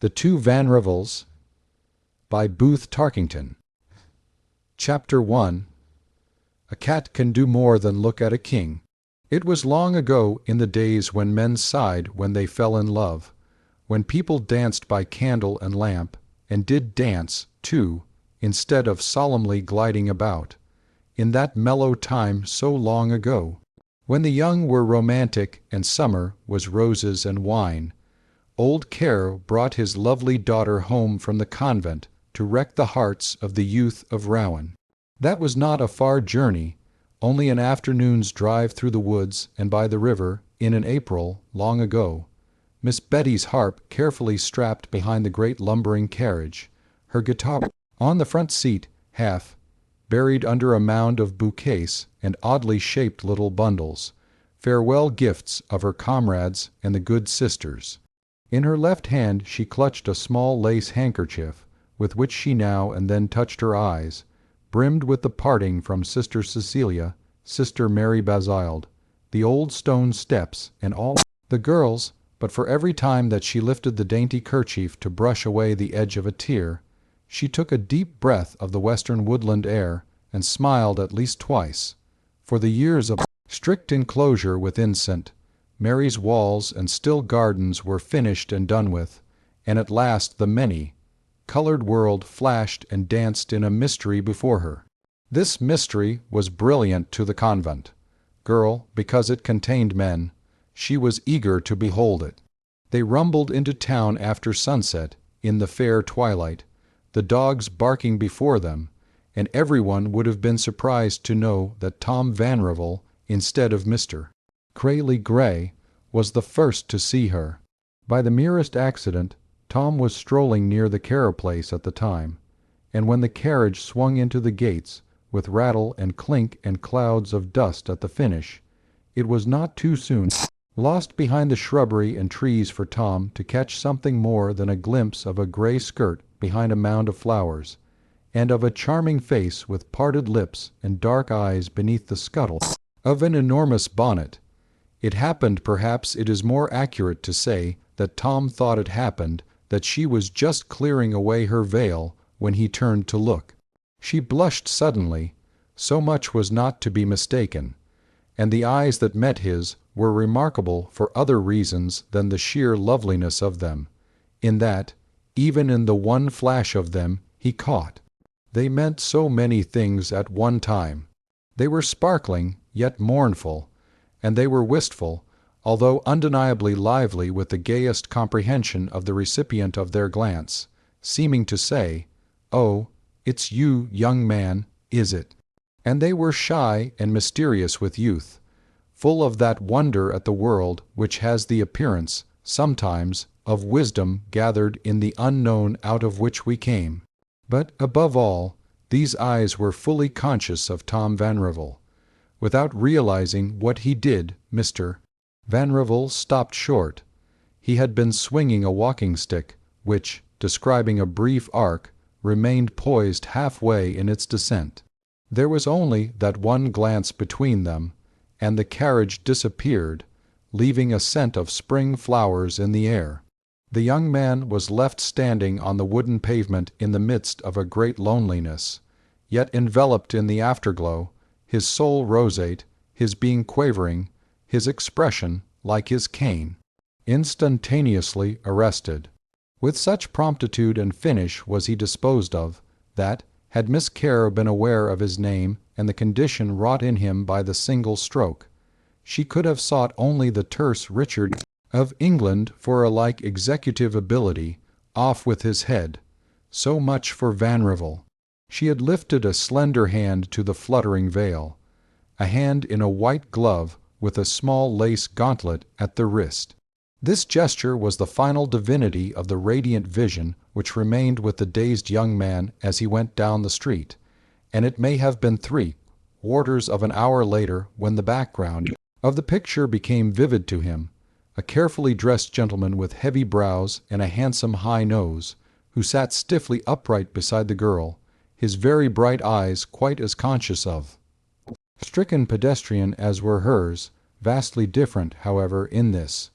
Two Vanrevels by Booth Tarkington. Chapter 1. A cat can do more than look at a king. It was long ago, in the days when men sighed when they fell in love, when people danced by candle and lamp, and did dance, too, instead of solemnly gliding about, in that mellow time so long ago, when the young were romantic and summer was roses and wine. Old Care brought his lovely daughter home from the convent to wreck the hearts of the youth of Rouen. That was not a far journey, only an afternoon's drive through the woods and by the river, in an April, long ago. Miss Betty's harp carefully strapped behind the great lumbering carriage, her guitar on the front seat, half buried under a mound of bouquets and oddly shaped little bundles, farewell gifts of her comrades and the good sisters. In her left hand she clutched a small lace handkerchief, with which she now and then touched her eyes, brimmed with the parting from Sister Cecilia, Sister Mary Basilde, the old stone steps, and all the girls, but for every time that she lifted the dainty kerchief to brush away the edge of a tear, she took a deep breath of the western woodland air and smiled at least twice, for the years of strict enclosure with Incent, Mary's walls and still gardens were finished and done with, and at last the many-colored world flashed and danced in a mystery before her. This mystery was brilliant to the convent girl because it contained men. She was eager to behold it. They rumbled into town after sunset, in the fair twilight, the dogs barking before them, and everyone would have been surprised to know that Tom Vanrevel, instead of Mr. Crayley Gray, was the first to see her. By the merest accident, Tom was strolling near the Carroll place at the time, and when the carriage swung into the gates, with rattle and clink and clouds of dust at the finish, it was not too soon lost behind the shrubbery and trees for Tom to catch something more than a glimpse of a gray skirt behind a mound of flowers, and of a charming face with parted lips and dark eyes beneath the scuttle of an enormous bonnet. It happened, perhaps it is more accurate to say that Tom thought it happened, that she was just clearing away her veil when he turned to look. She blushed suddenly, so much was not to be mistaken, and the eyes that met his were remarkable for other reasons than the sheer loveliness of them, in that, even in the one flash of them he caught, they meant so many things at one time. They were sparkling, yet mournful, and they were wistful, although undeniably lively with the gayest comprehension of the recipient of their glance, seeming to say, "Oh, it's you, young man, is it?" And they were shy and mysterious with youth, full of that wonder at the world which has the appearance, sometimes, of wisdom gathered in the unknown out of which we came. But, above all, these eyes were fully conscious of Tom Vanrevel. Without realizing what he did, Mr. Vanrevel stopped short. He had been swinging a walking-stick, which, describing a brief arc, remained poised halfway in its descent. There was only that one glance between them, and the carriage disappeared, leaving a scent of spring flowers in the air. The young man was left standing on the wooden pavement in the midst of a great loneliness, yet enveloped in the afterglow, his soul roseate, his being quavering, his expression, like his cane, instantaneously arrested. With such promptitude and finish was he disposed of, that, had Miss Kerr been aware of his name and the condition wrought in him by the single stroke, she could have sought only the terse Richard of England for a like executive ability. Off with his head. So much for Vanrevel. She had lifted a slender hand to the fluttering veil, a hand in a white glove with a small lace gauntlet at the wrist. This gesture was the final divinity of the radiant vision which remained with the dazed young man as he went down the street, and it may have been 3/4 of an hour later when the background of the picture became vivid to him, a carefully dressed gentleman with heavy brows and a handsome high nose, who sat stiffly upright beside the girl, his very bright eyes quite as conscious of stricken pedestrian as were hers, vastly different, however, in this,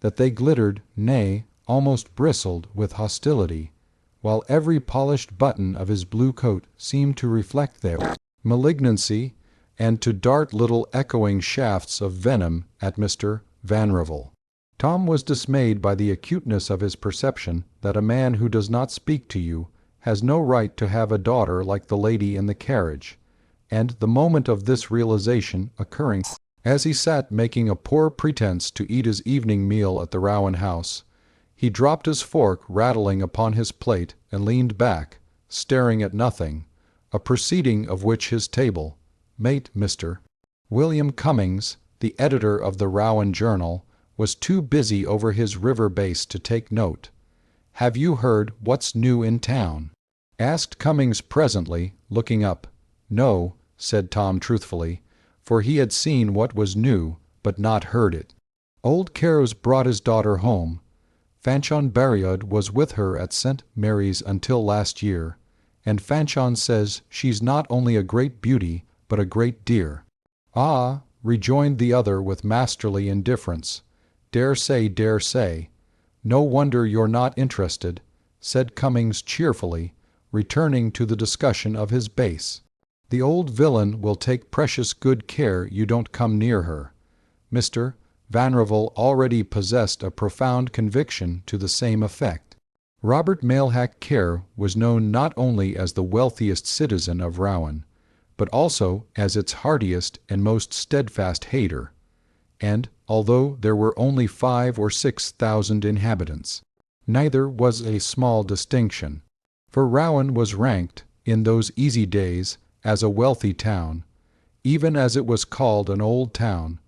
that they glittered, nay, almost bristled with hostility, while every polished button of his blue coat seemed to reflect their malignancy and to dart little echoing shafts of venom at Mr. Vanrevel. Tom was dismayed by the acuteness of his perception that a man who does not speak to you has no right to have a daughter like the lady in the carriage, and the moment of this realization occurring as he sat making a poor pretense to eat his evening meal at the Rowan house, he dropped his fork rattling upon his plate and leaned back, staring at nothing, a proceeding of which his table mate, Mr. William Cummings, the editor of the Rowan Journal, was too busy over his river base to take note. "Have you heard what's new in town?" asked Cummings presently, looking up. "No," said Tom truthfully, for he had seen what was new, but not heard it. "Old Carews brought his daughter home. Fanchon Buriod was with her at St. Mary's until last year, and Fanchon says she's not only a great beauty, but a great dear." "Ah," rejoined the other with masterly indifference. "Dare say, dare say. No wonder you're not interested," said Cummings cheerfully, returning to the discussion of his bass. "The old villain will take precious good care you don't come near her." Mr. Vanrevel already possessed a profound conviction to the same effect. Robert Mailhack Kerr was known not only as the wealthiest citizen of Rowan, but also as its heartiest and most steadfast hater, and although there were only 5,000 or 6,000 inhabitants, neither was a small distinction, for Rowan was ranked, in those easy days, as a wealthy town, even as it was called an old town,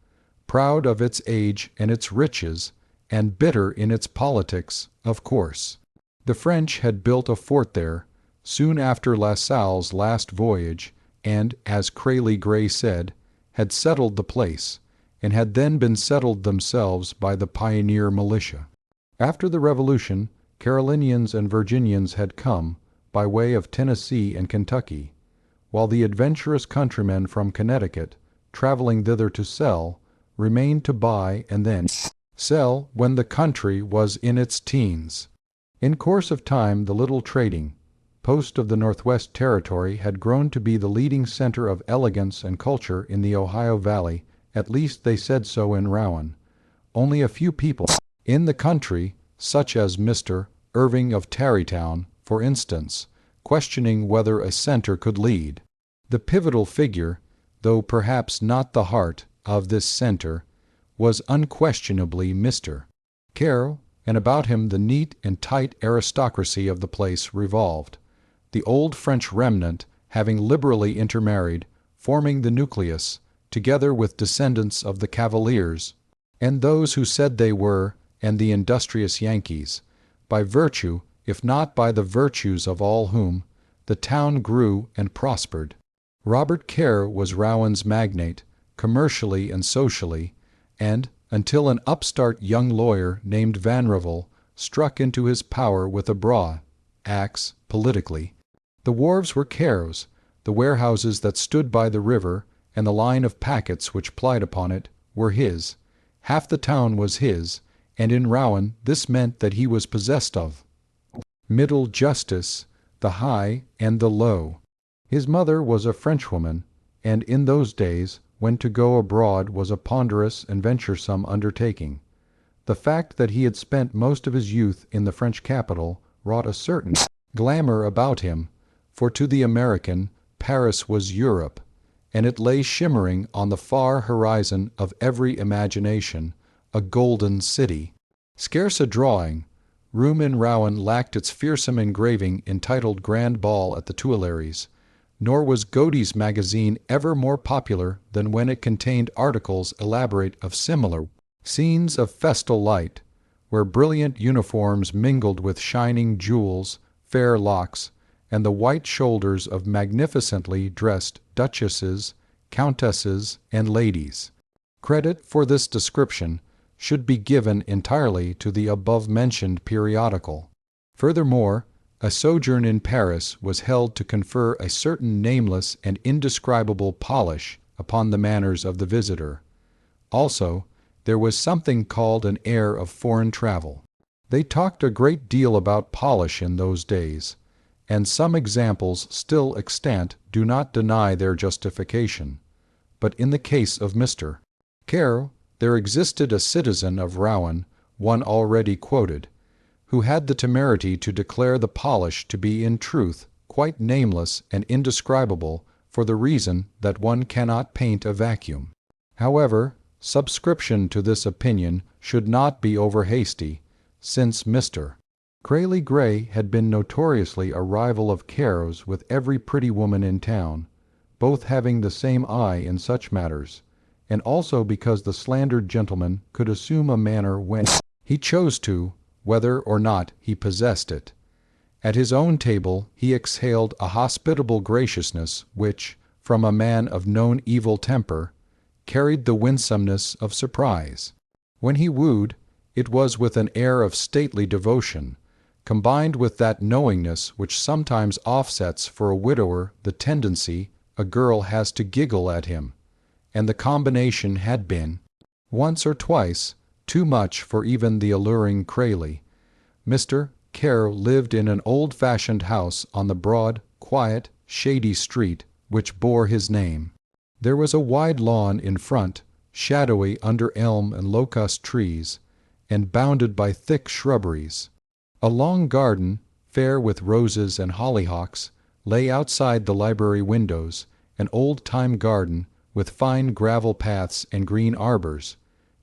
proud of its age and its riches, and bitter in its politics, of course. The French had built a fort there, soon after La Salle's last voyage, and, as Crayley Gray said, had settled the place, and had then been settled themselves by the pioneer militia. After the Revolution, Carolinians and Virginians had come, by way of Tennessee and Kentucky, while the adventurous countrymen from Connecticut, traveling thither to sell, remained to buy and then sell when the country was in its teens. In course of time the little trading post of the Northwest Territory had grown to be the leading center of elegance and culture in the Ohio Valley, at least they said so in Rowan. Only a few people in the country, such as Mr. Irving of Tarrytown, for instance, questioning whether a center could lead. The pivotal figure, though perhaps not the heart, of this center was unquestionably Mr. Carroll, and about him the neat and tight aristocracy of the place revolved, the old French remnant having liberally intermarried, forming the nucleus, together with descendants of the Cavaliers, and those who said they were, and the industrious Yankees, by virtue, if not by the virtues of all whom, the town grew and prospered. Robert Kerr was Rowan's magnate, commercially and socially, and, until an upstart young lawyer named Vanrevel struck into his power with a braw axe politically, the wharves were Kerr's, the warehouses that stood by the river, and the line of packets which plied upon it, were his. Half the town was his, and in Rowan this meant that he was possessed of middle justice, the high and the low. His mother was a Frenchwoman, and in those days, when to go abroad was a ponderous and venturesome undertaking. The fact that he had spent most of his youth in the French capital wrought a certain glamour about him, for to the American, Paris was Europe, and it lay shimmering on the far horizon of every imagination, a golden city. Scarce a drawing room in Rowan lacked its fearsome engraving entitled Grand Ball at the Tuileries, nor was Godey's magazine ever more popular than when it contained articles elaborate of similar scenes of festal light, where brilliant uniforms mingled with shining jewels, fair locks, and the white shoulders of magnificently dressed duchesses, countesses, and ladies. Credit for this description should be given entirely to the above-mentioned periodical. Furthermore, a sojourn in Paris was held to confer a certain nameless and indescribable polish upon the manners of the visitor. Also, there was something called an air of foreign travel. They talked a great deal about polish in those days, and some examples still extant do not deny their justification. But in the case of Mr. Carew, there existed a citizen of Rouen, one already quoted, who had the temerity to declare the polish to be in truth quite nameless and indescribable, for the reason that one cannot paint a vacuum. However, subscription to this opinion should not be over hasty, since Mr. Crayley Gray had been notoriously a rival of Carew's with every pretty woman in town, both having the same eye in such matters, and also because the slandered gentleman could assume a manner when he chose to, whether or not he possessed it. At his own table he exhaled a hospitable graciousness which, from a man of known evil temper, carried the winsomeness of surprise. When he wooed, it was with an air of stately devotion, combined with that knowingness which sometimes offsets for a widower the tendency a girl has to giggle at him, and the combination had been, once or twice, too much for even the alluring Crayley. Mr. Carew lived in an old-fashioned house on the broad, quiet, shady street which bore his name. There was a wide lawn in front, shadowy under elm and locust trees, and bounded by thick shrubberies. A long garden, fair with roses and hollyhocks, lay outside the library windows, an old-time garden with fine gravel paths and green arbors,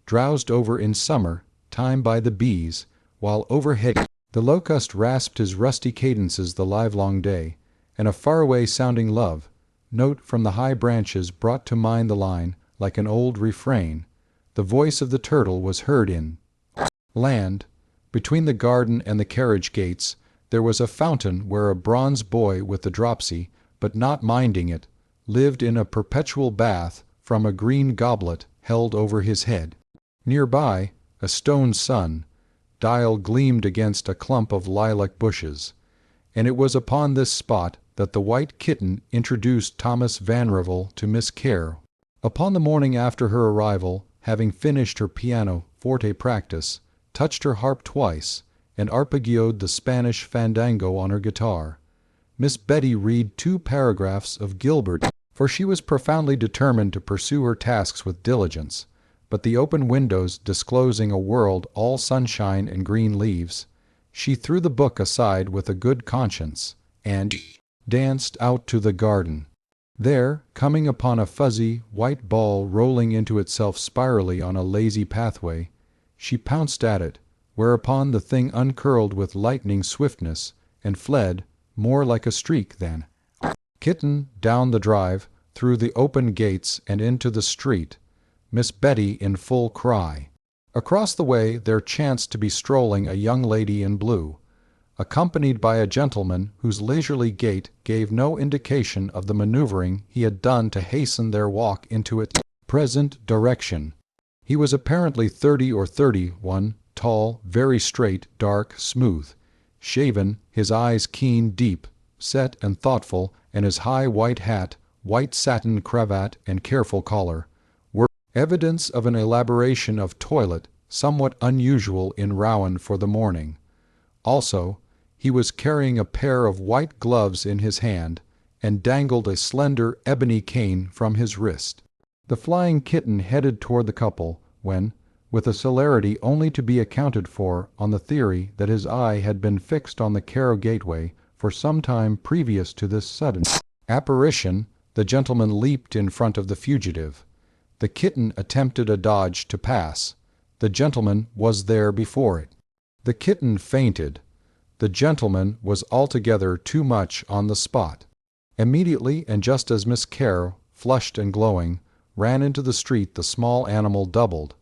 drowsed over in summer time by the bees, while overhead the locust rasped his rusty cadences the livelong day, and a faraway sounding love note from the high branches brought to mind the line, like an old refrain, the voice of the turtle was heard in land. Between the garden and the carriage gates there was a fountain where a bronze boy with the dropsy, but not minding it, lived in a perpetual bath from a green goblet held over his head. Near by, a stone sun dial gleamed against a clump of lilac bushes, and it was upon this spot that the white kitten introduced Thomas Vanrevel to Miss Carew. Upon the morning after her arrival, having finished her piano-forte practice, touched her harp twice, and arpeggioed the Spanish fandango on her guitar, Miss Betty read 2 paragraphs of Gilbert, for she was profoundly determined to pursue her tasks with diligence, but the open windows disclosing a world all sunshine and green leaves, she threw the book aside with a good conscience, and danced out to the garden. There, coming upon a fuzzy, white ball rolling into itself spirally on a lazy pathway, she pounced at it, whereupon the thing uncurled with lightning swiftness, and fled, more like a streak than kitten, down the drive, through the open gates and into the street, Miss Betty in full cry. Across the way there chanced to be strolling a young lady in blue, accompanied by a gentleman whose leisurely gait gave no indication of the maneuvering he had done to hasten their walk into its present direction. He was apparently 30 or 31, tall, very straight, dark, smooth, shaven, his eyes keen, deep, set and thoughtful, and his high white hat, white satin cravat, and careful collar were evidence of an elaboration of toilet somewhat unusual in Rouen for the morning. Also, he was carrying a pair of white gloves in his hand, and dangled a slender ebony cane from his wrist. The flying kitten headed toward the couple, when, with a celerity only to be accounted for on the theory that his eye had been fixed on the Carew gateway for some time previous to this sudden apparition, the gentleman leaped in front of the fugitive. The kitten attempted a dodge to pass. The gentleman was there before it. The kitten fainted. The gentleman was altogether too much on the spot. Immediately, and just as Miss Carew, flushed and glowing, ran into the street, the small animal doubled,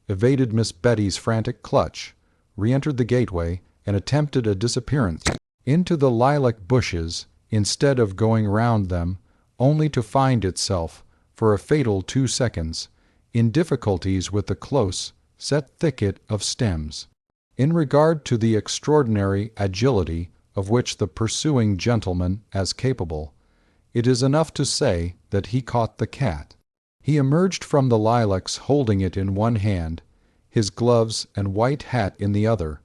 evaded Miss Betty's frantic clutch, re-entered the gateway, and attempted a disappearance into the lilac bushes instead of going round them, only to find itself, for a fatal 2 seconds, in difficulties with the close, set thicket of stems. In regard to the extraordinary agility of which the pursuing gentleman is capable, it is enough to say that he caught the cat. He emerged from the lilacs holding it in one hand, his gloves and white hat in the other,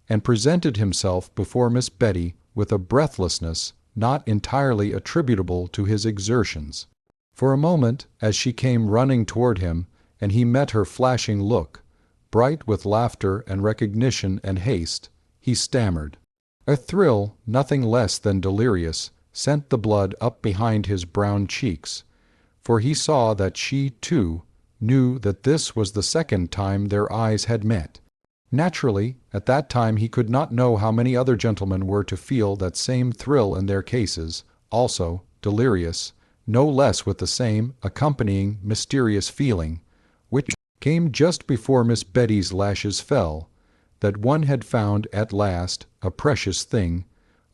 and presented himself before Miss Betty with a breathlessness not entirely attributable to his exertions. For a moment, as she came running toward him, and he met her flashing look, bright with laughter and recognition and haste, he stammered. A thrill, nothing less than delirious, sent the blood up behind his brown cheeks, for he saw that she, too, knew that this was the second time their eyes had met. Naturally, at that time he could not know how many other gentlemen were to feel that same thrill in their cases, also delirious, no less with the same accompanying mysterious feeling, which came just before Miss Betty's lashes fell, that one had found at last a precious thing,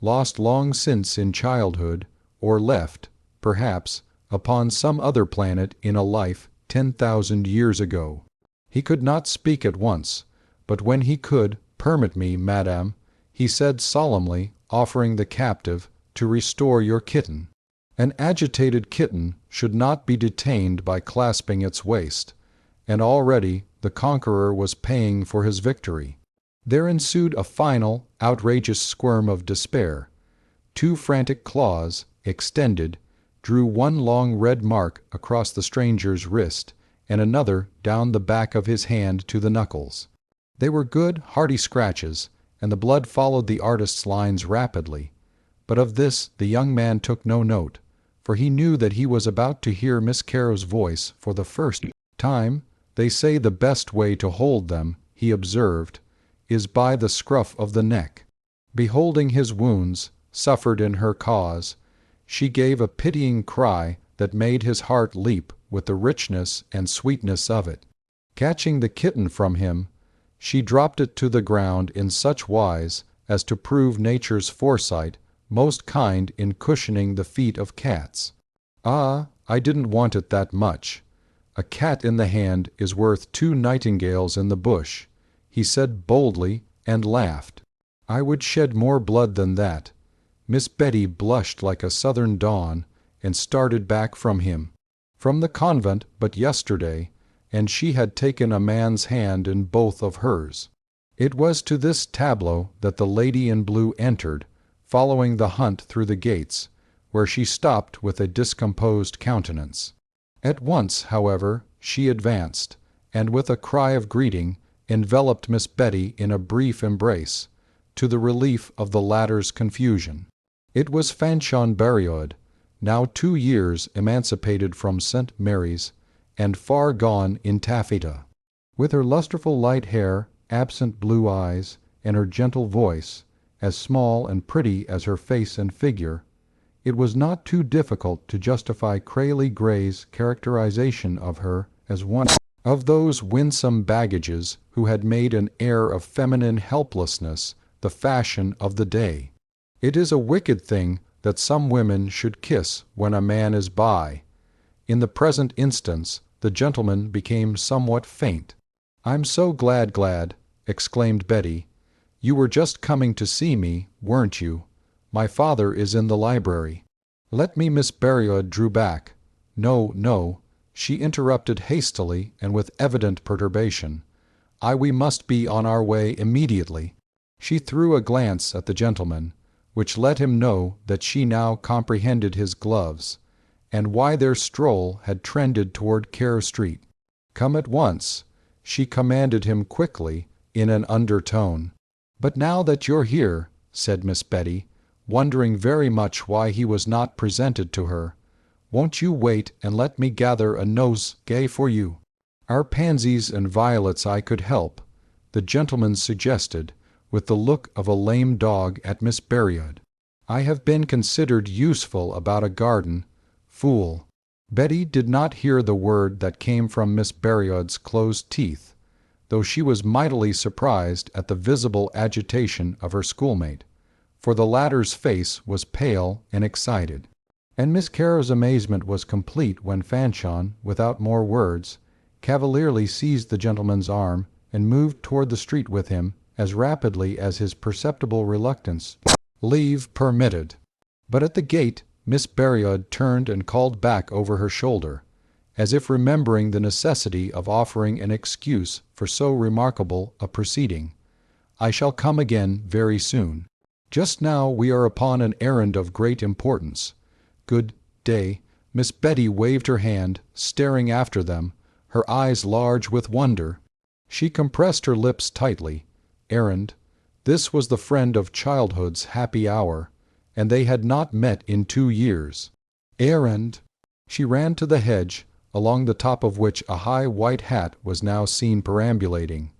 lost long since in childhood, or left, perhaps, upon some other planet in a life 10,000 years ago. He could not speak at once, but when he could, "Permit me, madame," he said solemnly, offering the captive, "to restore your kitten." An agitated kitten should not be detained by clasping its waist, and already the conqueror was paying for his victory. There ensued a final, outrageous squirm of despair. 2 frantic claws, extended, drew one long red mark across the stranger's wrist, and another down the back of his hand to the knuckles. They were good, hearty scratches, and the blood followed the artist's lines rapidly. But of this the young man took no note, for he knew that he was about to hear Miss Caro's voice for the first time. "They say the best way to hold them," he observed, "is by the scruff of the neck." Beholding his wounds, suffered in her cause, she gave a pitying cry that made his heart leap with the richness and sweetness of it. Catching the kitten from him, she dropped it to the ground in such wise as to prove nature's foresight most kind in cushioning the feet of cats. "Ah, I didn't want it that much. A cat in the hand is worth 2 nightingales in the bush," he said boldly, and laughed. "I would shed more blood than that." Miss Betty blushed like a southern dawn, and started back from him. From the convent but yesterday, and she had taken a man's hand in both of hers. It was to this tableau that the lady in blue entered, following the hunt through the gates, where she stopped with a discomposed countenance. At once, however, she advanced, and with a cry of greeting enveloped Miss Betty in a brief embrace, to the relief of the latter's confusion. It was Fanchon Beriod, now 2 years emancipated from St. Mary's, and far gone in taffeta. With her lustreful light hair, absent blue eyes, and her gentle voice, as small and pretty as her face and figure, it was not too difficult to justify Crayley Gray's characterization of her as one of those winsome baggages who had made an air of feminine helplessness the fashion of the day. It is a wicked thing that some women should kiss when a man is by. In the present instance, the gentleman became somewhat faint. "I'm so glad," exclaimed Betty. "You were just coming to see me, weren't you? My father is in the library." "Let me—" Miss Beriod drew back. No, she interrupted hastily and with evident perturbation. We must be on our way immediately." She threw a glance at the gentleman, which let him know that she now comprehended his gloves, and why their stroll had trended toward Kerr Street. "Come at once," she commanded him quickly, in an undertone. "But now that you're here," said Miss Betty, wondering very much why he was not presented to her, "won't you wait and let me gather a nosegay for you?" "Our pansies and violets I could help," the gentleman suggested, with the look of a lame dog at Miss Beriod. "I have been considered useful about a garden." "Fool!" Betty did not hear the word that came from Miss Beriod's closed teeth, though she was mightily surprised at the visible agitation of her schoolmate, for the latter's face was pale and excited. And Miss Caro's amazement was complete when Fanchon, without more words, cavalierly seized the gentleman's arm and moved toward the street with him as rapidly as his perceptible reluctance leave permitted. But at the gate Miss Beriod turned and called back over her shoulder, as if remembering the necessity of offering an excuse for so remarkable a proceeding. I shall come again very soon. Just now we are upon an errand of great importance. Good day." Miss Betty waved her hand, staring after them, her eyes large with wonder. She compressed her lips tightly. Errand. This was the friend of childhood's happy hour, and they had not met in 2 years. Errand. She ran to the hedge, along the top of which a high white hat was now seen perambulating.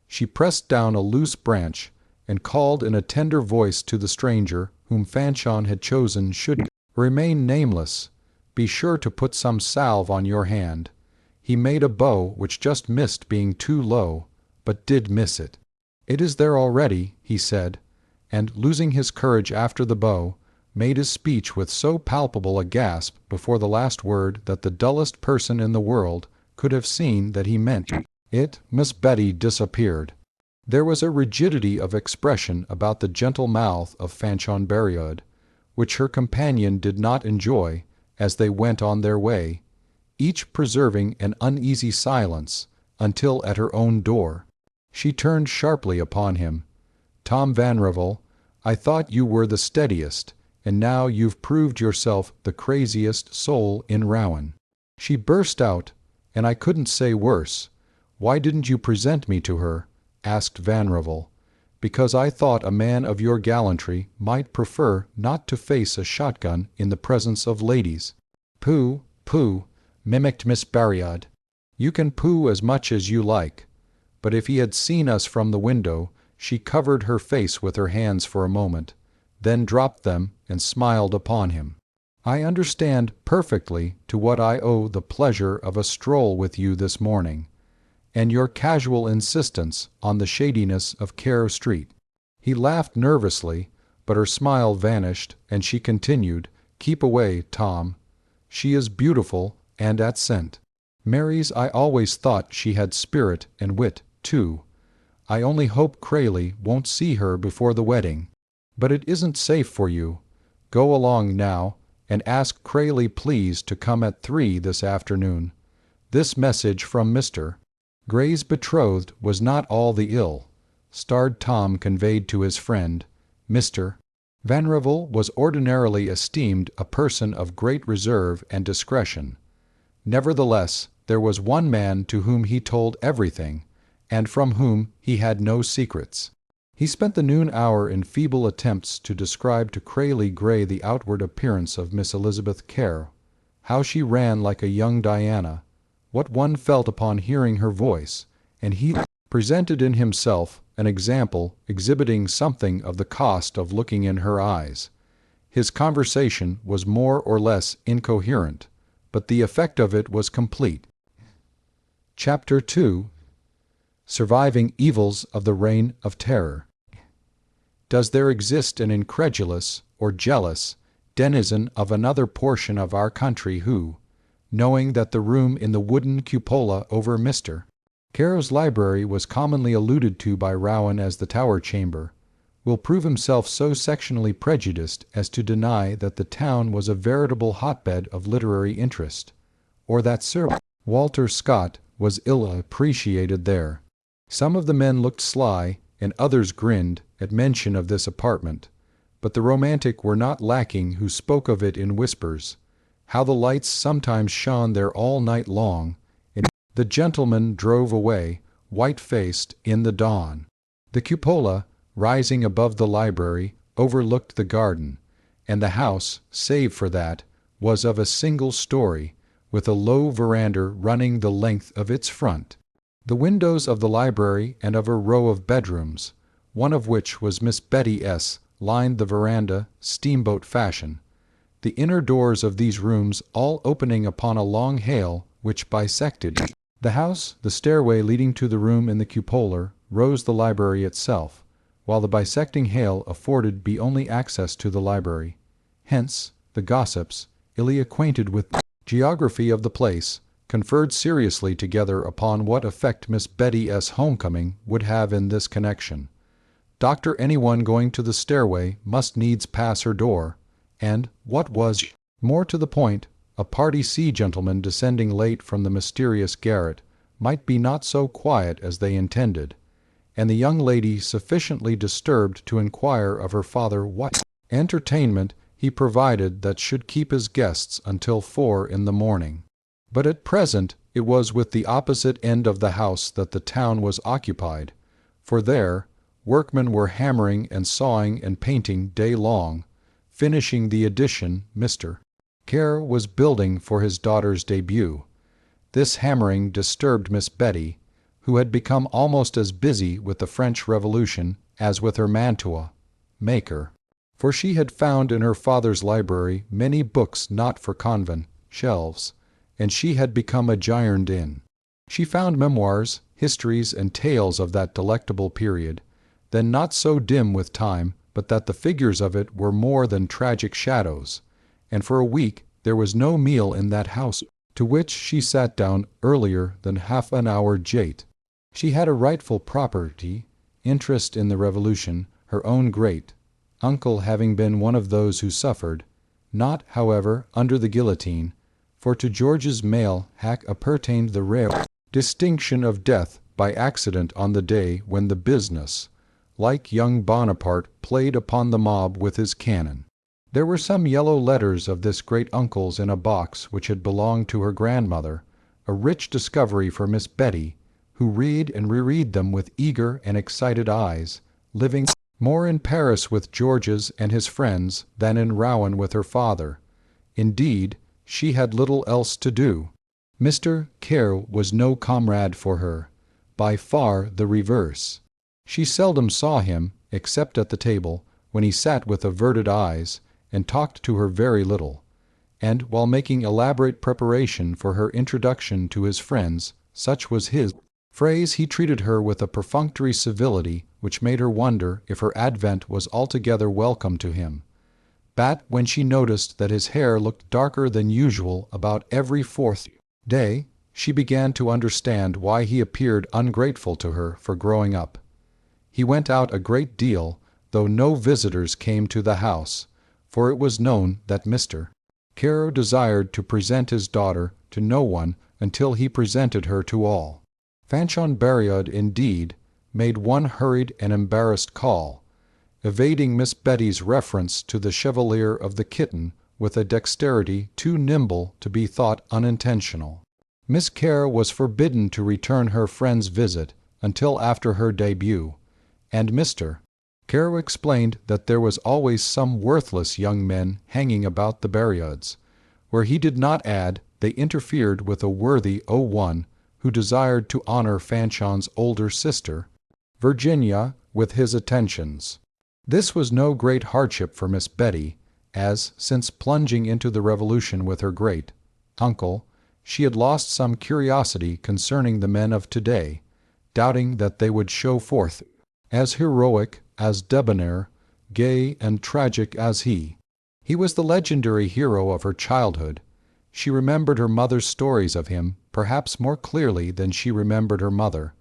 She pressed down a loose branch, and called in a tender voice to the stranger whom Fanchon had chosen should remain nameless, "Be sure to put some salve on your hand." He made a bow which just missed being too low, but did miss it. "It is there already," he said, and, losing his courage after the bow, made his speech with so palpable a gasp before the last word that the dullest person in the world could have seen that he meant it. Miss Betty disappeared. There was a rigidity of expression about the gentle mouth of Fanchon Berriod, which her companion did not enjoy, as they went on their way, each preserving an uneasy silence, until at her own door. She turned sharply upon him. "Tom Vanrevel, I thought you were the steadiest, and now you've proved yourself the craziest soul in Rouen." She burst out, and I couldn't say worse. "Why didn't you present me to her?" asked Vanrevel. "Because I thought a man of your gallantry might prefer not to face a shotgun in the presence of ladies." "Pooh, pooh," mimicked Miss Berriod. "You can pooh as much as you like." But if he had seen us from the window, she covered her face with her hands for a moment, then dropped them and smiled upon him. "I understand perfectly to what I owe the pleasure of a stroll with you this morning, and your casual insistence on the shadiness of Kerr Street." He laughed nervously, but her smile vanished, and she continued, "Keep away, Tom. She is beautiful and at scent. Mary's I always thought she had spirit and wit, too. I only hope Crayley won't see her before the wedding. But it isn't safe for you. Go along now, and ask Crayley please to come at 3 this afternoon. This message from Mr. Gray's betrothed was not all the ill. Starred Tom conveyed to his friend. Mr. Vanrevel was ordinarily esteemed a person of great reserve and discretion. Nevertheless, there was one man to whom he told everything, and from whom he had no secrets. He spent the noon hour in feeble attempts to describe to Crayley Gray the outward appearance of Miss Elizabeth Kerr, how she ran like a young Diana, what one felt upon hearing her voice, and he presented in himself an example exhibiting something of the cost of looking in her eyes. His conversation was more or less incoherent, but the effect of it was complete. Chapter 2. Surviving Evils of the Reign of Terror. Does there exist an incredulous or jealous denizen of another portion of our country who, knowing that the room in the wooden cupola over Mr. Kerr's library was commonly alluded to by Rouen as the Tower Chamber, will prove himself so sectionally prejudiced as to deny that the town was a veritable hotbed of literary interest, or that Sir Walter Scott was ill appreciated there? Some of the men looked sly, and others grinned, at mention of this apartment, but the romantic were not lacking who spoke of it in whispers, how the lights sometimes shone there all night long, and the gentlemen drove away, white-faced, in the dawn. The cupola, rising above the library, overlooked the garden, and the house, save for that, was of a single story, with a low veranda running the length of its front. The windows of the library and of a row of bedrooms, one of which was Miss Betty S., lined the veranda, steamboat fashion, the inner doors of these rooms all opening upon a long hale which bisected the house. The stairway leading to the room in the cupola rose the library itself, while the bisecting hale afforded the only access to the library. Hence, the gossips, illy acquainted with the geography of the place, conferred seriously together upon what effect Miss Betty S. homecoming would have in this connection. Doctor, anyone going to the stairway must needs pass her door, and, what was more to the point, a party sea gentleman descending late from the mysterious garret might be not so quiet as they intended, and the young lady sufficiently disturbed to inquire of her father what entertainment he provided that should keep his guests until 4 in the morning. But at present it was with the opposite end of the house that the town was occupied, for there workmen were hammering and sawing and painting day long, finishing the addition Mr. Kerr was building for his daughter's debut. This hammering disturbed Miss Betty, who had become almost as busy with the French Revolution as with her mantua maker, for she had found in her father's library many books not for convent shelves, and she had become aground in. She found memoirs, histories, and tales of that delectable period, then not so dim with time but that the figures of it were more than tragic shadows, and for a week there was no meal in that house to which she sat down earlier than half an hour late. She had a rightful property interest in the Revolution, her own great uncle having been one of those who suffered, not, however, under the guillotine, for to George's male hack appertained the rare distinction of death by accident on the day when the business, like young Bonaparte, played upon the mob with his cannon. There were some yellow letters of this great uncle's in a box which had belonged to her grandmother, a rich discovery for Miss Betty, who read and reread them with eager and excited eyes, living more in Paris with George's and his friends than in Rouen with her father. Indeed, she had little else to do. Mr. Kerr was no comrade for her, by far the reverse. She seldom saw him, except at the table, when he sat with averted eyes, and talked to her very little, and while making elaborate preparation for her introduction to his friends, such was his phrase, he treated her with a perfunctory civility which made her wonder if her advent was altogether welcome to him. But when she noticed that his hair looked darker than usual about every 4th day, she began to understand why he appeared ungrateful to her for growing up. He went out a great deal, though no visitors came to the house, for it was known that Mr. Kerr desired to present his daughter to no one until he presented her to all. Fanchon Berriod, indeed, made one hurried and embarrassed call, evading Miss Betty's reference to the Chevalier of the Kitten with a dexterity too nimble to be thought unintentional. Miss Kerr was forbidden to return her friend's visit until after her debut, and Mr. Kerr explained that there was always some worthless young men hanging about the Berriods, where he did not add they interfered with a worthy '01 who desired to honor Fanchon's older sister, Virginia, with his attentions. This was no great hardship for Miss Betty, as, since plunging into the Revolution with her great uncle, she had lost some curiosity concerning the men of today, doubting that they would show forth as heroic, as debonair, gay, and tragic as he. He was the legendary hero of her childhood. She remembered her mother's stories of him perhaps more clearly than she remembered her mother,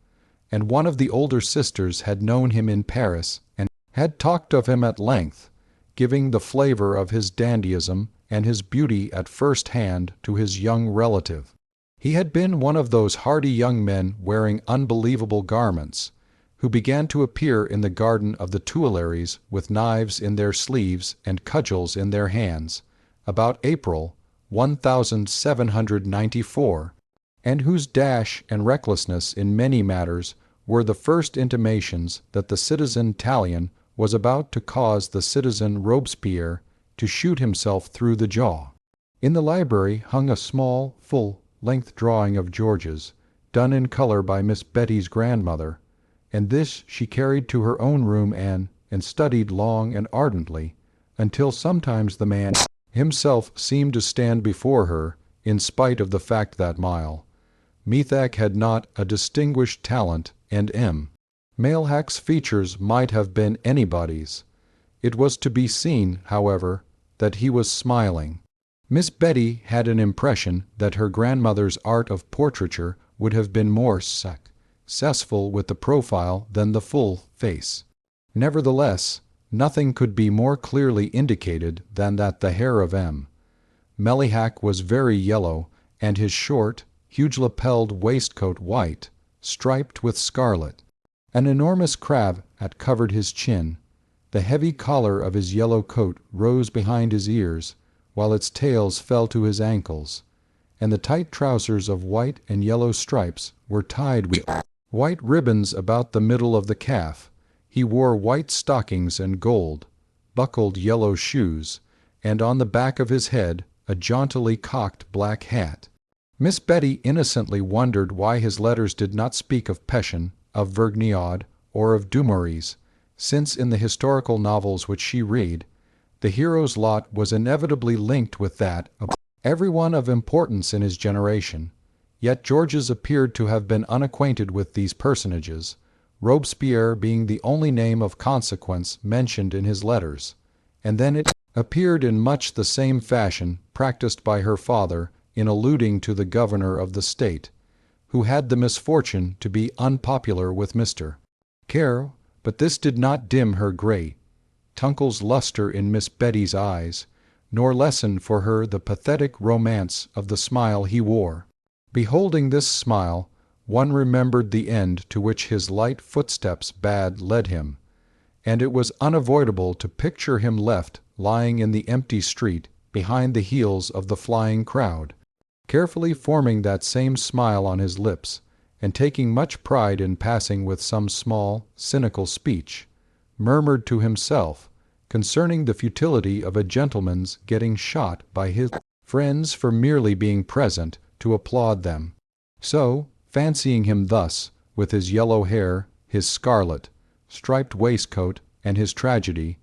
and one of the older sisters had known him in Paris and had talked of him at length, giving the flavor of his dandyism and his beauty at first hand to his young relative. He had been one of those hardy young men wearing unbelievable garments, who began to appear in the garden of the Tuileries with knives in their sleeves and cudgels in their hands, about April 1794, and whose dash and recklessness in many matters were the first intimations that the citizen Tallien was about to cause the citizen Robespierre to shoot himself through the jaw. In the library hung a small, full-length drawing of George's, done in color by Miss Betty's grandmother, and this she carried to her own room and studied long and ardently, until sometimes the man himself seemed to stand before her, in spite of the fact that Methach had not a distinguished talent, and Mailhack's features might have been anybody's. It was to be seen, however, that he was smiling. Miss Betty had an impression that her grandmother's art of portraiture would have been more successful with the profile than the full face. Nevertheless, nothing could be more clearly indicated than that the hair of Meilhac was very yellow, and his short, huge-lapelled waistcoat white, striped with scarlet. An enormous cravat covered his chin. The heavy collar of his yellow coat rose behind his ears, while its tails fell to his ankles, and the tight trousers of white and yellow stripes were tied with white ribbons about the middle of the calf. He wore white stockings and gold, buckled yellow shoes, and on the back of his head a jauntily cocked black hat. Miss Betty innocently wondered why his letters did not speak of Peshen, of Vergniaud, or of Dumouriez, since in the historical novels which she read, the hero's lot was inevitably linked with that of everyone of importance in his generation. Yet Georges appeared to have been unacquainted with these personages, Robespierre being the only name of consequence mentioned in his letters, and then it appeared in much the same fashion practiced by her father in alluding to the governor of the state, who had the misfortune to be unpopular with Mr. Care, but this did not dim her great Tunkle's luster in Miss Betty's eyes, nor lessen for her the pathetic romance of the smile he wore. Beholding this smile, one remembered the end to which his light footsteps bad led him, and it was unavoidable to picture him left lying in the empty street behind the heels of the flying crowd, carefully forming that same smile on his lips, and taking much pride in passing with some small, cynical speech, murmured to himself, concerning the futility of a gentleman's getting shot by his friends for merely being present to applaud them. So, fancying him thus, with his yellow hair, his scarlet, striped waistcoat, and his tragedy,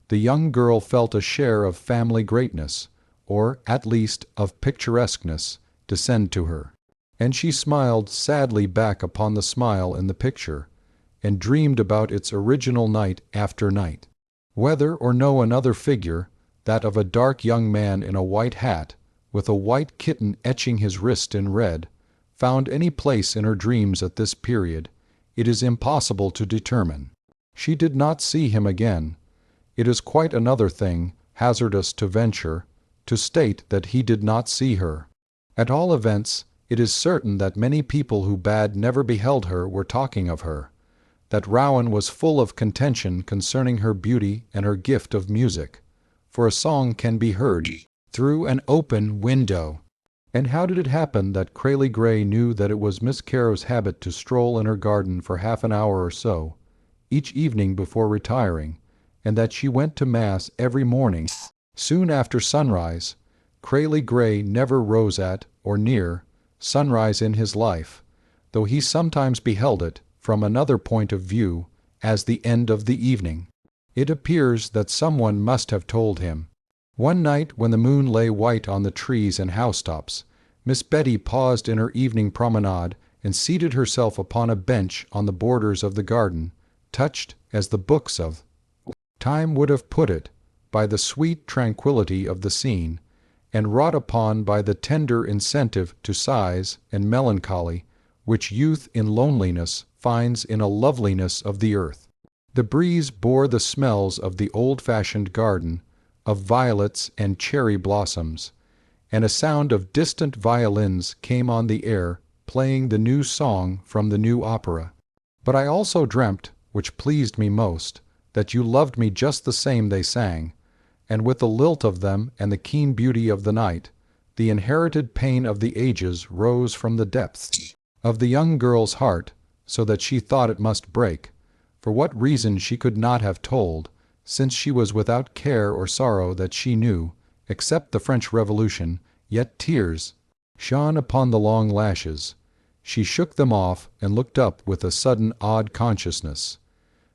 the young girl felt a share of family greatness, or at least of picturesqueness, descend to her, and she smiled sadly back upon the smile in the picture, and dreamed about its original night after night. Whether or no another figure, that of a dark young man in a white hat, with a white kitten etching his wrist in red, found any place in her dreams at this period, it is impossible to determine. She did not see him again. It is quite another thing, hazardous to venture, to state that he did not see her. At all events, it is certain that many people who bad never beheld her were talking of her, that Rouen was full of contention concerning her beauty and her gift of music, for a song can be heard through an open window. And how did it happen that Crayley Gray knew that it was Miss Caro's habit to stroll in her garden for half an hour or so, each evening before retiring, and that she went to Mass every morning soon after sunrise? Crayley Gray never rose at, or near, sunrise in his life, though he sometimes beheld it, from another point of view, as the end of the evening. It appears that someone must have told him. One night when the moon lay white on the trees and housetops, Miss Betty paused in her evening promenade and seated herself upon a bench on the borders of the garden, touched, as the books of time would have put it, by the sweet tranquillity of the scene, and wrought upon by the tender incentive to sighs and melancholy which youth in loneliness finds in a loveliness of the earth. The breeze bore the smells of the old-fashioned garden, of violets and cherry blossoms, and a sound of distant violins came on the air, playing the new song from the new opera. But I also dreamt, which pleased me most, that you loved me just the same they sang, and with the lilt of them and the keen beauty of the night, the inherited pain of the ages rose from the depths of the young girl's heart, so that she thought it must break, for what reason she could not have told, since she was without care or sorrow that she knew, except the French Revolution, yet tears shone upon the long lashes. She shook them off and looked up with a sudden odd consciousness.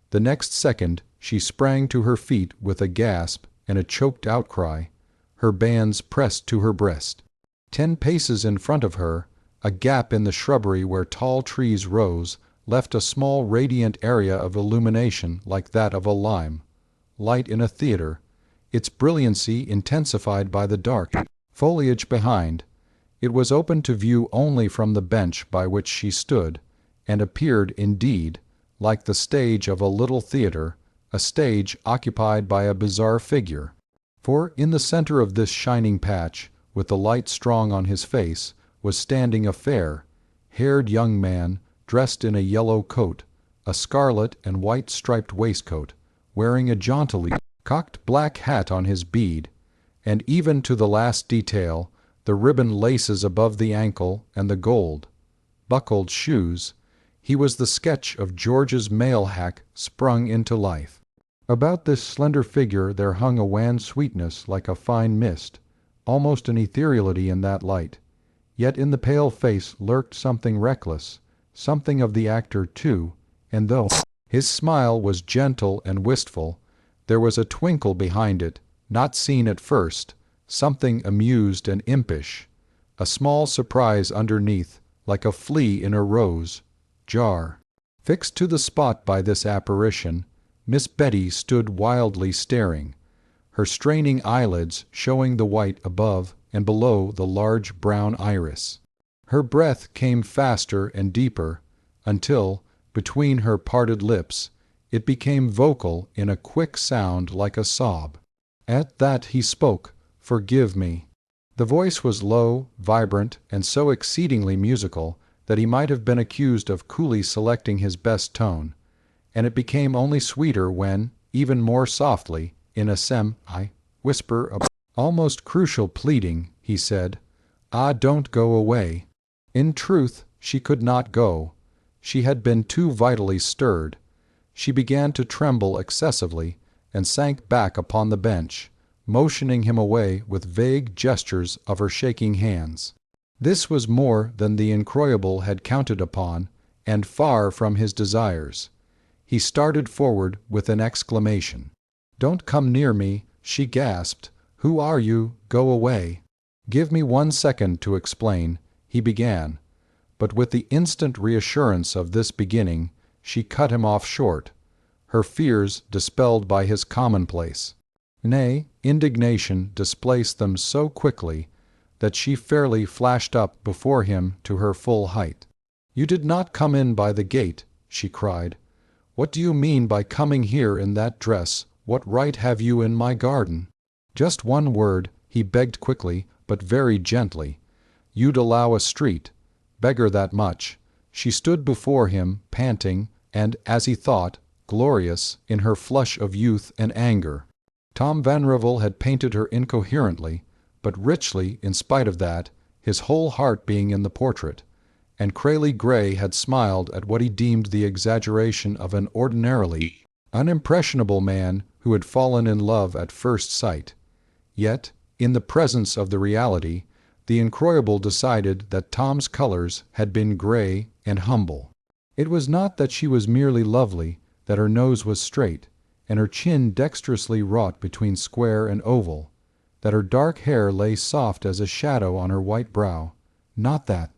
The next second she sprang to her feet with a gasp and a choked outcry, her bands pressed to her breast. 10 paces in front of her, a gap in the shrubbery where tall trees rose left a small radiant area of illumination like that of a lime light in a theater, its brilliancy intensified by the dark foliage behind. It was open to view only from the bench by which she stood, and appeared, indeed, like the stage of a little theater, a stage occupied by a bizarre figure. For in the center of this shining patch, with the light strong on his face, was standing a fair, haired young man dressed in a yellow coat, a scarlet and white striped waistcoat, wearing a jauntily cocked black hat on his bead, and even to the last detail, the ribbon laces above the ankle and the gold buckled shoes, he was the sketch of George's mail hack sprung into life. About this slender figure there hung a wan sweetness like a fine mist, almost an ethereality in that light. Yet in the pale face lurked something reckless, something of the actor too, and though his smile was gentle and wistful, there was a twinkle behind it, not seen at first, something amused and impish, a small surprise underneath, like a flea in a rose jar. Fixed to the spot by this apparition, Miss Betty stood wildly staring, her straining eyelids showing the white above and below the large brown iris. Her breath came faster and deeper, until, between her parted lips, it became vocal in a quick sound like a sob. At that he spoke, "Forgive me." The voice was low, vibrant, and so exceedingly musical that he might have been accused of coolly selecting his best tone, and it became only sweeter when, even more softly, in a whisper of almost crucial pleading, he said, "Ah, don't go away." In truth, she could not go. She had been too vitally stirred. She began to tremble excessively and sank back upon the bench, motioning him away with vague gestures of her shaking hands. This was more than the incroyable had counted upon, and far from his desires. He started forward with an exclamation. "Don't come near me," she gasped. "Who are you? Go away." "Give me 1 second to explain," he began, but with the instant reassurance of this beginning, she cut him off short, her fears dispelled by his commonplace. Nay, indignation displaced them so quickly that she fairly flashed up before him to her full height. "You did not come in by the gate," she cried. "What do you mean by coming here in that dress? What right have you in my garden?" "Just one word," he begged quickly, but very gently. "You'd allow a street. Beg her that much." She stood before him, panting, and, as he thought, glorious in her flush of youth and anger. Tom Vanrevel had painted her incoherently, but richly in spite of that, his whole heart being in the portrait, and Crayley Gray had smiled at what he deemed the exaggeration of an ordinarily unimpressionable man who had fallen in love at first sight. Yet, in the presence of the reality, the incroyable decided that Tom's colors had been gray and humble. It was not that she was merely lovely, that her nose was straight, and her chin dexterously wrought between square and oval, that her dark hair lay soft as a shadow on her white brow. Not that.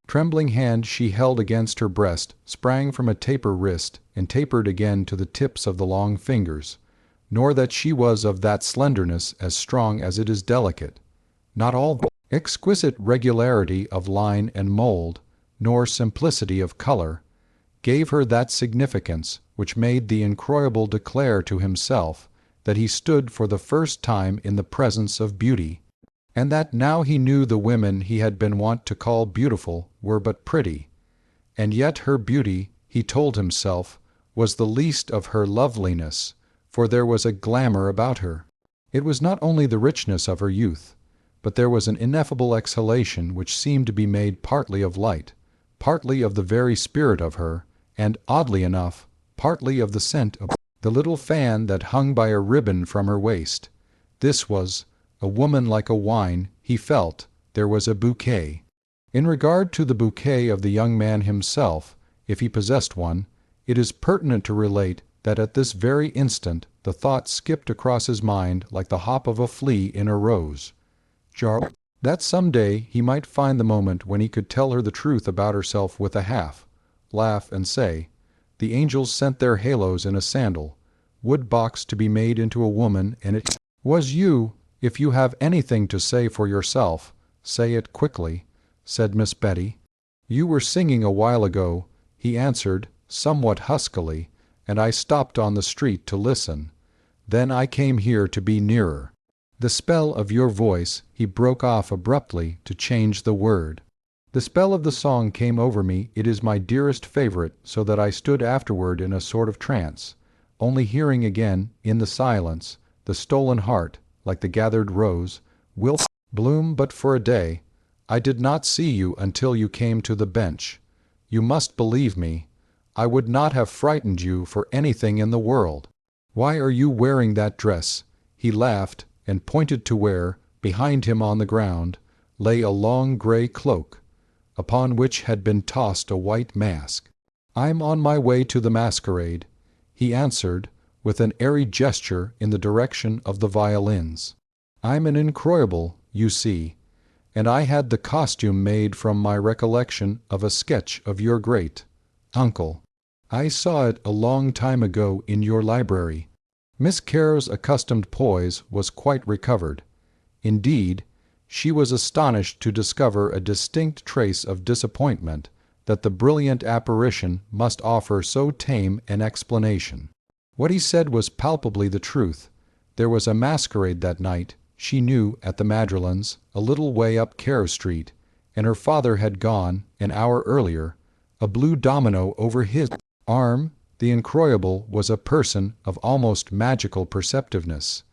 Trembling hand she held against her breast sprang from a taper wrist and tapered again to the tips of the long fingers, nor that she was of that slenderness as strong as it is delicate. Not all the exquisite regularity of line and mold, nor simplicity of color, gave her that significance which made the incroyable declare to himself that he stood for the first time in the presence of beauty, and that now he knew the women he had been wont to call beautiful were but pretty, and yet her beauty, he told himself, was the least of her loveliness, for there was a glamour about her. It was not only the richness of her youth, but there was an ineffable exhalation which seemed to be made partly of light, partly of the very spirit of her, and, oddly enough, partly of the scent of the little fan that hung by a ribbon from her waist. This was a woman like a wine, he felt. There was a bouquet. In regard to the bouquet of the young man himself, if he possessed one, it is pertinent to relate that at this very instant the thought skipped across his mind like the hop of a flea in a rose. That some day he might find the moment when he could tell her the truth about herself with a laugh and say, "The angels sent their halos in a sandal, wood box to be made into a woman, and it was you. If you have anything to say for yourself, say it quickly," said Miss Betty. "You were singing a while ago," he answered, somewhat huskily, "and I stopped on the street to listen. Then I came here to be nearer. The spell of your voice," he broke off abruptly to change the word. The spell of the song came over me. It is my dearest favorite, so that I stood afterward in a sort of trance, only hearing again, in the silence, the stolen heart, like the gathered rose, will bloom but for a day. I did not see you until you came to the bench. You must believe me. I would not have frightened you for anything in the world. Why are you wearing that dress? He laughed and pointed to where, behind him on the ground, lay a long gray cloak, upon which had been tossed a white mask. I'm on my way to the masquerade, he answered, with an airy gesture in the direction of the violins. I'm an incroyable, you see, and I had the costume made from my recollection of a sketch of your great uncle. I saw it a long time ago in your library. Miss Care's accustomed poise was quite recovered. Indeed, she was astonished to discover a distinct trace of disappointment that the brilliant apparition must offer so tame an explanation. What he said was palpably the truth. There was a masquerade that night, she knew, at the Madrilens, a little way up Kerr Street, and her father had gone, an hour earlier, a blue domino over his arm. The incroyable was a person of almost magical perceptiveness.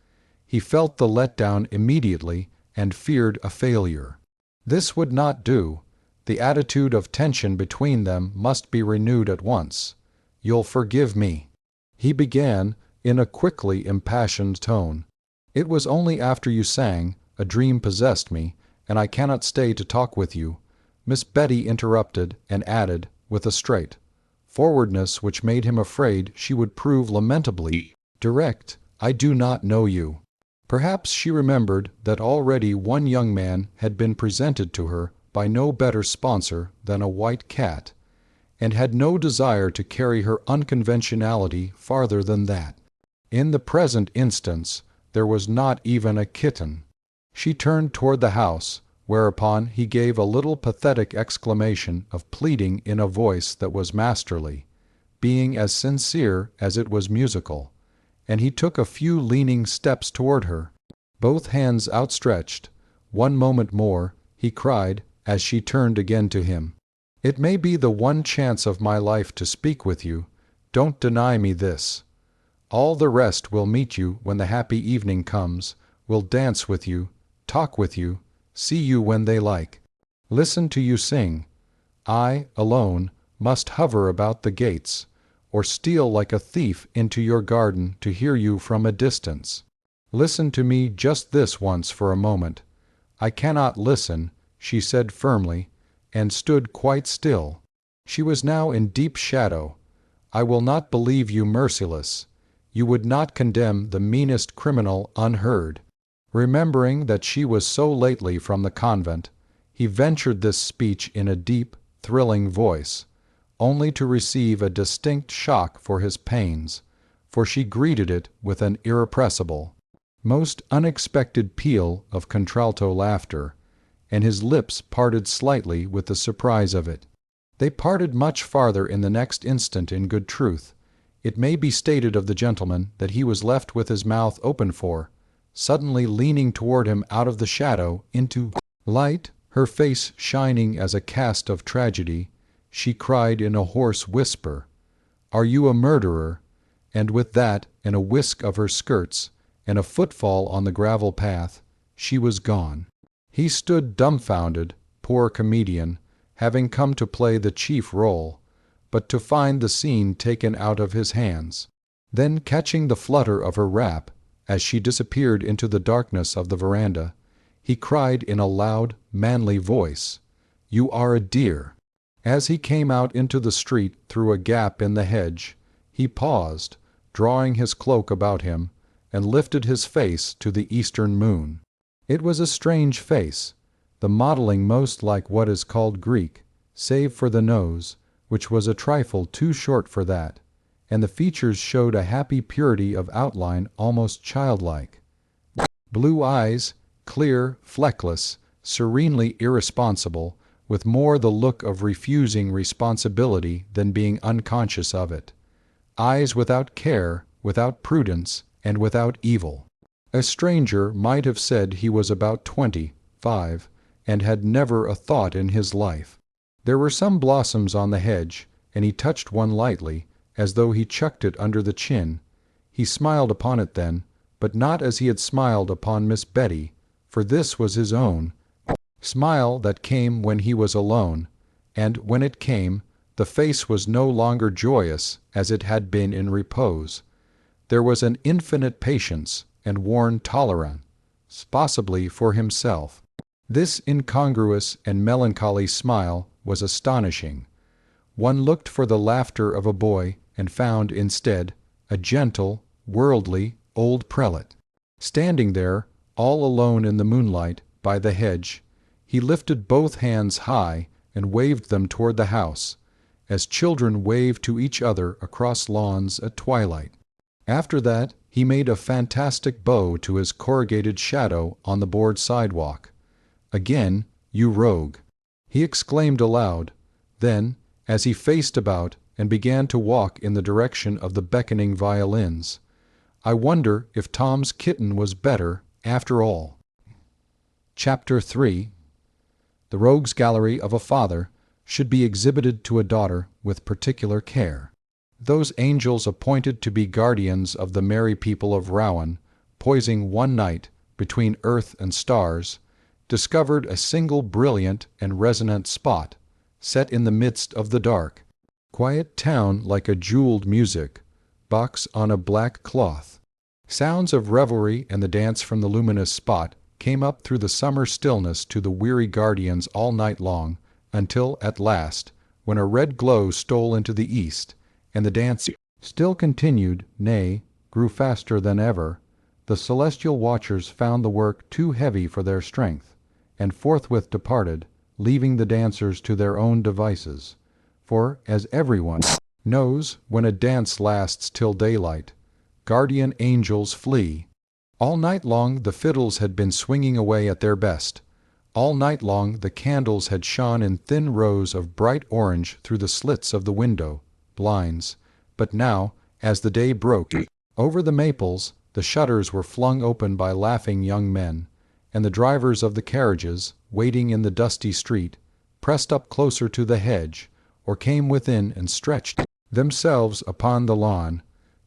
He felt the letdown immediately and feared a failure. This would not do. The attitude of tension between them must be renewed at once. You'll forgive me, he began, in a quickly impassioned tone. It was only after you sang, a dream possessed me, and I cannot stay to talk with you. Miss Betty interrupted and added, with a straight forwardness which made him afraid she would prove lamentably direct, I do not know you. Perhaps she remembered that already one young man had been presented to her by no better sponsor than a white cat, and had no desire to carry her unconventionality farther than that. In the present instance, there was not even a kitten. She turned toward the house, whereupon he gave a little pathetic exclamation of pleading in a voice that was masterly, being as sincere as it was musical, and he took a few leaning steps toward her, both hands outstretched. One moment more, he cried, as she turned again to him. It may be the one chance of my life to speak with you. Don't deny me this. All the rest will meet you when the happy evening comes, will dance with you, talk with you, see you when they like, listen to you sing. I, alone, must hover about the gates, or steal like a thief into your garden to hear you from a distance. Listen to me just this once for a moment. I cannot listen, she said firmly, and stood quite still. She was now in deep shadow. I will not believe you merciless. You would not condemn the meanest criminal unheard. Remembering that she was so lately from the convent, he ventured this speech in a deep, thrilling voice, only to receive a distinct shock for his pains, for she greeted it with an irrepressible, most unexpected peal of contralto laughter, and his lips parted slightly with the surprise of it. They parted much farther in the next instant. In good truth, it may be stated of the gentleman that he was left with his mouth open for, suddenly leaning toward him out of the shadow into light, her face shining as a cast of tragedy, she cried in a hoarse whisper, "Are you a murderer?" And with that, and a whisk of her skirts, and a footfall on the gravel path, she was gone. He stood dumbfounded, poor comedian, having come to play the chief role, but to find the scene taken out of his hands. Then, catching the flutter of her wrap, as she disappeared into the darkness of the veranda, he cried in a loud, manly voice, "You are a dear!" As he came out into the street through a gap in the hedge, he paused, drawing his cloak about him, and lifted his face to the eastern moon. It was a strange face, the modeling most like what is called Greek, save for the nose, which was a trifle too short for that, and the features showed a happy purity of outline almost childlike. Blue eyes, clear, fleckless, serenely irresponsible, with more the look of refusing responsibility than being unconscious of it. Eyes without care, without prudence, and without evil. A stranger might have said he was about 25, and had never a thought in his life. There were some blossoms on the hedge, and he touched one lightly, as though he chucked it under the chin. He smiled upon it then, but not as he had smiled upon Miss Betty, for this was his own smile that came when he was alone, and when it came, the face was no longer joyous as it had been in repose. There was an infinite patience and worn tolerance, possibly for himself. This incongruous and melancholy smile was astonishing. One looked for the laughter of a boy and found instead a gentle, worldly old prelate. Standing there, all alone in the moonlight, by the hedge, he lifted both hands high and waved them toward the house, as children wave to each other across lawns at twilight. After that he made a fantastic bow to his corrugated shadow on the board sidewalk. "Again, you rogue!" he exclaimed aloud. Then, as he faced about and began to walk in the direction of the beckoning violins, "I wonder if Tom's kitten was better, after all." Chapter 3. The Rogues' Gallery of a father should be exhibited to a daughter with particular care. Those angels appointed to be guardians of the merry people of Rouen, poising one night between earth and stars, discovered a single brilliant and resonant spot, set in the midst of the dark, quiet town like a jeweled music box on a black cloth. Sounds of revelry and the dance from the luminous spot came up through the summer stillness to the weary guardians all night long, until at last, when a red glow stole into the east, and the dance still continued, nay, grew faster than ever, the celestial watchers found the work too heavy for their strength, and forthwith departed, leaving the dancers to their own devices. For, as everyone knows, when a dance lasts till daylight, guardian angels flee. All night long the fiddles had been swinging away at their best. All night long the candles had shone in thin rows of bright orange through the slits of the window blinds, but now, as the day broke, over the maples the shutters were flung open by laughing young men, and the drivers of the carriages, waiting in the dusty street, pressed up closer to the hedge, or came within and stretched themselves upon the lawn,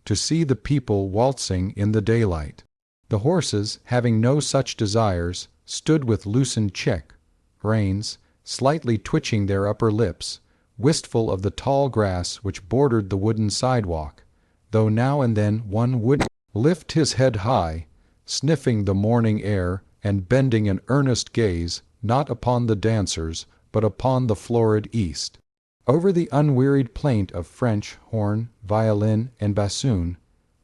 to see the people waltzing in the daylight. The horses, having no such desires, stood with loosened check reins, slightly twitching their upper lips, wistful of the tall grass which bordered the wooden sidewalk, though now and then one would lift his head high, sniffing the morning air and bending an earnest gaze not upon the dancers but upon the florid east. Over the unwearied plaint of French horn, violin, and bassoon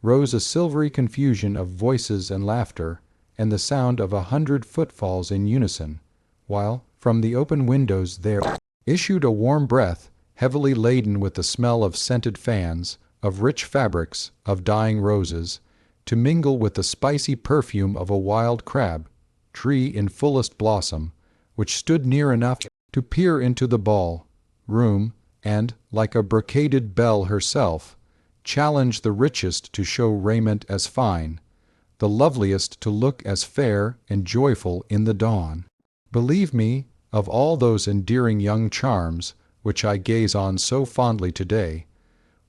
rose a silvery confusion of voices and laughter, and the sound of 100 footfalls in unison, while from the open windows there issued a warm breath, heavily laden with the smell of scented fans, of rich fabrics, of dying roses, to mingle with the spicy perfume of a wild crab tree in fullest blossom, which stood near enough to peer into the ball room and, like a brocaded belle herself, challenge the richest to show raiment as fine, the loveliest to look as fair and joyful in the dawn. Believe me, of all those endearing young charms, which I gaze on so fondly today,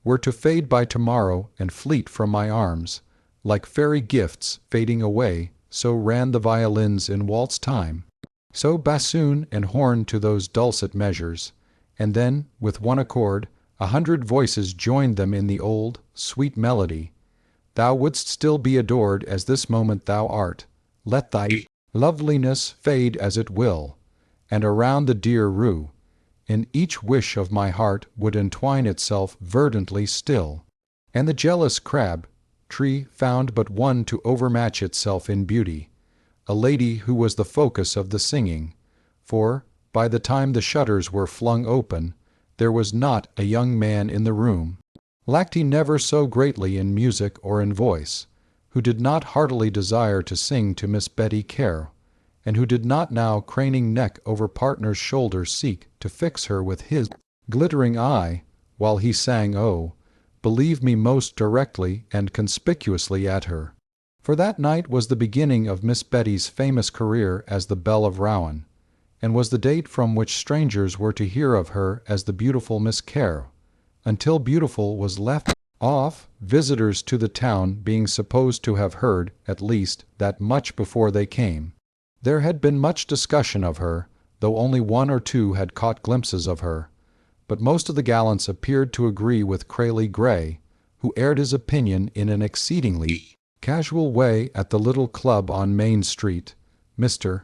were to fade by tomorrow and fleet from my arms, like fairy gifts fading away, so ran the violins in waltz time, so bassoon and horn to those dulcet measures, and then, with one accord, 100 voices joined them in the old, sweet melody. Thou wouldst still be adored as this moment thou art, let thy loveliness fade as it will, and around the dear rue, in each wish of my heart would entwine itself verdantly still, and the jealous crab tree found but one to overmatch itself in beauty, a lady who was the focus of the singing, for, by the time the shutters were flung open, there was not a young man in the room, lacked he never so greatly in music or in voice, who did not heartily desire to sing to Miss Betty Care, and who did not now craning neck over partner's shoulder seek to fix her with his glittering eye, while he sang, oh, believe me, most directly and conspicuously at her. For that night was the beginning of Miss Betty's famous career as the Belle of Rouen, and was the date from which strangers were to hear of her as the beautiful Miss Kerr. Until beautiful was left off, visitors to the town being supposed to have heard, at least, that much before they came. There had been much discussion of her, though only one or two had caught glimpses of her. But most of the gallants appeared to agree with Crayley Gray, who aired his opinion in an exceedingly casual way at the little club on Main Street. Mr.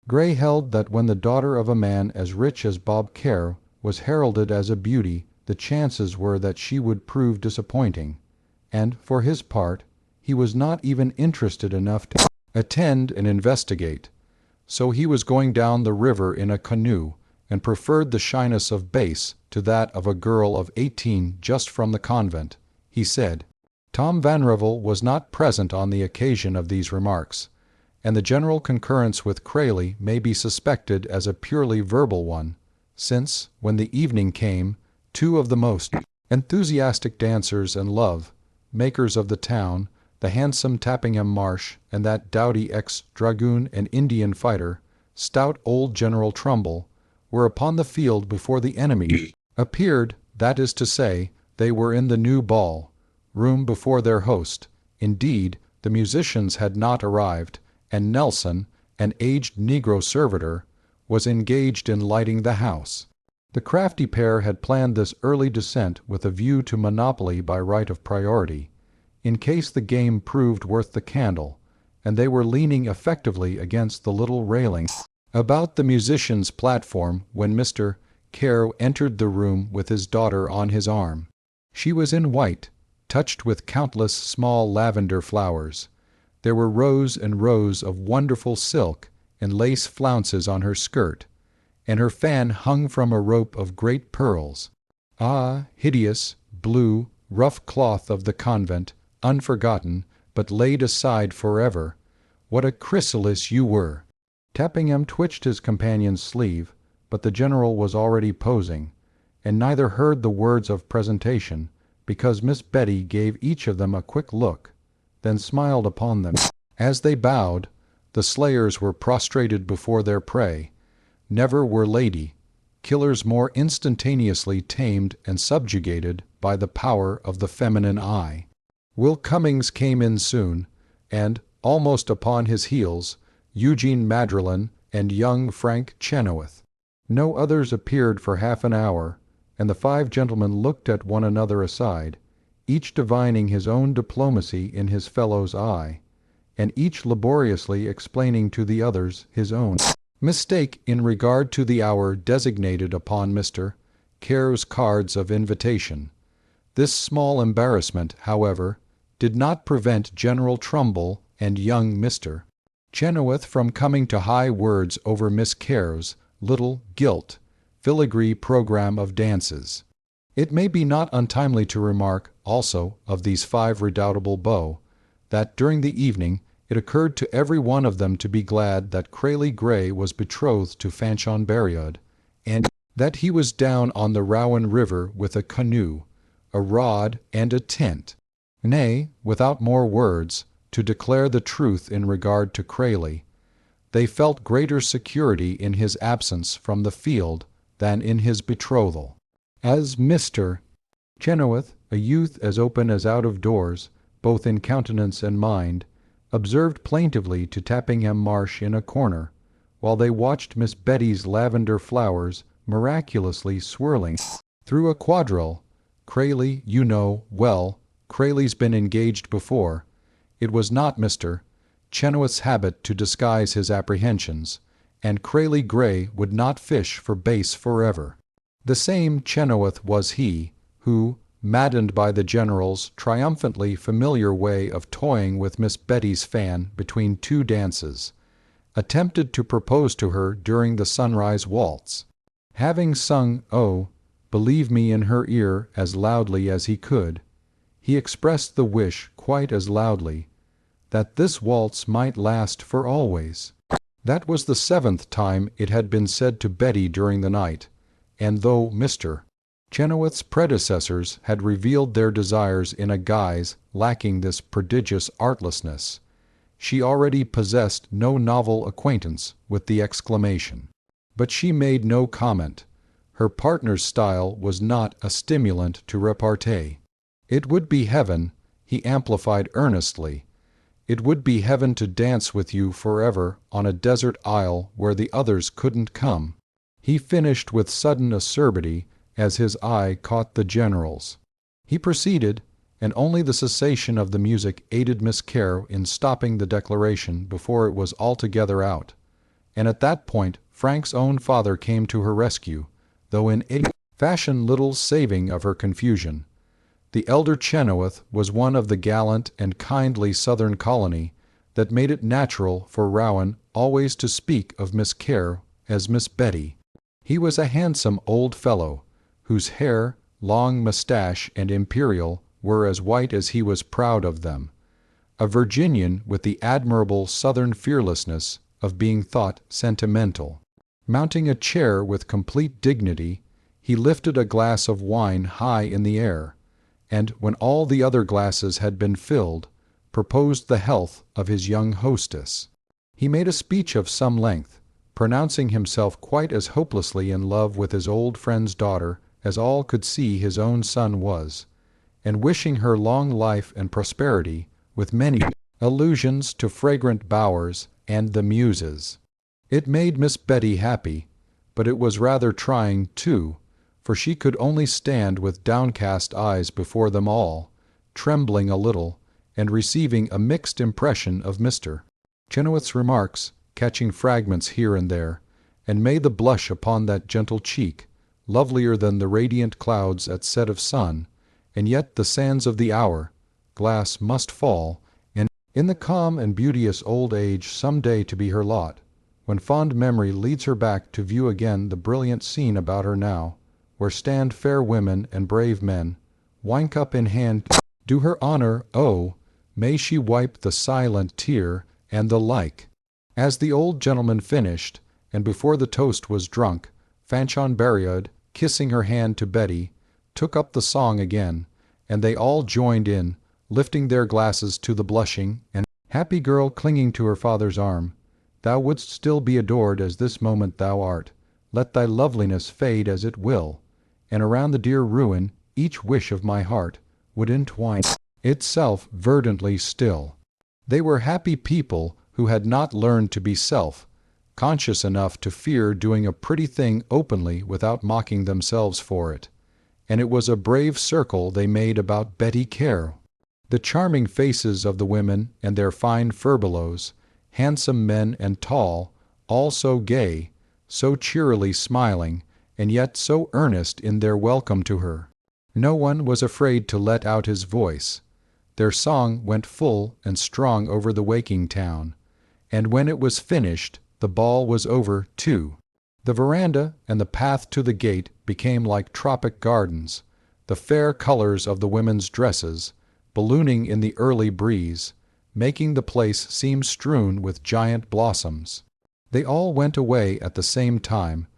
Gray held that when the daughter of a man as rich as Bob Kerr was heralded as a beauty, the chances were that she would prove disappointing, and, for his part, he was not even interested enough to attend and investigate. So he was going down the river in a canoe, and preferred the shyness of Base to that of a girl of 18 just from the convent, he said. Tom Vanrevel was not present on the occasion of these remarks, and the general concurrence with Crayley may be suspected as a purely verbal one, since, when the evening came, two of the most enthusiastic dancers and love-makers of the town, the handsome Tappingham Marsh and that doughty ex-dragoon and Indian fighter, stout old General Trumbull, were upon the field before the enemy appeared, that is to say, they were in the new ball-room before their host. Indeed, the musicians had not arrived, and Nelson, an aged Negro servitor, was engaged in lighting the house. The crafty pair had planned this early descent with a view to monopoly by right of priority, in case the game proved worth the candle, and they were leaning effectively against the little railing about the musicians' platform when Mr. Kerr entered the room with his daughter on his arm. She was in white, touched with countless small lavender flowers. There were rows and rows of wonderful silk and lace flounces on her skirt, and her fan hung from a rope of great pearls. Ah, hideous, blue, rough cloth of the convent, unforgotten, but laid aside forever, what a chrysalis you were! Tappingham twitched his companion's sleeve, but the general was already posing, and neither heard the words of presentation, because Miss Betty gave each of them a quick look, then smiled upon them. As they bowed, the slayers were prostrated before their prey. Never were killers more instantaneously tamed and subjugated by the power of the feminine eye. Will Cummings came in soon, and, almost upon his heels, Eugene Madrelin and young Frank Chenoweth. No others appeared for half an hour, and the five gentlemen looked at one another aside, each divining his own diplomacy in his fellow's eye, and each laboriously explaining to the others his own mistake in regard to the hour designated upon Mr. Kerr's cards of invitation. This small embarrassment, however, did not prevent General Trumbull and young Mr. Chenoweth from coming to high words over Miss Kerr's little gilt filigree program of dances. It may be not untimely to remark, also, of these five redoubtable beaux, that during the evening it occurred to every one of them to be glad that Crayley Gray was betrothed to Fanchon Berriod, and that he was down on the Rowan River with a canoe, a rod, and a tent. Nay, without more words, to declare the truth in regard to Crayley, they felt greater security in his absence from the field than in his betrothal. As Mr. Chenoweth, a youth as open as out of doors, both in countenance and mind, observed plaintively to Tappingham Marsh in a corner, while they watched Miss Betty's lavender flowers miraculously swirling through a quadrille. Crayley, you know, well, Crayley's been engaged before. It was not Mr. Chenoweth's habit to disguise his apprehensions, and Crayley Gray would not fish for Base forever. The same Chenoweth was he, who, maddened by the General's triumphantly familiar way of toying with Miss Betty's fan between two dances, attempted to propose to her during the sunrise waltz. Having sung "Oh, Believe Me" in her ear as loudly as he could, he expressed the wish quite as loudly that this waltz might last for always. That was the 7th time it had been said to Betty during the night, and though Mr. Chenoweth's predecessors had revealed their desires in a guise lacking this prodigious artlessness, she already possessed no novel acquaintance with the exclamation. But she made no comment. Her partner's style was not a stimulant to repartee. It would be heaven, he amplified earnestly. It would be heaven to dance with you forever on a desert isle where the others couldn't come. He finished with sudden acerbity as his eye caught the general's. He proceeded, and only the cessation of the music aided Miss Kerr in stopping the declaration before it was altogether out. And at that point Frank's own father came to her rescue, though in a fashion little saving of her confusion. The elder Chenoweth was one of the gallant and kindly southern colony that made it natural for Rowan always to speak of Miss Kerr as Miss Betty. He was a handsome old fellow, whose hair, long moustache, and imperial were as white as he was proud of them. A Virginian with the admirable southern fearlessness of being thought sentimental. Mounting a chair with complete dignity, he lifted a glass of wine high in the air, and when all the other glasses had been filled, proposed the health of his young hostess. He made a speech of some length, pronouncing himself quite as hopelessly in love with his old friend's daughter as all could see his own son was, and wishing her long life and prosperity, with many allusions to fragrant bowers and the Muses. It made Miss Betty happy, but it was rather trying, too, for she could only stand with downcast eyes before them all, trembling a little, and receiving a mixed impression of Mr. Chenoweth's remarks, catching fragments here and there, and made the blush upon that gentle cheek, lovelier than the radiant clouds at set of sun, and yet the sands of the hour, glass must fall, and in the calm and beauteous old age some day to be her lot, when fond memory leads her back to view again the brilliant scene about her now, where stand fair women and brave men, wine-cup in hand, do her honor, oh, may she wipe the silent tear, and the like. As the old gentleman finished, and before the toast was drunk, Fanchon Buriad, kissing her hand to Betty, took up the song again, and they all joined in, lifting their glasses to the blushing and happy girl clinging to her father's arm. Thou wouldst still be adored as this moment thou art, let thy loveliness fade as it will, and around the dear ruin each wish of my heart would entwine itself verdantly still. They were happy people who had not learned to be conscious enough to fear doing a pretty thing openly without mocking themselves for it, and it was a brave circle they made about Betty Kerr. The charming faces of the women and their fine furbelows, handsome men and tall, all so gay, so cheerily smiling, and yet so earnest in their welcome to her. No one was afraid to let out his voice. Their song went full and strong over the waking town, and when it was finished, the ball was over, too. The veranda and the path to the gate became like tropic gardens, the fair colors of the women's dresses, ballooning in the early breeze, making the place seem strewn with giant blossoms. They all went away at the same time,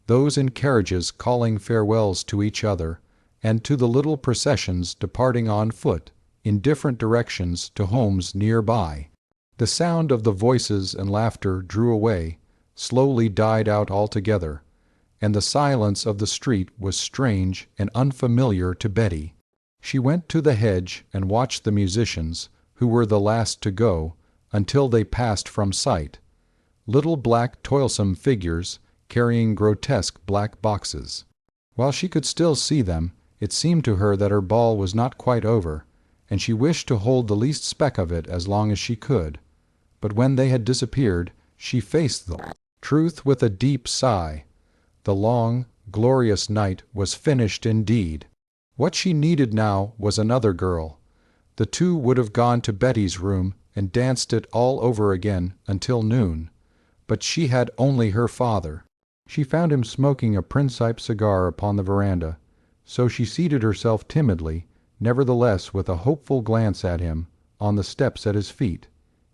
those in carriages calling farewells to each other, and to the little processions departing on foot in different directions to homes near by. The sound of the voices and laughter drew away, slowly died out altogether, and the silence of the street was strange and unfamiliar to Betty. She went to the hedge and watched the musicians, who were the last to go, until they passed from sight. Little black toilsome figures carrying grotesque black boxes. While she could still see them, it seemed to her that her ball was not quite over, and she wished to hold the least speck of it as long as she could. But when they had disappeared, she faced the truth with a deep sigh. The long, glorious night was finished indeed. What she needed now was another girl. The two would have gone to Betty's room and danced it all over again until noon, but she had only her father. She found him smoking a Principe cigar upon the veranda, so she seated herself timidly, nevertheless with a hopeful glance at him, on the steps at his feet,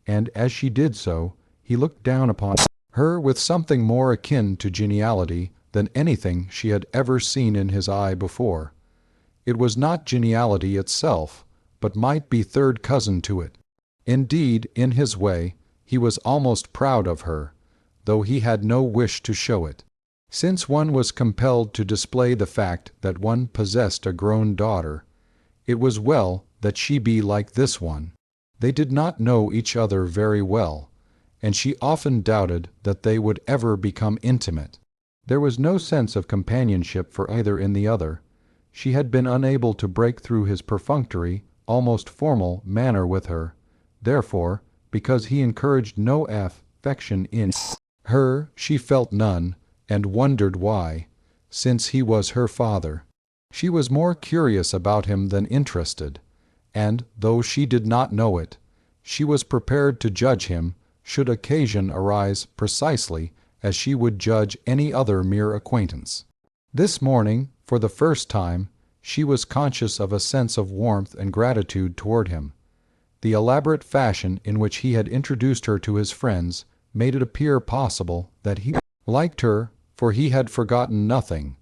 and as she did so, he looked down upon her with something more akin to geniality than anything she had ever seen in his eye before. It was not geniality itself, but might be third cousin to it. Indeed, in his way, he was almost proud of her, though he had no wish to show it. Since one was compelled to display the fact that one possessed a grown daughter, it was well that she be like this one. They did not know each other very well, and she often doubted that they would ever become intimate. There was no sense of companionship for either in the other. She had been unable to break through his perfunctory, almost formal, manner with her. Therefore, because he encouraged no affection in her, she felt none, and wondered why, since he was her father. She was more curious about him than interested, and, though she did not know it, she was prepared to judge him, should occasion arise, precisely as she would judge any other mere acquaintance. This morning, for the first time, she was conscious of a sense of warmth and gratitude toward him. The elaborate fashion in which he had introduced her to his friends made it appear possible that he liked her, for he had forgotten nothing,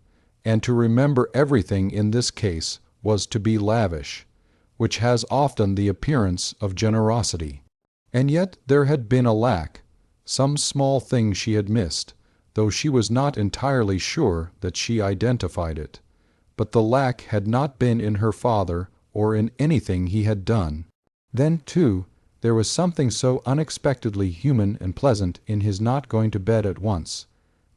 and to remember everything in this case was to be lavish, which has often the appearance of generosity. And yet there had been a lack, some small thing she had missed, though she was not entirely sure that she identified it. But the lack had not been in her father or in anything he had done. Then, too, there was something so unexpectedly human and pleasant in his not going to bed at once,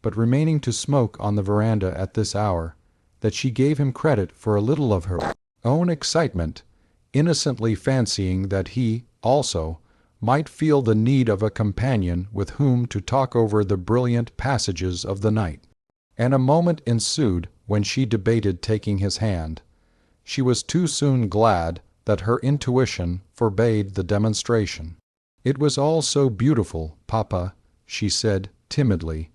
but remaining to smoke on the veranda at this hour, that she gave him credit for a little of her own excitement, innocently fancying that he, also, might feel the need of a companion with whom to talk over the brilliant passages of the night. And a moment ensued when she debated taking his hand. She was too soon glad that her intuition forbade the demonstration. "It was all so beautiful, Papa," she said timidly.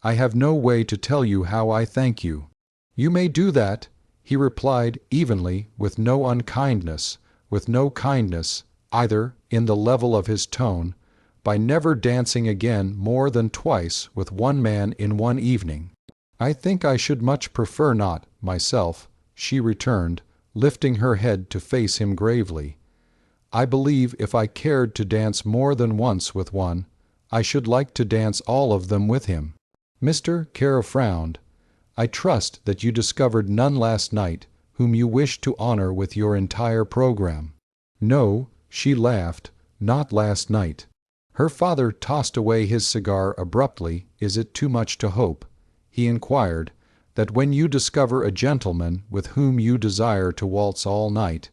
"I have no way to tell you how I thank you." "You may do that," he replied evenly, with no unkindness, with no kindness, either, in the level of his tone, by never dancing again more than twice with one man in one evening. "I think I should much prefer not, myself," she returned, lifting her head to face him gravely. "I believe if I cared to dance more than once with one, I should like to dance all of them with him." Mr. Kerr frowned. "I trust that you discovered none last night whom you wish to honor with your entire program." "No," she laughed, "not last night." Her father tossed away his cigar abruptly. "Is it too much to hope," he inquired, "that when you discover a gentleman with whom you desire to waltz all night,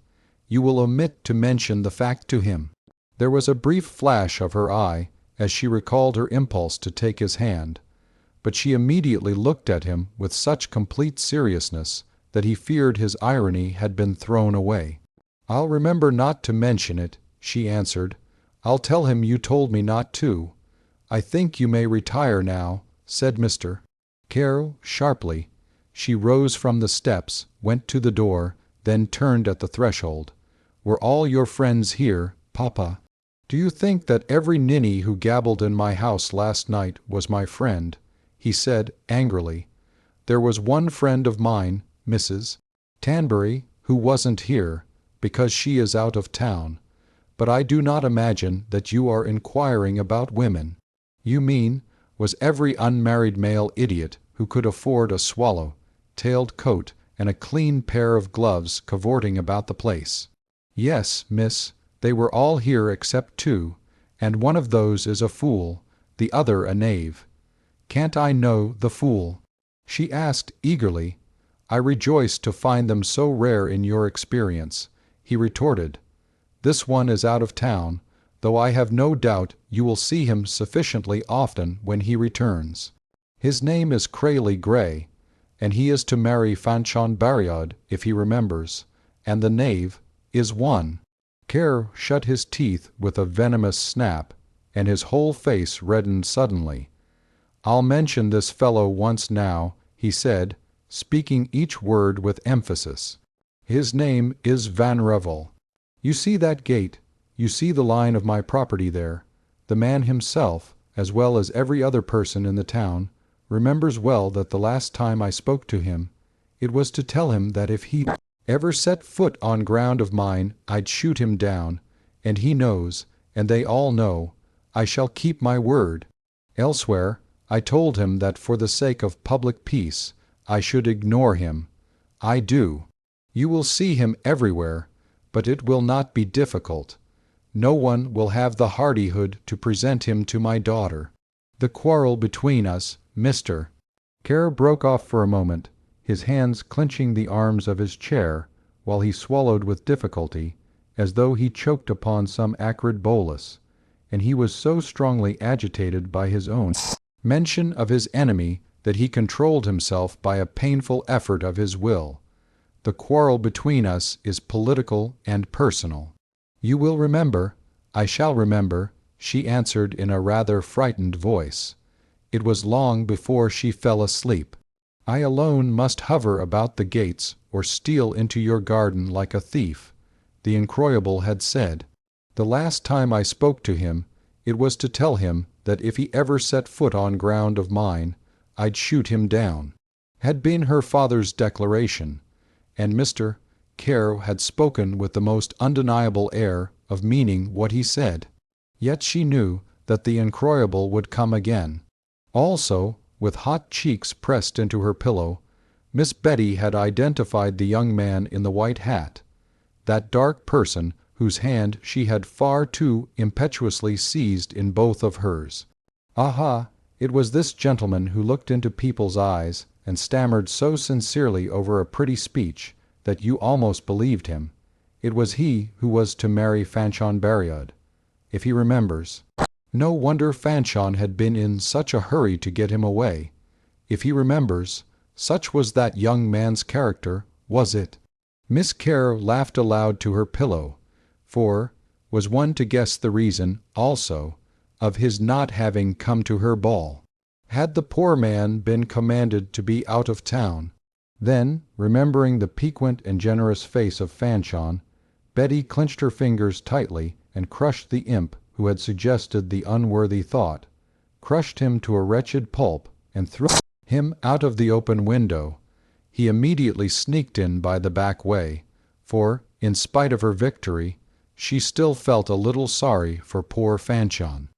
you will omit to mention the fact to him?" There was a brief flash of her eye as she recalled her impulse to take his hand, but she immediately looked at him with such complete seriousness that he feared his irony had been thrown away. "I'll remember not to mention it," she answered. "I'll tell him you told me not to. I think you may retire now," said Mr. Kerr sharply. She rose from the steps, went to the door, then turned at the threshold. "Were all your friends here, Papa?" "Do you think that every ninny who gabbled in my house last night was my friend?" he said angrily. "There was one friend of mine, Mrs. Tanbury, who wasn't here, because she is out of town. But I do not imagine that you are inquiring about women." "You mean, was every unmarried male idiot who could afford a swallow-tailed coat and a clean pair of gloves cavorting about the place?" "Yes, miss, they were all here except two, and one of those is a fool, the other a knave." "Can't I know the fool?" she asked eagerly. "I rejoice to find them so rare in your experience," he retorted. "This one is out of town, though I have no doubt you will see him sufficiently often when he returns. His name is Crayley Gray, and he is to marry Fanchon Bariod, if he remembers, and the knave is one." Kerr shut his teeth with a venomous snap, and his whole face reddened suddenly. "I'll mention this fellow once now," he said, speaking each word with emphasis. "His name is Vanrevel. You see that gate? You see the line of my property there? The man himself, as well as every other person in the town, remembers well that the last time I spoke to him, it was to tell him that if he ever set foot on ground of mine I'd shoot him down, and he knows, and they all know, I shall keep my word. Elsewhere, I told him that for the sake of public peace, I should ignore him. I do. You will see him everywhere, but it will not be difficult. No one will have the hardihood to present him to my daughter. The quarrel between us, Mr. Kerr broke off for a moment, his hands clenching the arms of his chair, while he swallowed with difficulty, as though he choked upon some acrid bolus, and he was so strongly agitated by his own mention of his enemy that he controlled himself by a painful effort of his will. The quarrel between us is political and personal. You will remember, I shall remember, she answered in a rather frightened voice. It was long before she fell asleep. I alone must hover about the gates or steal into your garden like a thief, the incroyable had said. The last time I spoke to him, it was to tell him that if he ever set foot on ground of mine, I'd shoot him down, had been her father's declaration, and Mr. Kerr had spoken with the most undeniable air of meaning what he said. Yet she knew that the incroyable would come again. Also, with hot cheeks pressed into her pillow, Miss Betty had identified the young man in the white hat, that dark person whose hand she had far too impetuously seized in both of hers. Aha! It was this gentleman who looked into people's eyes and stammered so sincerely over a pretty speech that you almost believed him. It was he who was to marry Fanchon Buriad, if he remembers. No wonder Fanchon had been in such a hurry to get him away. If he remembers, such was that young man's character, was it? Miss Kerr laughed aloud to her pillow, for was one to guess the reason, also, of his not having come to her ball? Had the poor man been commanded to be out of town? Then, remembering the piquant and generous face of Fanchon, Betty clenched her fingers tightly and crushed the imp who had suggested the unworthy thought, crushed him to a wretched pulp, and threw him out of the open window. He immediately sneaked in by the back way, for, in spite of her victory, she still felt a little sorry for poor Fanchon.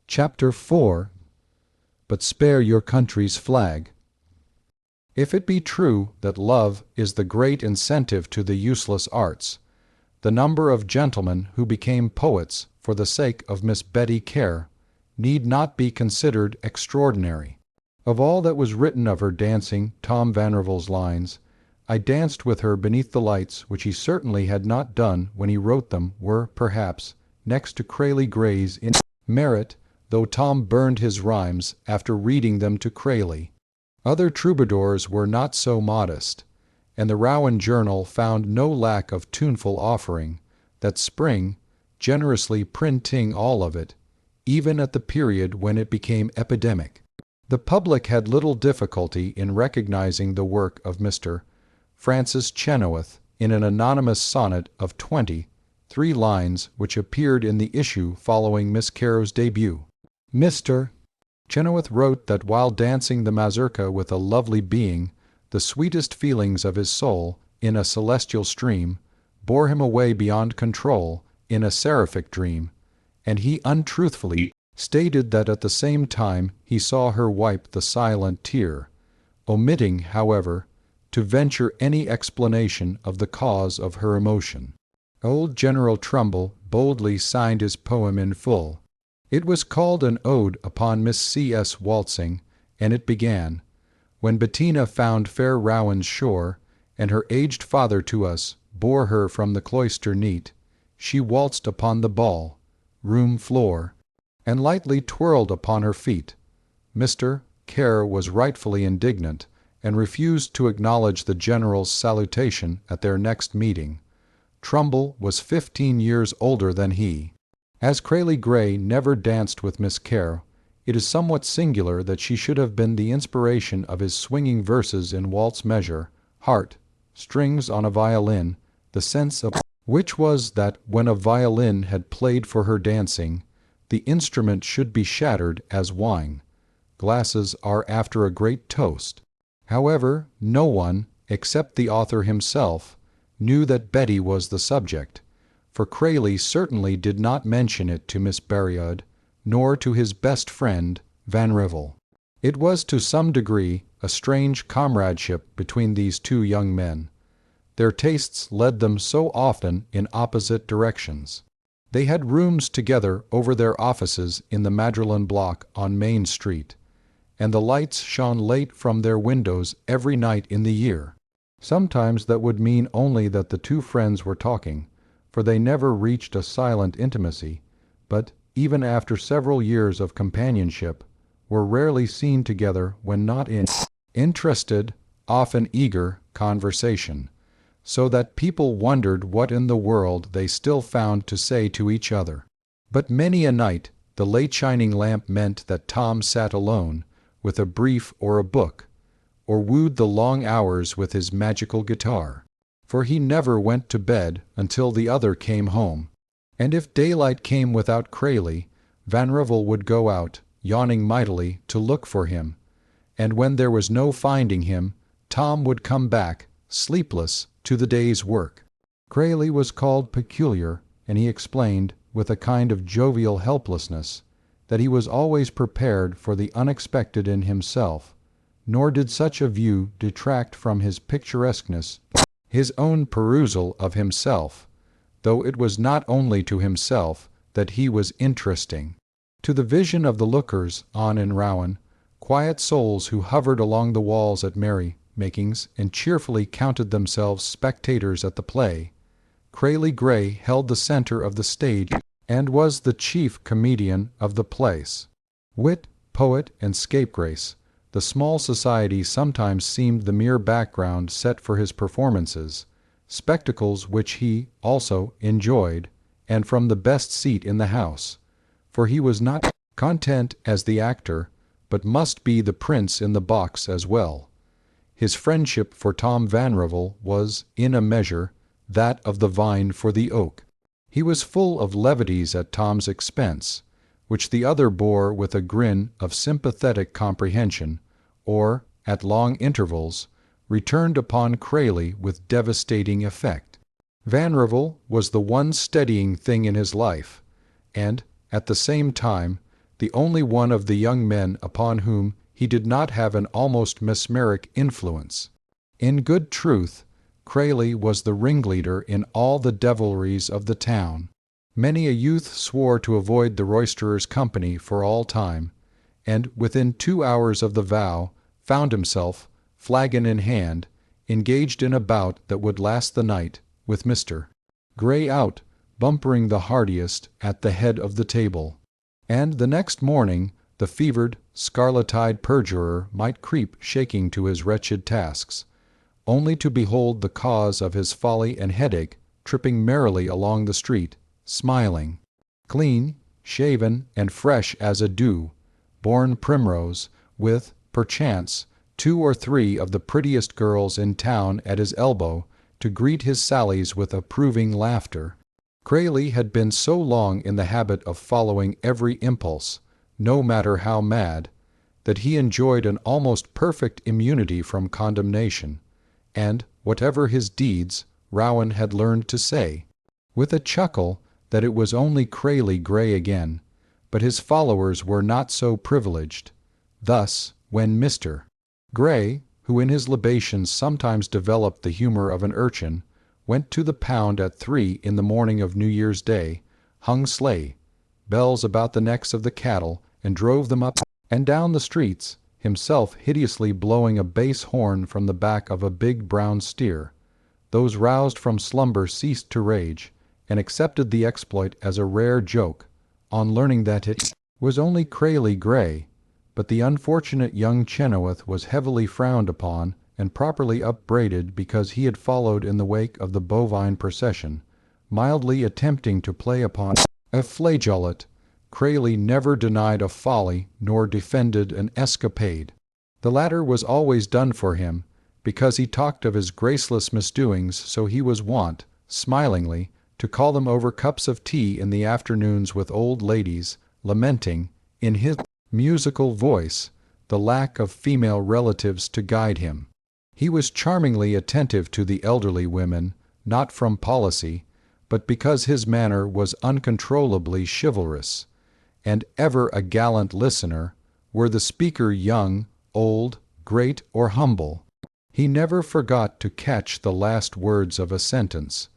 Chapter 4. But spare your country's flag. If it be true that love is the great incentive to the useless arts, the number of gentlemen who became poets for the sake of Miss Betty Kerr need not be considered extraordinary. Of all that was written of her dancing Tom Vanrevel's lines, I danced with her beneath the lights, which he certainly had not done when he wrote them, were, perhaps, next to Crayley Gray's in merit, though Tom burned his rhymes after reading them to Crayley. Other troubadours were not so modest, and the Rowan Journal found no lack of tuneful offering, that spring, generously printing all of it, even at the period when it became epidemic. The public had little difficulty in recognizing the work of Mr. Francis Chenoweth in an anonymous sonnet of 23 lines which appeared in the issue following Miss Kerr's debut. Mr. Chenoweth wrote that while dancing the mazurka with a lovely being, the sweetest feelings of his soul, in a celestial stream, bore him away beyond control in a seraphic dream, and he untruthfully stated that at the same time he saw her wipe the silent tear, omitting, however, to venture any explanation of the cause of her emotion. Old General Trumbull boldly signed his poem in full. It was called an ode upon Miss C.S. waltzing, and it began, "When Bettina found fair Rowan's shore, and her aged father to us bore her from the cloister neat, she waltzed upon the ball room floor, and lightly twirled upon her feet." Mr. Kerr was rightfully indignant, and refused to acknowledge the general's salutation at their next meeting. Trumbull was 15 years older than he. As Crayley Gray never danced with Miss Kerr, it is somewhat singular that she should have been the inspiration of his swinging verses in waltz measure, heart, strings on a violin, the sense of which was that when a violin had played for her dancing, the instrument should be shattered as wine. Glasses are after a great toast. However, no one, except the author himself, knew that Betty was the subject, for Crayley certainly did not mention it to Miss Buriad, nor to his best friend, Vanrevel. It was to some degree a strange comradeship between these two young men. Their tastes led them so often in opposite directions. They had rooms together over their offices in the Madrilyn block on Main Street, and the lights shone late from their windows every night in the year. Sometimes that would mean only that the two friends were talking, for they never reached a silent intimacy, but, even after several years of companionship, were rarely seen together when not in interested, often eager, conversation, so that people wondered what in the world they still found to say to each other. But many a night the late shining lamp meant that Tom sat alone, with a brief or a book, or wooed the long hours with his magical guitar, for he never went to bed until the other came home, and if daylight came without Kraily, Vanrevel would go out, yawning mightily, to look for him, and when there was no finding him, Tom would come back, sleepless, to the day's work. Kraily was called peculiar, and he explained, with a kind of jovial helplessness, that he was always prepared for the unexpected in himself, nor did such a view detract from his picturesqueness, his own perusal of himself, though it was not only to himself that he was interesting. To the vision of the lookers on in Rouen, quiet souls who hovered along the walls at merry-makings and cheerfully counted themselves spectators at the play, Kraily Gray held the center of the stage and was the chief comedian of the place. Wit, poet, and scapegrace, the small society sometimes seemed the mere background set for his performances, spectacles which he, also, enjoyed, and from the best seat in the house, for he was not content as the actor, but must be the prince in the box as well. His friendship for Tom Vanrevel was, in a measure, that of the vine for the oak. He was full of levities at Tom's expense, which the other bore with a grin of sympathetic comprehension, or, at long intervals, returned upon Kraily with devastating effect. Vanrevel was the one steadying thing in his life, and, at the same time, the only one of the young men upon whom he did not have an almost mesmeric influence. In good truth, Kraily was the ringleader in all the devilries of the town. Many a youth swore to avoid the roisterer's company for all time, and within 2 hours of the vow found himself, flagon in hand, engaged in a bout that would last the night, with Mr. Gray out, bumpering the heartiest, at the head of the table. And the next morning the fevered, scarlet-eyed perjurer might creep shaking to his wretched tasks, only to behold the cause of his folly and headache tripping merrily along the street, smiling, clean, shaven, and fresh as a dew-born primrose, with, perchance, 2 or 3 of the prettiest girls in town at his elbow to greet his sallies with approving laughter. Kraily had been so long in the habit of following every impulse, no matter how mad, that he enjoyed an almost perfect immunity from condemnation, and, whatever his deeds, Rouen had learned to say, with a chuckle, that it was only Kraily Gray again, but his followers were not so privileged. Thus, when Mr. Gray, who in his libations sometimes developed the humor of an urchin, went to the pound at 3 in the morning of New Year's Day, hung sleigh bells about the necks of the cattle, and drove them up and down the streets, himself hideously blowing a bass horn from the back of a big brown steer, those roused from slumber ceased to rage, and accepted the exploit as a rare joke, on learning that it was only Kraily Gray, but the unfortunate young Chenoweth was heavily frowned upon and properly upbraided because he had followed in the wake of the bovine procession, mildly attempting to play upon a flageolet. Kraily never denied a folly nor defended an escapade. The latter was always done for him, because he talked of his graceless misdoings, so he was wont, smilingly, to call them over cups of tea in the afternoons with old ladies, lamenting, in his musical voice, the lack of female relatives to guide him. He was charmingly attentive to the elderly women, not from policy, but because his manner was uncontrollably chivalrous, and ever a gallant listener, were the speaker young, old, great, or humble. He never forgot to catch the last words of a sentence,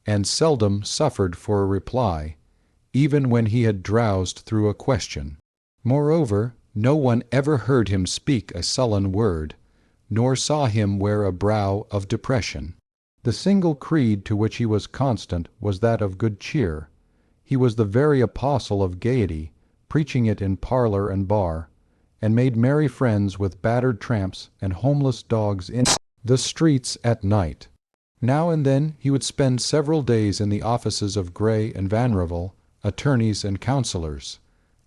and seldom suffered for a reply, even when he had drowsed through a question. Moreover, no one ever heard him speak a sullen word, nor saw him wear a brow of depression. The single creed to which he was constant was that of good cheer. He was the very apostle of gaiety, preaching it in parlor and bar, and made merry friends with battered tramps and homeless dogs in the streets at night. Now and then he would spend several days in the offices of Gray and Vanrevel, attorneys and counselors,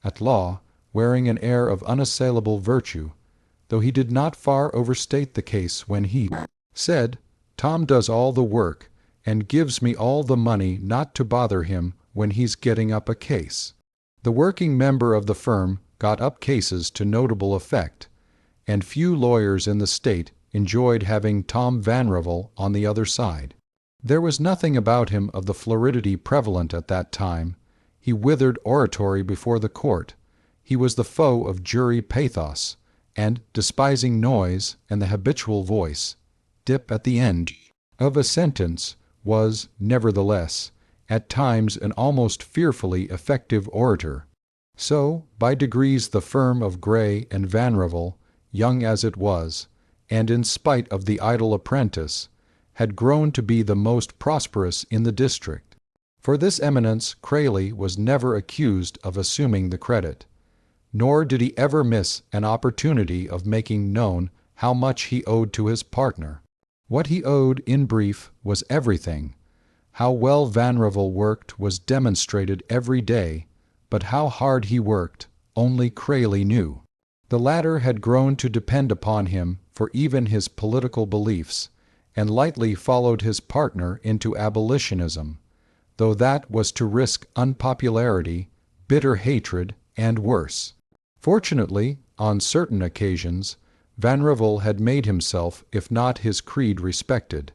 at law, wearing an air of unassailable virtue, though he did not far overstate the case when he said, "Tom does all the work, and gives me all the money not to bother him when he's getting up a case." The working member of the firm got up cases to notable effect, and few lawyers in the state enjoyed having Tom Vanrevel on the other side. There was nothing about him of the floridity prevalent at that time. He withered oratory before the court. He was the foe of jury pathos, and, despising noise and the habitual voice, dip at the end of a sentence, was, nevertheless, at times an almost fearfully effective orator. So, by degrees the firm of Gray and Vanrevel, young as it was, and in spite of the idle apprentice, had grown to be the most prosperous in the district. For this eminence Crayley was never accused of assuming the credit, nor did he ever miss an opportunity of making known how much he owed to his partner. What he owed, in brief, was everything. How well Vanrevel worked was demonstrated every day, but how hard he worked only Crayley knew. The latter had grown to depend upon him for even his political beliefs, and lightly followed his partner into abolitionism, though that was to risk unpopularity, bitter hatred, and worse. Fortunately, on certain occasions, Vanrevel had made himself, if not his creed, respected,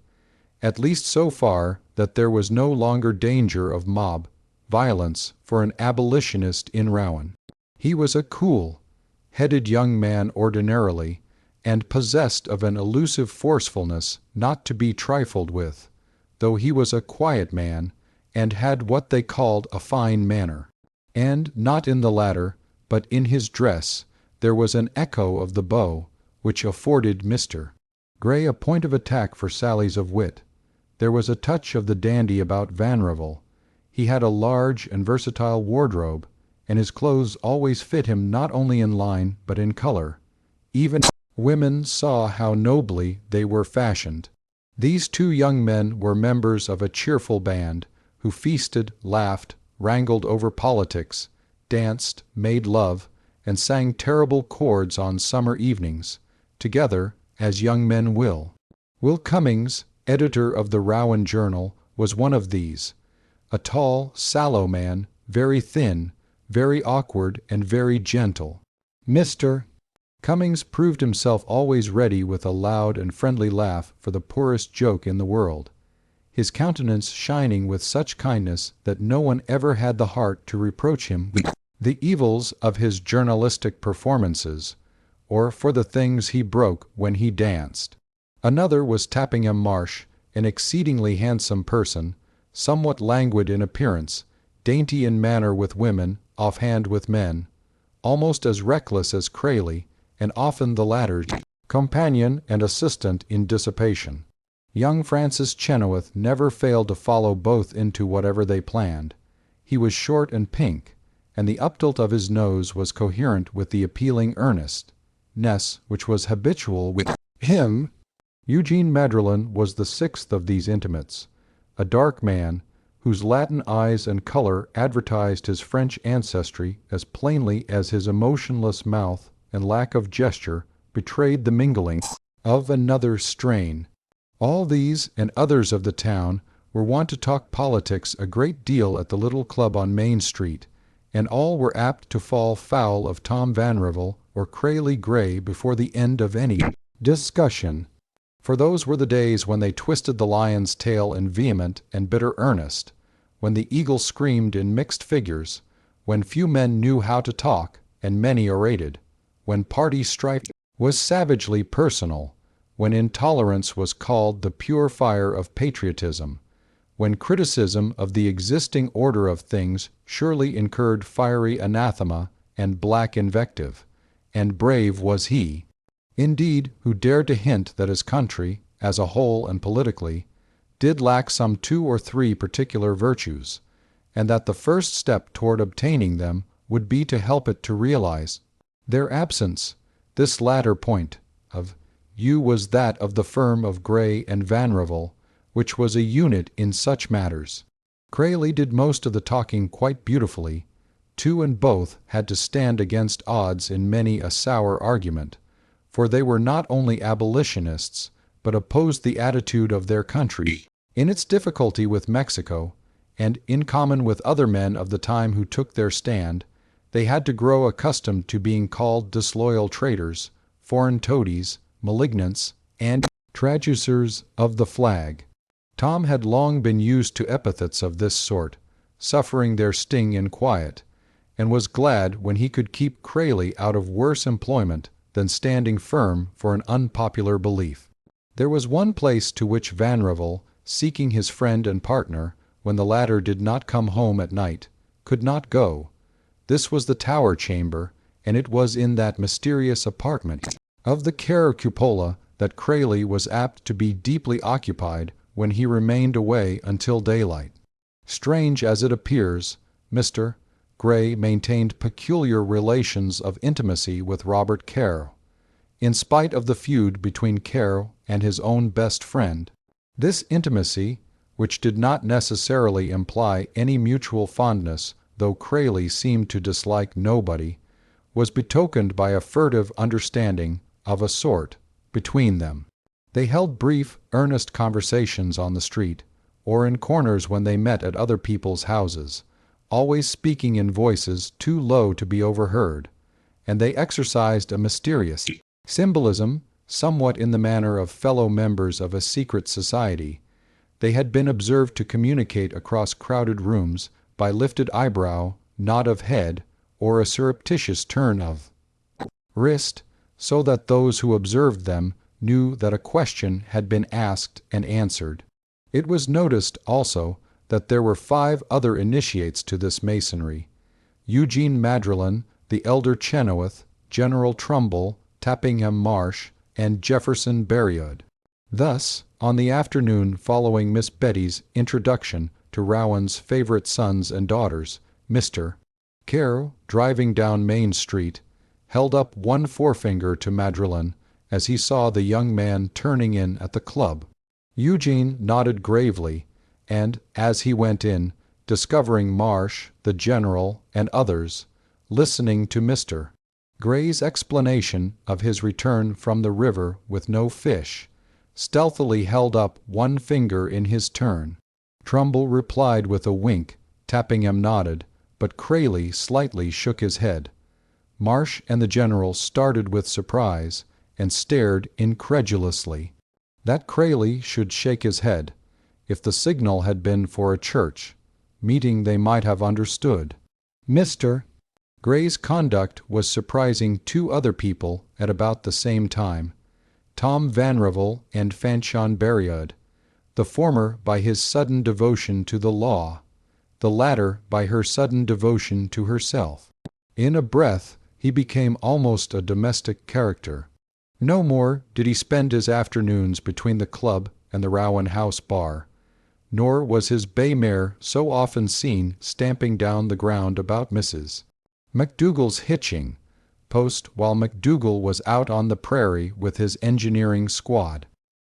at least so far that there was no longer danger of mob violence for an abolitionist in Rowan. He was a cool, headed young man ordinarily, and possessed of an elusive forcefulness not to be trifled with, though he was a quiet man, and had what they called a fine manner. And not in the latter, but in his dress, there was an echo of the beau, which afforded Mr. Gray a point of attack for sallies of wit. There was a touch of the dandy about Vanrevel. He had a large and versatile wardrobe, and his clothes always fit him not only in line but in color. Even women saw how nobly they were fashioned. These two young men were members of a cheerful band, who feasted, laughed, wrangled over politics, danced, made love, and sang terrible chords on summer evenings, together, as young men will. Will Cummings, editor of the Rowan Journal, was one of these, a tall, sallow man, very thin, very awkward, and very gentle. Mr. Cummings proved himself always ready with a loud and friendly laugh for the poorest joke in the world, his countenance shining with such kindness that no one ever had the heart to reproach him with the evils of his journalistic performances, or for the things he broke when he danced. Another was Tappingham Marsh, an exceedingly handsome person, somewhat languid in appearance, dainty in manner with women, offhand with men, almost as reckless as Crayley, and often the latter's companion and assistant in dissipation. Young Francis Chenoweth never failed to follow both into whatever they planned. He was short and pink, and the uptilt of his nose was coherent with the appealing earnestness which was habitual with him. Eugene Madrelin was the sixth of these intimates, a dark man, whose Latin eyes and color advertised his French ancestry as plainly as his emotionless mouth and lack of gesture betrayed the mingling of another strain. All these and others of the town were wont to talk politics a great deal at the little club on Main Street, and all were apt to fall foul of Tom Vanrevel or Crayley Gray before the end of any discussion. For those were the days when they twisted the lion's tail in vehement and bitter earnest, when the eagle screamed in mixed figures, when few men knew how to talk and many orated, when party strife was savagely personal, when intolerance was called the pure fire of patriotism, when criticism of the existing order of things surely incurred fiery anathema and black invective, and brave was he, indeed, who dared to hint that his country, as a whole and politically, did lack some 2 or 3 particular virtues, and that the first step toward obtaining them would be to help it to realize their absence. This latter point of view was that of the firm of Gray and Vanrevel, which was a unit in such matters. Crayley did most of the talking quite beautifully. Two and both had to stand against odds in many a sour argument, for they were not only abolitionists, but opposed the attitude of their country in its difficulty with Mexico, and in common with other men of the time who took their stand, they had to grow accustomed to being called disloyal traitors, foreign toadies, malignants, and traducers of the flag. Tom had long been used to epithets of this sort, suffering their sting in quiet, and was glad when he could keep Crayley out of worse employment than standing firm for an unpopular belief. There was one place to which Vanrevel, seeking his friend and partner, when the latter did not come home at night, could not go. This was the tower chamber, and it was in that mysterious apartment of the Care Cupola that Crayley was apt to be deeply occupied when he remained away until daylight. Strange as it appears, Mr. Gray maintained peculiar relations of intimacy with Robert Caro. In spite of the feud between Caro and his own best friend, this intimacy, which did not necessarily imply any mutual fondness, though Crayley seemed to dislike nobody, was betokened by a furtive understanding, of a sort, between them. They held brief, earnest conversations on the street, or in corners when they met at other people's houses, always speaking in voices too low to be overheard, and they exercised a mysterious symbolism, somewhat in the manner of fellow members of a secret society. They had been observed to communicate across crowded rooms by lifted eyebrow, nod of head, or a surreptitious turn of wrist, so that those who observed them knew that a question had been asked and answered. It was noticed, also, that there were 5 other initiates to this masonry: Eugene Madrilyn, the elder Chenoweth, General Trumbull, Tappingham Marsh, and Jefferson Berryud. Thus, on the afternoon following Miss Betty's introduction to Rowan's favorite sons and daughters, Mr. Caro, driving down Main Street, held up one forefinger to Madrilyn as he saw the young man turning in at the club. Eugene nodded gravely, and, as he went in, discovering Marsh, the General, and others, listening to Mr. Gray's explanation of his return from the river with no fish, stealthily held up one finger in his turn. Trumbull replied with a wink, Tappingham nodded, but Crayley slightly shook his head. Marsh and the General started with surprise, and stared incredulously. That Crayley should shake his head. If the signal had been for a church meeting, they might have understood. Mr. Gray's conduct was surprising 2 other people at about the same time: Tom Vanrevel and Fanchon Berryud, the former by his sudden devotion to the law, the latter by her sudden devotion to herself. In a breath he became almost a domestic character. No more did he spend his afternoons between the club and the Rowan House bar, nor was his bay mare so often seen stamping down the ground about Mrs. McDougall's hitching post while McDougall was out on the prairie with his engineering squad.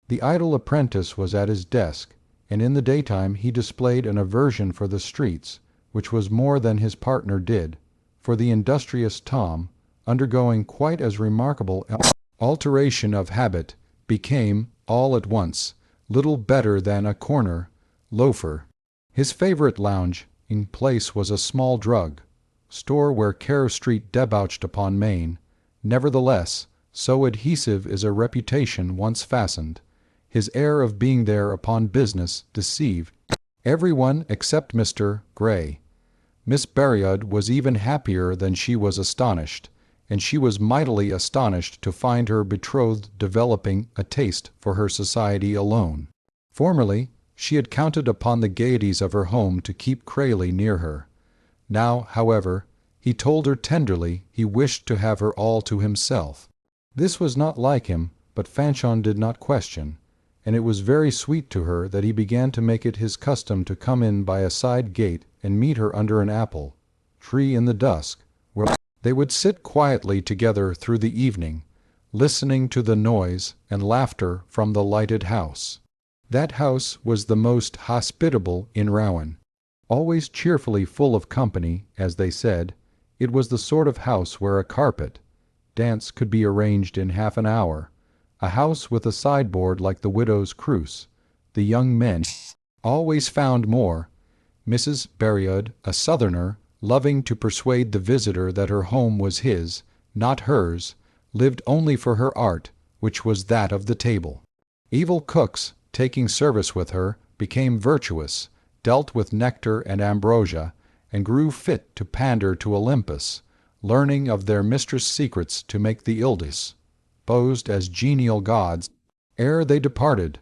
The idle apprentice was at his desk, and in the daytime he displayed an aversion for the streets, which was more than his partner did, for the industrious Tom, undergoing quite as remarkable alteration of habit, became, all at once, little better than a corner loafer. His favorite lounging place was a small drug store where Care Street debouched upon Main. Nevertheless, so adhesive is a reputation once fastened, his air of being there upon business deceived everyone except Mr. Gray. Miss Berryud was even happier than she was astonished, and she was mightily astonished to find her betrothed developing a taste for her society alone. Formerly, she had counted upon the gaieties of her home to keep Kraily near her. Now, however, he told her tenderly he wished to have her all to himself. This was not like him, but Fanchon did not question, and it was very sweet to her that he began to make it his custom to come in by a side gate and meet her under an apple tree in the dusk, where they would sit quietly together through the evening, listening to the noise and laughter from the lighted house. That house was the most hospitable in Rouen. Always cheerfully full of company, as they said, it was the sort of house where a carpet dance could be arranged in half an hour, a house with a sideboard like the widow's cruse. The young men always found more. Mrs. Berriod, a Southerner, loving to persuade the visitor that her home was his, not hers, lived only for her art, which was that of the table. Evil cooks, taking service with her, became virtuous, dealt with nectar and ambrosia, and grew fit to pander to Olympus, learning of their mistress' secrets to make the Ildis, posed as genial gods, ere they departed.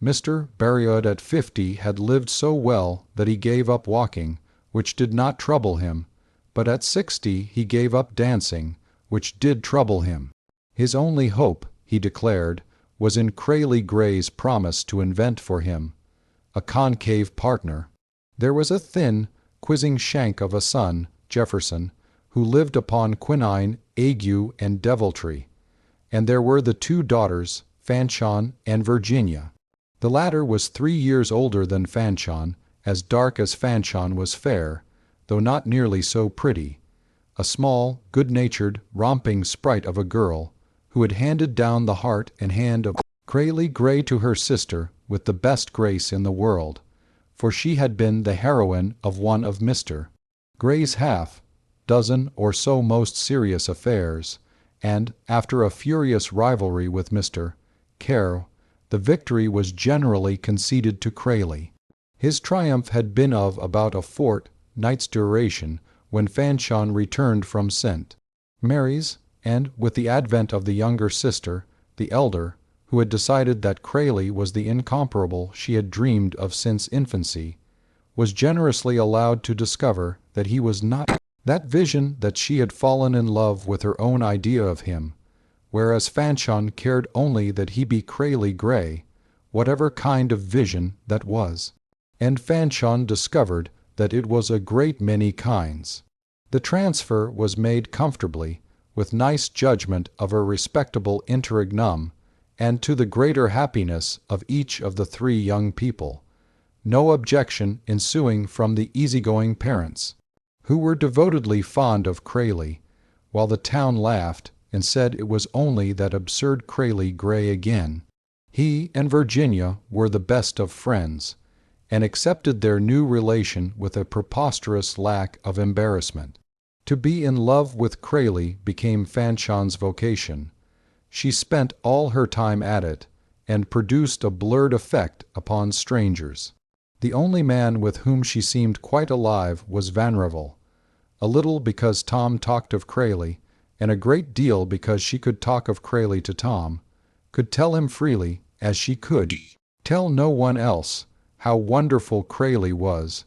Mr. Berriod at 50 had lived so well that he gave up walking, which did not trouble him, but at 60 he gave up dancing, which did trouble him. His only hope, he declared, was in Kraily Gray's promise to invent for him a concave partner. There was a thin, quizzing shank of a son, Jefferson, who lived upon quinine, ague, and deviltry, and there were the 2 daughters, Fanchon and Virginia. The latter was 3 years older than Fanchon, as dark as Fanchon was fair, though not nearly so pretty, a small, good-natured, romping sprite of a girl, who had handed down the heart and hand of Kraily Gray to her sister with the best grace in the world, for she had been the heroine of one of Mr. Gray's half-dozen or so most serious affairs, and, after a furious rivalry with Mr. Care, the victory was generally conceded to Kraily. His triumph had been of about a fortnight's duration when Fanchon returned from St. Mary's, and, with the advent of the younger sister, the elder, who had decided that Kraily was the incomparable she had dreamed of since infancy, was generously allowed to discover that he was not that vision, that she had fallen in love with her own idea of him, whereas Fanchon cared only that he be Kraily Gray, whatever kind of vision that was. And Fanchon discovered that it was a great many kinds. The transfer was made comfortably, with nice judgment of a respectable interregnum, and to the greater happiness of each of the 3 young people, no objection ensuing from the easygoing parents, who were devotedly fond of Kraily, while the town laughed and said it was only that absurd Kraily Gray again. He and Virginia were the best of friends, and accepted their new relation with a preposterous lack of embarrassment. To be in love with Kraily became Fanchon's vocation. She spent all her time at it, and produced a blurred effect upon strangers. The only man with whom she seemed quite alive was Vanrevel, a little because Tom talked of Kraily, and a great deal because she could talk of Kraily to Tom, could tell him freely, as she could tell no one else, how wonderful Kraily was,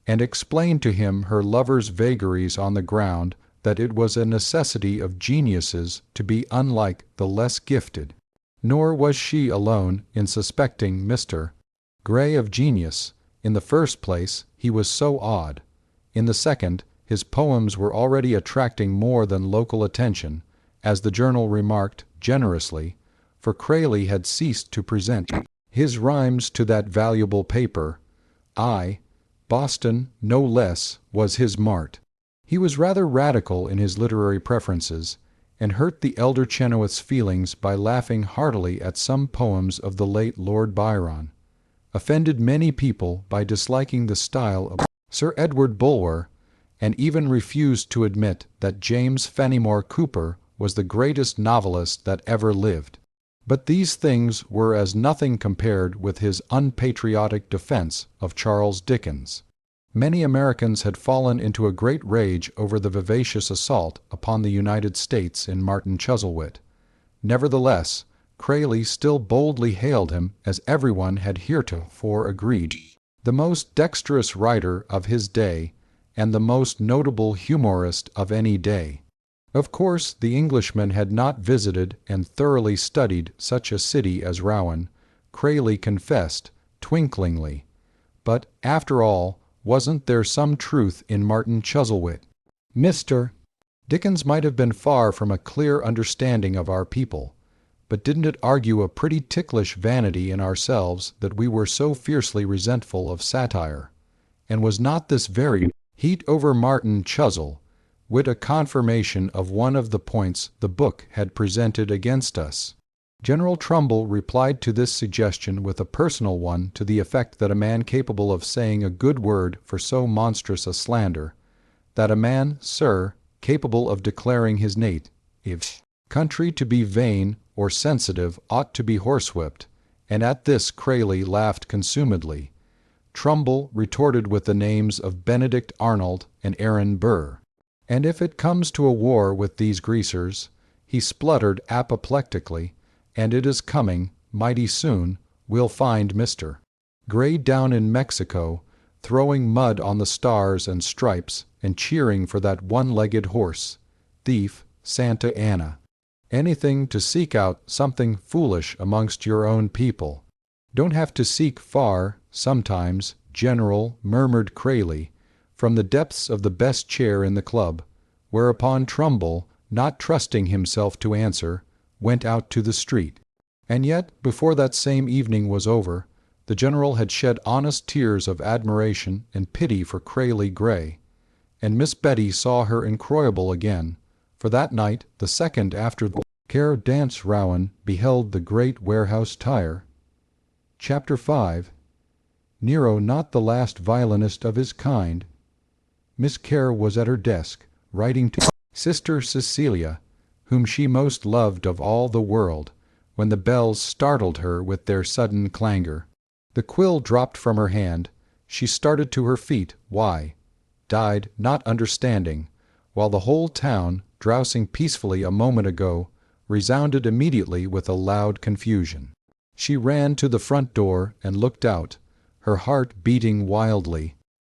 and explain to him her lover's vagaries on the ground that it was a necessity of geniuses to be unlike the less gifted. Nor was she alone in suspecting Mr. Gray of genius. In the first place, he was so odd. In the second, his poems were already attracting more than local attention, as the journal remarked generously, for Kraily had ceased to present his rhymes to that valuable paper. Boston, no less, was his mart. He was rather radical in his literary preferences, and hurt the elder Chenoweth's feelings by laughing heartily at some poems of the late Lord Byron, offended many people by disliking the style of Sir Edward Bulwer, and even refused to admit that James Fenimore Cooper was the greatest novelist that ever lived. But these things were as nothing compared with his unpatriotic defense of Charles Dickens. Many Americans had fallen into a great rage over the vivacious assault upon the United States in Martin Chuzzlewit. Nevertheless, Crayley still boldly hailed him, as everyone had heretofore agreed, the most dexterous writer of his day and the most notable humorist of any day. Of course, the Englishman had not visited and thoroughly studied such a city as Rouen, Crayley confessed, twinklingly. But, after all, wasn't there some truth in Martin Chuzzlewit? Mr. Dickens might have been far from a clear understanding of our people, but didn't it argue a pretty ticklish vanity in ourselves that we were so fiercely resentful of satire? And was not this very heat over Martin Chuzzlewit a confirmation of one of the points the book had presented against us? General Trumbull replied to this suggestion with a personal one to the effect that a man capable of saying a good word for so monstrous a slander, that a man, sir, capable of declaring his native country to be vain or sensitive ought to be horsewhipped, and at this Crayley laughed consumedly. Trumbull retorted with the names of Benedict Arnold and Aaron Burr. And if it comes to a war with these greasers, he spluttered apoplectically, and it is coming, mighty soon, we'll find Mr. Gray down in Mexico, throwing mud on the stars and stripes and cheering for that one-legged horse, thief, Santa Anna. Anything to seek out something foolish amongst your own people. Don't have to seek far, sometimes, General, murmured Crayley, from the depths of the best chair in the club, whereupon Trumbull, not trusting himself to answer, went out to the street. And yet, before that same evening was over, the General had shed honest tears of admiration and pity for Crayley Gray, and Miss Betty saw her incroyable again, for that night, the second after the Care Dance Rouen beheld the great warehouse tire. Chapter 5. Nero not the last violinist of his kind. Miss Care was at her desk, writing to Sister Cecilia, whom she most loved of all the world, when the bells startled her with their sudden clangor. The quill dropped from her hand. She started to her feet. Why? Died, not understanding, while the whole town, drowsing peacefully a moment ago, resounded immediately with a loud confusion. She ran to the front door and looked out, her heart beating wildly.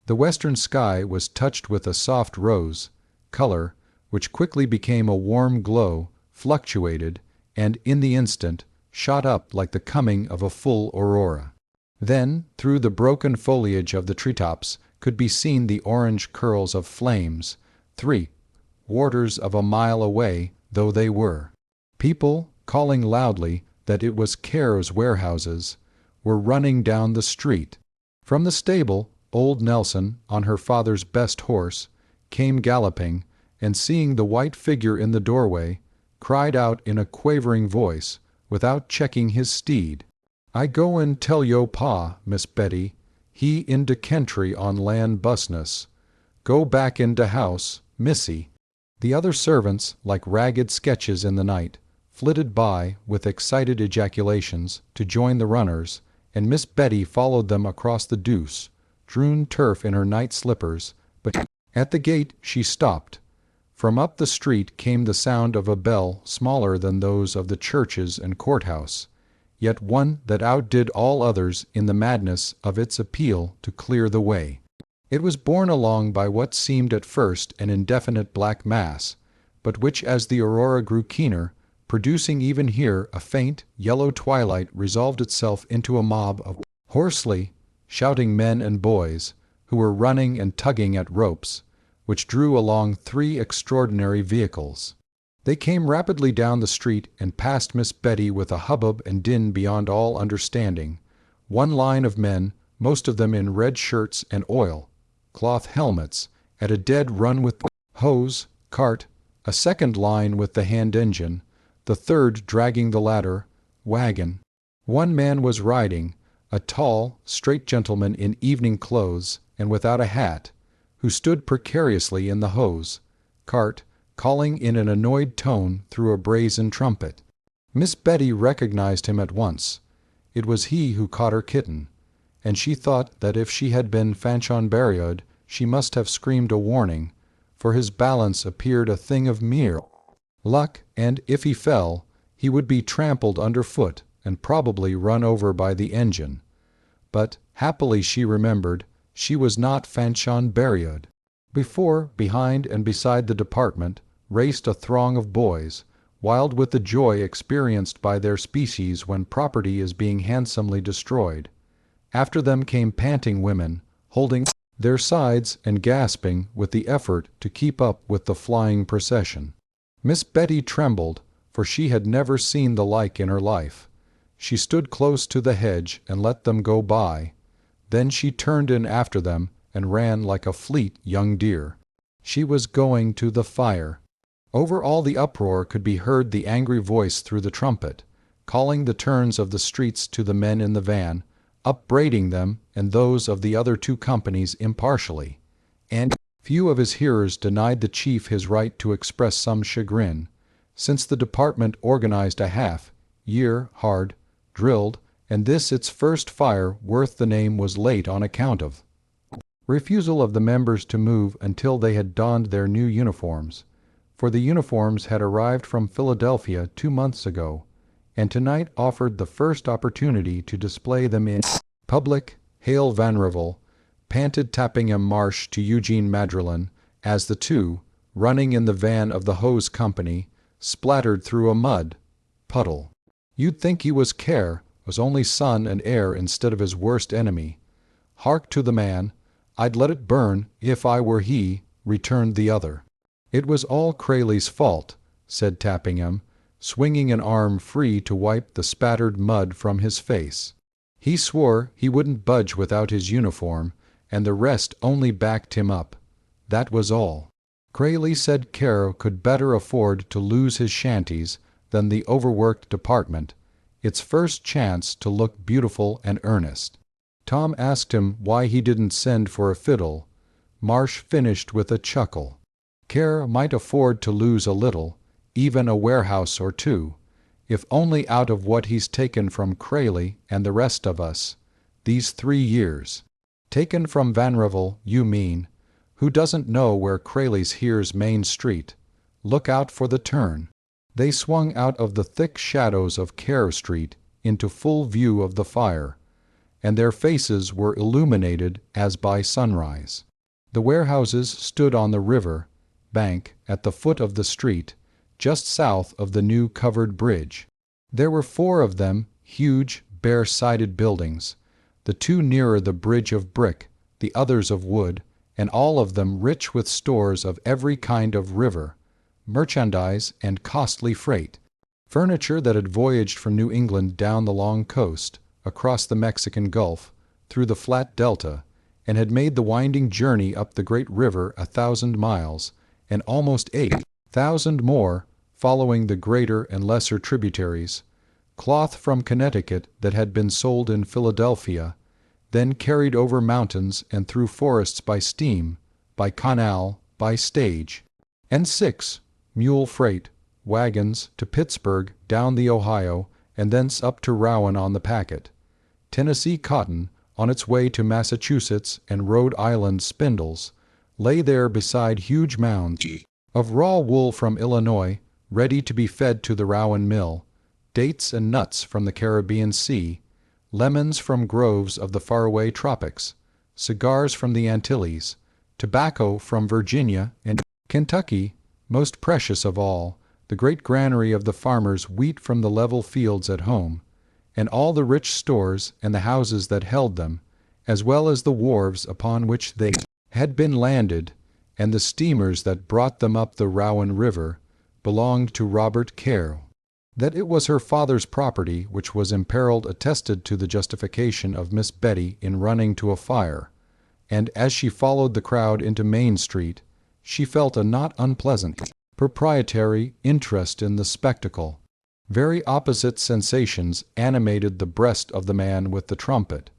The western sky was touched with a soft rose color, which quickly became a warm glow, fluctuated, and, in the instant, shot up like the coming of a full aurora. Then, through the broken foliage of the treetops, could be seen the orange curls of flames, 3/4 of a mile away though they were. People, calling loudly that it was Care's warehouses, were running down the street. From the stable, old Nelson, on her father's best horse, came galloping, and seeing the white figure in the doorway, cried out in a quavering voice, without checking his steed, "I go and tell yo' pa, Miss Betty, he in de kentry on land busness. Go back in de house, missy." The other servants, like ragged sketches in the night, flitted by, with excited ejaculations, to join the runners, and Miss Betty followed them across the dews-strewn turf in her night slippers, but at the gate she stopped. From up the street came the sound of a bell smaller than those of the churches and courthouse, yet one that outdid all others in the madness of its appeal to clear the way. It was borne along by what seemed at first an indefinite black mass, but which, as the aurora grew keener, producing even here a faint, yellow twilight, resolved itself into a mob of hoarsely shouting men and boys, who were running and tugging at ropes, which drew along 3 extraordinary vehicles. They came rapidly down the street and passed Miss Betty with a hubbub and din beyond all understanding. One line of men, most of them in red shirts and oil-cloth helmets, at a dead run with hose, cart, a second line with the hand engine, the third dragging the ladder, wagon. One man was riding, a tall, straight gentleman in evening clothes and without a hat, who stood precariously in the hose, cart, calling in an annoyed tone through a brazen trumpet. Miss Betty recognized him at once. It was he who caught her kitten, and she thought that if she had been Fanchon she must have screamed a warning, for his balance appeared a thing of mere luck, and if he fell, he would be trampled underfoot and probably run over by the engine. But, happily she remembered, she was not Fanchon. Before, behind, and beside the department raced a throng of boys, wild with the joy experienced by their species when property is being handsomely destroyed. After them came panting women, holding their sides and gasping with the effort to keep up with the flying procession. Miss Betty trembled, for she had never seen the like in her life. She stood close to the hedge and let them go by. Then she turned in after them and ran like a fleet young deer. She was going to the fire. Over all the uproar could be heard the angry voice through the trumpet, calling the turns of the streets to the men in the van, upbraiding them and those of the other two companies impartially. And few of his hearers denied the chief his right to express some chagrin, since the department organized a half-year hard, drilled, and this its first fire worth the name was late on account of refusal of the members to move until they had donned their new uniforms, for the uniforms had arrived from Philadelphia 2 months ago, and tonight offered the first opportunity to display them in public. Hail Vanrevel, panted Tappingham Marsh to Eugene Madrelin, as the two, running in the van of the hose company, splattered through a mud puddle. You'd think he was was only son and heir instead of his worst enemy. Hark to the man. I'd let it burn if I were he, returned the other. It was all Crayley's fault, said Tappingham, swinging an arm free to wipe the spattered mud from his face. He swore he wouldn't budge without his uniform, and the rest only backed him up. That was all. Crayley said Caro could better afford to lose his shanties than the overworked department, its first chance to look beautiful and earnest. Tom asked him why he didn't send for a fiddle. Marsh finished with a chuckle. Caro might afford to lose a little, even a warehouse or two, if only out of what he's taken from Crayley and the rest of us, these 3 years. Taken from Vanrevel, you mean. Who doesn't know where Crayley's here's Main Street? Look out for the turn. They swung out of the thick shadows of Kerr Street into full view of the fire, and their faces were illuminated as by sunrise. The warehouses stood on the river bank at the foot of the street, just south of the new covered bridge. There were 4 of them, huge, bare-sided buildings, the 2 nearer the bridge of brick, the others of wood, and all of them rich with stores of every kind of river, merchandise, and costly freight, furniture that had voyaged from New England down the long coast, across the Mexican Gulf, through the flat delta, and had made the winding journey up the great river 1,000 miles, and almost 8,000 more, following the greater and lesser tributaries, cloth from Connecticut that had been sold in Philadelphia, then carried over mountains and through forests by steam, by canal, by stage, and 6 mule freight wagons to Pittsburgh down the Ohio and thence up to Rowan on the packet. Tennessee cotton, on its way to Massachusetts and Rhode Island spindles, lay there beside huge mounds of raw wool from Illinois, ready to be fed to the Rowan mill, dates and nuts from the Caribbean Sea, lemons from groves of the faraway tropics, cigars from the Antilles, tobacco from Virginia and Kentucky, most precious of all, the great granary of the farmers' wheat from the level fields at home, and all the rich stores and the houses that held them, as well as the wharves upon which they had been landed, and the steamers that brought them up the Rowan River, belonged to Robert Caro. That it was her father's property which was imperiled attested to the justification of Miss Betty in running to a fire, and as she followed the crowd into Main Street, she felt a not unpleasant proprietary interest in the spectacle. Very opposite sensations animated the breast of the man with the trumpet,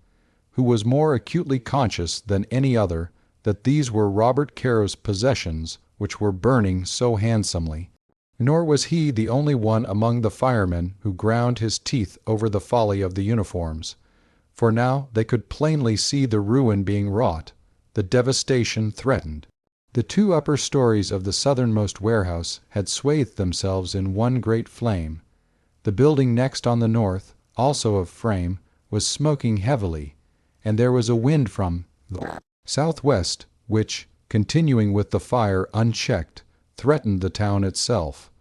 who was more acutely conscious than any other that these were Robert Caro's possessions which were burning so handsomely. Nor was he the only one among the firemen who ground his teeth over the folly of the uniforms, for now they could plainly see the ruin being wrought, the devastation threatened. The two upper stories of the southernmost warehouse had swathed themselves in one great flame. The building next on the north, also of frame, was smoking heavily, and there was a wind from the southwest which, continuing with the fire unchecked, threatened the town itself.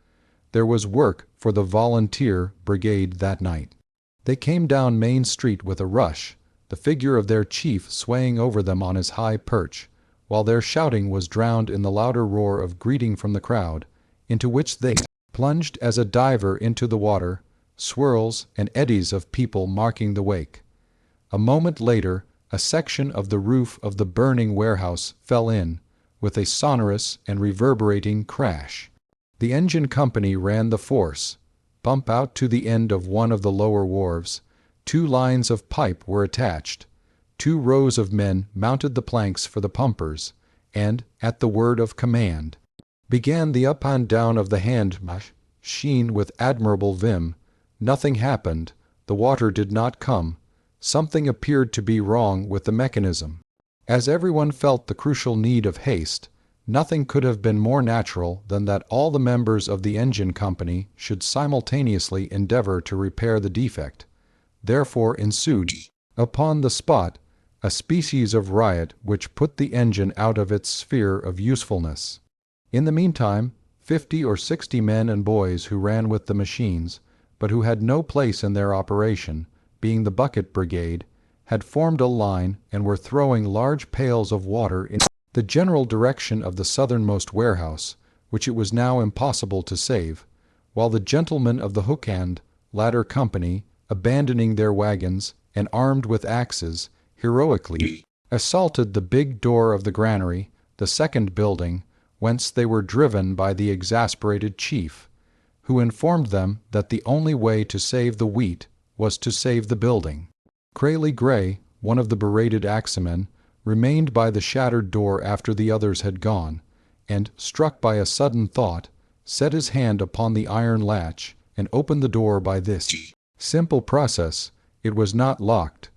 There was work for the volunteer brigade that night. They came down Main Street with a rush, the figure of their chief swaying over them on his high perch, while their shouting was drowned in the louder roar of greeting from the crowd, into which they plunged as a diver into the water, swirls and eddies of people marking the wake. A moment later, a section of the roof of the burning warehouse fell in, with a sonorous and reverberating crash. The engine company ran the force. Pump out to the end of one of the lower wharves. 2 lines of pipe were attached. 2 rows of men mounted the planks for the pumpers, and, at the word of command, began the up and down of the hand machine with admirable vim. Nothing happened. The water did not come. Something appeared to be wrong with the mechanism. As everyone felt the crucial need of haste, nothing could have been more natural than that all the members of the engine company should simultaneously endeavor to repair the defect. Therefore ensued, upon the spot, a species of riot which put the engine out of its sphere of usefulness. In the meantime, 50 or 60 men and boys who ran with the machines, but who had no place in their operation, being the bucket brigade, had formed a line and were throwing large pails of water in the general direction of the southernmost warehouse, which it was now impossible to save, while the gentlemen of the hook and ladder company, abandoning their wagons and armed with axes, heroically assaulted the big door of the granary, the second building, whence they were driven by the exasperated chief, who informed them that the only way to save the wheat was to save the building. Crayley Gray, one of the berated axemen, remained by the shattered door after the others had gone, and, struck by a sudden thought, set his hand upon the iron latch and opened the door by this simple process. It was not locked.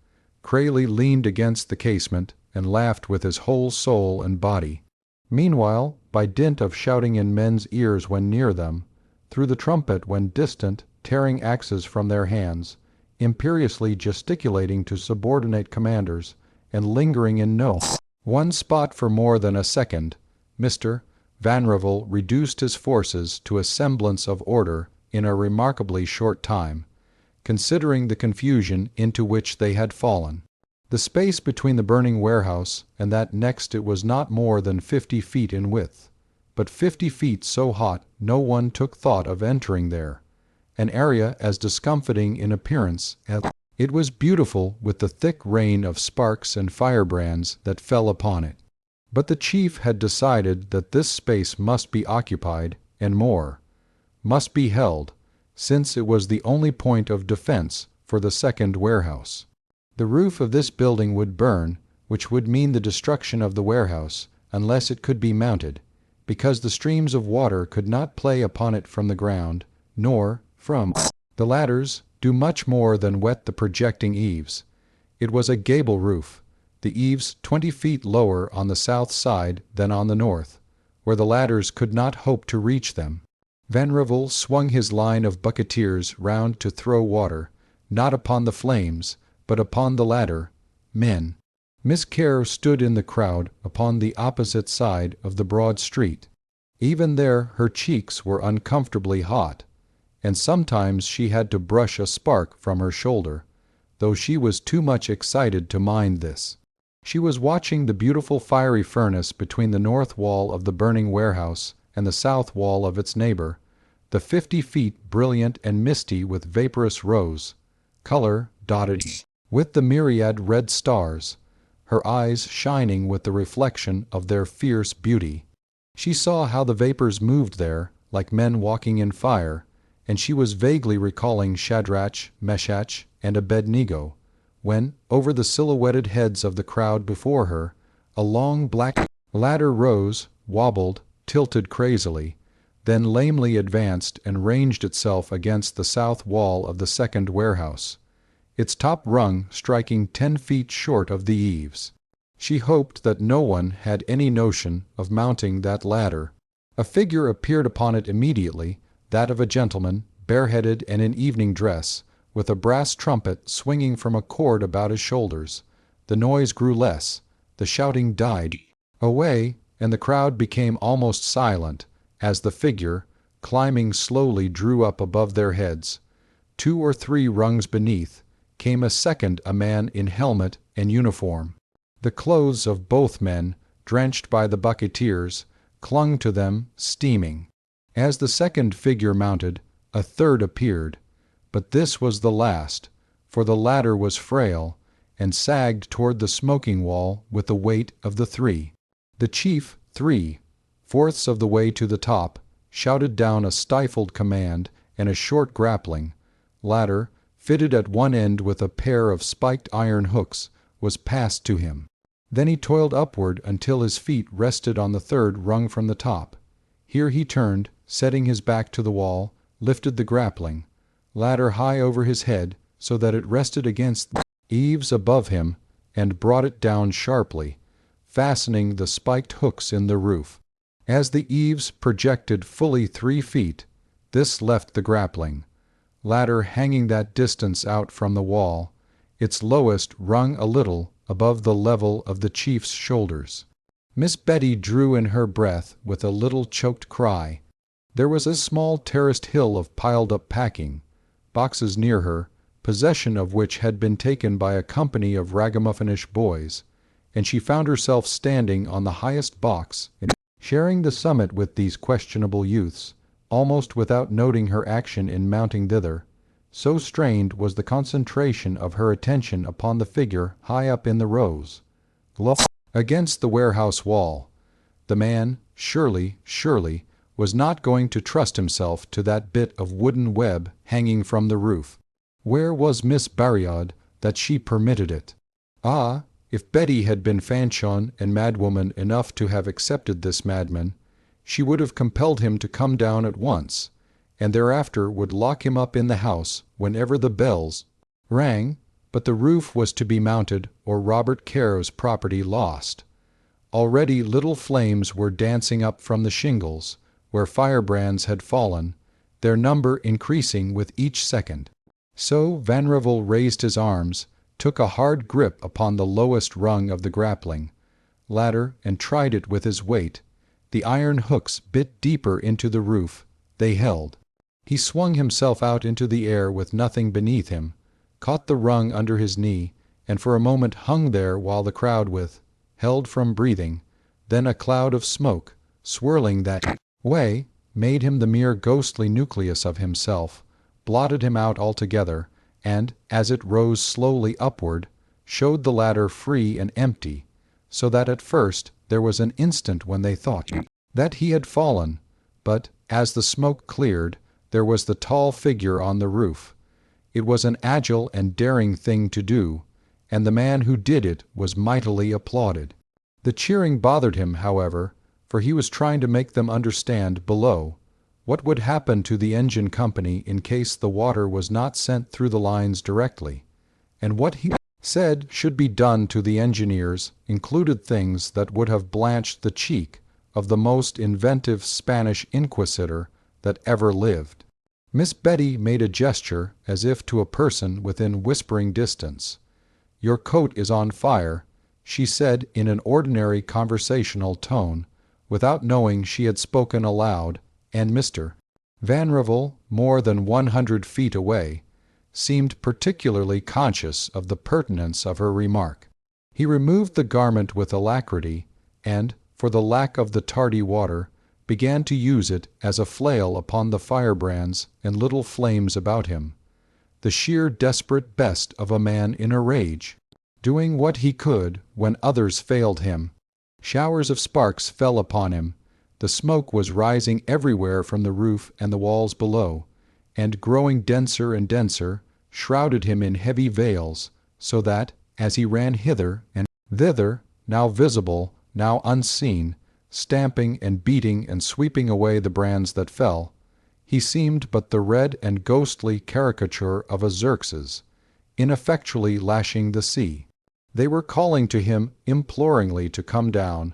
Crayley leaned against the casement and laughed with his whole soul and body. Meanwhile, by dint of shouting in men's ears when near them, through the trumpet when distant, tearing axes from their hands, imperiously gesticulating to subordinate commanders, and lingering in no one spot for more than a second, Mr. Vanrevel reduced his forces to a semblance of order in a remarkably short time, considering the confusion into which they had fallen. The space between the burning warehouse and that next it was not more than 50 feet in width, but 50 feet so hot no one took thought of entering there, an area as discomfiting in appearance as it was beautiful with the thick rain of sparks and firebrands that fell upon it. But the chief had decided that this space must be occupied, and more, must be held, since it was the only point of defense for the second warehouse. The roof of this building would burn, which would mean the destruction of the warehouse, unless it could be mounted, because the streams of water could not play upon it from the ground, nor, from the ladders, do much more than wet the projecting eaves. It was a gable roof, the eaves 20 feet lower on the south side than on the north, where the ladders could not hope to reach them. Vanrevel swung his line of bucketeers round to throw water, not upon the flames, but upon the ladder, men. Miss Kerr stood in the crowd upon the opposite side of the broad street. Even there her cheeks were uncomfortably hot, and sometimes she had to brush a spark from her shoulder, though she was too much excited to mind this. She was watching the beautiful fiery furnace between the north wall of the burning warehouse and the south wall of its neighbor, the 50 feet brilliant and misty with vaporous rose, color dotted with the myriad red stars, her eyes shining with the reflection of their fierce beauty. She saw how the vapors moved there, like men walking in fire, and she was vaguely recalling Shadrach, Meshach, and Abednego, when, over the silhouetted heads of the crowd before her, a long black ladder rose, wobbled, tilted crazily, then lamely advanced and ranged itself against the south wall of the second warehouse. its top rung striking 10 feet short of the eaves. She hoped that no one had any notion of mounting that ladder. A figure appeared upon it immediately, that of a gentleman, bareheaded and in evening dress, with a brass trumpet swinging from a cord about his shoulders. The noise grew less, the shouting died away, and the crowd became almost silent as the figure, climbing slowly, drew up above their heads. 2 or 3 rungs beneath came a man in helmet and uniform. The clothes of both men, drenched by the buccaneers, clung to them, steaming. As the second figure mounted, a third appeared, but this was the last, for the ladder was frail, and sagged toward the smoking wall with the weight of the 3. The chief, 3/4 of the way to the top, shouted down a stifled command, and a short grappling ladder, fitted at one end with a pair of spiked iron hooks, was passed to him. Then he toiled upward until his feet rested on the 3rd rung from the top. Here he turned, setting his back to the wall, lifted the grappling ladder high over his head so that it rested against the eaves above him, and brought it down sharply, fastening the spiked hooks in the roof. As the eaves projected fully 3 feet, this left the grappling ladder hanging that distance out from the wall, its lowest rung a little above the level of the chief's shoulders. Miss Betty drew in her breath with a little choked cry. There was a small terraced hill of piled-up packing boxes near her, possession of which had been taken by a company of ragamuffinish boys, and she found herself standing on the highest box and sharing the summit with these questionable youths, almost without noting her action in mounting thither. So strained was the concentration of her attention upon the figure high up in the rows, against the warehouse wall. The man, surely, was not going to trust himself to that bit of wooden web hanging from the roof. Where was Miss Barriod that she permitted it? Ah, if Betty had been Fanchon and madwoman enough to have accepted this madman, she would have compelled him to come down at once, and thereafter would lock him up in the house whenever the bells rang. But the roof was to be mounted or Robert Care's property lost. Already little flames were dancing up from the shingles, where firebrands had fallen, their number increasing with each second. So Vanrevel raised his arms, took a hard grip upon the lowest rung of the grappling ladder, and tried it with his weight. The iron hooks bit deeper into the roof. They held. He swung himself out into the air with nothing beneath him, caught the rung under his knee, and for a moment hung there while the crowd held from breathing. Then a cloud of smoke, swirling that way, made him the mere ghostly nucleus of himself, blotted him out altogether, and, as it rose slowly upward, showed the ladder free and empty, so that at first there was an instant when they thought that he had fallen, but, as the smoke cleared, there was the tall figure on the roof. It was an agile and daring thing to do, and the man who did it was mightily applauded. The cheering bothered him, however, for he was trying to make them understand below what would happen to the engine company in case the water was not sent through the lines directly, and what he said should be done to the engineers included things that would have blanched the cheek of the most inventive Spanish inquisitor that ever lived. Miss Betty made a gesture as if to a person within whispering distance. "Your coat is on fire," she said in an ordinary conversational tone, without knowing she had spoken aloud, and Mr. Vanrevel, more than 100 feet away, seemed particularly conscious of the pertinence of her remark. He removed the garment with alacrity, and, for the lack of the tardy water, began to use it as a flail upon the firebrands and little flames about him. The sheer desperate best of a man in a rage, doing what he could when others failed him. Showers of sparks fell upon him. The smoke was rising everywhere from the roof and the walls below, and growing denser and denser, shrouded him in heavy veils, so that, as he ran hither and thither, now visible, now unseen, stamping and beating and sweeping away the brands that fell, he seemed but the red and ghostly caricature of a Xerxes, ineffectually lashing the sea. They were calling to him imploringly to come down,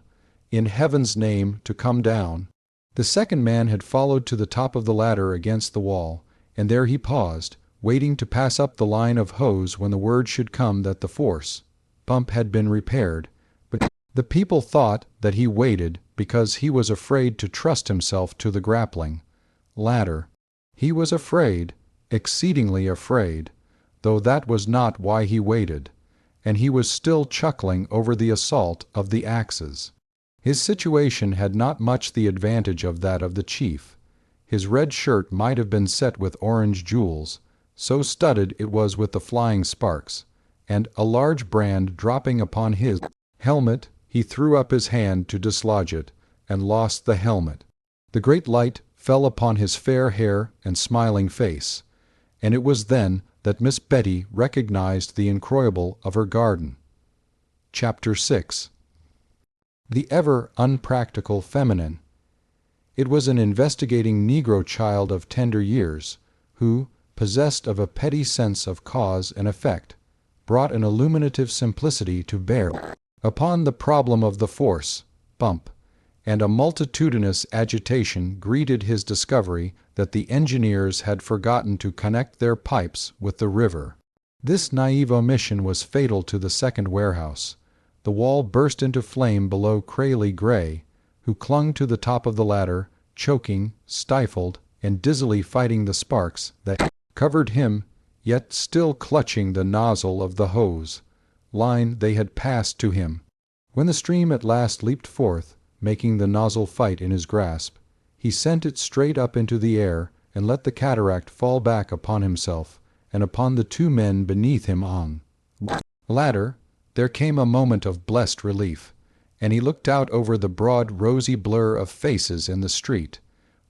in heaven's name to come down. The second man had followed to the top of the ladder against the wall, and there he paused, waiting to pass up the line of hose when the word should come that the force bump had been repaired. But the people thought that he waited because he was afraid to trust himself to the grappling ladder. He was afraid, exceedingly afraid, though that was not why he waited, and he was still chuckling over the assault of the axes. His situation had not much the advantage of that of the chief. His red shirt might have been set with orange jewels, so studded it was with the flying sparks, and a large brand dropping upon his helmet, he threw up his hand to dislodge it, and lost the helmet. The great light fell upon his fair hair and smiling face, and it was then that Miss Betty recognized the incroyable of her garden. Chapter 6. The ever unpractical feminine. It was an investigating Negro child of tender years, who, possessed of a petty sense of cause and effect, brought an illuminative simplicity to bear upon the problem of the force bump, and a multitudinous agitation greeted his discovery that the engineers had forgotten to connect their pipes with the river. This naive omission was fatal to the second warehouse. The wall burst into flame below Crayley Gray, who clung to the top of the ladder, choking, stifled, and dizzily fighting the sparks that covered him, yet still clutching the nozzle of the hose line they had passed to him. When the stream at last leaped forth, making the nozzle fight in his grasp, he sent it straight up into the air and let the cataract fall back upon himself and upon the two men beneath him on ladder. There came a moment of blessed relief, and he looked out over the broad rosy blur of faces in the street,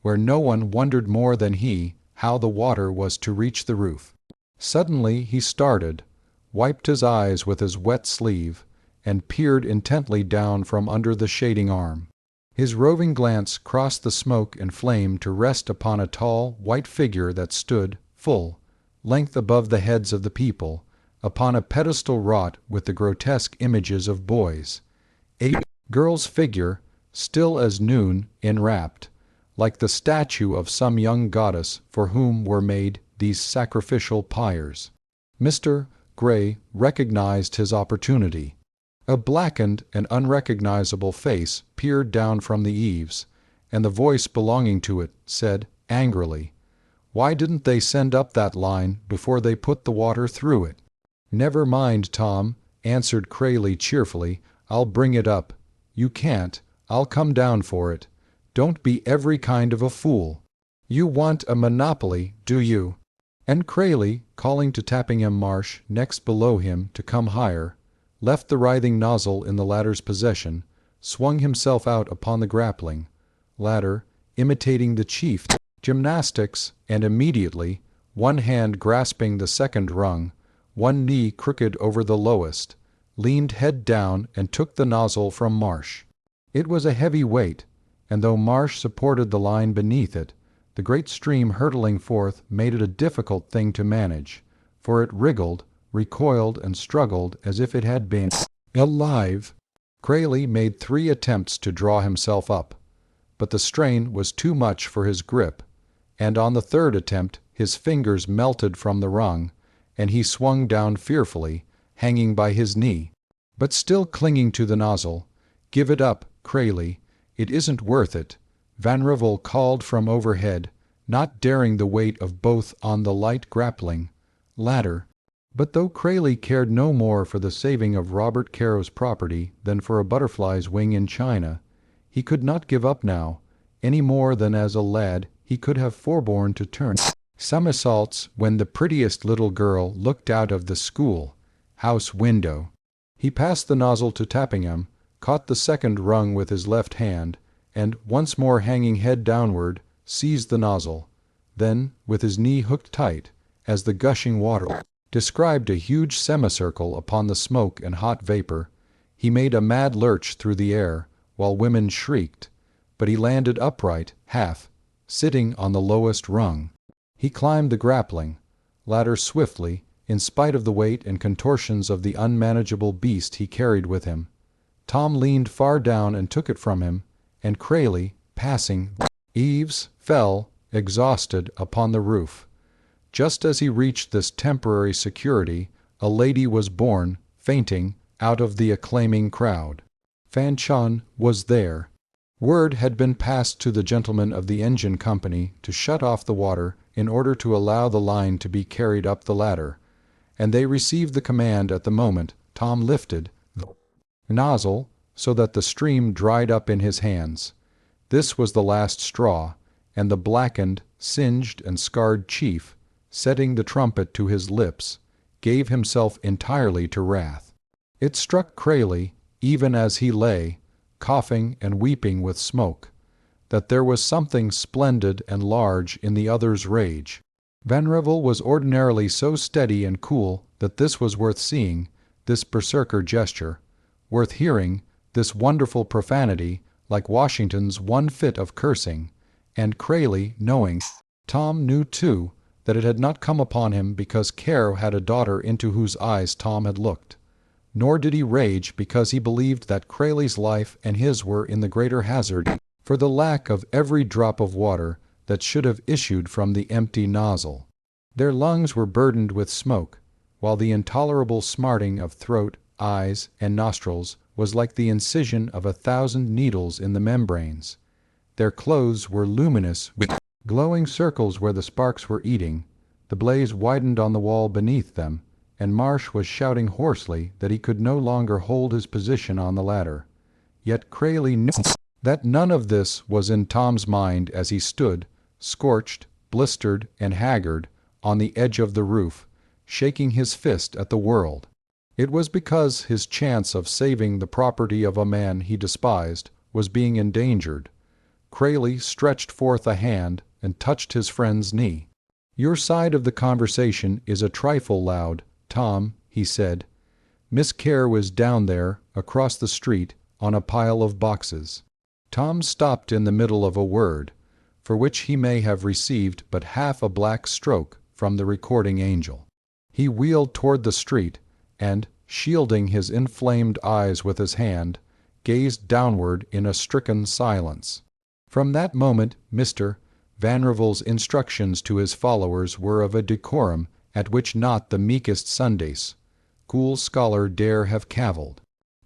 where no one wondered more than he how the water was to reach the roof. Suddenly he started, wiped his eyes with his wet sleeve, and peered intently down from under the shading arm. His roving glance crossed the smoke and flame to rest upon a tall, white figure that stood, full length above the heads of the people, upon a pedestal wrought with the grotesque images of boys. A girl's figure, still as noon, enwrapped, like the statue of some young goddess for whom were made these sacrificial pyres. Mr. Gray recognized his opportunity. A blackened and unrecognizable face peered down from the eaves, and the voice belonging to it said angrily, "Why didn't they send up that line before they put the water through it?" "Never mind, Tom," answered Crayley cheerfully. "I'll bring it up." "You can't. I'll come down for it. Don't be every kind of a fool. You want a monopoly, do you?" And Crayley, calling to Tappingham Marsh next below him to come higher, left the writhing nozzle in the ladder's possession, swung himself out upon the grappling ladder, imitating the chief gymnastics, and immediately, one hand grasping the second rung, one knee crooked over the lowest, leaned head down and took the nozzle from Marsh. It was a heavy weight, and though Marsh supported the line beneath it, the great stream hurtling forth made it a difficult thing to manage, for it wriggled, recoiled, and struggled as if it had been alive. Crayley made 3 attempts to draw himself up, but the strain was too much for his grip, and on the 3rd attempt his fingers melted from the rung, and he swung down fearfully, hanging by his knee, but still clinging to the nozzle. "Give it up, Crayley. It isn't worth it," Vanrevel called from overhead, not daring the weight of both on the light grappling ladder. But though Crayley cared no more for the saving of Robert Caro's property than for a butterfly's wing in China, he could not give up now, any more than as a lad he could have forborne to turn somersaults when the prettiest little girl looked out of the school-house window. He passed the nozzle to Tappingham, caught the second rung with his left hand, and, once more hanging head downward, seized the nozzle. Then, with his knee hooked tight, as the gushing water described a huge semicircle upon the smoke and hot vapor, he made a mad lurch through the air, while women shrieked, but he landed upright, sitting on the lowest rung. He climbed the grappling ladder swiftly, in spite of the weight and contortions of the unmanageable beast he carried with him. Tom leaned far down and took it from him, and Crayley, passing eaves, fell, exhausted, upon the roof. Just as he reached this temporary security, a lady was borne, fainting, out of the acclaiming crowd. Fan Chun was there. Word had been passed to the gentlemen of the engine company to shut off the water in order to allow the line to be carried up the ladder, and they received the command at the moment Tom lifted the nozzle so that the stream dried up in his hands. This was the last straw, and the blackened, singed, and scarred chief, setting the trumpet to his lips, gave himself entirely to wrath. It struck Crayley, even as he lay, coughing and weeping with smoke, that there was something splendid and large in the other's rage. Vanrevel was ordinarily so steady and cool that this was worth seeing, this berserker gesture, worth hearing, this wonderful profanity, like Washington's one fit of cursing, and Crayley, knowing, Tom knew too, that it had not come upon him because care had a daughter into whose eyes Tom had looked. Nor did he rage because he believed that Crayley's life and his were in the greater hazard for the lack of every drop of water that should have issued from the empty nozzle. Their lungs were burdened with smoke, while the intolerable smarting of throat, eyes, and nostrils was like the incision of 1,000 needles in the membranes. Their clothes were luminous with glowing circles where the sparks were eating. The blaze widened on the wall beneath them, and Marsh was shouting hoarsely that he could no longer hold his position on the ladder. Yet Crayley knew that none of this was in Tom's mind as he stood, scorched, blistered, and haggard, on the edge of the roof, shaking his fist at the world. It was because his chance of saving the property of a man he despised was being endangered. Crayley stretched forth a hand and touched his friend's knee. "Your side of the conversation is a trifle loud, Tom," he said. "Miss Kerr was down there, across the street, on a pile of boxes." Tom stopped in the middle of a word, for which he may have received but half a black stroke from the recording angel. He wheeled toward the street, and, shielding his inflamed eyes with his hand, gazed downward in a stricken silence. From that moment Mr. Vanrevel's instructions to his followers were of a decorum at which not the meekest Sundays school scholar dare have cavilled.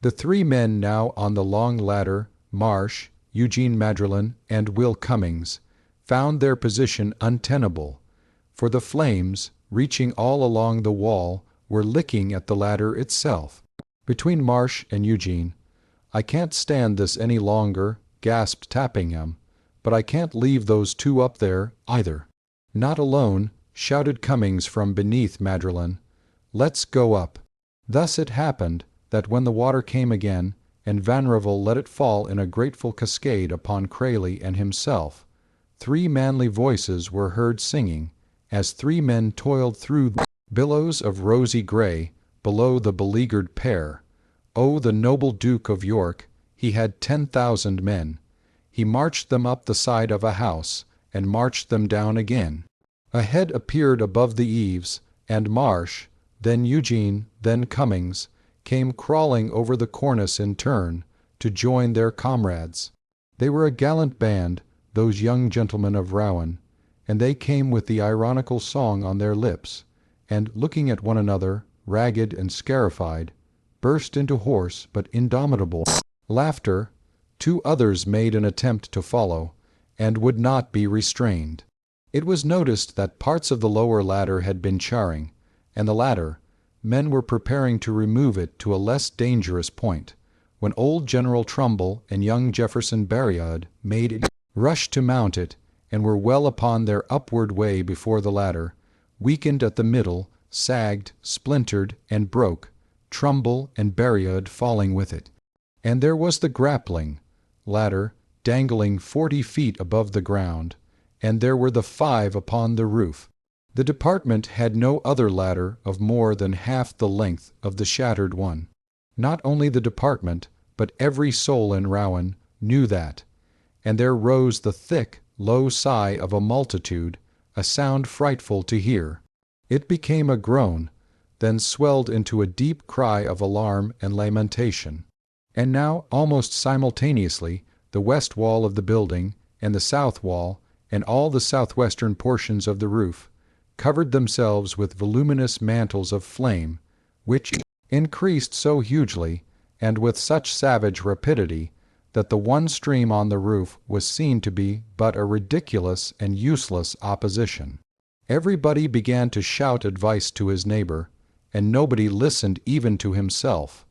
The three men now on the long ladder, Marsh, Eugene Madrelin, and Will Cummings, found their position untenable, for the flames, reaching all along the wall, were licking at the ladder itself. Between Marsh and Eugene, "I can't stand this any longer," gasped Tappingham, "but I can't leave those two up there, either." "Not alone," shouted Cummings from beneath Madrelin. "Let's go up." Thus it happened that when the water came again, and Vanrevel let it fall in a grateful cascade upon Crayley and himself, 3 manly voices were heard singing, as 3 men toiled through the billows of rosy gray below the beleaguered pair. Oh, the noble Duke of York, he had 10,000 men. He marched them up the side of a house, and marched them down again. A head appeared above the eaves, and Marsh, then Eugene, then Cummings, came crawling over the cornice in turn, to join their comrades. They were a gallant band, those young gentlemen of Rouen, and they came with the ironical song on their lips, and, looking at one another, ragged and scarified, burst into hoarse but indomitable laughter. 2 others made an attempt to follow, and would not be restrained. It was noticed that parts of the lower ladder had been charring, and the latter, men were preparing to remove it to a less dangerous point, when old General Trumbull and young Jefferson Barryad made it rush to mount it, and were well upon their upward way before the ladder, weakened at the middle, sagged, splintered, and broke, Trumbull and Barryad falling with it. And there was the grappling ladder dangling 40 feet above the ground, and there were the 5 upon the roof. The department had no other ladder of more than half the length of the shattered one. Not only the department, but every soul in Rouen knew that, and there rose the thick, low sigh of a multitude, a sound frightful to hear. It became a groan, then swelled into a deep cry of alarm and lamentation. And now, almost simultaneously, the west wall of the building, and the south wall, and all the southwestern portions of the roof, covered themselves with voluminous mantles of flame, which increased so hugely, and with such savage rapidity, that the one stream on the roof was seen to be but a ridiculous and useless opposition. Everybody began to shout advice to his neighbor, and nobody listened even to himself.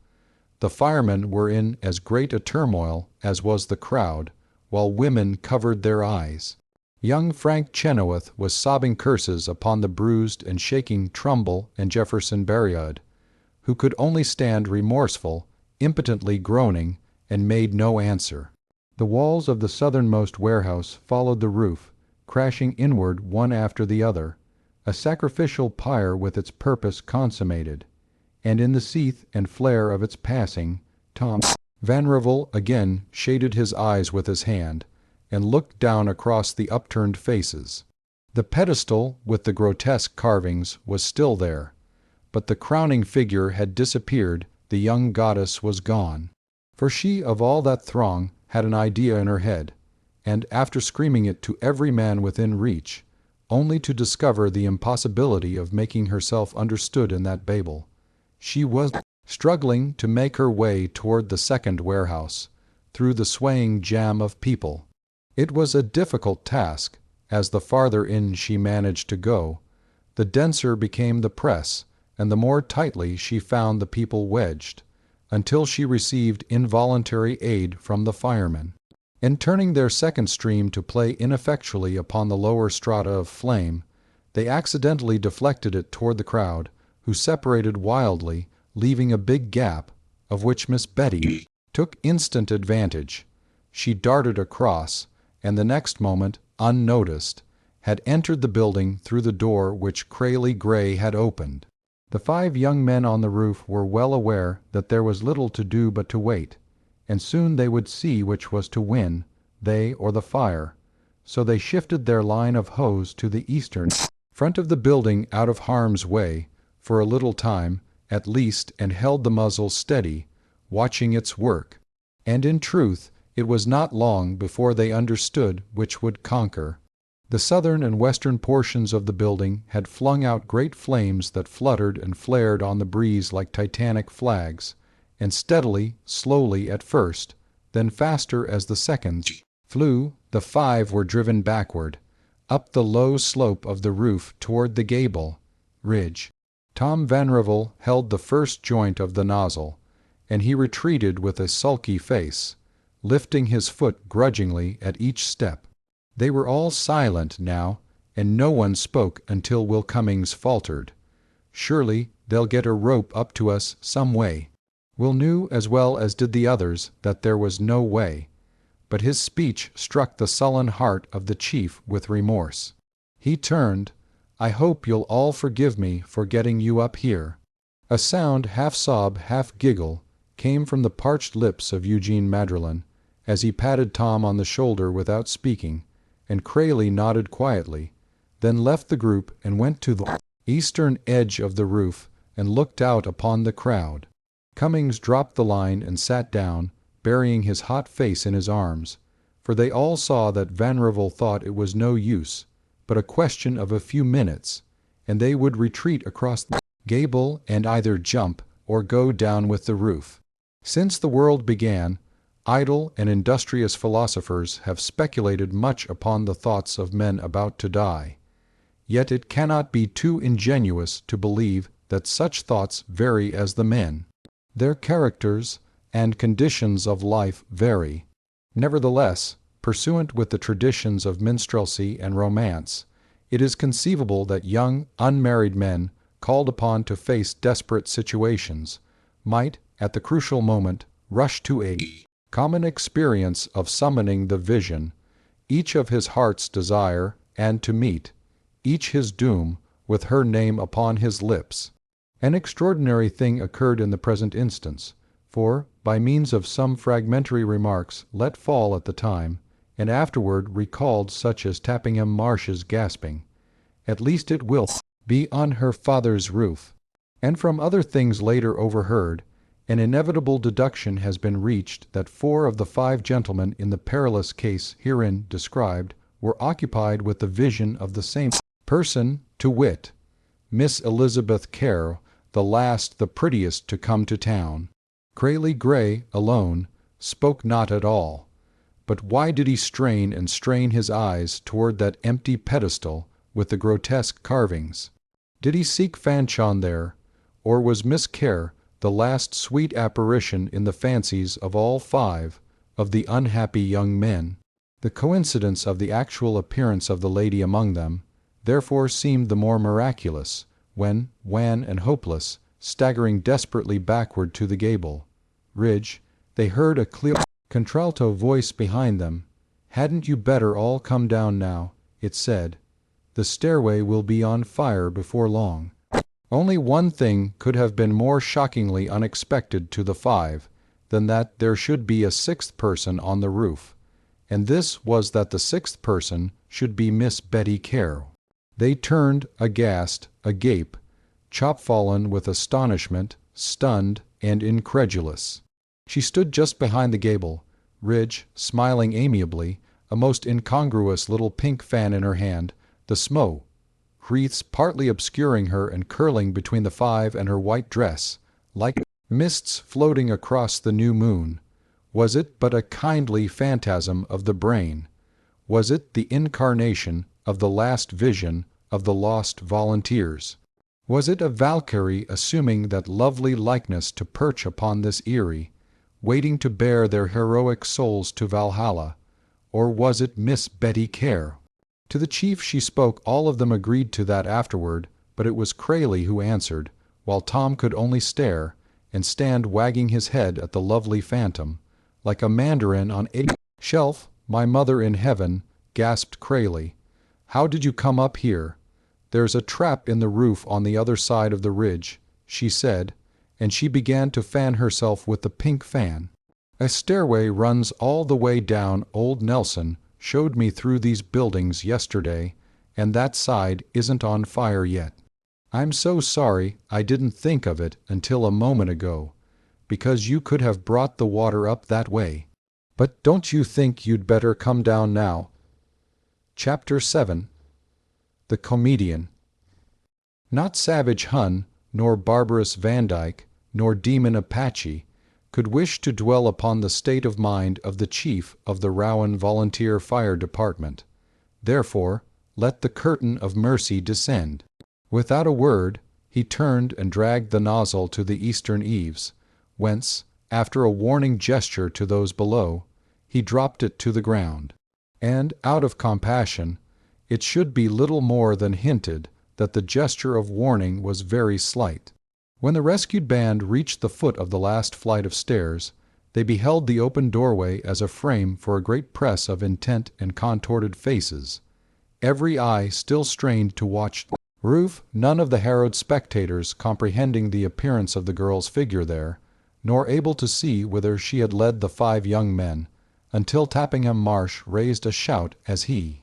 The firemen were in as great a turmoil as was the crowd, while women covered their eyes. Young Frank Chenoweth was sobbing curses upon the bruised and shaking Trumbull and Jefferson Berryud, who could only stand remorseful, impotently groaning, and made no answer. The walls of the southernmost warehouse followed the roof, crashing inward one after the other, a sacrificial pyre with its purpose consummated, and in the seeth and flare of its passing, Tom Vanrevel again shaded his eyes with his hand, and looked down across the upturned faces. The pedestal with the grotesque carvings was still there, but the crowning figure had disappeared, the young goddess was gone. For she of all that throng had an idea in her head, and after screaming it to every man within reach, only to discover the impossibility of making herself understood in that Babel, she was struggling to make her way toward the second warehouse, through the swaying jam of people. It was a difficult task, as the farther in she managed to go, the denser became the press, and the more tightly she found the people wedged, until she received involuntary aid from the firemen. In turning their second stream to play ineffectually upon the lower strata of flame, they accidentally deflected it toward the crowd, who separated wildly, leaving a big gap, of which Miss Betty took instant advantage. She darted across, and the next moment, unnoticed, had entered the building through the door which Crayley Gray had opened. The 5 young men on the roof were well aware that there was little to do but to wait, and soon they would see which was to win, they or the fire, so they shifted their line of hose to the eastern front of the building out of harm's way, for a little time, at least, and held the muzzle steady, watching its work. And in truth, it was not long before they understood which would conquer. The southern and western portions of the building had flung out great flames that fluttered and flared on the breeze like titanic flags, and steadily, slowly at first, then faster as the seconds flew, the 5 were driven backward, up the low slope of the roof toward the gable ridge. Tom Vanrevel held the first joint of the nozzle, and he retreated with a sulky face, lifting his foot grudgingly at each step. They were all silent now, and no one spoke until Will Cummings faltered, "Surely they'll get a rope up to us some way." Will knew as well as did the others that there was no way, but his speech struck the sullen heart of the chief with remorse. He turned, "I hope you'll all forgive me for getting you up here." A sound, half sob, half giggle, came from the parched lips of Eugene Madrelin, as he patted Tom on the shoulder without speaking, and Crayley nodded quietly, then left the group and went to the eastern edge of the roof and looked out upon the crowd. Cummings dropped the line and sat down, burying his hot face in his arms, for they all saw that Vanrevel thought it was no use, but a question of a few minutes, and they would retreat across the gable and either jump or go down with the roof. Since the world began, idle and industrious philosophers have speculated much upon the thoughts of men about to die. Yet it cannot be too ingenuous to believe that such thoughts vary as the men. Their characters and conditions of life vary. Nevertheless, pursuant with the traditions of minstrelsy and romance, it is conceivable that young, unmarried men called upon to face desperate situations might, at the crucial moment, rush to a common experience of summoning the vision, each of his heart's desire, and to meet, each his doom, with her name upon his lips. An extraordinary thing occurred in the present instance, for, by means of some fragmentary remarks let fall at the time, and afterward recalled such as Tappingham Marsh's gasping, "At least it will be on her father's roof," And from other things later overheard, an inevitable deduction has been reached that 4 of the 5 gentlemen in the perilous case herein described were occupied with the vision of the same person, to wit, Miss Elizabeth Kerr, the last the prettiest to come to town. Crayley Gray, alone, spoke not at all. But why did he strain and strain his eyes toward that empty pedestal with the grotesque carvings? Did he seek Fanchon there, or was Miss Kerr the last sweet apparition in the fancies of all 5 of the unhappy young men? The coincidence of the actual appearance of the lady among them, therefore, seemed the more miraculous, when, wan and hopeless, staggering desperately backward to the gable ridge, they heard a clear contralto voice behind them. "Hadn't you better all come down now?" it said. "The stairway will be on fire before long." Only one thing could have been more shockingly unexpected to the 5 than that there should be a 6th person on the roof, and this was that the 6th person should be Miss Betty Kerr. They turned, aghast, agape, chopfallen with astonishment, stunned, and incredulous. She stood just behind the gable ridge, smiling amiably, a most incongruous little pink fan in her hand, the smoke wreaths partly obscuring her and curling between the 5 and her white dress, like mists floating across the new moon. Was it but a kindly phantasm of the brain? Was it the incarnation of the last vision of the lost volunteers? Was it a Valkyrie assuming that lovely likeness to perch upon this eyrie, waiting to bear their heroic souls to Valhalla? Or was it Miss Betty Kerr? To the chief she spoke. All of them agreed to that afterward, but it was Crayley who answered, while Tom could only stare and stand wagging his head at the lovely phantom, like a mandarin on a shelf. "My mother in heaven," gasped Crayley. "How did you come up here?" "There's a trap in the roof on the other side of the ridge," she said, and she began to fan herself with the pink fan. "A stairway runs all the way down. Old Nelson showed me through these buildings yesterday, and that side isn't on fire yet. I'm so sorry I didn't think of it until a moment ago, because you could have brought the water up that way. But don't you think you'd better come down now?" Chapter 7. The Comedian. Not Savage Hun, nor barbarous Vandyke, nor demon Apache could wish to dwell upon the state of mind of the chief of the Rowan Volunteer Fire Department. Therefore, let the curtain of mercy descend. Without a word, he turned and dragged the nozzle to the eastern eaves, whence, after a warning gesture to those below, he dropped it to the ground. And, out of compassion, it should be little more than hinted that the gesture of warning was very slight. When the rescued band reached the foot of the last flight of stairs, they beheld the open doorway as a frame for a great press of intent and contorted faces, every eye still strained to watch the roof, none of the harrowed spectators comprehending the appearance of the girl's figure there, nor able to see whither she had led the 5 young men, until Tappingham Marsh raised a shout as he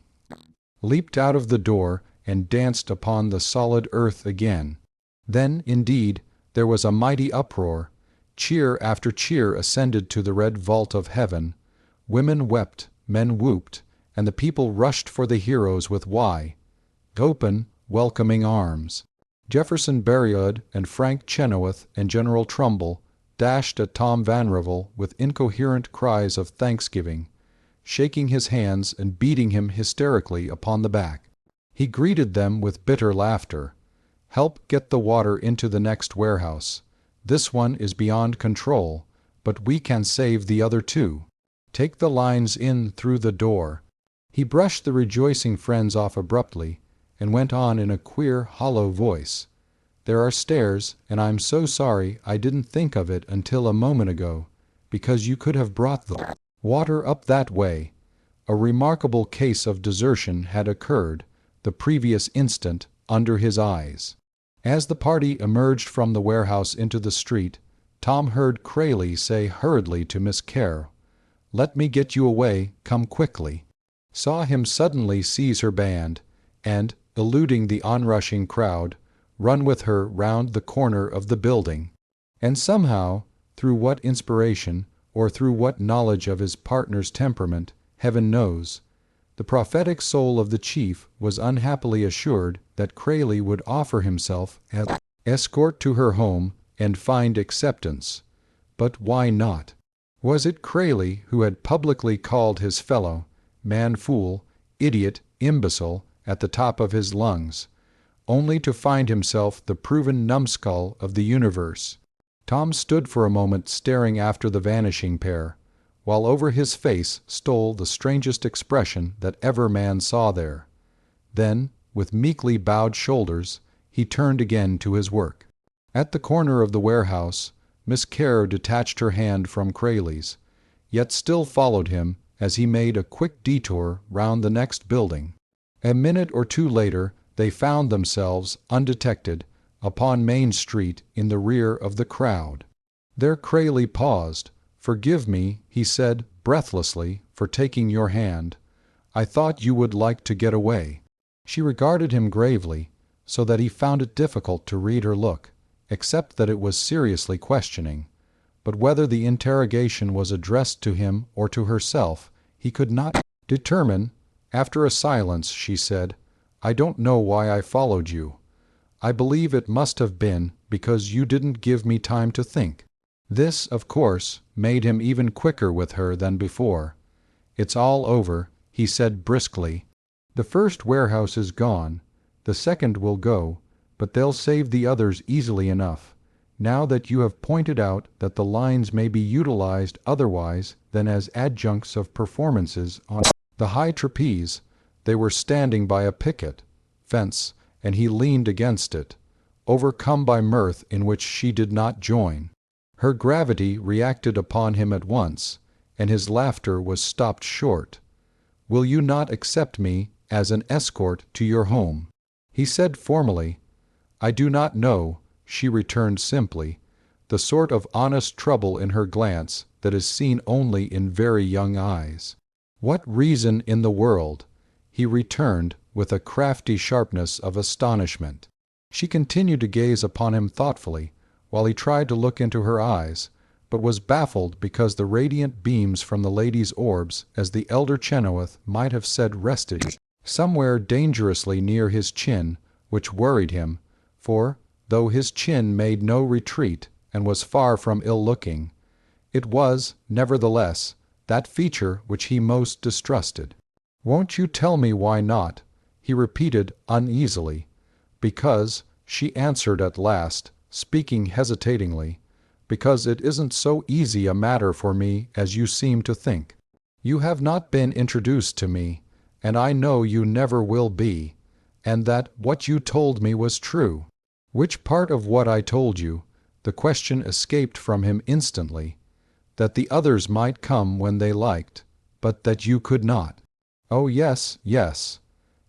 leaped out of the door and danced upon the solid earth again. Then, indeed, there was a mighty uproar. Cheer after cheer ascended to the red vault of heaven. Women wept, men whooped, and the people rushed for the heroes with open, welcoming arms. Jefferson Berryud and Frank Chenoweth and General Trumbull dashed at Tom Vanrevel with incoherent cries of thanksgiving, shaking his hands and beating him hysterically upon the back. He greeted them with bitter laughter. "Help get the water into the next warehouse. This one is beyond control, but we can save the other 2. Take the lines in through the door." He brushed the rejoicing friends off abruptly and went on in a queer, hollow voice. "There are stairs, and I'm so sorry I didn't think of it until a moment ago, because you could have brought the water up that way." A remarkable case of desertion had occurred the previous instant under his eyes. As the party emerged from the warehouse into the street, Tom heard Crayley say hurriedly to Miss Kerr, "Let me get you away, come quickly," saw him suddenly seize her band, and, eluding the onrushing crowd, run with her round the corner of the building. And somehow, through what inspiration, or through what knowledge of his partner's temperament, heaven knows, the prophetic soul of the chief was unhappily assured that Crayley would offer himself as escort to her home and find acceptance. But why not? Was it Crayley who had publicly called his fellow man fool, idiot, imbecile at the top of his lungs, only to find himself the proven numbskull of the universe? Tom stood for a moment staring after the vanishing pair, while over his face stole the strangest expression that ever man saw there. Then, with meekly bowed shoulders, he turned again to his work. At the corner of the warehouse, Miss Kerr detached her hand from Crayley's, yet still followed him as he made a quick detour round the next building. A minute or two later they found themselves, undetected, upon Main Street in the rear of the crowd. There Crayley paused. "Forgive me," he said breathlessly, "for taking your hand. I thought you would like to get away." She regarded him gravely, so that he found it difficult to read her look, except that it was seriously questioning. But whether the interrogation was addressed to him or to herself, he could not determine. After a silence, she said, "I don't know why I followed you. I believe it must have been because you didn't give me time to think." This, of course, made him even quicker with her than before. "It's all over," he said briskly. "The first warehouse is gone. The second will go, but they'll save the others easily enough, now that you have pointed out that the lines may be utilized otherwise than as adjuncts of performances on the high trapeze." They were standing by a picket fence, and he leaned against it, overcome by mirth in which she did not join. Her gravity reacted upon him at once, and his laughter was stopped short. "Will you not accept me as an escort to your home?" he said formally. "I do not know," she returned simply, the sort of honest trouble in her glance that is seen only in very young eyes. "What reason in the world?" he returned with a crafty sharpness of astonishment. She continued to gaze upon him thoughtfully, while he tried to look into her eyes, but was baffled because the radiant beams from the lady's orbs, as the elder Chenoweth might have said, rested somewhere dangerously near his chin, which worried him, for, though his chin made no retreat and was far from ill-looking, it was, nevertheless, that feature which he most distrusted. "Won't you tell me why not?" he repeated uneasily. "Because," she answered at last, speaking hesitatingly, "because it isn't so easy a matter for me as you seem to think. You have not been introduced to me, and I know you never will be, and that what you told me was true." "Which part of what I told you?" The question escaped from him instantly. "That the others might come when they liked, but that you could not." "Oh, yes, yes."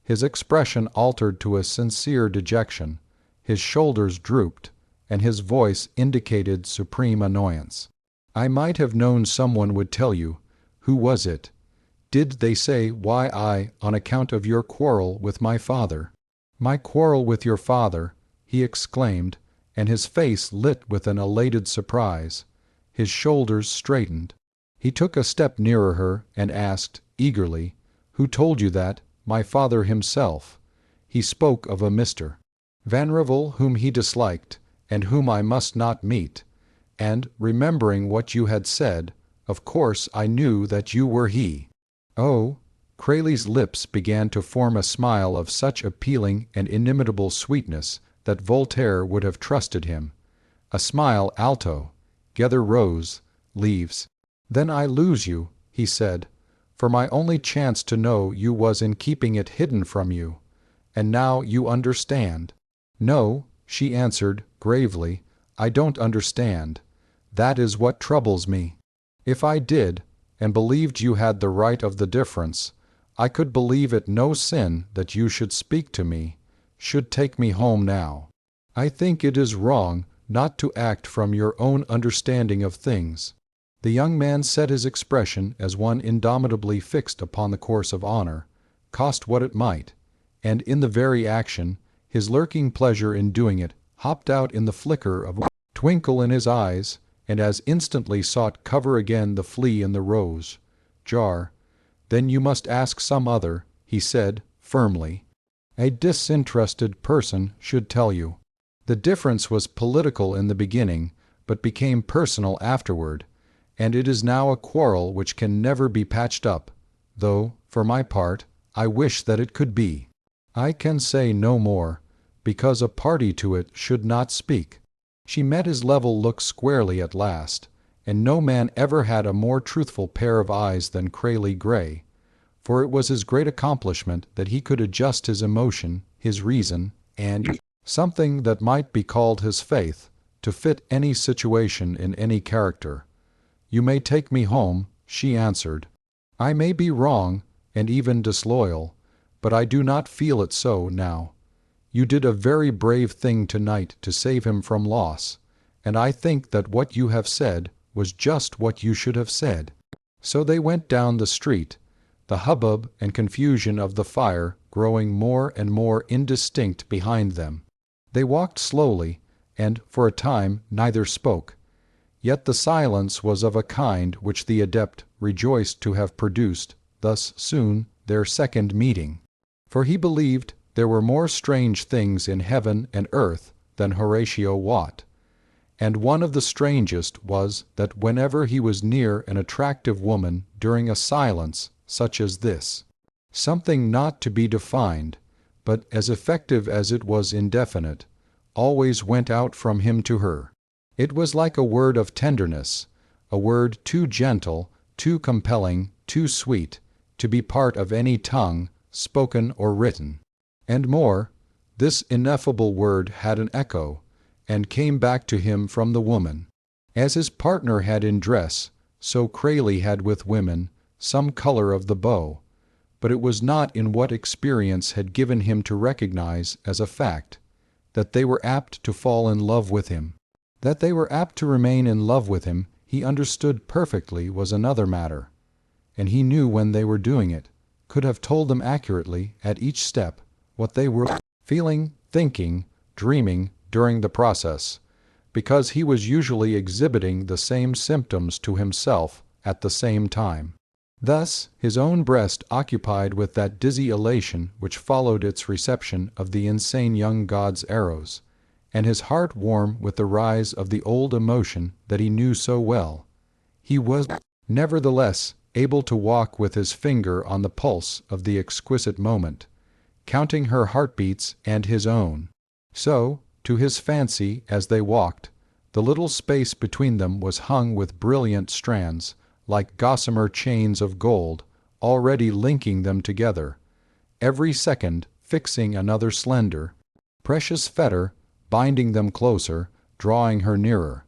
His expression altered to a sincere dejection, his shoulders drooped, and his voice indicated supreme annoyance. "I might have known someone would tell you. Who was it? Did they say why on account of your quarrel with my father?" "My quarrel with your father," he exclaimed, and his face lit with an elated surprise. His shoulders straightened. He took a step nearer her and asked, eagerly, "Who told you that? My father himself." He spoke of a Mr. Vanrevel whom he disliked, and whom I must not meet. And, remembering what you had said, of course I knew that you were he. "Oh!" Crayley's lips began to form a smile of such appealing and inimitable sweetness that Voltaire would have trusted him. A smile alto, gather rose, leaves. "Then I lose you," he said, "for my only chance to know you was in keeping it hidden from you. And now you understand." "No," she answered, gravely, "I don't understand. That is what troubles me. If I did, and believed you had the right of the difference, I could believe it no sin that you should speak to me, should take me home now. I think it is wrong not to act from your own understanding of things." The young man set his expression as one indomitably fixed upon the course of honor, cost what it might, and in the very action his lurking pleasure in doing it hopped out in the flicker of a twinkle in his eyes, and as instantly sought cover again the flea in the rose jar. "Then you must ask some other," he said, firmly. "A disinterested person should tell you. The difference was political in the beginning, but became personal afterward, and it is now a quarrel which can never be patched up, though, for my part, I wish that it could be. I can say no more, because a party to it should not speak." She met his level look squarely at last, and no man ever had a more truthful pair of eyes than Crayley Gray, for it was his great accomplishment that he could adjust his emotion, his reason, and something that might be called his faith, to fit any situation in any character. "You may take me home," she answered. "I may be wrong, and even disloyal, but I do not feel it so now. You did a very brave thing tonight to save him from loss, and I think that what you have said was just what you should have said." So they went down the street, the hubbub and confusion of the fire growing more and more indistinct behind them. They walked slowly, and for a time neither spoke. Yet the silence was of a kind which the adept rejoiced to have produced thus soon their second meeting, for he believed there were more strange things in heaven and earth than Horatio wot, and one of the strangest was that whenever he was near an attractive woman during a silence such as this, something not to be defined, but as effective as it was indefinite, always went out from him to her. It was like a word of tenderness, a word too gentle, too compelling, too sweet, to be part of any tongue, spoken or written. And more, this ineffable word had an echo, and came back to him from the woman. As his partner had in dress, so Crayley had with women, some color of the bow, but it was not in what experience had given him to recognize as a fact. That they were apt to fall in love with him, that they were apt to remain in love with him, he understood perfectly was another matter, and he knew when they were doing it, could have told them accurately at each step what they were feeling, thinking, dreaming during the process, because he was usually exhibiting the same symptoms to himself at the same time. Thus, his own breast occupied with that dizzy elation which followed its reception of the insane young god's arrows, and his heart warm with the rise of the old emotion that he knew so well, he was nevertheless able to walk with his finger on the pulse of the exquisite moment, counting her heartbeats and his own. So, to his fancy, as they walked, the little space between them was hung with brilliant strands, like gossamer chains of gold, already linking them together, every second fixing another slender, precious fetter, binding them closer, drawing her nearer.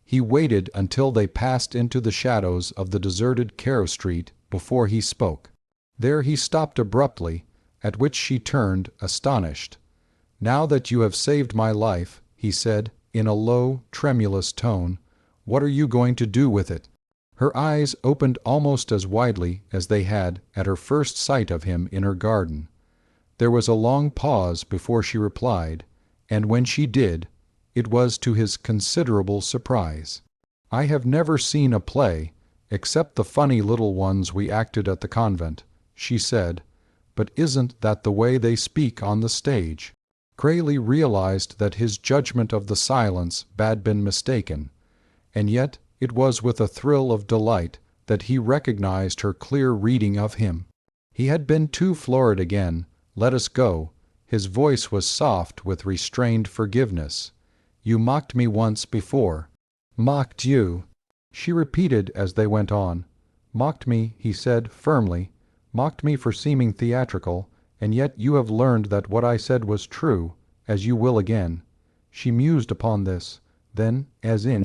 He waited until they passed into the shadows of the deserted Caro Street before he spoke. There he stopped abruptly, at which she turned, astonished. "Now that you have saved my life," he said, in a low, tremulous tone, "what are you going to do with it?" Her eyes opened almost as widely as they had at her first sight of him in her garden. There was a long pause before she replied, and when she did, it was to his considerable surprise. "I have never seen a play, except the funny little ones we acted at the convent," she said, "but isn't that the way they speak on the stage?" Crayley realized that his judgment of the silence had been mistaken, and yet it was with a thrill of delight that he recognized her clear reading of him. He had been too florid again. "Let us go." His voice was soft with restrained forgiveness. "You mocked me once before." "Mocked you?" she repeated as they went on. "Mocked me," he said firmly, "mocked me for seeming theatrical, and yet you have learned that what I said was true, as you will again." She mused upon this, then, as in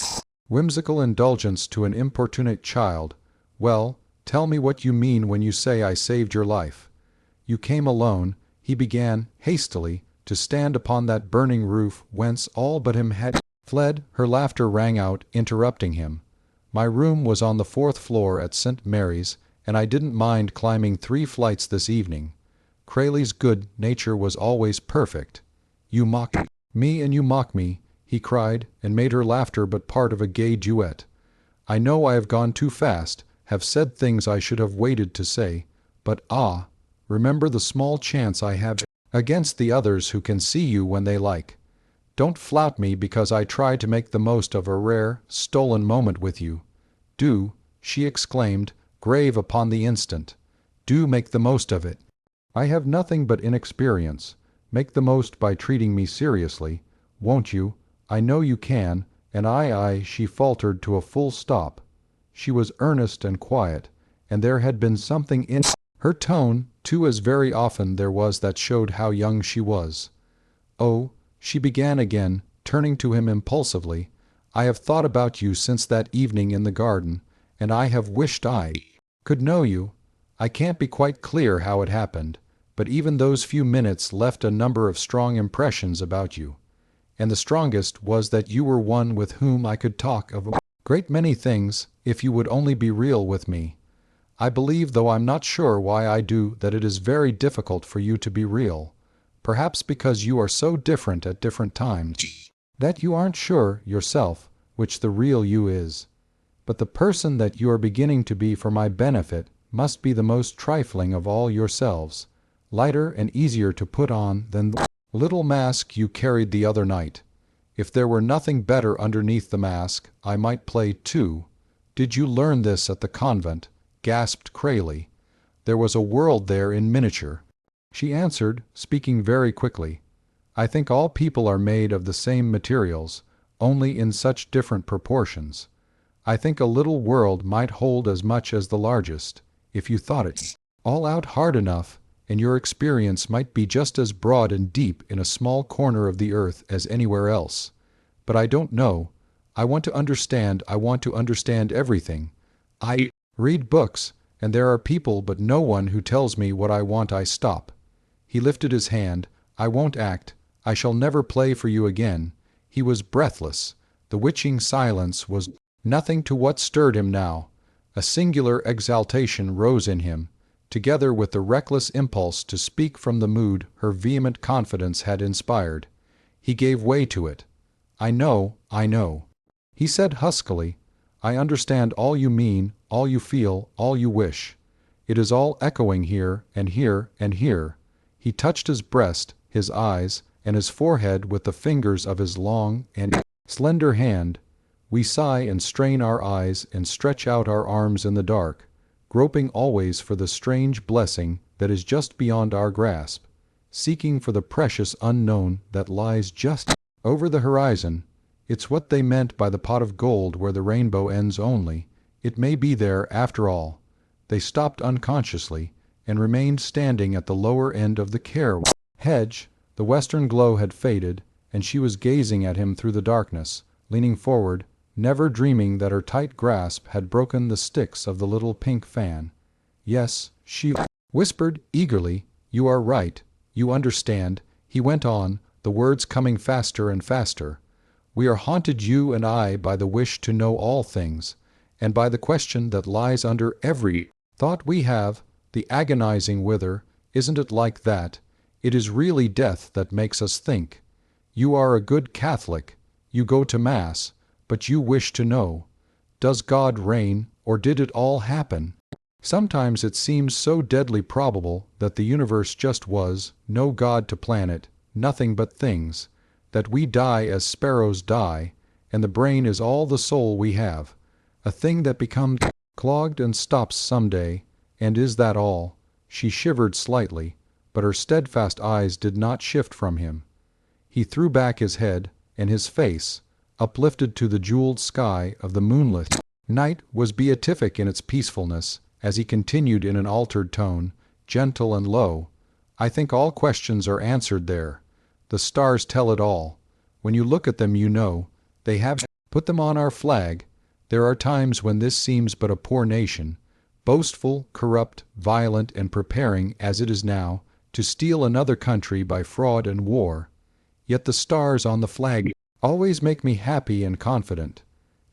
whimsical indulgence to an importunate child, "Well, tell me what you mean when you say I saved your life. You came alone," he began, hastily, "to stand upon that burning roof whence all but him had fled." Her laughter rang out, interrupting him. "My room was on the 4th floor at St. Mary's, and I didn't mind climbing 3 flights this evening. Crayley's good nature was always perfect," You mock me and you mock me, he cried, and made her laughter but part of a gay duet. I know I have gone too fast, have said things I should have waited to say, but remember the small chance I have against the others who can see you when they like. Don't flout me because I try to make the most of a rare, stolen moment with you. Do, she exclaimed, grave upon the instant. Do make the most of it. I have nothing but inexperience. Make the most by treating me seriously. Won't you? I know you can, and she faltered to a full stop. She was earnest and quiet, and there had been something in her tone, too, as very often there was, that showed how young she was. Oh, she began again, turning to him impulsively, I have thought about you since that evening in the garden, and I have wished I could know you. I can't be quite clear how it happened, but even those few minutes left a number of strong impressions about you. And the strongest was that you were one with whom I could talk of a great many things if you would only be real with me. I believe, though I'm not sure why I do, that it is very difficult for you to be real. Perhaps because you are so different at different times, that you aren't sure, yourself, which the real you is. But the person that you are beginning to be for my benefit must be the most trifling of all yourselves, lighter and easier to put on than the little mask you carried the other night. If there were nothing better underneath the mask, I might play too. Did you learn this at the convent? Gasped Crayley. There was a world there in miniature. She answered, speaking very quickly, I think all people are made of the same materials, only in such different proportions. I think a little world might hold as much as the largest, if you thought it all out hard enough, and your experience might be just as broad and deep in a small corner of the earth as anywhere else. But I don't know. I want to understand everything. I read books, and there are people but no one who tells me what I want. I stop. He lifted his hand. I won't act. I shall never play for you again. He was breathless. The witching silence was nothing to what stirred him now. A singular exaltation rose in him, together with the reckless impulse to speak from the mood her vehement confidence had inspired. He gave way to it. I know, he said huskily. I understand all you mean, all you feel, all you wish. It is all echoing here, and here, and here. He touched his breast, his eyes, and his forehead with the fingers of his long and slender hand. We sigh and strain our eyes and stretch out our arms in the dark, groping always for the strange blessing that is just beyond our grasp, seeking for the precious unknown that lies just over the horizon. It's what they meant by the pot of gold where the rainbow ends only. It may be there after all. They stopped unconsciously and remained standing at the lower end of the care hedge. The western glow had faded, and she was gazing at him through the darkness, leaning forward, never dreaming that her tight grasp had broken the sticks of the little pink fan. Yes, she whispered eagerly, you are right. You understand, he went on, the words coming faster and faster. We are haunted, you and I, by the wish to know all things, and by the question that lies under every thought we have, the agonizing whither, isn't it like that? It is really death that makes us think. You are a good Catholic. You go to Mass, but you wish to know. Does God reign, or did it all happen? Sometimes it seems so deadly probable that the universe just was, no God to plan it, nothing but things, that we die as sparrows die, and the brain is all the soul we have, a thing that becomes clogged and stops some day, and is that all? She shivered slightly, but her steadfast eyes did not shift from him. He threw back his head, and his face, uplifted to the jeweled sky of the moonlit night, was beatific in its peacefulness, as he continued in an altered tone, gentle and low, I think all questions are answered there. The stars tell it all. When you look at them you know. They have put them on our flag. There are times when this seems but a poor nation, boastful, corrupt, violent, and preparing, as it is now, to steal another country by fraud and war. Yet the stars on the flag always make me happy and confident.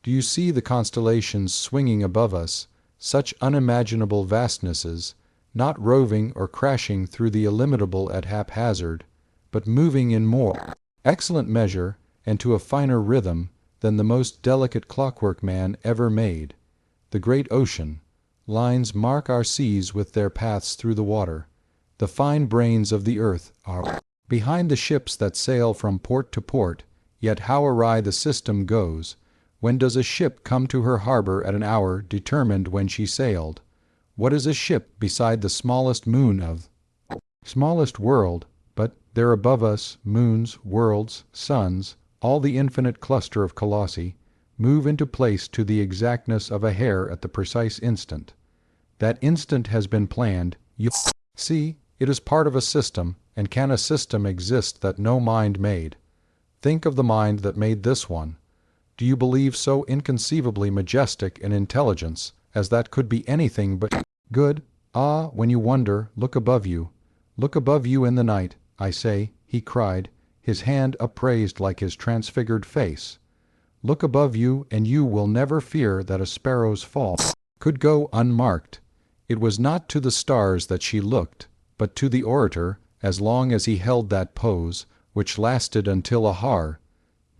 Do you see the constellations swinging above us, such unimaginable vastnesses, not roving or crashing through the illimitable at haphazard, but moving in more excellent measure and to a finer rhythm than the most delicate clockwork man ever made. The great ocean lines mark our seas with their paths through the water. The fine brains of the earth are behind the ships that sail from port to port, yet how awry the system goes. When does a ship come to her harbor at an hour determined when she sailed? What is a ship beside the smallest moon of smallest world, but there above us moons, worlds, suns, all the infinite cluster of colossi, move into place to the exactness of a hair at the precise instant. That instant has been planned. You see, it is part of a system, and can a system exist that no mind made? Think of the mind that made this one. Do you believe so inconceivably majestic an intelligence as that could be anything but good? Ah, when you wonder, look above you. Look above you in the night, I say, he cried, his hand upraised like his transfigured face. Look above you, and you will never fear that a sparrow's fall could go unmarked. It was not to the stars that she looked, but to the orator, as long as he held that pose, which lasted until a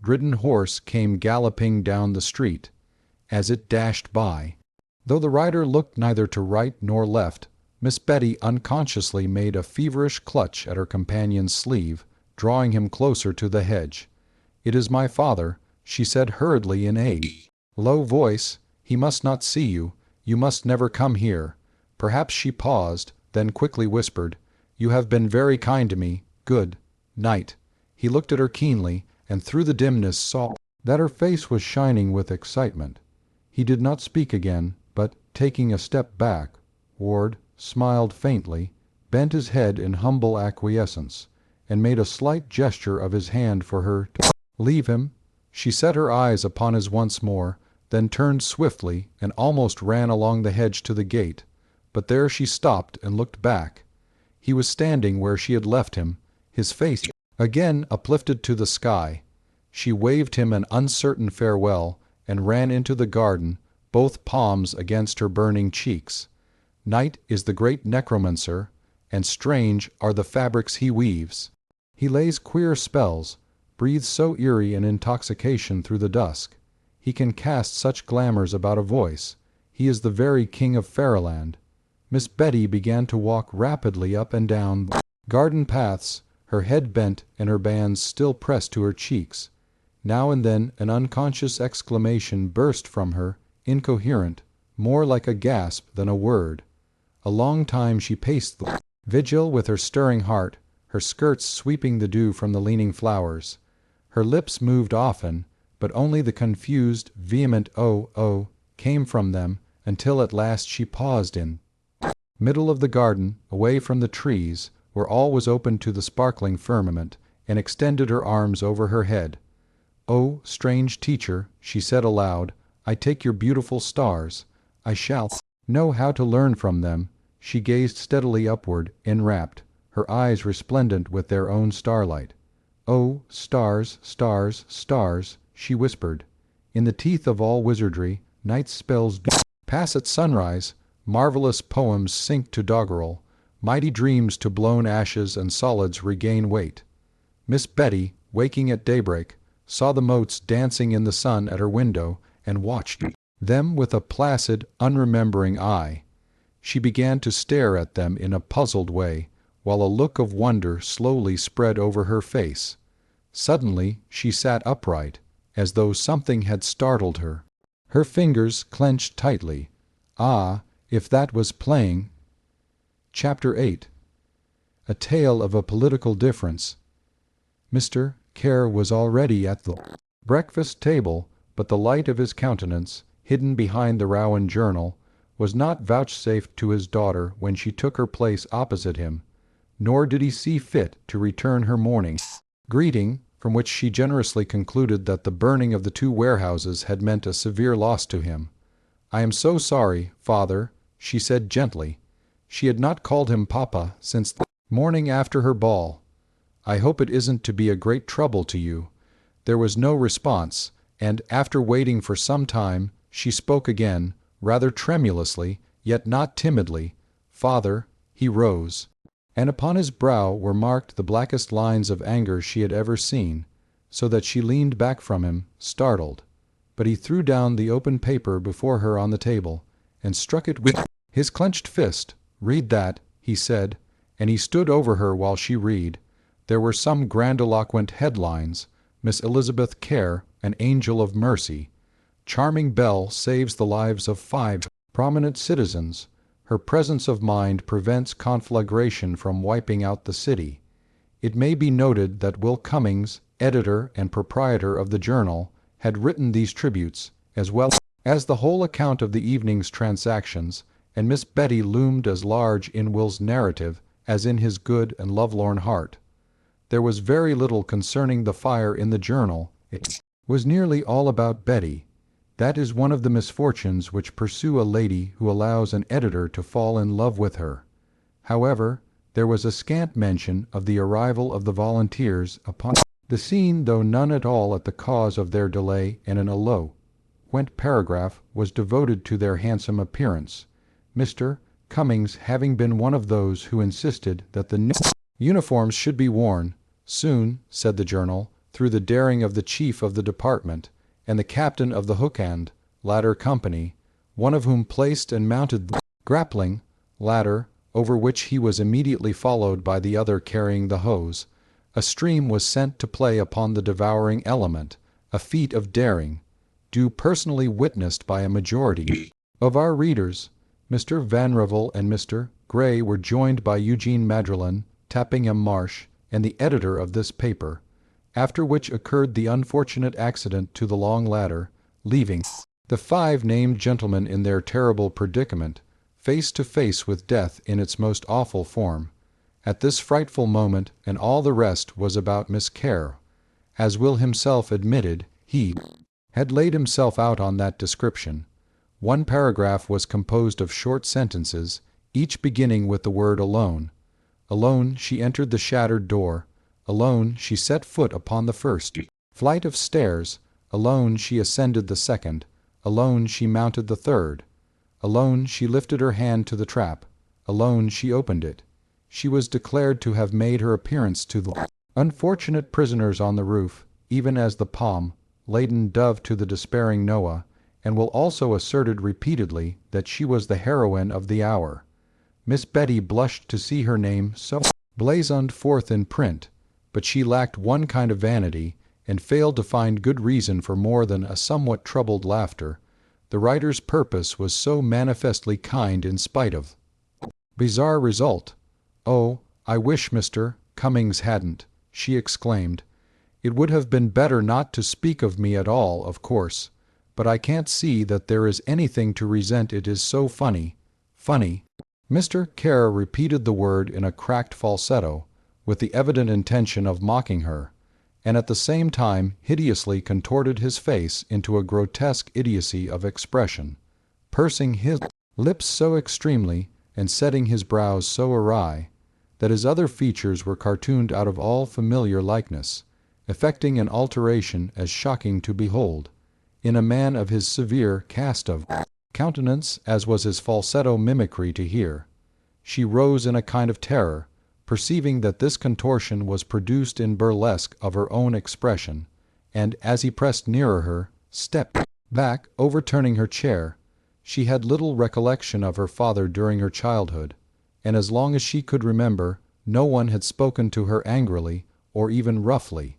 ridden horse came galloping down the street. As it dashed by, though the rider looked neither to right nor left, Miss Betty unconsciously made a feverish clutch at her companion's sleeve, drawing him closer to the hedge. "It is my father," she said hurriedly in a low voice. "He must not see you. You must never come here." Perhaps she paused, then quickly whispered, "You have been very kind to me. Good night." He looked at her keenly, and through the dimness saw that her face was shining with excitement. He did not speak again, but, taking a step back, Ward smiled faintly, bent his head in humble acquiescence, and made a slight gesture of his hand for her to leave him. She set her eyes upon his once more, then turned swiftly and almost ran along the hedge to the gate, but there she stopped and looked back. He was standing where she had left him, his face again uplifted to the sky. She waved him an uncertain farewell and ran into the garden, both palms against her burning cheeks. Night is the great necromancer, and strange are the fabrics he weaves. He lays queer spells, breathes so eerie an intoxication through the dusk. He can cast such glamours about a voice. He is the very king of fairyland. Miss Betty began to walk rapidly up and down garden paths, her head bent and her bands still pressed to her cheeks. Now and then an unconscious exclamation burst from her, incoherent, more like a gasp than a word. A long time she paced the vigil with her stirring heart, her skirts sweeping the dew from the leaning flowers. Her lips moved often, but only the confused, vehement "oh, oh" came from them, until at last she paused in middle of the garden, away from the trees, where all was open to the sparkling firmament, and extended her arms over her head. "Oh, strange teacher," she said aloud, "I take your beautiful stars. I shall know how to learn from them." She gazed steadily upward, enrapt, her eyes resplendent with their own starlight. "Oh, stars, stars, stars," she whispered. "In the teeth of all wizardry, night's spells pass at sunrise, marvelous poems sink to doggerel, mighty dreams to blown ashes and solids regain weight." Miss Betty, waking at daybreak, saw the motes dancing in the sun at her window, and watched them with a placid, unremembering eye. She began to stare at them in a puzzled way, while a look of wonder slowly spread over her face. Suddenly she sat upright, as though something had startled her. Her fingers clenched tightly. Ah, if that was playing! Chapter 8. A Tale of a Political Difference. Mr. Kerr was already at the breakfast table, but the light of his countenance, hidden behind the Rowan journal, was not vouchsafed to his daughter when she took her place opposite him, nor did he see fit to return her morning greeting, from which she generously concluded that the burning of the 2 warehouses had meant a severe loss to him. "I am so sorry, father," she said gently. She had not called him papa since the morning after her ball. "I hope it isn't to be a great trouble to you." There was no response, and, after waiting for some time, she spoke again, rather tremulously, yet not timidly. "Father," he rose. and upon his brow were marked the blackest lines of anger she had ever seen, so that she leaned back from him, startled. But he threw down the open paper before her on the table, and struck it with his clenched fist. "Read that," he said, and he stood over her while she read. There were some grandiloquent headlines: Miss Elizabeth Kerr, an angel of mercy. Charming Belle saves the lives of 5 prominent citizens. Her presence of mind prevents conflagration from wiping out the city. It may be noted that Will Cummings, editor and proprietor of the journal, had written these tributes, as well as the whole account of the evening's transactions, and Miss Betty loomed as large in Will's narrative as in his good and lovelorn heart. There was very little concerning the fire in the journal. It was nearly all about Betty. That is one of the misfortunes which pursue a lady who allows an editor to fall in love with her. However, there was a scant mention of the arrival of the volunteers upon the scene, though none at all at the cause of their delay, and an eloquent paragraph was devoted to their handsome appearance, Mr. Cummings having been one of those who insisted that the new uniforms should be worn soon, said the journal, through the daring of the chief of the department and the captain of the hook and ladder company, one of whom placed and mounted the grappling ladder, over which he was immediately followed by the other carrying the hose. A stream was sent to play upon the devouring element, a feat of daring, due personally witnessed by a majority of our readers. Mr. Vanrevel and Mr. Gray were joined by Eugene Madrelin, Tappingham Marsh, and the editor of this paper, after which occurred the unfortunate accident to the long ladder, leaving the 5 named gentlemen in their terrible predicament, face to face with death in its most awful form. At this frightful moment, and all the rest was about Miss Kerr. As Will himself admitted, he had laid himself out on that description. One paragraph was composed of short sentences, each beginning with the word alone. Alone she entered the shattered door. Alone she set foot upon the first flight of stairs. Alone she ascended the second. Alone she mounted the third. Alone she lifted her hand to the trap. Alone she opened it. She was declared to have made her appearance to the unfortunate prisoners on the roof, even as the palm-laden dove to the despairing Noah, and Will also asserted repeatedly that she was the heroine of the hour. Miss Betty blushed to see her name so blazoned forth in print, but she lacked one kind of vanity, and failed to find good reason for more than a somewhat troubled laughter. The writer's purpose was so manifestly kind in spite of bizarre result. "Oh, I wish Mr. Cummings hadn't," she exclaimed. "It would have been better not to speak of me at all, of course, but I can't see that there is anything to resent. It is so funny, funny." Mr. Kerr repeated the word in a cracked falsetto, with the evident intention of mocking her, and at the same time hideously contorted his face into a grotesque idiocy of expression, pursing his lips so extremely, and setting his brows so awry, that his other features were cartooned out of all familiar likeness, effecting an alteration as shocking to behold, in a man of his severe cast of countenance as was his falsetto mimicry to hear. She rose in a kind of terror, perceiving that this contortion was produced in burlesque of her own expression, and, as he pressed nearer her, stepped back, overturning her chair. She had little recollection of her father during her childhood, and as long as she could remember, no one had spoken to her angrily or even roughly.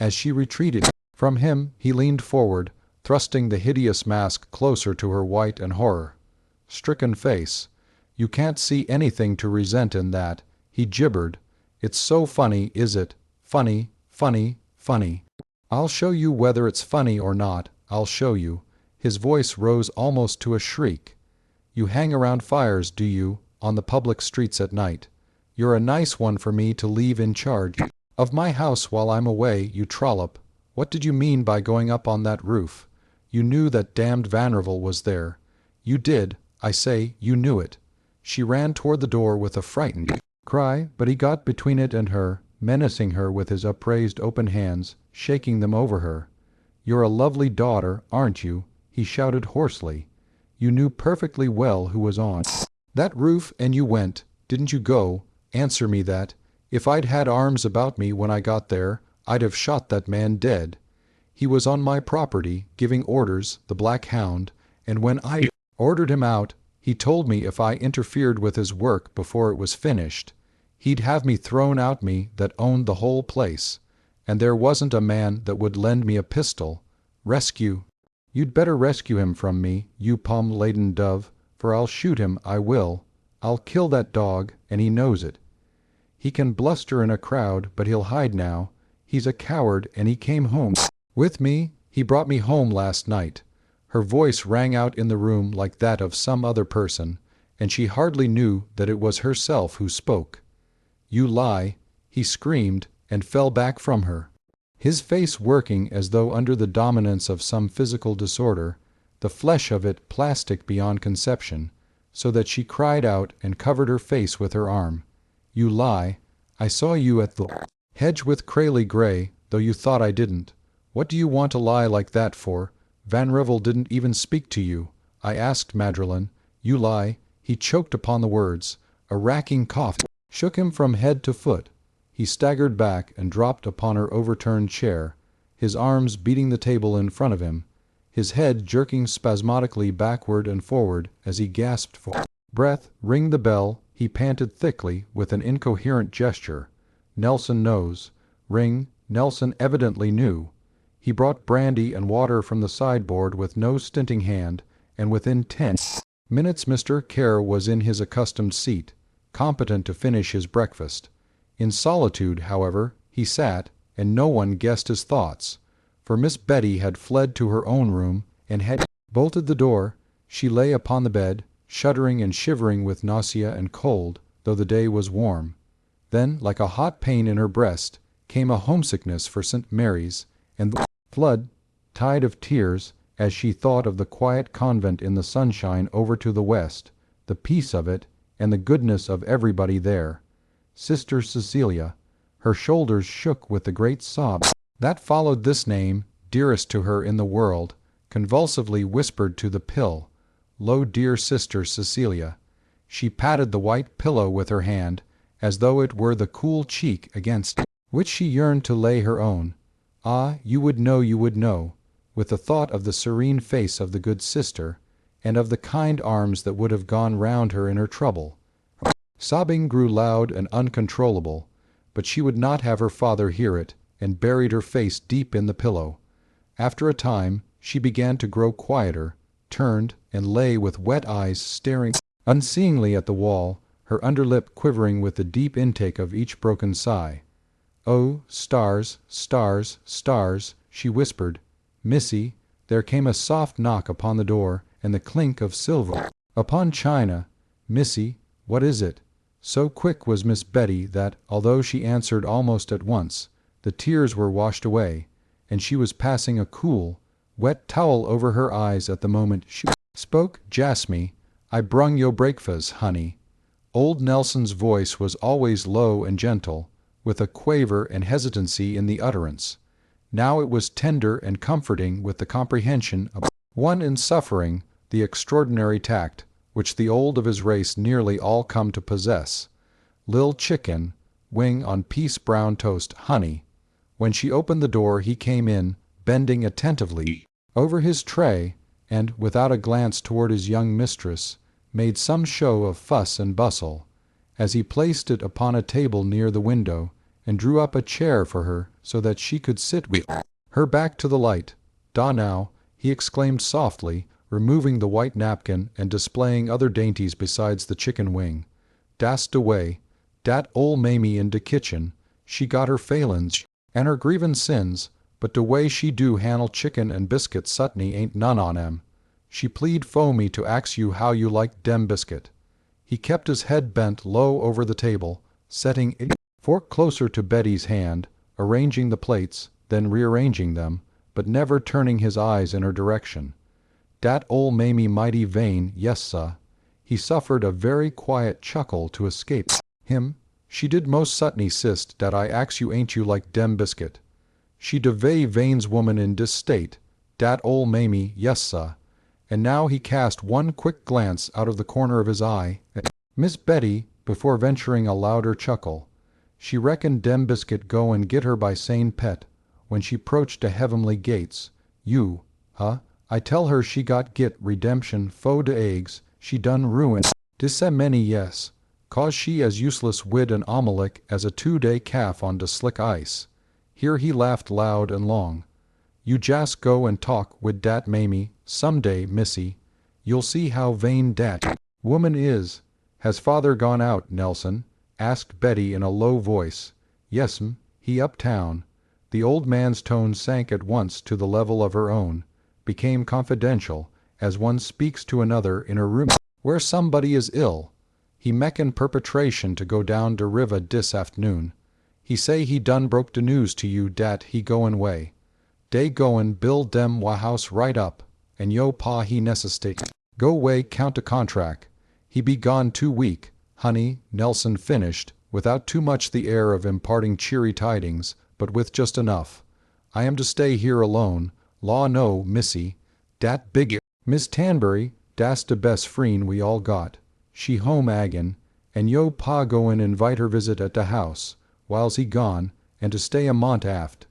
As she retreated from him, he leaned forward, thrusting the hideous mask closer to her white and horror-stricken face. "You can't see anything to resent in that," he gibbered. "It's so funny, is it? Funny, funny, funny. I'll show you whether it's funny or not. I'll show you." His voice rose almost to a shriek. "You hang around fires, do you, on the public streets at night? You're a nice one for me to leave in charge of my house while I'm away, you trollop. What did you mean by going up on that roof? You knew that damned Vanrevel was there. You did, I say, you knew it." She ran toward the door with a frightened cry, but he got between it and her, menacing her with his upraised open hands, shaking them over her. "You're a lovely daughter, aren't you?" he shouted hoarsely. "You knew perfectly well who was on that roof, and you went, didn't you go? Answer me that. If I'd had arms about me when I got there, I'd have shot that man dead. He was on my property, giving orders, the Black Hound, and when I ordered him out, he told me if I interfered with his work before it was finished, he'd have me thrown out me that owned the whole place, and there wasn't a man that would lend me a pistol. Rescue. You'd better rescue him from me, you palm-laden dove, for I'll shoot him, I will. I'll kill that dog, and he knows it. He can bluster in a crowd, but he'll hide now. He's a coward, and he came home with me. He brought me home last night. Her voice rang out in the room like that of some other person, and she hardly knew that it was herself who spoke. You lie, he screamed, and fell back from her, his face working as though under the dominance of some physical disorder, the flesh of it plastic beyond conception, so that she cried out and covered her face with her arm. You lie. I saw you at the hedge with Crayley Gray, though you thought I didn't. What do you want to lie like that for? Vanrevel didn't even speak to you. I asked Madrilyn. You lie. He choked upon the words. A racking cough shook him from head to foot. He staggered back and dropped upon her overturned chair, his arms beating the table in front of him, his head jerking spasmodically backward and forward as he gasped for breath. Ring the bell, he panted thickly with an incoherent gesture. Nelson knows. Ring. Nelson evidently knew. He brought brandy and water from the sideboard with no stinting hand, and within 10 minutes Mr. Kerr was in his accustomed seat, competent to finish his breakfast. In solitude, however, he sat, and no one guessed his thoughts, for Miss Betty had fled to her own room and had bolted the door. She lay upon the bed, shuddering and shivering with nausea and cold, though the day was warm. Then, like a hot pain in her breast, came a homesickness for St. Mary's, and the flood tide of tears as she thought of the quiet convent in the sunshine over to the west, the peace of it, and the goodness of everybody there. Sister Cecilia. Her shoulders shook with the great sob that followed this name, dearest to her in the world, convulsively whispered to the pill, "Lo, dear Sister Cecilia." She patted the white pillow with her hand, as though it were the cool cheek against which she yearned to lay her own. Ah, you would know, with the thought of the serene face of the good sister, and of the kind arms that would have gone round her in her trouble. Sobbing grew loud and uncontrollable, but she would not have her father hear it, and buried her face deep in the pillow. After a time she began to grow quieter, turned, and lay with wet eyes staring unseeingly at the wall, her underlip quivering with the deep intake of each broken sigh. "Oh, stars, stars, stars," she whispered. "Missy." There came a soft knock upon the door, and the clink of silver upon china. "Missy, what is it?" So quick was Miss Betty that, although she answered almost at once, the tears were washed away, and she was passing a cool, wet towel over her eyes at the moment she spoke. "Jasmy, I brung yo' breakfast, honey." Old Nelson's voice was always low and gentle, with a quaver and hesitancy in the utterance. Now it was tender and comforting with the comprehension of one in suffering, the extraordinary tact which the old of his race nearly all come to possess. "Lil' chicken, wing on piece brown toast, honey." When she opened the door he came in, bending attentively over his tray, and, without a glance toward his young mistress, made some show of fuss and bustle, as he placed it upon a table near the window, and drew up a chair for her so that she could sit with her back to the light. "Da now," he exclaimed softly, removing the white napkin and displaying other dainties besides the chicken wing. "Dat's de way. Dat ole Mamie in de kitchen, she got her failin's and her grievin' sins, but de way she do handle chicken and biscuit sutny ain't none on 'em. She plead fo' me to ax you how you like dem biscuit." He kept his head bent low over the table, setting a fork closer to Betty's hand, arranging the plates, then rearranging them, but never turning his eyes in her direction. "Dat ole Mamie mighty vain, yes, sah." He suffered a very quiet chuckle to escape him. "She did most sutny sist dat I ax you ain't you like dem biscuit. She de vey vains woman in dis state, dat ole Mamie, yes, sah." And now he cast one quick glance out of the corner of his eye at Miss Betty, before venturing a louder chuckle. She reckoned dem biscuit go and get her by sane pet, when she 'proached a heavenly gates. You, huh? I tell her she got git redemption fo de eggs, she done ruin. Dis a many yes, cause she as useless wid an omelik as a 2-day calf on de slick ice. Here he laughed loud and long. You jas go and talk wid dat Mamie, some day, missy. You'll see how vain dat woman is. Has father gone out, Nelson? Asked Betty in a low voice. Yes'm, he uptown. The old man's tone sank at once to the level of her own, became confidential, as one speaks to another in a room where somebody is ill. He mecken perpetration to go down de river dis afternoon. He say he done broke de news to you dat he goin' way. Dey goin' build dem wa house right up, and yo pa he necessitate go way count a contract. He be gone 2 week, honey, Nelson finished, without too much the air of imparting cheery tidings, but with just enough. I am to stay here alone. Law no, missy. Dat big Miss Tanbury, das de best frien we all got. She home agin, and yo pa go and invite her visit at de house, whiles he gone, and to stay a month aft.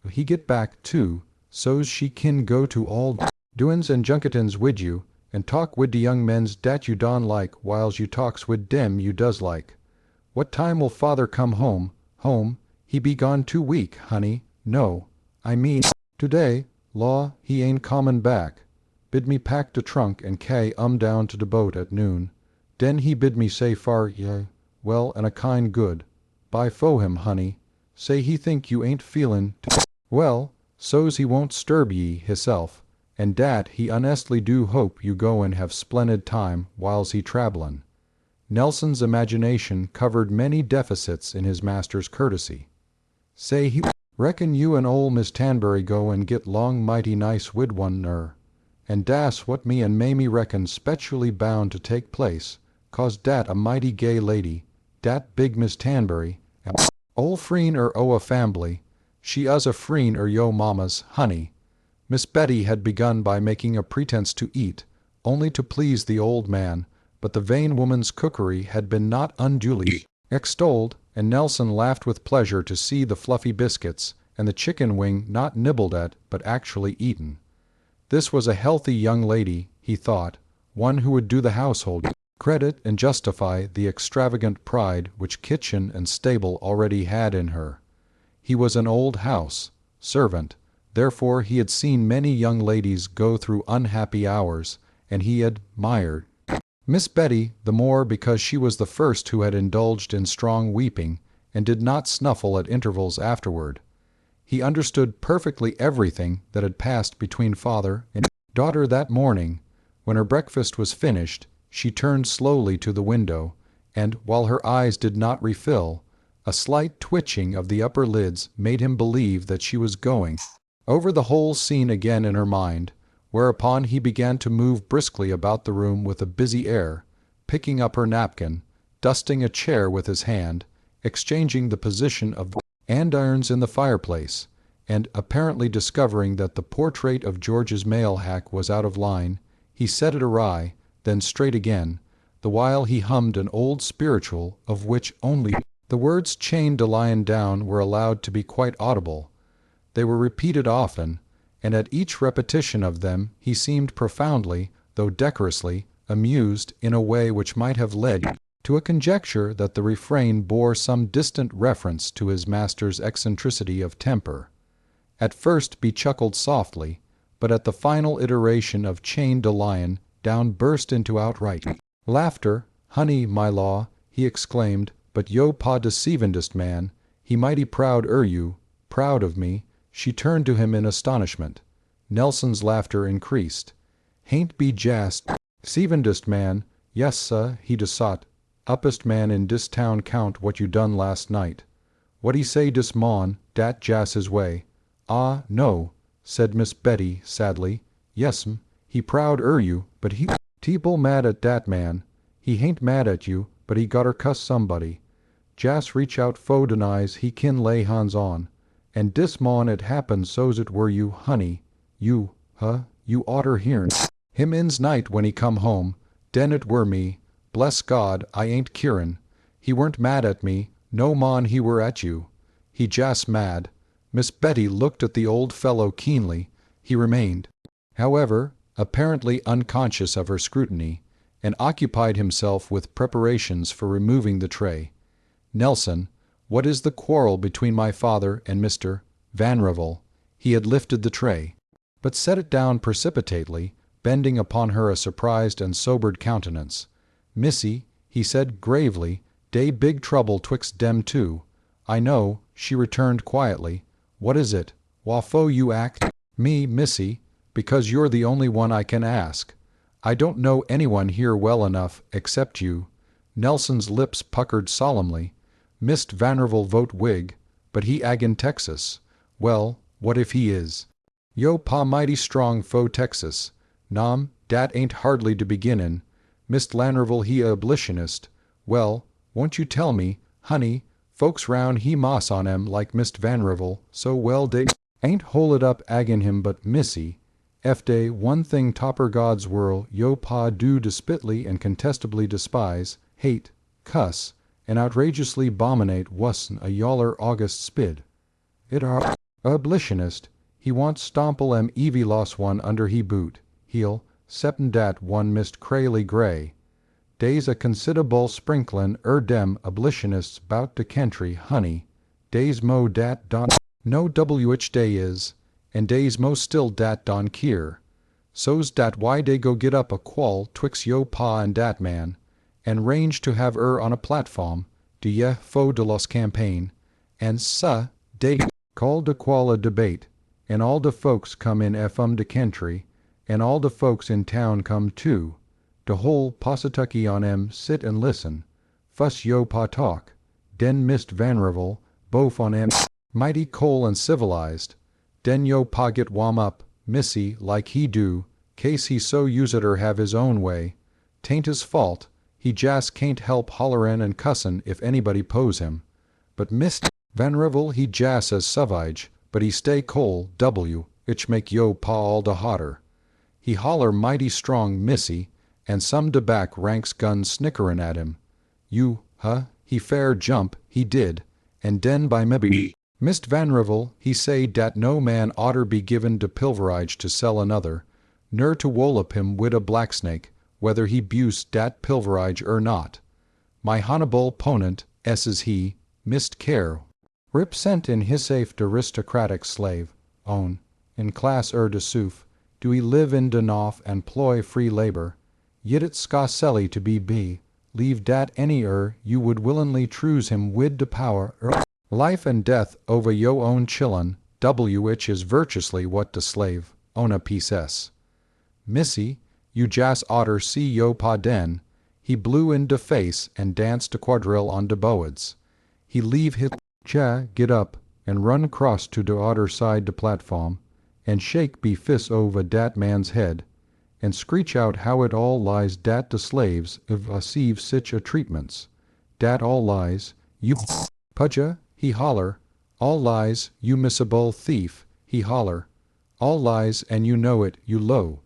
He get back, too, so's she kin go to all doin's and junketins wid you, and talk wid de young mens dat you don like whiles you talks wid dem you does like. What time will father come home? Home? He be gone 2 week, honey. No, I mean, today. Law, he ain't comin' back. Bid me pack de trunk and carry down to de boat at noon. Den he bid me say far well and a kind good. Bye fo him, honey. Say he think you ain't feelin' well, so's he won't sturb ye hisself, and dat he honestly do hope you go and have splendid time whiles he travelin'. Nelson's imagination covered many deficits in his master's courtesy. Say he reckon you and ole Miss Tanbury go and get long mighty nice wid one and das what me and Mamie reckon specially bound to take place, cause dat a mighty gay lady, dat big Miss Tanbury, and ole frien o a fambly, she us a frien yo mamma's, honey. Miss Betty had begun by making a pretense to eat, only to please the old man, but the vain woman's cookery had been not unduly extolled, and Nelson laughed with pleasure to see the fluffy biscuits and the chicken wing not nibbled at but actually eaten. This was a healthy young lady, he thought, one who would do the household credit and justify the extravagant pride which kitchen and stable already had in her. He was an old house servant, therefore he had seen many young ladies go through unhappy hours, and he admired Miss Betty the more because she was the first who had indulged in strong weeping and did not snuffle at intervals afterward. He understood perfectly everything that had passed between father and daughter that morning. When her breakfast was finished, she turned slowly to the window, and, while her eyes did not refill, a slight twitching of the upper lids made him believe that she was going over the whole scene again in her mind, whereupon he began to move briskly about the room with a busy air, picking up her napkin, dusting a chair with his hand, exchanging the position of andirons in the fireplace, and apparently discovering that the portrait of George's mail hack was out of line, he set it awry, then straight again, the while he hummed an old spiritual of which only the words chained a lion down were allowed to be quite audible. They were repeated often, and at each repetition of them he seemed profoundly, though decorously, amused in a way which might have led to a conjecture that the refrain bore some distant reference to his master's eccentricity of temper. At first he chuckled softly, but at the final iteration of chained a lion down burst into outright laughter. Honey, my law, he exclaimed, but yo pa deceivindest man, he mighty proud you, proud of me. She turned to him in astonishment. Nelson's laughter increased. Hain't be jast deceivindest man, yes sah, he desot, uppest man in dis town count what you done last night. What he say dis mon, dat jas his way. Ah, no, said Miss Betty sadly. Yes'm, he proud you, but he teeple mad at dat man. He hain't mad at you, but he gotter cuss somebody. Jas reach out fo denies he kin lay hands on. And dis mon it happened so's it were you, honey. You oughter hearn him in's night when he come home. Den it were me. Bless God, I ain't curin'. He weren't mad at me, no mon he were at you. He jas mad. Miss Betty looked at the old fellow keenly. He remained, however, apparently unconscious of her scrutiny, and occupied himself with preparations for removing the tray. Nelson, what is the quarrel between my father and Mr. Vanrevel? He had lifted the tray, but set it down precipitately, bending upon her a surprised and sobered countenance. Missy, he said gravely, dey big trouble twixt dem two. I know, she returned quietly. What is it? Wafo you act? Me, Missy, because you're the only one I can ask. I don't know anyone here well enough, except you. Nelson's lips puckered solemnly. Mist Vanrevel vote Whig, but he ag in Texas. Well, what if he is? Yo pa mighty strong fo Texas. Nam, dat ain't hardly to begin in. Mist Vanrevel he a abolitionist. Well, won't you tell me, honey, folks round he moss on em like Mist Vanrevel, so well dey ain't hole it up agin him but Missy. F day one thing topper God's whirl yo pa do despitely and contestably despise, hate, cuss, and outrageously abominate wuss'n a yaller August spid. It are abolitionist. He wants stomple em evie loss one under he boot. He'll, sep'n dat one Mist Crayley Gray. Dey's a consid'able sprinklin' dem abolitionists bout de kentry, honey. Dey's mo dat don no wh dey is, and dey's mo still dat don keer. So's dat why dey go get up a quall twixt yo pa and dat man, and range to have on a platform, de ye fo de los campaign, and dey call de quall a debate, and all de folks come in de kentry, and all de folks in town come too. De whole Possatucky on em sit and listen. Fuss yo pa talk. Den Mist Vanrevel, bof on em mighty coal and civilized. Den yo pa get wam up, Missy, like he do, case he so use it or have his own way. Tain't his fault. He jas can't help hollerin' and cussin' if anybody pose him. But Mist Vanrevel he jas as savage, but he stay coal, ich make yo pa all de hotter. He holler mighty strong, Missy, and some de back ranks guns snickerin' at him. You, he fair jump, he did, and den by mebbe Mist Vanrevel he say dat no man oughter be given de pilverage to sell another, ner to wollop him wid a blacksnake, whether he buse dat pilverage or not. My honnable ponent, esses he, Mist Care. Rip sent in his safe d'aristocratic slave, own, in class de souf, do he live in de noff and ploy free labor, yit it scasselly to be, leave dat any you would willingly choose him wid de power life and death over yo own chillun, which is virtuously what de slave, own a pieces. Missy, you jas oughter see yo pa den, he blew in de face and danced a quadrille on de boads. He leave his get up and run across to de odder side de platform, and shake be fist over dat man's head, and screech out how it all lies dat de slaves if receive sich a treatments. Dat all lies, you pudja, he holler, all lies, you missable thief, he holler, all lies and you know it, you low,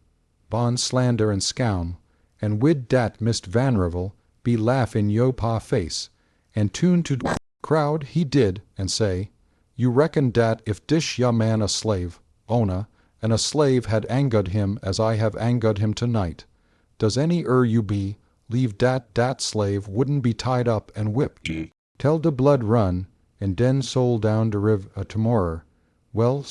bond slander and scown, and wid dat Mist Vanrevel be laugh in yo pa face, and tune to crowd he did, and say, you reckon dat if dish ya man a slave, Ona, and a slave had angud him as I have angud him tonight, does any you be, leave dat slave wouldn't be tied up and whipped, tell de blood run, and den sold down de riv a tomorrer. Well,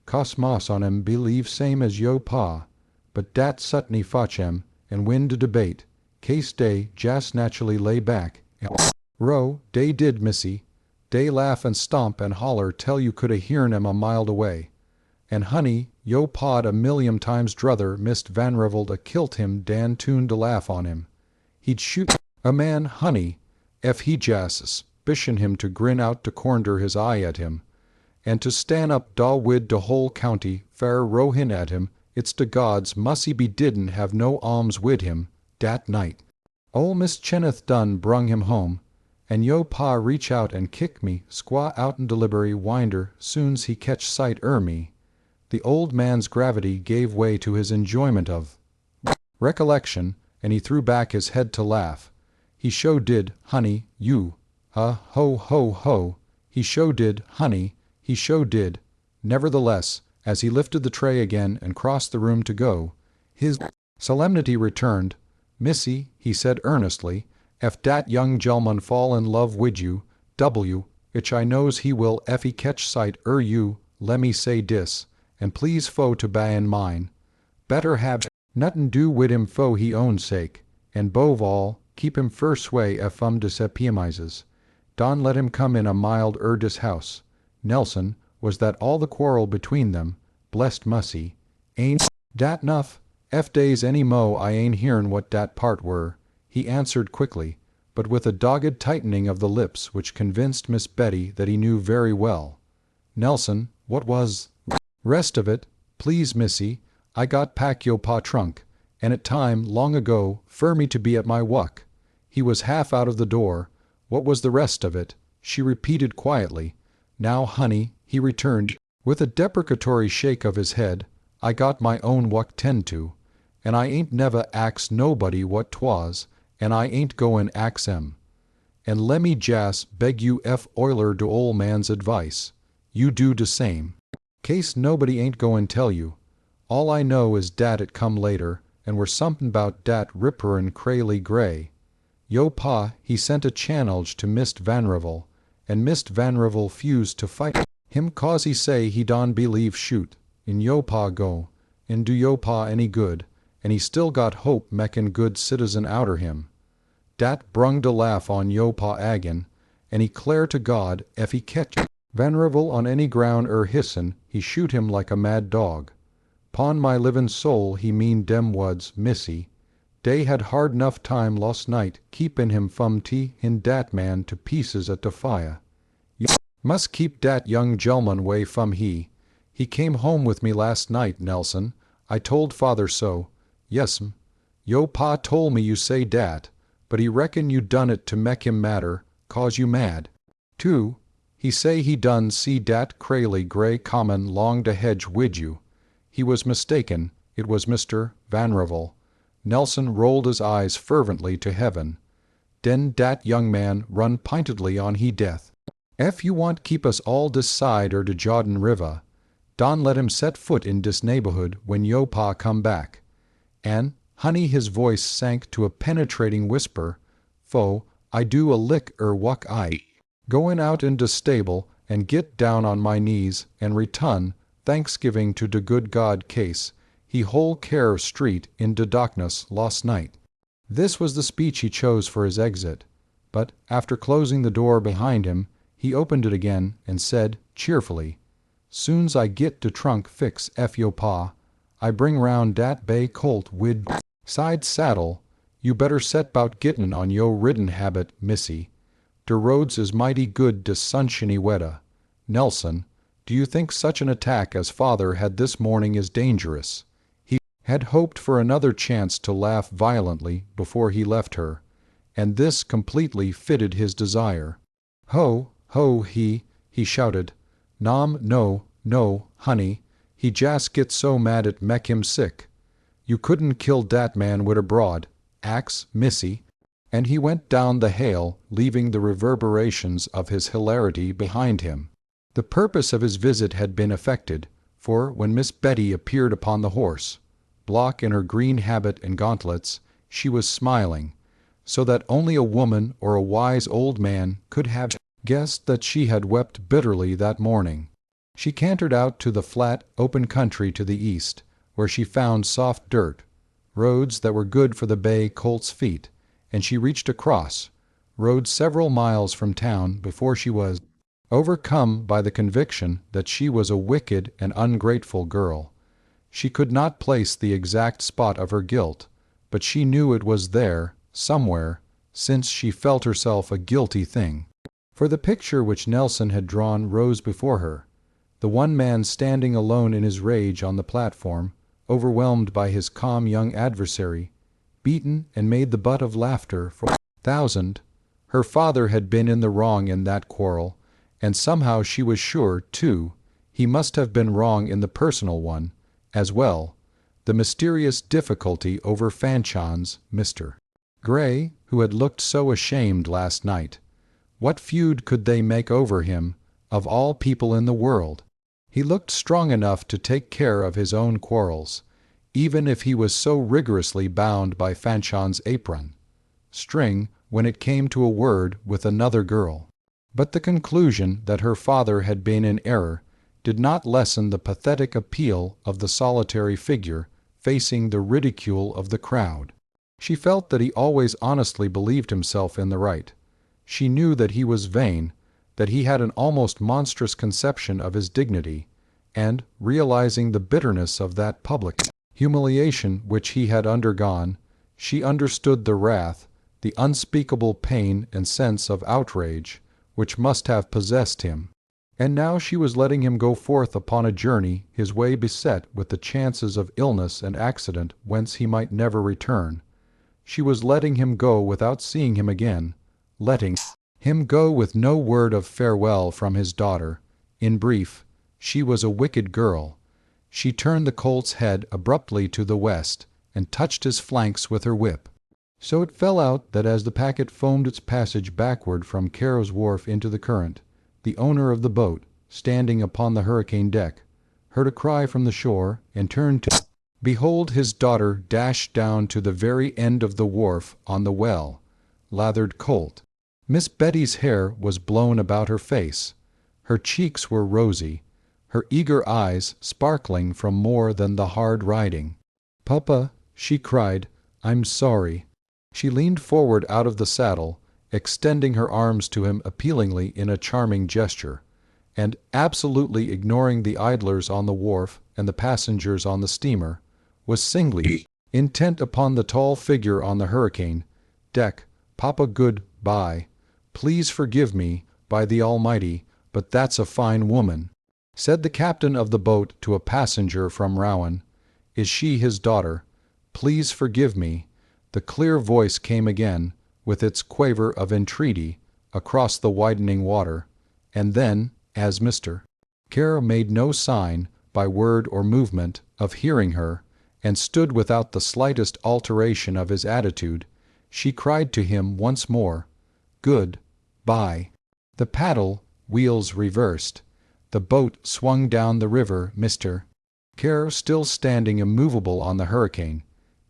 cos moss on em believe same as yo pa, but dat sutney fotch em, and win de debate, case dey jas naturally lay back, and row, dey did, Missy, dey laugh and stomp and holler tell you could a hearn em a mile away. And honey, yo paw'd a million times druther Mist Vanrevel a kilt him dan tune to laugh on him. He'd shoot a man, honey, ef he jas suspicion him to grin out to cornder his eye at him, and to stan up daw wid de whole county fair row hin at him, it's de gods mussy be didn't have no alms wid him, dat night. Ol' Miss Chenneth Dunn brung him home, and yo pa reach out and kick me squaw out'n de liberty winder soon's he catch sight me. The old man's gravity gave way to his enjoyment of recollection, and he threw back his head to laugh. he sho did, honey, you. Ho, ho, ho, he sho did, honey, he sho did. Nevertheless, as he lifted the tray again and crossed the room to go, his solemnity returned. Missy, he said earnestly, ef dat young gelman fall in love wid you, ich I knows he will ef he catch sight you, lemme say dis, and please fo to ba in mine. Better have nuttin do wid him fo he own sake, and bove all, keep him first way ef diseppiamizes. Don let him come in a mild dis house. Nelson, was that all the quarrel between them? Blessed mussy. Ain't dat nuff? Ef days any mo I ain't hearn what dat part were, he answered quickly, but with a dogged tightening of the lips which convinced Miss Betty that he knew very well. Nelson, what was rest of it? Please, missy, I got pack yo' pa trunk, and at time, long ago, fur me to be at my wuck. He was half out of the door. What was the rest of it? She repeated quietly. Now, honey, he returned, with a deprecatory shake of his head, I got my own wuck tend to, and I ain't never ax nobody what 'twas, and I ain't goin' ax 'em. And lemme jas' beg you ef oiler de ol' man's advice. You do de same. Case nobody ain't goin' tell you. All I know is dat it come later, and were somethin' 'bout dat ripperin' Crayley Gray. Yo' pa, he sent a channelge to Mist Vanrevel, and Mist Vanrevel fused to fight him cause he say he don believe shoot, in yo' pa go, and do yo' pa any good, and he still got hope meckin' good citizen outer him. Dat brung de laugh on yo' pa agin, and he 'clare to God, ef he catch Vanrevel on any ground hissin', he shoot him like a mad dog. Pon my livin' soul he mean dem wuds, missy. Dey had hard 'nuff time lost night keepin' him fum in dat man to pieces at de fire. You mus' keep dat young gelman way fum he. He came home with me last night, Nelson. I told father so. Yes'm. Yo' pa tole me you say dat, but he reckon you done it to mek him madder, cause you mad. Too, he say he done see dat Crayley Gray comin' long de hedge wid you. He was mistaken. It was Mr. Vanrevel. Nelson rolled his eyes fervently to heaven. Den dat young man run pintedly on he death. Ef you want keep us all dis side or de Jordan River, don let him set foot in dis neighborhood when yo' pa come back. And, honey, his voice sank to a penetrating whisper, fo, I do a lick wuck I. Goin' out in de stable and git down on my knees and return, thanksgiving to de good God case, he whole care street in de darkness lost night. This was the speech he chose for his exit, but after closing the door behind him, he opened it again and said, cheerfully, Soon's I git de trunk fix ef yo' pa, I bring round dat bay colt wid side saddle. You better set 'bout gittin' on yo' ridden habit, missy. De roads is mighty good dis sunshiny weather. Nelson, do you think such an attack as father had this morning is dangerous? He had hoped for another chance to laugh violently before he left her, and this completely fitted his desire. Ho, ho, he shouted. Nom, no, honey, he jas' get so mad it mek him sick. You couldn't kill dat man wid a broad axe, missy. And he went down the hale, leaving the reverberations of his hilarity behind him. The purpose of his visit had been effected, for when Miss Betty appeared upon the horse, Block in her green habit and gauntlets, she was smiling, so that only a woman or a wise old man could have guessed that she had wept bitterly that morning. She cantered out to the flat, open country to the east, where she found soft dirt, roads that were good for the bay colt's feet, and she reached across, rode several miles from town before she was overcome by the conviction that she was a wicked and ungrateful girl. She could not place the exact spot of her guilt, but she knew it was there, somewhere, since she felt herself a guilty thing. For the picture which Nelson had drawn rose before her, the one man standing alone in his rage on the platform, overwhelmed by his calm young adversary, beaten and made the butt of laughter for 1,000. Her father had been in the wrong in that quarrel, and somehow she was sure, too, he must have been wrong in the personal one, as well, the mysterious difficulty over Fanchon's Mr. Gray, who had looked so ashamed last night. What feud could they make over him, of all people in the world? He looked strong enough to take care of his own quarrels, even if he was so rigorously bound by Fanchon's apron. String when it came to a word with another girl. But the conclusion that her father had been in error did not lessen the pathetic appeal of the solitary figure facing the ridicule of the crowd. She felt that he always honestly believed himself in the right. She knew that he was vain, that he had an almost monstrous conception of his dignity, and, realizing the bitterness of that public humiliation which he had undergone, she understood the wrath, the unspeakable pain and sense of outrage which must have possessed him. And now she was letting him go forth upon a journey his way beset with the chances of illness and accident whence he might never return. She was letting him go without seeing him again, letting him go with no word of farewell from his daughter. In brief, she was a wicked girl. She turned the colt's head abruptly to the west and touched his flanks with her whip. So it fell out that as the packet foamed its passage backward from Caro's wharf into the current, the owner of the boat, standing upon the hurricane deck, heard a cry from the shore and turned to behold his daughter dash down to the very end of the wharf on the well-lathered colt. Miss Betty's hair was blown about her face. Her cheeks were rosy, her eager eyes sparkling from more than the hard riding. "Papa," she cried, "I'm sorry." She leaned forward out of the saddle, extending her arms to him appealingly in a charming gesture, and, absolutely ignoring the idlers on the wharf and the passengers on the steamer, was singly intent upon the tall figure on the hurricane deck. "Papa, good-bye. Please forgive me, by the Almighty, but that's a fine woman," said the captain of the boat to a passenger from Rowan. "Is she his daughter? Please forgive me." The clear voice came again, with its quaver of entreaty, across the widening water, and then, as Mr. Caro made no sign, by word or movement, of hearing her, and stood without the slightest alteration of his attitude, she cried to him once more, "Good-bye." The paddle wheels reversed. The boat swung down the river, Mr. Caro still standing immovable on the hurricane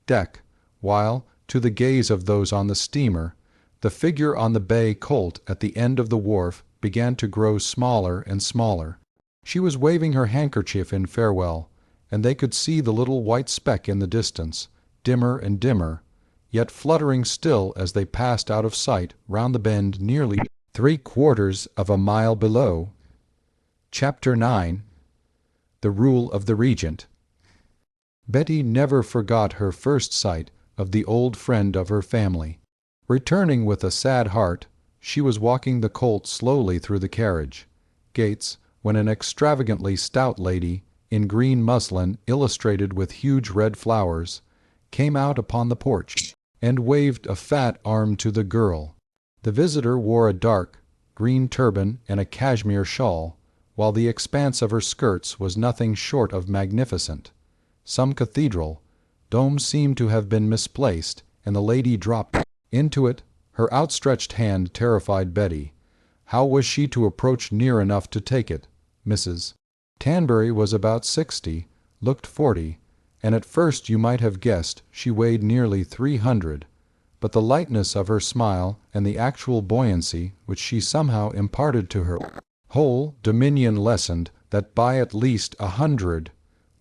deck, while, to the gaze of those on the steamer, the figure on the bay colt at the end of the wharf began to grow smaller and smaller. She was waving her handkerchief in farewell, and they could see the little white speck in the distance, dimmer and dimmer, yet fluttering still as they passed out of sight round the bend nearly 3/4 of a mile below. Chapter 9. The Rule of the Regent. Betty never forgot her first sight of the old friend of her family. Returning with a sad heart, she was walking the colt slowly through the carriage gates when an extravagantly stout lady, in green muslin illustrated with huge red flowers, came out upon the porch and waved a fat arm to the girl. The visitor wore a dark green turban and a cashmere shawl, while the expanse of her skirts was nothing short of magnificent. Some cathedral dome seemed to have been misplaced, and the lady dropped into it. Her outstretched hand terrified Betty. How was she to approach near enough to take it? Mrs. Tanbury was about 60, looked 40, and at first you might have guessed she weighed nearly 300, but the lightness of her smile and the actual buoyancy which she somehow imparted to her whole dominion lessened that by at least 100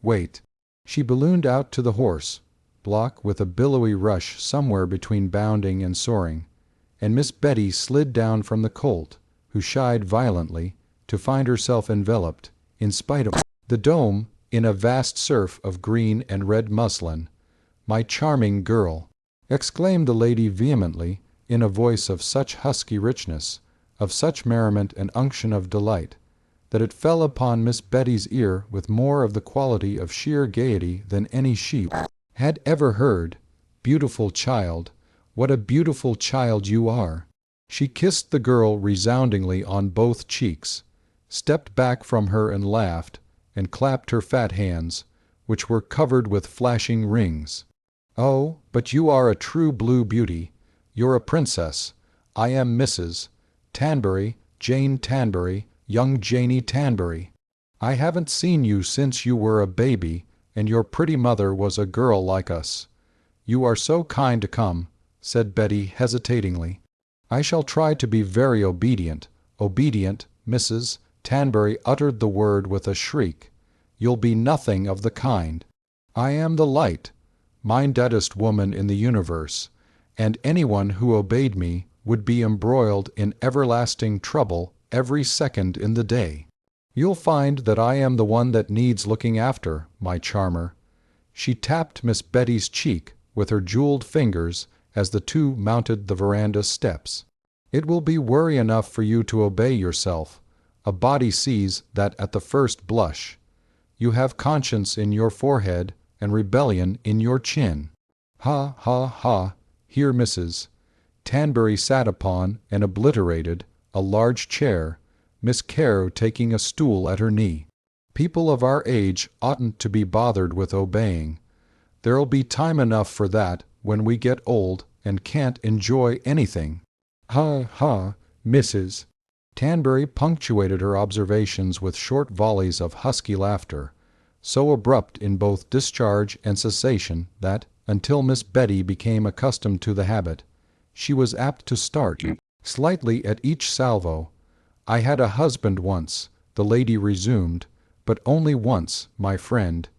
weight. She ballooned out to the horse block with a billowy rush somewhere between bounding and soaring, and Miss Betty slid down from the colt, who shied violently, to find herself enveloped, in spite of the dome, in a vast surf of green and red muslin. "My charming girl!" exclaimed the lady vehemently, in a voice of such husky richness, of such merriment and unction of delight, that it fell upon Miss Betty's ear with more of the quality of sheer gaiety than any she had ever heard. "Beautiful child, what a beautiful child you are!" She kissed the girl resoundingly on both cheeks, stepped back from her and laughed, and clapped her fat hands, which were covered with flashing rings. "Oh, but you are a true blue beauty. You're a princess. I am Mrs. Tanbury, Jane Tanbury, young Janey Tanbury. I haven't seen you since you were a baby, and your pretty mother was a girl like us. You are so kind to come," said Betty hesitatingly. "I shall try to be very obedient." "Obedient," Mrs. Tanbury uttered the word with a shriek. "You'll be nothing of the kind. I am the light, mindedest woman in the universe, and anyone who obeyed me would be embroiled in everlasting trouble every second in the day. You'll find that I am the one that needs looking after, my charmer." She tapped Miss Betty's cheek with her jeweled fingers as the two mounted the veranda steps. "It will be worry enough for you to obey yourself. A body sees that at the first blush. You have conscience in your forehead and rebellion in your chin." "Ha, ha, ha!" Here Mrs. Tanbury sat upon and obliterated a large chair, Miss Carew taking a stool at her knee. "People of our age oughtn't to be bothered with obeying. There'll be time enough for that when we get old and can't enjoy anything." "Ha, ha!" Mrs. Tanbury punctuated her observations with short volleys of husky laughter, so abrupt in both discharge and cessation that, until Miss Betty became accustomed to the habit, she was apt to start slightly at each salvo. "I had a husband once," the lady resumed, "but only once, my friend.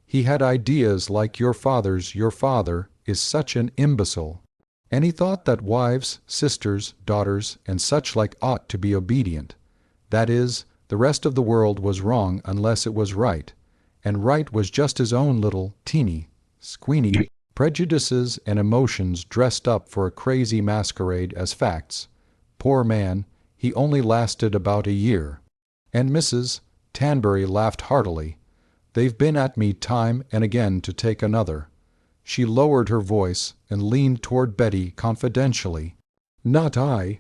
He had ideas like your father's. Your father is such an imbecile. And he thought that wives, sisters, daughters, and such like ought to be obedient. That is, the rest of the world was wrong unless it was right, and right was just his own little, teeny, squeeny prejudices and emotions dressed up for a crazy masquerade as facts. Poor man, he only lasted about a year." And Mrs. Tanbury laughed heartily. "They've been at me time and again to take another." She lowered her voice and leaned toward Betty confidentially. "Not I.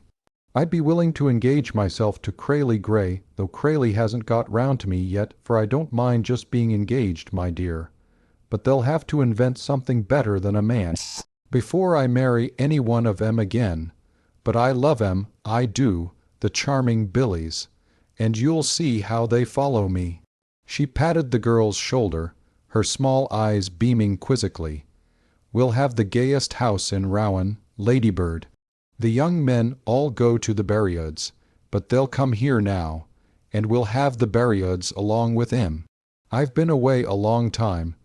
I'd be willing to engage myself to Crayley Gray, though Crayley hasn't got round to me yet, for I don't mind just being engaged, my dear. But they'll have to invent something better than a man before I marry any one of 'em again. But I love 'em, I do, the charming Billies, and you'll see how they follow me." She patted the girl's shoulder, her small eyes beaming quizzically. "We'll have the gayest house in Rowan, Ladybird. The young men all go to the Berryuds, but they'll come here now, and we'll have the Berryuds along with 'em. I've been away a long time.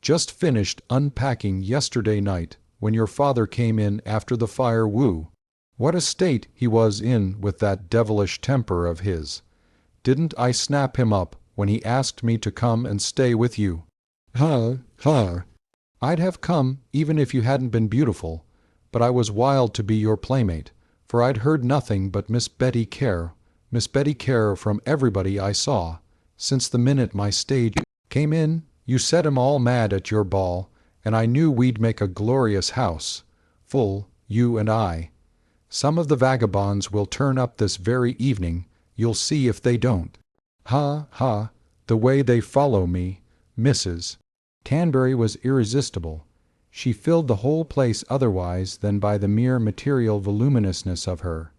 Just finished unpacking yesterday night when your father came in after the fire. Woo! What a state he was in with that devilish temper of his. Didn't I snap him up when he asked me to come and stay with you?" "Ha, ha!" "I'd have come even if you hadn't been beautiful, but I was wild to be your playmate, for I'd heard nothing but Miss Betty Care from everybody I saw, since the minute my stage came in. You set 'em all mad at your ball, and I knew we'd make a glorious house, full, you and I. Some of the vagabonds will turn up this very evening, you'll see if they don't. Ha, ha, the way they follow me." Mrs. Tanbury was irresistible. She filled the whole place otherwise than by the mere material voluminousness of her,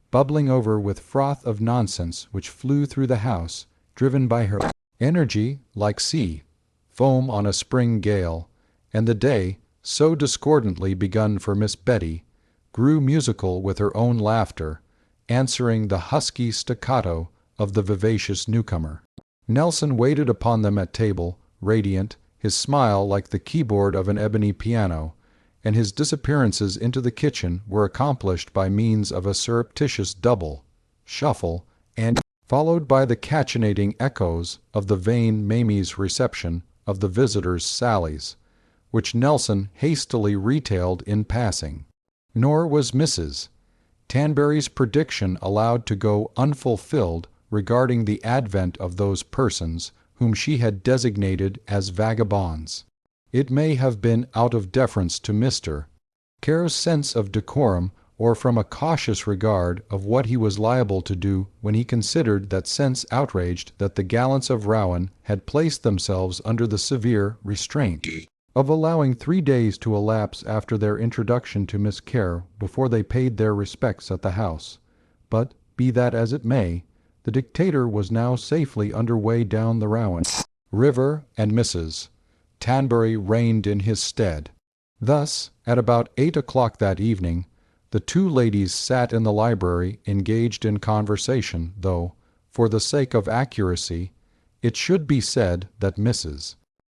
bubbling over with froth of nonsense which flew through the house, driven by her energy like sea foam on a spring gale, and the day, so discordantly begun for Miss Betty, grew musical with her own laughter, answering the husky staccato of the vivacious newcomer. Nelson waited upon them at table, radiant, his smile like the keyboard of an ebony piano, and his disappearances into the kitchen were accomplished by means of a surreptitious double, shuffle, and followed by the cachinating echoes of the vain Mamie's reception of the visitors' sallies, which Nelson hastily retailed in passing. Nor was Mrs. Tanbury's prediction allowed to go unfulfilled regarding the advent of those persons whom she had designated as vagabonds. It may have been out of deference to Mr. Care's sense of decorum, or from a cautious regard of what he was liable to do when he considered that sense outraged that the gallants of Rowan had placed themselves under the severe restraint of allowing 3 days to elapse after their introduction to Miss Kerr before they paid their respects at the house. But, be that as it may, the dictator was now safely under way down the Rowan River, and Mrs. Tanbury reigned in his stead. Thus, at about 8 o'clock that evening, the two ladies sat in the library engaged in conversation, though, for the sake of accuracy, it should be said that Mrs.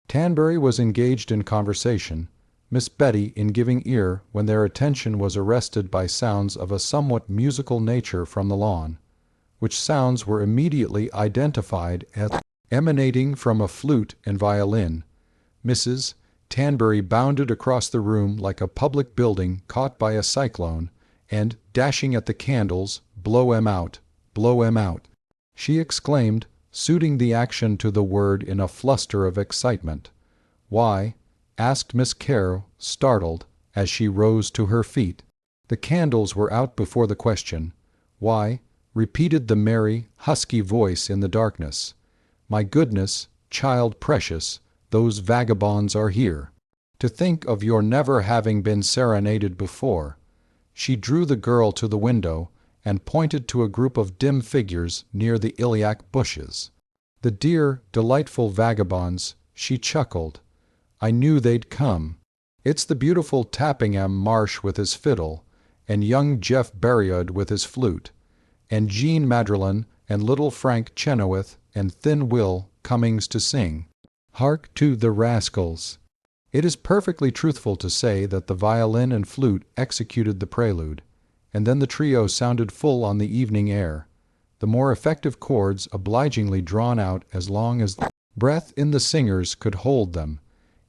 Tanbury was engaged in conversation, Miss Betty in giving ear, when their attention was arrested by sounds of a somewhat musical nature from the lawn, which sounds were immediately identified as emanating from a flute and violin. Mrs. Tanbury bounded across the room like a public building caught by a cyclone, and, dashing at the candles, "Blow 'em out! Blow 'em out!" she exclaimed, suiting the action to the word in a fluster of excitement. "Why?" asked Miss Kerr, startled, as she rose to her feet. The candles were out before the question. "Why?" repeated the merry, husky voice in the darkness. "My goodness, child precious, those vagabonds are here. To think of your never having been serenaded before." She drew the girl to the window and pointed to a group of dim figures near the iliac bushes. "The dear, delightful vagabonds," she chuckled. "I knew they'd come. It's the beautiful Tappingham Marsh with his fiddle, and young Jeff Berriod with his flute, and Jean Madrelin and little Frank Chenoweth and thin Will Cummings to sing. Hark to the rascals!" It is perfectly truthful to say that the violin and flute executed the prelude, and then the trio sounded full on the evening air, the more effective chords obligingly drawn out as long as the breath in the singers could hold them,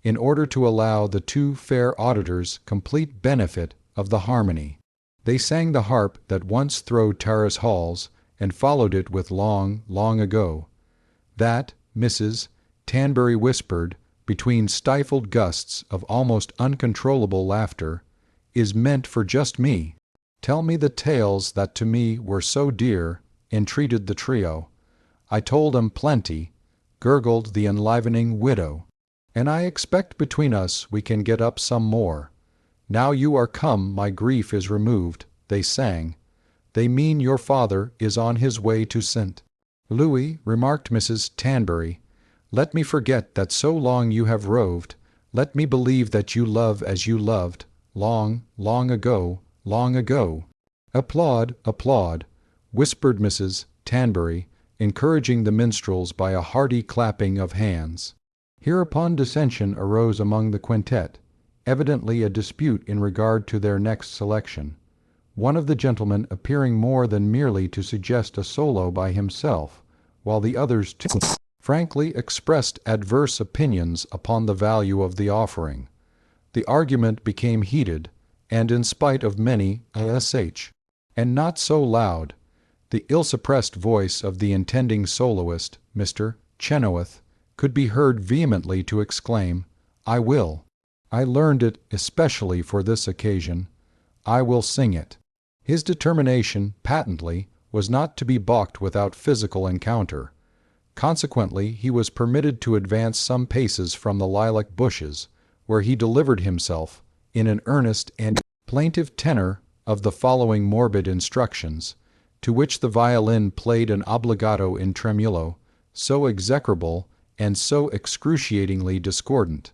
in order to allow the two fair auditors complete benefit of the harmony. They sang the harp that once throwed Terrace Halls, and followed it with Long, Long Ago. That, Mrs. Tanbury whispered, between stifled gusts of almost uncontrollable laughter, is meant for just me. "Tell me the tales that to me were so dear," entreated the trio. "I told 'em plenty," gurgled the enlivening widow. "And I expect between us we can get up some more. Now you are come my grief is removed," they sang. "They mean your father is on his way to St. Louis," remarked Mrs. Tanbury. "Let me forget that so long you have roved. Let me believe that you love as you loved, long, long ago, long ago." "Applaud, applaud," whispered Mrs. Tanbury, encouraging the minstrels by a hearty clapping of hands. Hereupon dissension arose among the quintet, evidently a dispute in regard to their next selection, one of the gentlemen appearing more than merely to suggest a solo by himself, while the others frankly expressed adverse opinions upon the value of the offering. The argument became heated, and in spite of many "sh," and not so loud, the ill-suppressed voice of the intending soloist, Mr. Chenoweth, could be heard vehemently to exclaim, "I will. I learned it especially for this occasion. I will sing it." His determination, patently, was not to be balked without physical encounter. Consequently, he was permitted to advance some paces from the lilac bushes, where he delivered himself, in an earnest and plaintive tenor, of the following morbid instructions, to which the violin played an obligato in tremulo, so execrable and so excruciatingly discordant,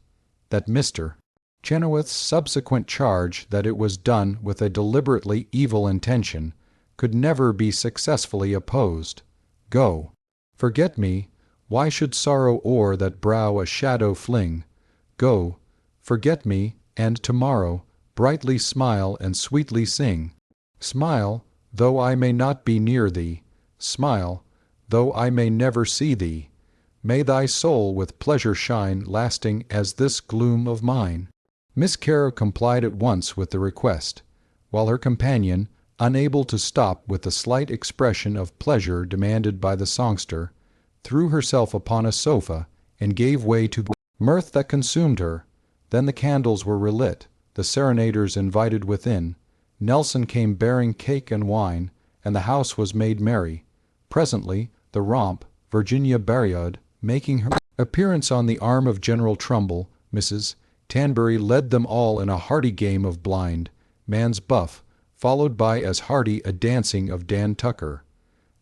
that Mr. Chenoweth's subsequent charge that it was done with a deliberately evil intention could never be successfully opposed. Go. Forget me, why should sorrow o'er that brow a shadow fling? Go, forget me, and tomorrow brightly smile and sweetly sing. Smile, though I may not be near thee. Smile, though I may never see thee. May thy soul with pleasure shine lasting as this gloom of mine. Miss Kerr complied at once with the request, while her companion, unable to stop with the slight expression of pleasure demanded by the songster, threw herself upon a sofa and gave way to the mirth that consumed her. Then the candles were relit, the serenaders invited within, Nelson came bearing cake and wine, and the house was made merry. Presently the romp, Virginia Berriod, making her appearance on the arm of General Trumbull, Mrs. Tanbury led them all in a hearty game of blind man's buff, followed by as hearty a dancing of Dan Tucker.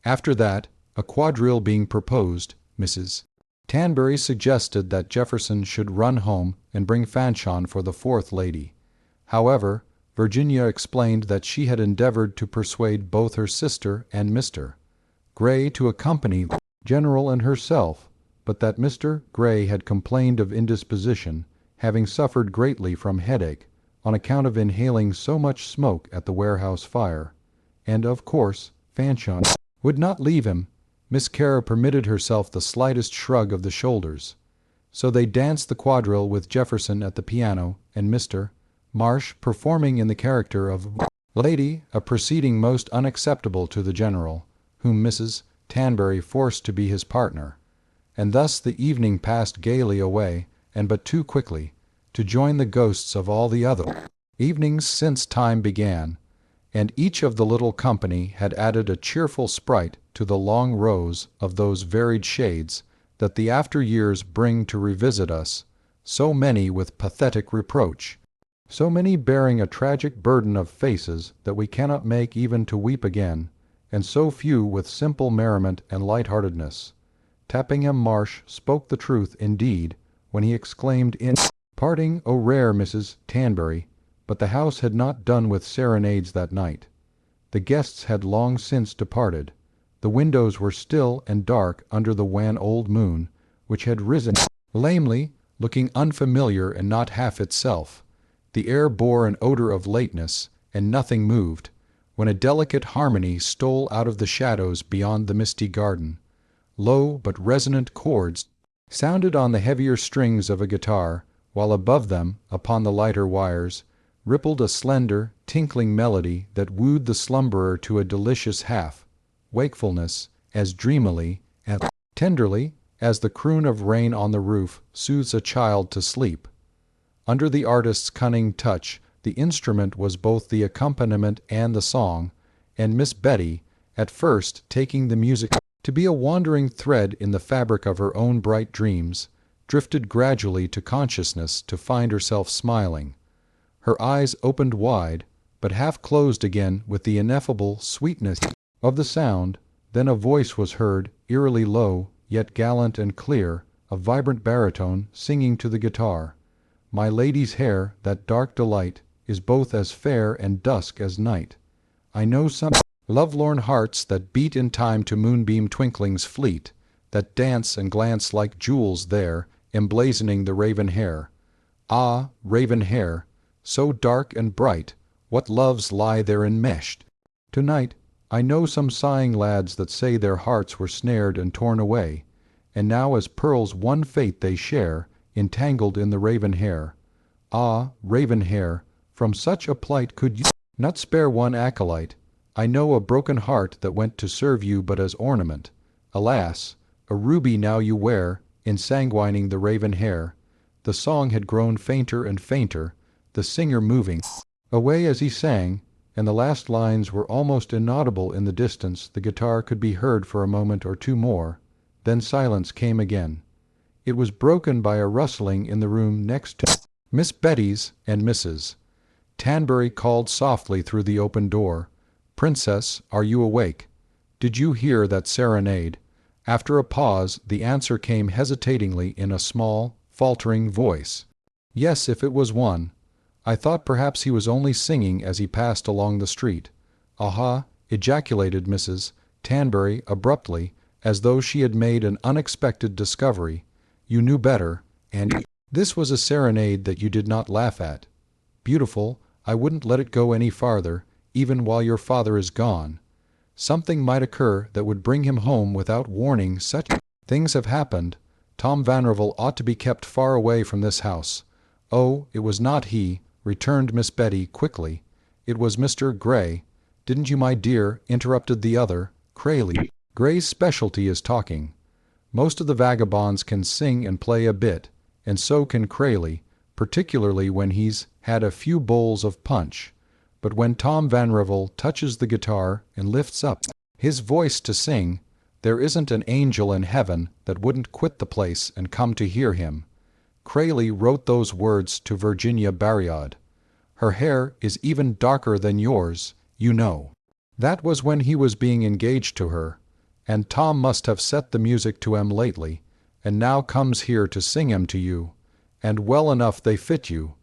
After that, a quadrille being proposed, Mrs. Tanbury suggested that Jefferson should run home and bring Fanchon for the fourth lady. However, Virginia explained that she had endeavored to persuade both her sister and Mr. Gray to accompany the General and herself, but that Mr. Gray had complained of indisposition, having suffered greatly from headache on account of inhaling so much smoke at the warehouse fire, and of course Fanchon would not leave him. Miss Cara permitted herself the slightest shrug of the shoulders. So they danced the quadrille with Jefferson at the piano and Mr. Marsh performing in the character of lady, a proceeding most unacceptable to the General, whom Mrs. Tanbury forced to be his partner. And thus the evening passed gaily away, and but too quickly, to join the ghosts of all the other evenings since time began, and each of the little company had added a cheerful sprite to the long rows of those varied shades that the after years bring to revisit us, so many with pathetic reproach, so many bearing a tragic burden of faces that we cannot make even to weep again, and so few with simple merriment and light-heartedness. Tappingham Marsh spoke the truth indeed when he exclaimed in parting, "O rare Mrs. Tanbury!" But the house had not done with serenades that night. The guests had long since departed. The windows were still and dark under the wan old moon, which had risen lamely, looking unfamiliar and not half itself. The air bore an odor of lateness, and nothing moved, when a delicate harmony stole out of the shadows beyond the misty garden. Low but resonant chords sounded on the heavier strings of a guitar, while above them, upon the lighter wires, rippled a slender, tinkling melody that wooed the slumberer to a delicious wakefulness, as dreamily and tenderly as the croon of rain on the roof soothes a child to sleep. Under the artist's cunning touch, the instrument was both the accompaniment and the song, and Miss Betty, at first taking the music to be a wandering thread in the fabric of her own bright dreams, drifted gradually to consciousness to find herself smiling. Her eyes opened wide, but half closed again with the ineffable sweetness of the sound. Then a voice was heard, eerily low, yet gallant and clear, a vibrant baritone singing to the guitar. My lady's hair, that dark delight, is both as fair and dusk as night. I know some lovelorn hearts that beat in time to moonbeam twinklings fleet, that dance and glance like jewels there, emblazoning the raven hair. Ah, raven hair, so dark and bright, what loves lie there enmeshed! To-night I know some sighing lads that say their hearts were snared and torn away, and now as pearls one fate they share, entangled in the raven hair. Ah, raven hair, from such a plight could you not spare one acolyte? I know a broken heart that went to serve you but as ornament. Alas, a ruby now you wear, ensanguining the raven hair. The song had grown fainter and fainter, the singer moving away as he sang, and the last lines were almost inaudible in the distance. The guitar could be heard for a moment or two more, then silence came again. It was broken by a rustling in the room next to Miss Betty's, and Mrs. Tanbury called softly through the open door, "Princess, are you awake? Did you hear that serenade?" After a pause, the answer came hesitatingly in a small, faltering voice. "Yes, if it was one. I thought perhaps he was only singing as he passed along the street." "Aha!" ejaculated Mrs. Tanbury abruptly, as though she had made an unexpected discovery. "You knew better, and this was a serenade that you did not laugh at. Beautiful, I wouldn't let it go any farther, even while your father is gone. Something might occur that would bring him home without warning. Such things have happened. Tom Vanrevel ought to be kept far away from this house." "Oh, it was not he," returned Miss Betty quickly. "It was Mr. Gray." "Didn't you, my dear?" interrupted the other, Crayley. "Gray's specialty is talking. Most of the vagabonds can sing and play a bit, and so can Crayley, particularly when he's had a few bowls of punch. But when Tom Vanrevel touches the guitar and lifts up his voice to sing, there isn't an angel in heaven that wouldn't quit the place and come to hear him. Crayley wrote those words to Virginia Barriod. Her hair is even darker than yours, you know. That was when he was being engaged to her, and Tom must have set the music to 'em lately, and now comes here to sing 'em to you, and well enough they fit you,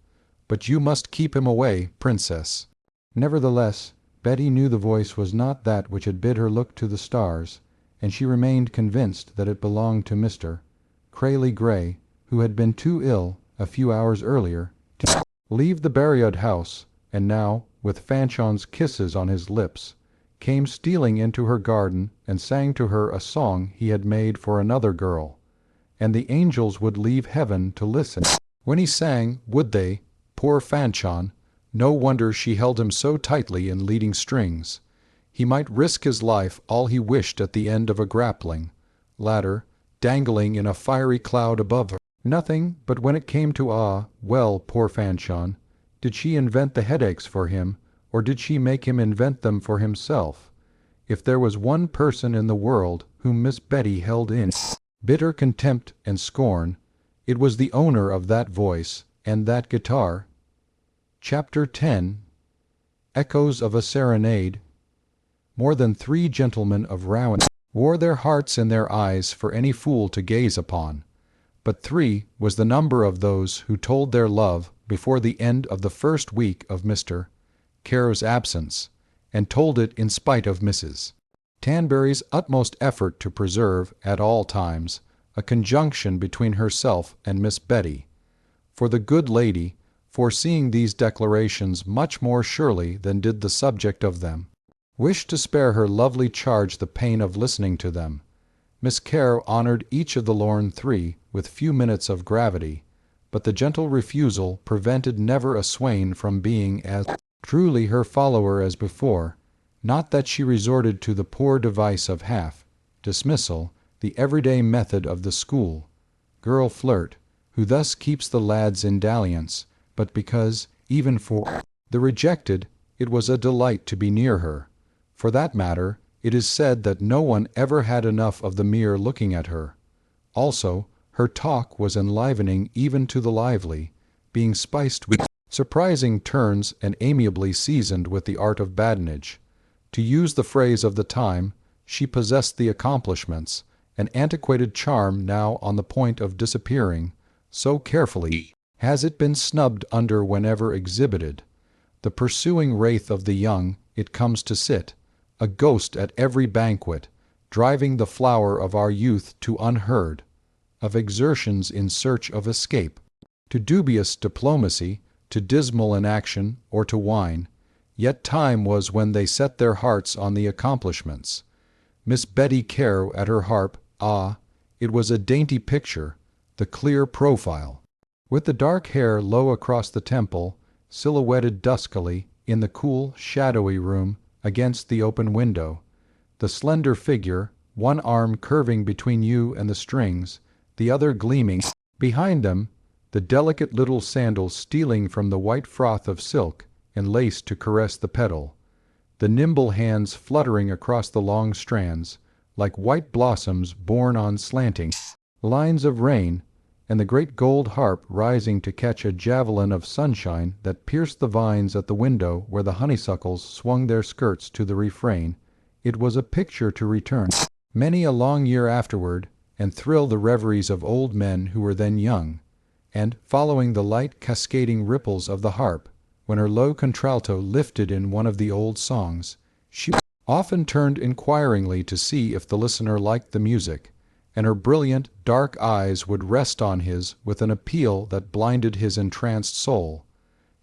but you must keep him away, Princess." Nevertheless, Betty knew the voice was not that which had bid her look to the stars, and she remained convinced that it belonged to Mr. Crayley Gray, who had been too ill, a few hours earlier, to leave the Barriod house, and now, with Fanchon's kisses on his lips, came stealing into her garden and sang to her a song he had made for another girl, and the angels would leave heaven to listen. When he sang, would they? Poor Fanchon! No wonder she held him so tightly in leading strings. He might risk his life all he wished at the end of a grappling ladder, dangling in a fiery cloud above her. Nothing, but when it came to well, poor Fanchon, did she invent the headaches for him, or did she make him invent them for himself? If there was one person in the world whom Miss Betty held in bitter contempt and scorn, it was the owner of that voice and that guitar. Chapter 10. Echoes of a Serenade. More than 3 gentlemen of Rowan wore their hearts in their eyes for any fool to gaze upon, but 3 was the number of those who told their love before the end of the first week of Mr. Care's absence, and told it in spite of Mrs. Tanbury's utmost effort to preserve, at all times, a conjunction between herself and Miss Betty. For the good lady, foreseeing these declarations much more surely than did the subject of them, wished to spare her lovely charge the pain of listening to them. Miss Care honored each of the lorn 3 with few minutes of gravity, but the gentle refusal prevented never a swain from being as truly her follower as before, not that she resorted to the poor device of half dismissal, the everyday method of the school girl flirt, who thus keeps the lads in dalliance, but because, even for the rejected, it was a delight to be near her. For that matter, it is said that no one ever had enough of the mere looking at her. Also, her talk was enlivening even to the lively, being spiced with surprising turns and amiably seasoned with the art of badinage. To use the phrase of the time, she possessed the accomplishments, an antiquated charm now on the point of disappearing, so carefully has it been snubbed under whenever exhibited. The pursuing wraith of the young, it comes to sit, a ghost at every banquet, driving the flower of our youth to unheard of exertions in search of escape, to dubious diplomacy, to dismal inaction, or to wine. Yet time was when they set their hearts on the accomplishments. Miss Betty Care at her harp, it was a dainty picture, the clear profile, with the dark hair low across the temple, silhouetted duskily in the cool, shadowy room against the open window, the slender figure, one arm curving between you and the strings, the other gleaming behind them, the delicate little sandals stealing from the white froth of silk and lace to caress the pedal, the nimble hands fluttering across the long strands, like white blossoms borne on slanting lines of rain, and the great gold harp rising to catch a javelin of sunshine that pierced the vines at the window where the honeysuckles swung their skirts to the refrain. It was a picture to return many a long year afterward and thrill the reveries of old men who were then young, and, following the light cascading ripples of the harp, when her low contralto lifted in one of the old songs, she often turned inquiringly to see if the listener liked the music, and her brilliant, dark eyes would rest on his with an appeal that blinded his entranced soul.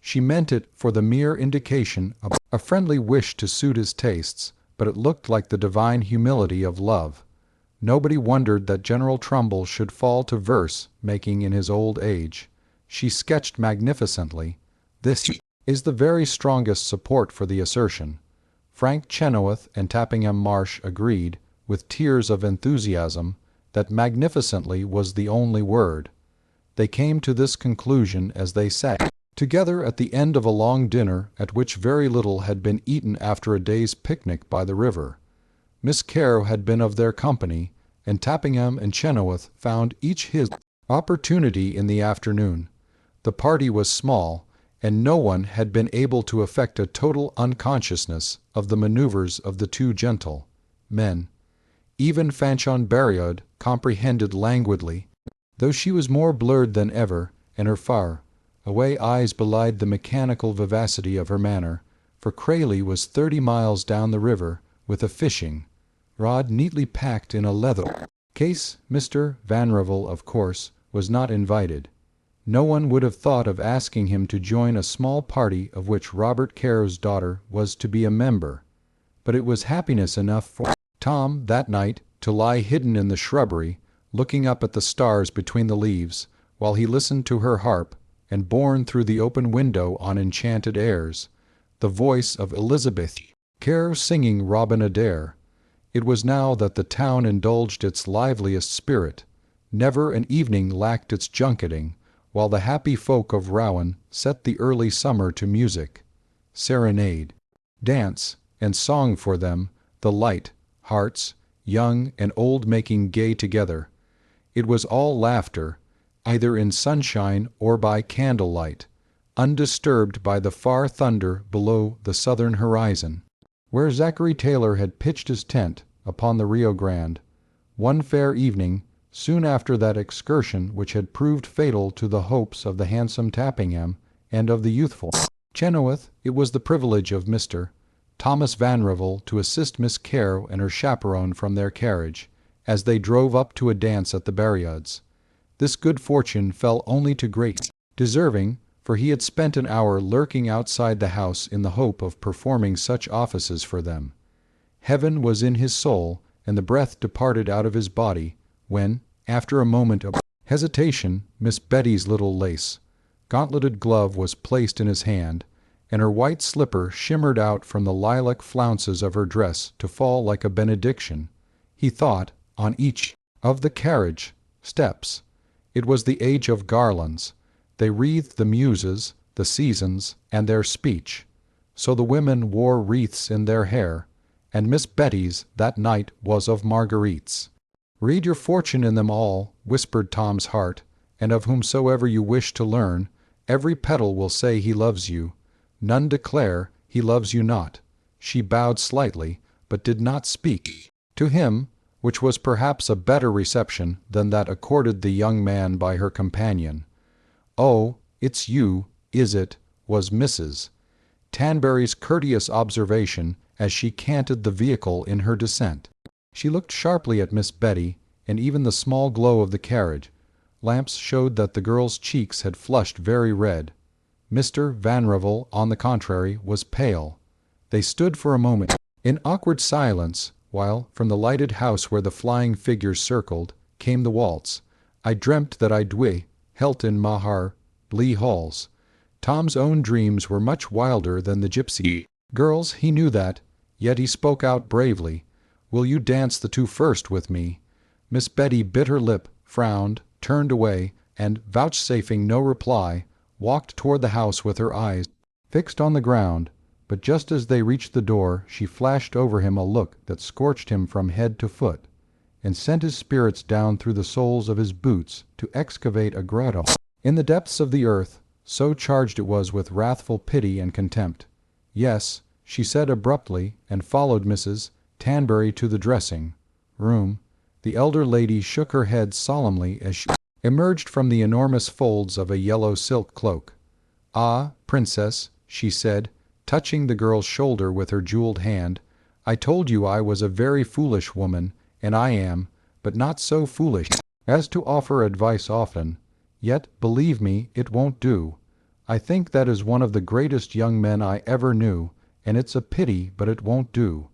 She meant it for the mere indication of a friendly wish to suit his tastes, but it looked like the divine humility of love. Nobody wondered that General Trumbull should fall to verse-making in his old age. She sketched magnificently. This is the very strongest support for the assertion. Frank Chenoweth and Tappingham Marsh agreed, with tears of enthusiasm, that magnificently was the only word. They came to this conclusion as they sat together at the end of a long dinner at which very little had been eaten after a day's picnic by the river. Miss Care had been of their company, and Tappingham and Chenoweth found each his opportunity in the afternoon. The party was small, and no one had been able to effect a total unconsciousness of the maneuvers of the two gentle men. Even Fanchon Buriod comprehended languidly, though she was more blurred than ever, and her far-away eyes belied the mechanical vivacity of her manner, for Crayley was 30 miles down the river with a fishing rod neatly packed in a leather case. Mr. Vanrevel, of course, was not invited. No one would have thought of asking him to join a small party of which Robert Caro's daughter was to be a member, but it was happiness enough for Tom that night to lie hidden in the shrubbery, looking up at the stars between the leaves, while he listened to her harp, and borne through the open window on enchanted airs, the voice of Elizabeth Caro singing Robin Adair. It was now that the town indulged its liveliest spirit. Never an evening lacked its junketing, while the happy folk of Rowan set the early summer to music, serenade, dance, and song for them, the light hearts, young and old, making gay together. It was all laughter, either in sunshine or by candlelight, undisturbed by the far thunder below the southern horizon, where Zachary Taylor had pitched his tent upon the Rio Grande, one fair evening, soon after that excursion which had proved fatal to the hopes of the handsome Tappingham and of the youthful Chenoweth. It was the privilege of Mr. Thomas Vanrevel to assist Miss Caro and her chaperone from their carriage, as they drove up to a dance at the Barriods. This good fortune fell only to great deserving, for he had spent an hour lurking outside the house in the hope of performing such offices for them. Heaven was in his soul, and the breath departed out of his body, when, after a moment of hesitation, Miss Betty's little lace gauntleted glove was placed in his hand, and her white slipper shimmered out from the lilac flounces of her dress to fall like a benediction, he thought, on each of the carriage steps. It was the age of garlands. They wreathed the muses, the seasons, and their speech. So the women wore wreaths in their hair, and Miss Betty's that night was of marguerites. "Read your fortune in them all," whispered Tom's heart, "and of whomsoever you wish to learn, every petal will say he loves you. None declare he loves you not." She bowed slightly, but did not speak to him, which was perhaps a better reception than that accorded the young man by her companion. "Oh, it's you, is it?" was Mrs. Tanbury's courteous observation as she canted the vehicle in her descent. She looked sharply at Miss Betty, and even the small glow of the carriage lamps showed that the girl's cheeks had flushed very red. Mr. Vanrevel, on the contrary, was pale. They stood for a moment in awkward silence, while, from the lighted house where the flying figures circled, came the waltz, "I dreamt that I dwi helt in Mahar Blee halls." Tom's own dreams were much wilder than the gypsy girls, he knew that, yet he spoke out bravely. "Will you dance the two first with me?" Miss Betty bit her lip, frowned, turned away, and, vouchsafing no reply, walked toward the house with her eyes fixed on the ground. But just as they reached the door she flashed over him a look that scorched him from head to foot, and sent his spirits down through the soles of his boots to excavate a grotto in the depths of the earth, so charged it was with wrathful pity and contempt. "Yes," she said abruptly, and followed Mrs. Tanbury to the dressing-room. The elder lady shook her head solemnly as she emerged from the enormous folds of a yellow silk cloak. "Ah, Princess," she said, touching the girl's shoulder with her jeweled hand, "I told you I was a very foolish woman, and I am, but not so foolish as to offer advice often. Yet, believe me, it won't do. I think that is one of the greatest young men I ever knew, and it's a pity, but it won't do."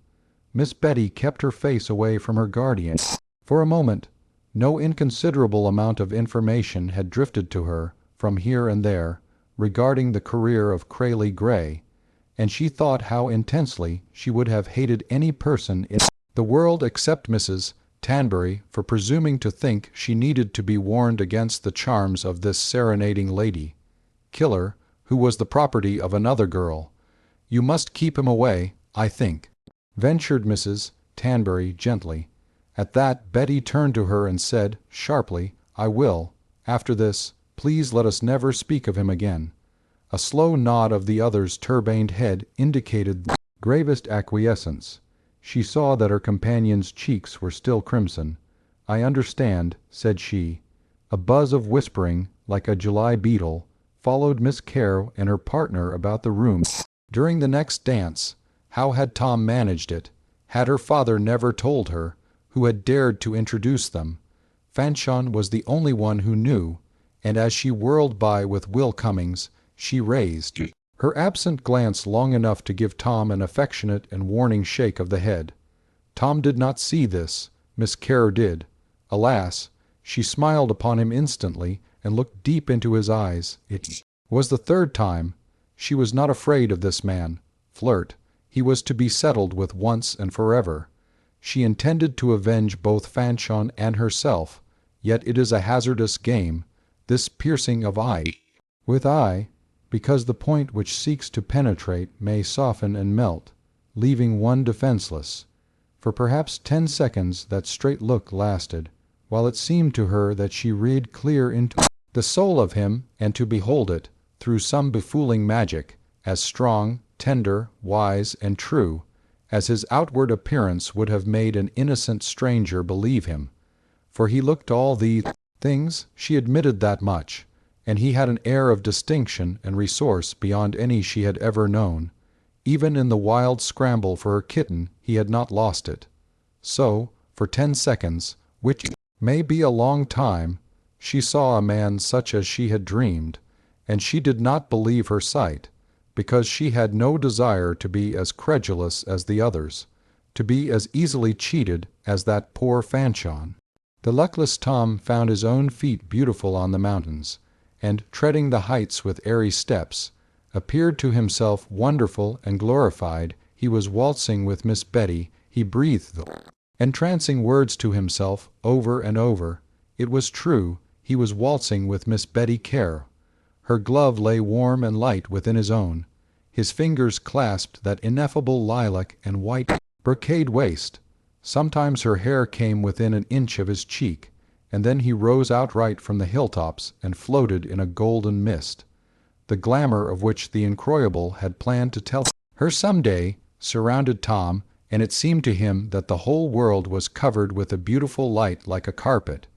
Miss Betty kept her face away from her guardian. For a moment, no inconsiderable amount of information had drifted to her, from here and there, regarding the career of Crayley Gray, and she thought how intensely she would have hated any person in the world except Mrs. Tanbury for presuming to think she needed to be warned against the charms of this serenading lady killer who was the property of another girl. "You must keep him away, I think," ventured Mrs. Tanbury gently. At that Betty turned to her and said, sharply, "I will. After this, please let us never speak of him again." A slow nod of the other's turbaned head indicated the gravest acquiescence. She saw that her companion's cheeks were still crimson. "I understand," said she. A buzz of whispering, like a July beetle, followed Miss Carroll and her partner about the room. During the next dance, how had Tom managed it? Had her father never told her? Who had dared to introduce them? Fanchon was the only one who knew, and as she whirled by with Will Cummings, she raised her absent glance long enough to give Tom an affectionate and warning shake of the head. Tom did not see this. Miss Carroll did. Alas, she smiled upon him instantly and looked deep into his eyes. It was the third time. She was not afraid of this man. Flirt. He was to be settled with once and forever. She intended to avenge both Fanchon and herself, yet it is a hazardous game, this piercing of eye with eye, because the point which seeks to penetrate may soften and melt, leaving one defenseless. For perhaps 10 seconds that straight look lasted, while it seemed to her that she read clear into the soul of him, and to behold it, through some befooling magic, as strong, tender, wise, and true, as his outward appearance would have made an innocent stranger believe him. For he looked all the things, she admitted that much, and he had an air of distinction and resource beyond any she had ever known. Even in the wild scramble for her kitten he had not lost it. So, for 10 seconds, which may be a long time, she saw a man such as she had dreamed, and she did not believe her sight, because she had no desire to be as credulous as the others, to be as easily cheated as that poor Fanchon. The luckless Tom found his own feet beautiful on the mountains, and, treading the heights with airy steps, appeared to himself wonderful and glorified. He was waltzing with Miss Betty. He breathed entrancing words to himself over and over. It was true, he was waltzing with Miss Betty Kerr. Her glove lay warm and light within his own. His fingers clasped that ineffable lilac and white brocade waist. Sometimes her hair came within an inch of his cheek, and then he rose outright from the hilltops and floated in a golden mist. The glamour of which the incroyable had planned to tell her some day surrounded Tom, and it seemed to him that the whole world was covered with a beautiful light like a carpet,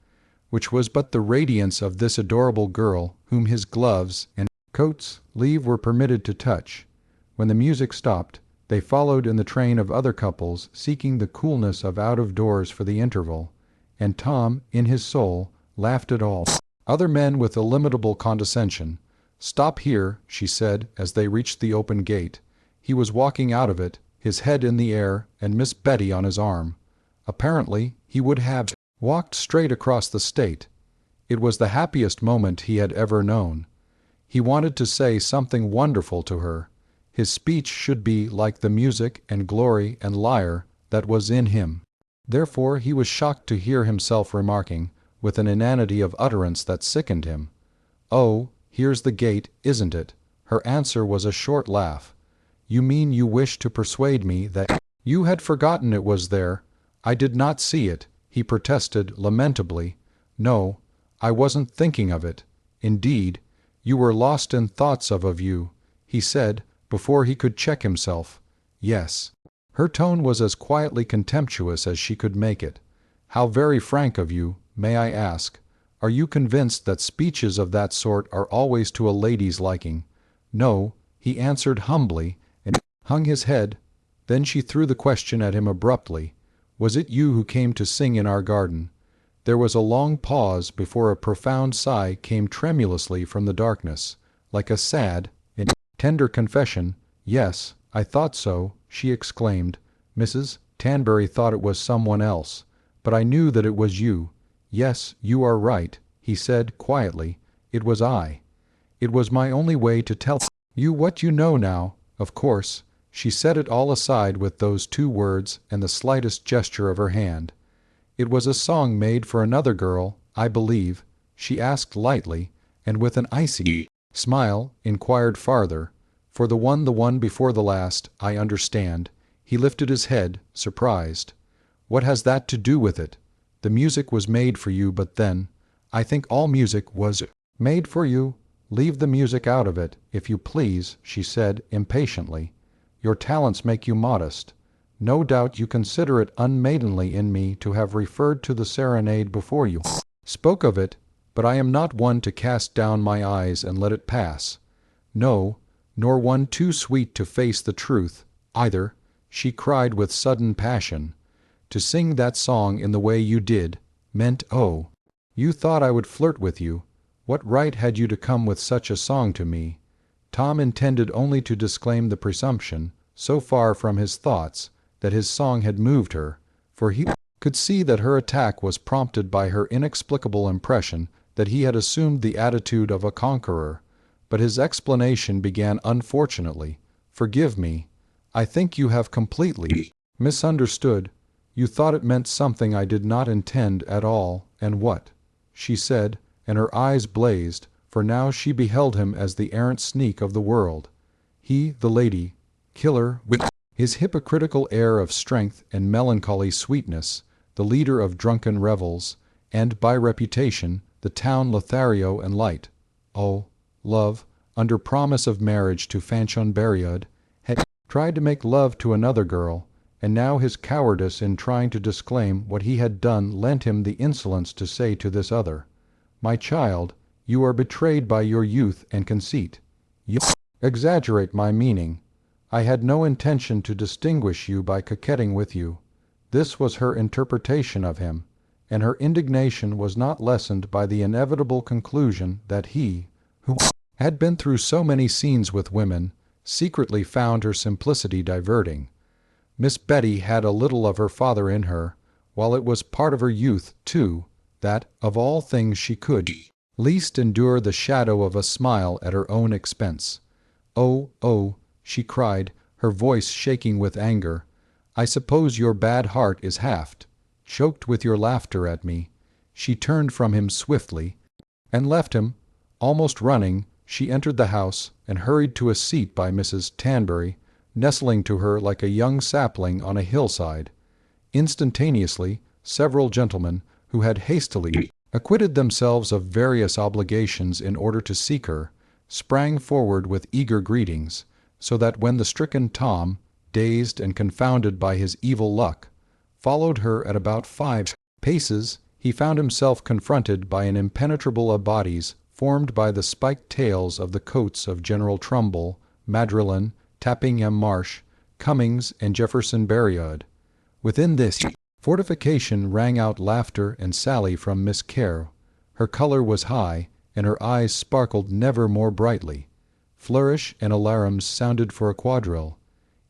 which was but the radiance of this adorable girl whom his gloves and coat's sleeve were permitted to touch. When the music stopped, they followed in the train of other couples seeking the coolness of out-of-doors for the interval, and Tom, in his soul, laughed at all other men with illimitable condescension. "Stop here," she said as they reached the open gate. He was walking out of it, his head in the air and Miss Betty on his arm. Apparently he would have walked straight across the state. It was the happiest moment he had ever known. He wanted to say something wonderful to her. His speech should be like the music and glory and lyre that was in him. Therefore he was shocked to hear himself remarking, with an inanity of utterance that sickened him, "Oh, here's the gate, isn't it?" Her answer was a short laugh. "You mean you wish to persuade me that you had forgotten it was there?" "I did not see it," he protested lamentably. "No, I wasn't thinking of it. Indeed, you were lost in thoughts of you," he said, before he could check himself. "Yes." Her tone was as quietly contemptuous as she could make it. "How very frank of you, may I ask? Are you convinced that speeches of that sort are always to a lady's liking?" "No," he answered humbly, and hung his head. Then she threw the question at him abruptly. "Was it you who came to sing in our garden?" There was a long pause before a profound sigh came tremulously from the darkness, like a sad and tender confession. "Yes, I thought so," she exclaimed. "Mrs. Tanbury thought it was someone else, but I knew that it was you." "Yes, you are right," he said quietly. "It was I. It was my only way to tell you what you know now. Of course." She set it all aside with those 2 words and the slightest gesture of her hand. "It was a song made for another girl, I believe," she asked lightly, and with an icy smile inquired farther. "For the one before the last, I understand." He lifted his head, surprised. "What has that to do with it? The music was made for you, but then I think all music was made for you. Leave the music out of it, if you please, she said impatiently. Your talents make you modest. No doubt you consider it unmaidenly in me to have referred to the serenade before you spoke of it, but I am not one to cast down my eyes and let it pass. No, nor one too sweet to face the truth, either, she cried with sudden passion. To sing that song in the way you did meant, oh, you thought I would flirt with you. What right had you to come with such a song to me? Tom intended only to disclaim the presumption, so far from his thoughts, that his song had moved her, for he could see that her attack was prompted by her inexplicable impression that he had assumed the attitude of a conqueror. But his explanation began unfortunately. Forgive me. I think you have completely misunderstood. You thought it meant something I did not intend at all, and what? She said, and her eyes blazed, for now she beheld him as the errant sneak of the world. He, the lady, killer, with his hypocritical air of strength and melancholy sweetness, the leader of drunken revels, and, by reputation, the town Lothario and light. Oh, love, under promise of marriage to Fanchon Beriud, had tried to make love to another girl, and now his cowardice in trying to disclaim what he had done lent him the insolence to say to this other, "My child, you are betrayed by your youth and conceit. You exaggerate my meaning. I had no intention to distinguish you by coquetting with you." This was her interpretation of him, and her indignation was not lessened by the inevitable conclusion that he, who had been through so many scenes with women, secretly found her simplicity diverting. Miss Betty had a little of her father in her, while it was part of her youth, too, that, of all things she could least endure the shadow of a smile at her own expense. "Oh, oh," she cried, her voice shaking with anger, "I suppose your bad heart is halved, choked with your laughter at me." She turned from him swiftly, and left him. Almost running, she entered the house, and hurried to a seat by Mrs. Tanbury, nestling to her like a young sapling on a hillside. Instantaneously, several gentlemen, who had hastily acquitted themselves of various obligations in order to seek her, sprang forward with eager greetings, so that when the stricken Tom, dazed and confounded by his evil luck, followed her at about 5 paces, he found himself confronted by an impenetrable bodies formed by the spiked tails of the coats of General Trumbull, Madrilyn, Tappingham Marsh, Cummings, and Jefferson Beriud. Within this fortification rang out laughter and sally from Miss Kerr. Her color was high, and her eyes sparkled never more brightly. Flourish and alarums sounded for a quadrille.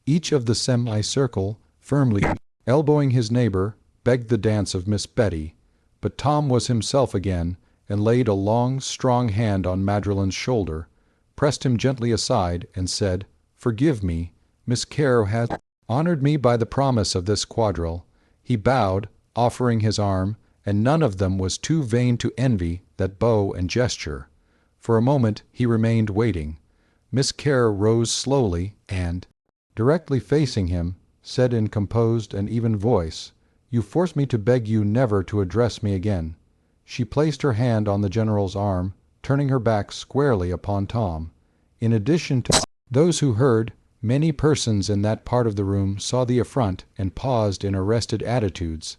Each of the semicircle, firmly elbowing his neighbor, begged the dance of Miss Betty. But Tom was himself again, and laid a long, strong hand on Madrilyn's shoulder, pressed him gently aside, and said, "Forgive me. Miss Kerr has honored me by the promise of this quadrille." He bowed, offering his arm, and none of them was too vain to envy that bow and gesture. For a moment he remained waiting. Miss Kerr rose slowly, and, directly facing him, said in composed and even voice, "You force me to beg you never to address me again." She placed her hand on the General's arm, turning her back squarely upon Tom. In addition to those who heard, many persons in that part of the room saw the affront and paused in arrested attitudes.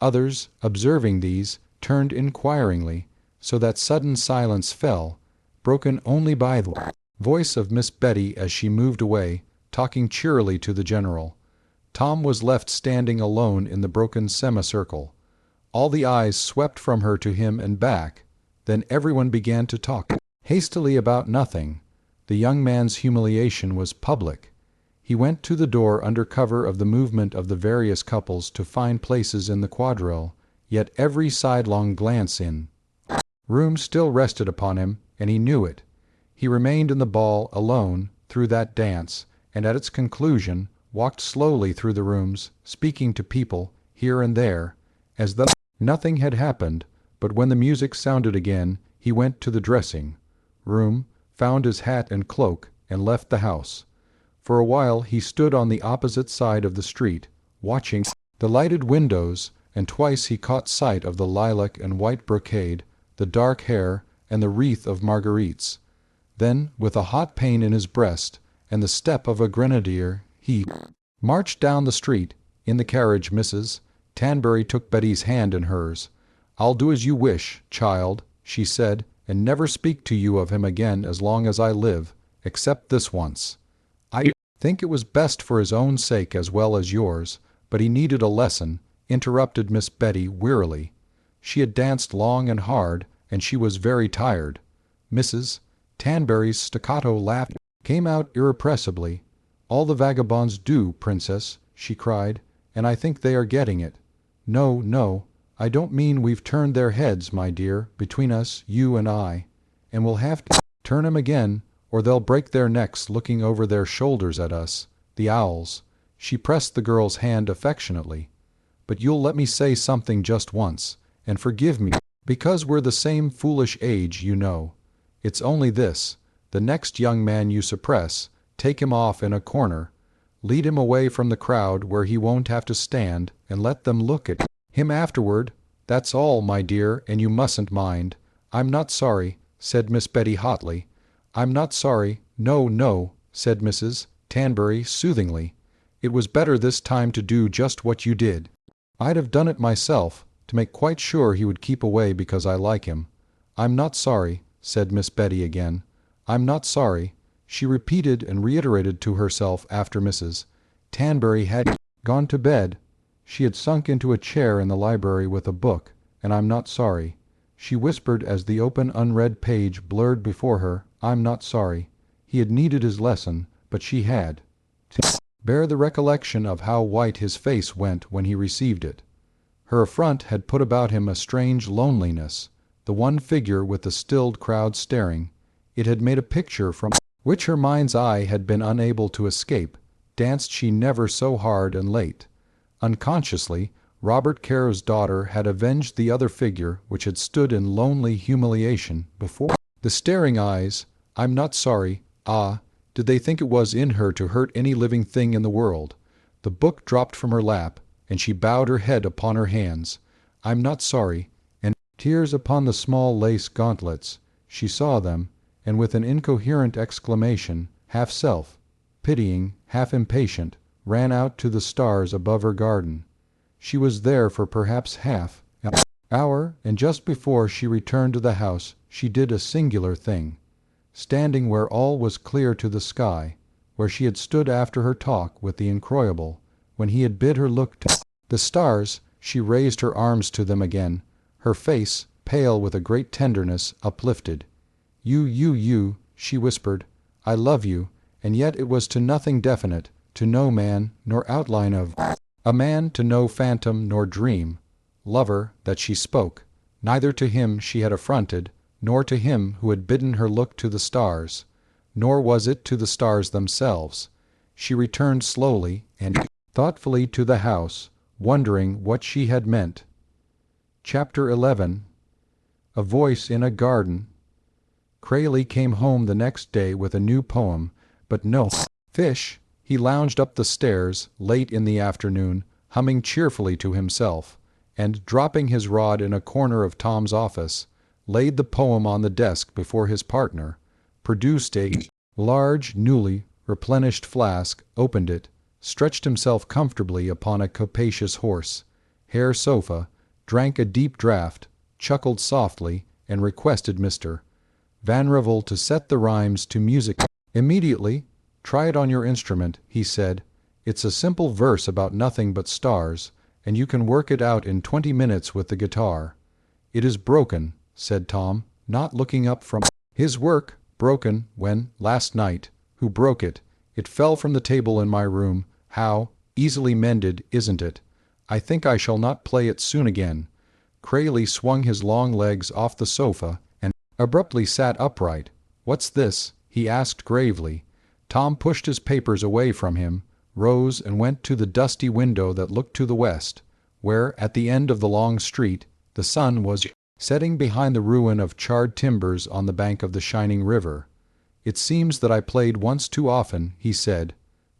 Others, observing these, turned inquiringly, so that sudden silence fell, broken only by the voice of Miss Betty as she moved away, talking cheerily to the General. Tom was left standing alone in the broken semicircle. All the eyes swept from her to him and back. Then everyone began to talk hastily about nothing. The young man's humiliation was public. He went to the door under cover of the movement of the various couples to find places in the quadrille, yet every sidelong glance in room still rested upon him, and he knew it. He remained in the ball alone through that dance, and at its conclusion walked slowly through the rooms, speaking to people here and there, as though nothing had happened. But when the music sounded again, he went to the dressing-room, found his hat and cloak, and left the house. For a while he stood on the opposite side of the street, watching the lighted windows, and twice he caught sight of the lilac and white brocade, the dark hair, and the wreath of marguerites. Then, with a hot pain in his breast, and the step of a grenadier, he marched down the street. In the carriage, Mrs. Tanbury took Betty's hand in hers. "I'll do as you wish, child," she said, "and never speak to you of him again as long as I live, except this once. I think it was best for his own sake as well as yours, but he needed a lesson," interrupted Miss Betty wearily. She had danced long and hard, and she was very tired. Mrs. Tanbury's staccato laugh came out irrepressibly. "All the vagabonds do, Princess," she cried, "and I think they are getting it. No, no, I don't mean we've turned their heads, my dear, between us, you and I. And we'll have to turn 'em again, or they'll break their necks looking over their shoulders at us, the owls." She pressed the girl's hand affectionately. "But you'll let me say something just once, and forgive me, because we're the same foolish age, you know. It's only this: the next young man you suppress, take him off in a corner. Lead him away from the crowd where he won't have to stand, and let them look at him afterward. That's all, my dear, and you mustn't mind." "I'm not sorry," said Miss Betty hotly. "I'm not sorry. No, no," said Mrs. Tanbury soothingly. "It was better this time to do just what you did. I'd have done it myself, to make quite sure he would keep away because I like him." "I'm not sorry," said Miss Betty again. "I'm not sorry," she repeated and reiterated to herself after Mrs. Tanbury had gone to bed. She had sunk into a chair in the library with a book, and "I'm not sorry," she whispered as the open unread page blurred before her. "I'm not sorry." He had needed his lesson, but she had to bear the recollection of how white his face went when he received it. Her affront had put about him a strange loneliness. The one figure with the stilled crowd staring, it had made a picture from which her mind's eye had been unable to escape. Danced she never so hard and late. Unconsciously, Robert Care's daughter had avenged the other figure which had stood in lonely humiliation before the staring eyes. "I'm not sorry." Ah, did they think it was in her to hurt any living thing in the world? The book dropped from her lap, and she bowed her head upon her hands. "I'm not sorry." And tears upon the small lace gauntlets. She saw them, and with an incoherent exclamation, half self-pitying, half impatient, ran out to the stars above her garden. She was there for perhaps half an hour, and just before she returned to the house she did a singular thing. Standing where all was clear to the sky, where she had stood after her talk with the incroyable, when he had bid her look to the stars, she raised her arms to them again, her face, pale with a great tenderness, uplifted. You, she whispered, "I love you," and yet it was to nothing definite, to no man, nor outline of a man, to no phantom nor dream, lover, that she spoke, neither to him she had affronted, nor to him who had bidden her look to the stars, nor was it to the stars themselves. She returned slowly and thoughtfully to the house, wondering what she had meant. Chapter 11. A Voice in a Garden. Crayley came home the next day with a new poem, but no fish. He lounged up the stairs, late in the afternoon, humming cheerfully to himself, and, dropping his rod in a corner of Tom's office, laid the poem on the desk before his partner, produced a large, newly replenished flask, opened it, stretched himself comfortably upon a capacious horse-hair sofa, drank a deep draught, chuckled softly, and requested Mr. Vanrevel to set the rhymes to music immediately. "Try it on your instrument," he said. "It's a simple verse about nothing but stars, and you can work it out in 20 minutes with the guitar." "It is broken," said Tom, not looking up from his work. "Broken when, last night, who broke it? It fell from the table in my room. How easily mended, isn't it? I think I shall not play it soon again." Crayley swung his long legs off the sofa and abruptly sat upright. "What's this?" he asked gravely. Tom pushed his papers away from him, rose and went to the dusty window that looked to the west, where, at the end of the long street, the sun was setting behind the ruin of charred timbers on the bank of the shining river. "It seems that I played once too often," he said.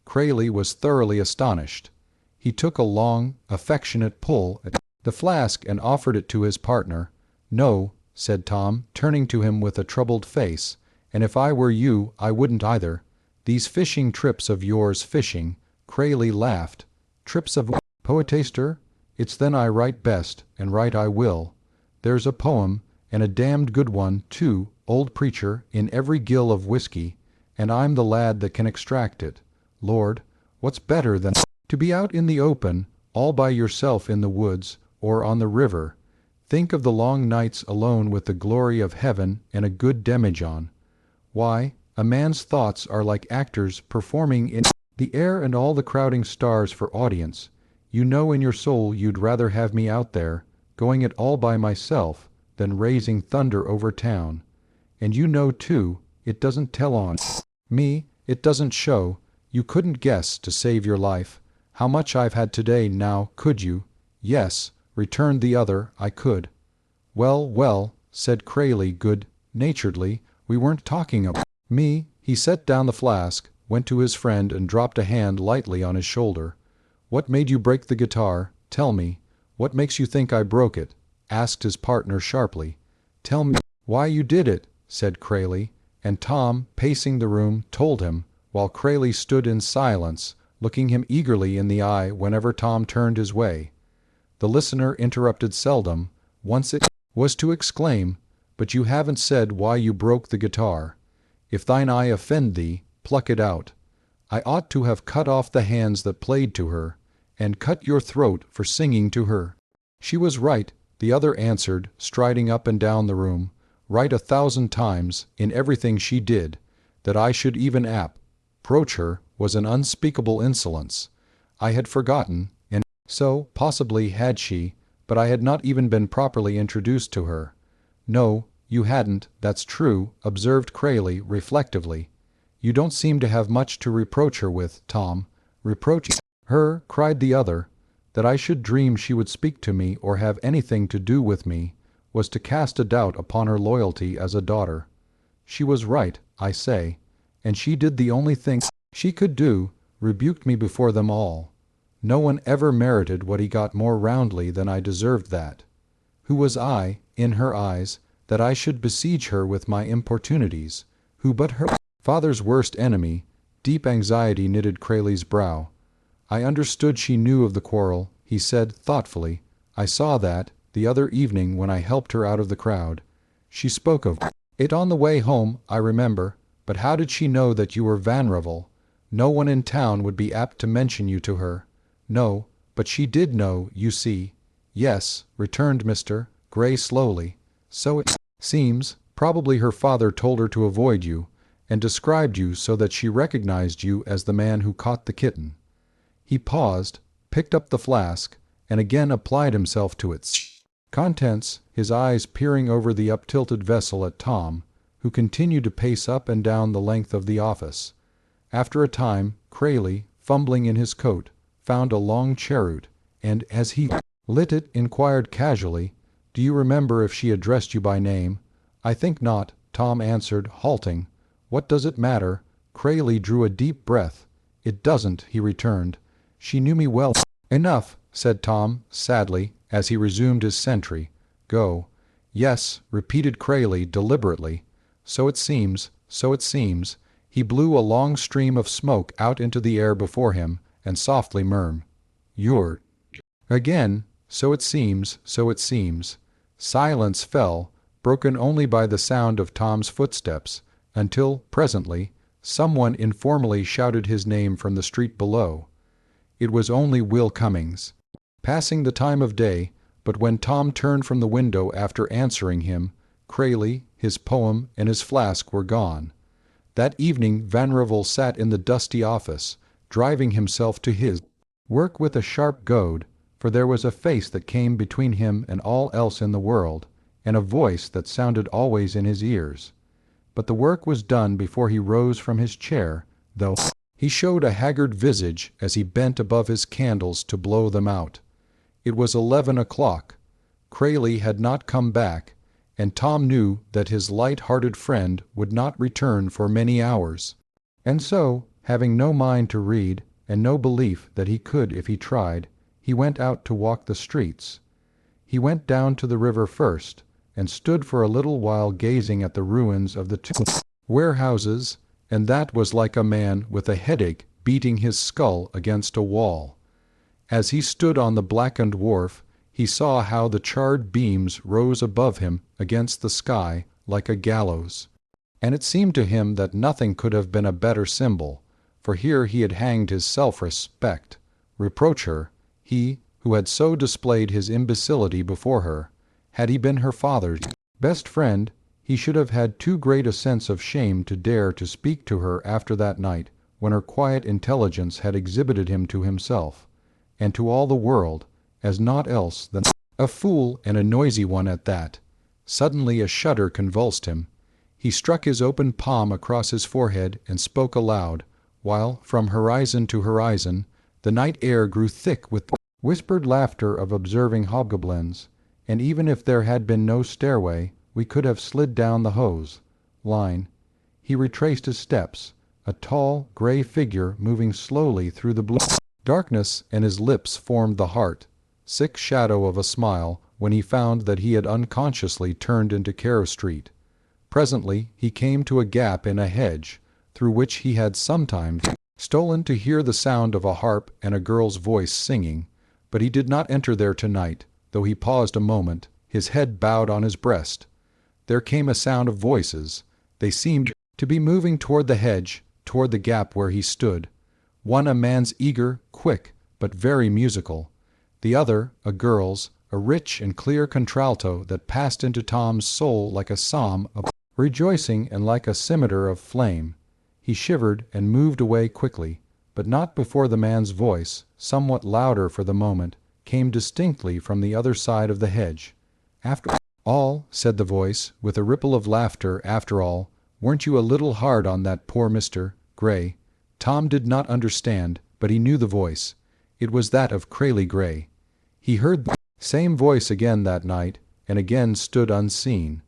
Crayley was thoroughly astonished. He took a long, affectionate pull at the flask and offered it to his partner. "No," said Tom, turning to him with a troubled face, "and if I were you, I wouldn't either. These fishing trips of yours fishing," Crayley laughed. "Trips of poetaster? It's then I write best, and write I will. There's a poem, and a damned good one, too, old preacher, in every gill of whiskey, and I'm the lad that can extract it. Lord, what's better than to be out in the open, all by yourself in the woods, or on the river? Think of the long nights alone with the glory of heaven and a good demijohn. Why, a man's thoughts are like actors performing in the air and all the crowding stars for audience. You know in your soul you'd rather have me out there, going it all by myself, than raising thunder over town. And you know, too, it doesn't tell on me, it doesn't show. You couldn't guess, to save your life, how much I've had today now, could you?" "Yes," returned the other, "I could." "Well, well," said Crayley good-naturedly, "we weren't talking about me." He set down the flask, went to his friend and dropped a hand lightly on his shoulder. "What made you break the guitar? Tell me. What makes you think I broke it?" asked his partner sharply. "Tell me why you did it," said Crayley, and Tom, pacing the room, told him, while Crayley stood in silence, looking him eagerly in the eye whenever Tom turned his way. The listener interrupted seldom. Once it was to exclaim, "But you haven't said why you broke the guitar. If thine eye offend thee, pluck it out. I ought to have cut off the hands that played to her, and cut your throat for singing to her." "She was right," the other answered, striding up and down the room, "right 1,000 times, in everything she did. That I should even approach her was an unspeakable insolence. I had forgotten, and so, possibly, had she, but I had not even been properly introduced to her." "No, you hadn't, that's true," observed Crayley reflectively. "You don't seem to have much to reproach her with, Tom." "Reproach her?" cried the other. "That I should dream she would speak to me or have anything to do with me was to cast a doubt upon her loyalty as a daughter. She was right, I say, and she did the only thing she could do, rebuked me before them all. No one ever merited what he got more roundly than I deserved that. Who was I, in her eyes, that I should besiege her with my importunities? Who but her father's worst enemy?" Deep anxiety knitted Crayley's brow. "I understood she knew of the quarrel," he said thoughtfully. "I saw that, the other evening when I helped her out of the crowd. She spoke of it on the way home, I remember. But how did she know that you were Vanrevel? No one in town would be apt to mention you to her." "No, but she did know, you see." "Yes," returned Mr. Gray slowly. "So it seems. Probably her father told her to avoid you, and described you so that she recognized you as the man who caught the kitten." He paused, picked up the flask, and again applied himself to its contents, his eyes peering over the up-tilted vessel at Tom, who continued to pace up and down the length of the office. After a time, Crayley, fumbling in his coat, found a long cheroot, and, as he lit it, inquired casually, "Do you remember if she addressed you by name?" "I think not," Tom answered, halting. "What does it matter?" Crayley drew a deep breath. "It doesn't," he returned. "She knew me well enough," said Tom, sadly, as he resumed his sentry. "Go." "Yes," repeated Crayley deliberately. "So it seems, so it seems." He blew a long stream of smoke out into the air before him, and softly murmured, "You're—" Again, "So it seems, so it seems." Silence fell, broken only by the sound of Tom's footsteps, until, presently, someone informally shouted his name from the street below. It was only Will Cummings, passing the time of day, but when Tom turned from the window after answering him, Crayley, his poem, and his flask were gone. That evening Vanrevel sat in the dusty office, driving himself to his work with a sharp goad, for there was a face that came between him and all else in the world, and a voice that sounded always in his ears. But the work was done before he rose from his chair, though he showed a haggard visage as he bent above his candles to blow them out. It was 11 o'clock. Crayley had not come back, and Tom knew that his light-hearted friend would not return for many hours. And so, having no mind to read, and no belief that he could if he tried, he went out to walk the streets. He went down to the river first, and stood for a little while gazing at the ruins of the two warehouses, and that was like a man with a headache beating his skull against a wall. As he stood on the blackened wharf, he saw how the charred beams rose above him against the sky like a gallows, and it seemed to him that nothing could have been a better symbol, for here he had hanged his self-respect. Reproach her, he who had so displayed his imbecility before her. Had he been her father's best friend, he should have had too great a sense of shame to dare to speak to her after that night, when her quiet intelligence had exhibited him to himself, and to all the world, as naught else than a fool, and a noisy one at that. Suddenly a shudder convulsed him. He struck his open palm across his forehead and spoke aloud, while, from horizon to horizon, the night air grew thick with the whispered laughter of observing hobgoblins, and even if there had been no stairway, we could have slid down the hose line. He retraced his steps, a tall, gray figure moving slowly through the blue darkness, and his lips formed the sick shadow of a smile when he found that he had unconsciously turned into Caro Street. Presently he came to a gap in a hedge, through which he had sometimes stolen to hear the sound of a harp and a girl's voice singing, but he did not enter there tonight, though he paused a moment, his head bowed on his breast. There came a sound of voices. They seemed to be moving toward the hedge, toward the gap where he stood. One a man's eager, quick, but very musical. The other a girl's, a rich and clear contralto that passed into Tom's soul like a psalm of rejoicing and like a scimitar of flame. He shivered and moved away quickly, but not before the man's voice, somewhat louder for the moment, came distinctly from the other side of the hedge. "After all," said the voice, with a ripple of laughter, "after all, weren't you a little hard on that poor Mr. Gray?" Tom did not understand, but he knew the voice. It was that of Crayley Gray. He heard the same voice again that night, and again stood unseen.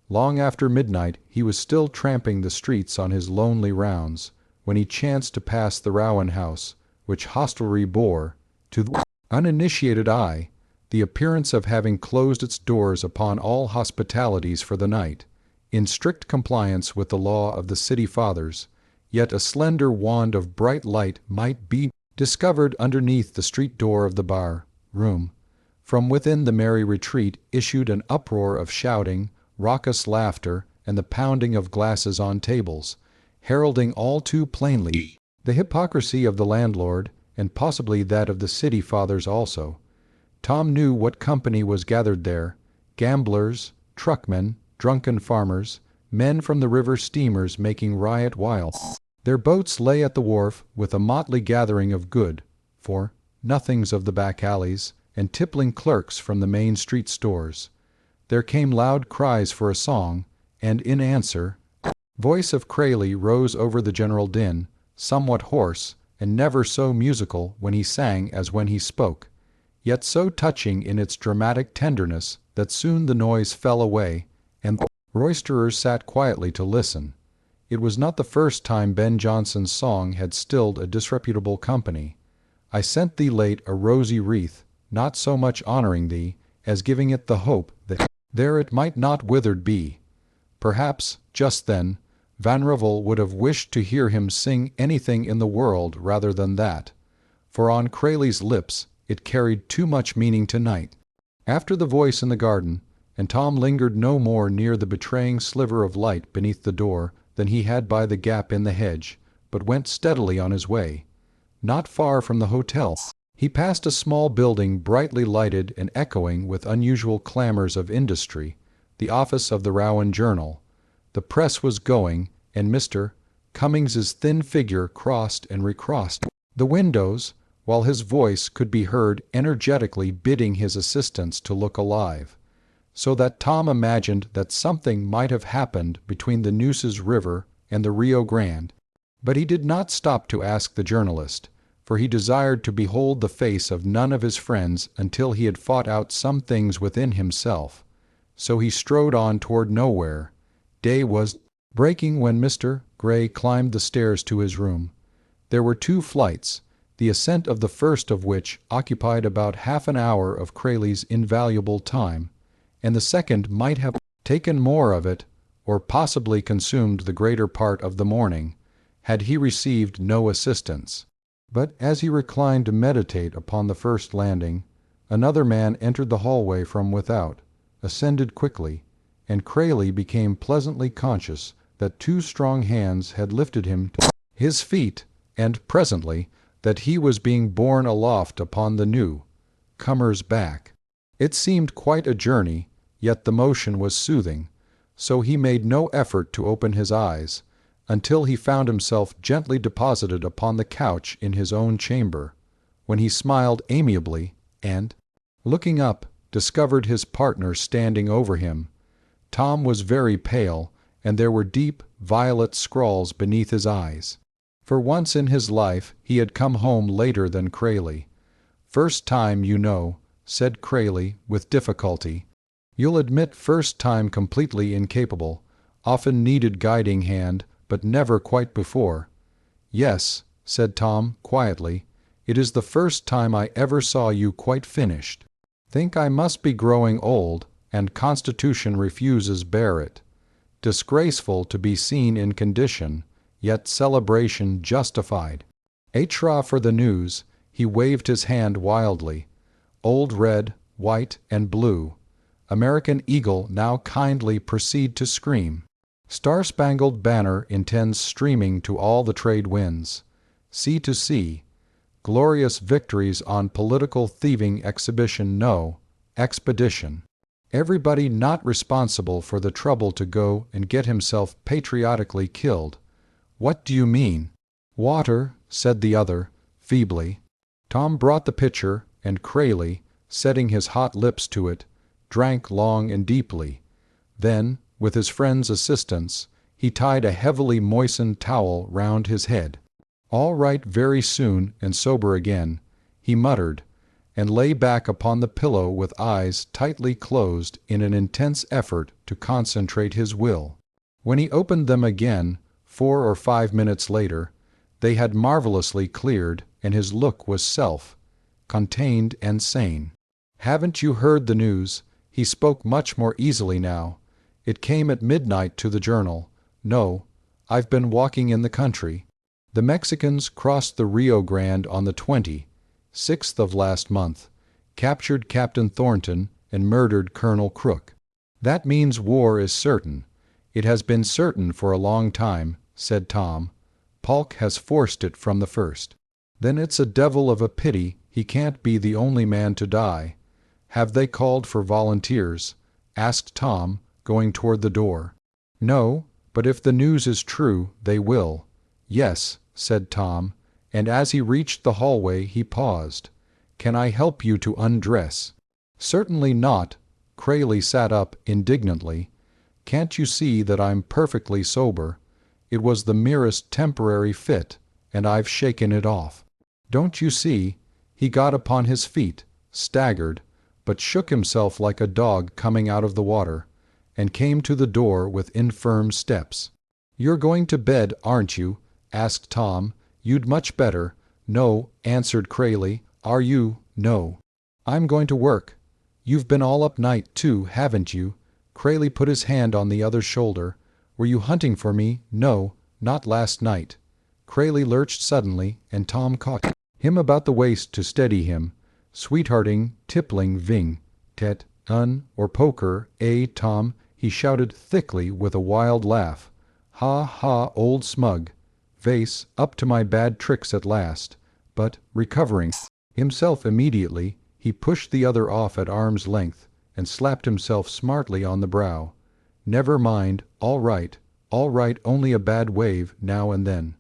Long after midnight he was still tramping the streets on his lonely rounds, when he chanced to pass the Rowan house, which hostelry bore, to the uninitiated eye, the appearance of having closed its doors upon all hospitalities for the night, in strict compliance with the law of the city fathers. Yet a slender wand of bright light might be discovered underneath the street door of the bar room. From within the merry retreat issued an uproar of shouting, raucous laughter, and the pounding of glasses on tables, heralding all too plainly the hypocrisy of the landlord, and possibly that of the city fathers also. Tom knew what company was gathered there: gamblers, truckmen, drunken farmers, men from the river steamers making riot while their boats lay at the wharf, with a motley gathering of good for nothings of the back alleys, and tippling clerks from the main street stores. There came loud cries for a song, and in answer, voice of Crayley rose over the general din, somewhat hoarse, and never so musical when he sang as when he spoke, yet so touching in its dramatic tenderness that soon the noise fell away, and the roisterers sat quietly to listen. It was not the first time Ben Jonson's song had stilled a disreputable company. I sent thee late a rosy wreath, not so much honoring thee, as giving it the hope that there it might not withered be. Perhaps, just then, Vanrevel would have wished to hear him sing anything in the world rather than that, for on Crayley's lips it carried too much meaning tonight. After the voice in the garden, and Tom lingered no more near the betraying sliver of light beneath the door than he had by the gap in the hedge, but went steadily on his way. Not far from the hotel, he passed a small building brightly lighted and echoing with unusual clamors of industry, the office of the Rowan Journal. The press was going, and Mr. Cummings's thin figure crossed and recrossed the windows, while his voice could be heard energetically bidding his assistants to look alive, so that Tom imagined that something might have happened between the Nueces River and the Rio Grande. But he did not stop to ask the journalist, for he desired to behold the face of none of his friends until he had fought out some things within himself. So he strode on toward nowhere. Day was breaking when Mr. Gray climbed the stairs to his room. There were 2 flights, the ascent of the first of which occupied about half an hour of Crayley's invaluable time, and the second might have taken more of it, or possibly consumed the greater part of the morning, had he received no assistance. But as he reclined to meditate upon the first landing, another man entered the hallway from without, ascended quickly, and Crayley became pleasantly conscious that two strong hands had lifted him to his feet, and presently that he was being borne aloft upon the new comer's back. It seemed quite a journey, yet the motion was soothing, so he made no effort to open his eyes, until he found himself gently deposited upon the couch in his own chamber, when he smiled amiably, and, looking up, discovered his partner standing over him. Tom was very pale, and there were deep, violet scrawls beneath his eyes. For once in his life he had come home later than Crayley. "First time, you know," said Crayley, with difficulty. "You'll admit first time completely incapable, often needed guiding hand, but never quite before." "Yes," said Tom, quietly, "it is the first time I ever saw you quite finished. Think I must be growing old, and constitution refuses bear it. Disgraceful to be seen in condition, yet celebration justified. Atra for the news," he waved his hand wildly. "Old red, white, and blue. American eagle now kindly proceed to scream. Star-spangled banner intends streaming to all the trade winds. Sea to sea. Glorious victories on political thieving exhibition no, expedition. Everybody not responsible for the trouble to go and get himself patriotically killed. What do you mean?" "Water," said the other, feebly. Tom brought the pitcher, and Crayley, setting his hot lips to it, drank long and deeply. Then, with his friend's assistance, he tied a heavily moistened towel round his head. "All right very soon and sober again," he muttered, and lay back upon the pillow with eyes tightly closed in an intense effort to concentrate his will. When he opened them again, 4 or 5 minutes later, they had marvelously cleared, and his look was contained and sane. "Haven't you heard the news?" He spoke much more easily now. "It came at midnight to the Journal. No, I've been walking in the country. The Mexicans crossed the Rio Grande on the 26th of last month, captured Captain Thornton, and murdered Colonel Crook. That means war is certain. It has been certain for a long time," said Tom. "Polk has forced it from the first." "Then it's a devil of a pity he can't be the only man to die. Have they called for volunteers?" asked Tom, going toward the door. "No, but if the news is true, they will." "Yes," said Tom, and as he reached the hallway he paused. "Can I help you to undress?" "Certainly not." Crayley sat up indignantly. "Can't you see that I'm perfectly sober? It was the merest temporary fit, and I've shaken it off. Don't you see?" He got upon his feet, staggered, but shook himself like a dog coming out of the water, and came to the door with infirm steps. "You're going to bed, aren't you?" asked Tom. "You'd much better." "No," answered Crayley. "Are you?" "No. I'm going to work." "You've been all up night, too, haven't you?" Crayley put his hand on the other's shoulder. "Were you hunting for me?" "No, not last night." Crayley lurched suddenly, and Tom caught him about the waist to steady him. "Sweethearting, tippling, ving, tet, or poker, Tom," he shouted thickly with a wild laugh. "Ha, ha, old smug. Vase, up to my bad tricks at last." But, recovering himself immediately, he pushed the other off at arm's length, and slapped himself smartly on the brow. "Never mind, all right, only a bad wave now and then.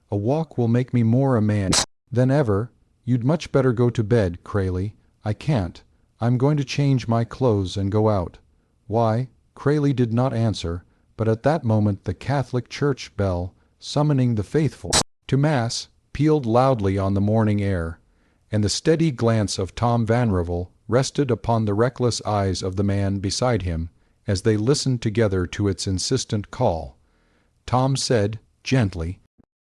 A walk will make me more a man than ever. You'd much better go to bed, Crayley." "I can't. I'm going to change my clothes and go out." "Why?" Crayley did not answer, but at that moment the Catholic church bell, summoning the faithful to Mass, pealed loudly on the morning air, and the steady glance of Tom Vanrevel rested upon the reckless eyes of the man beside him as they listened together to its insistent call. Tom said, gently,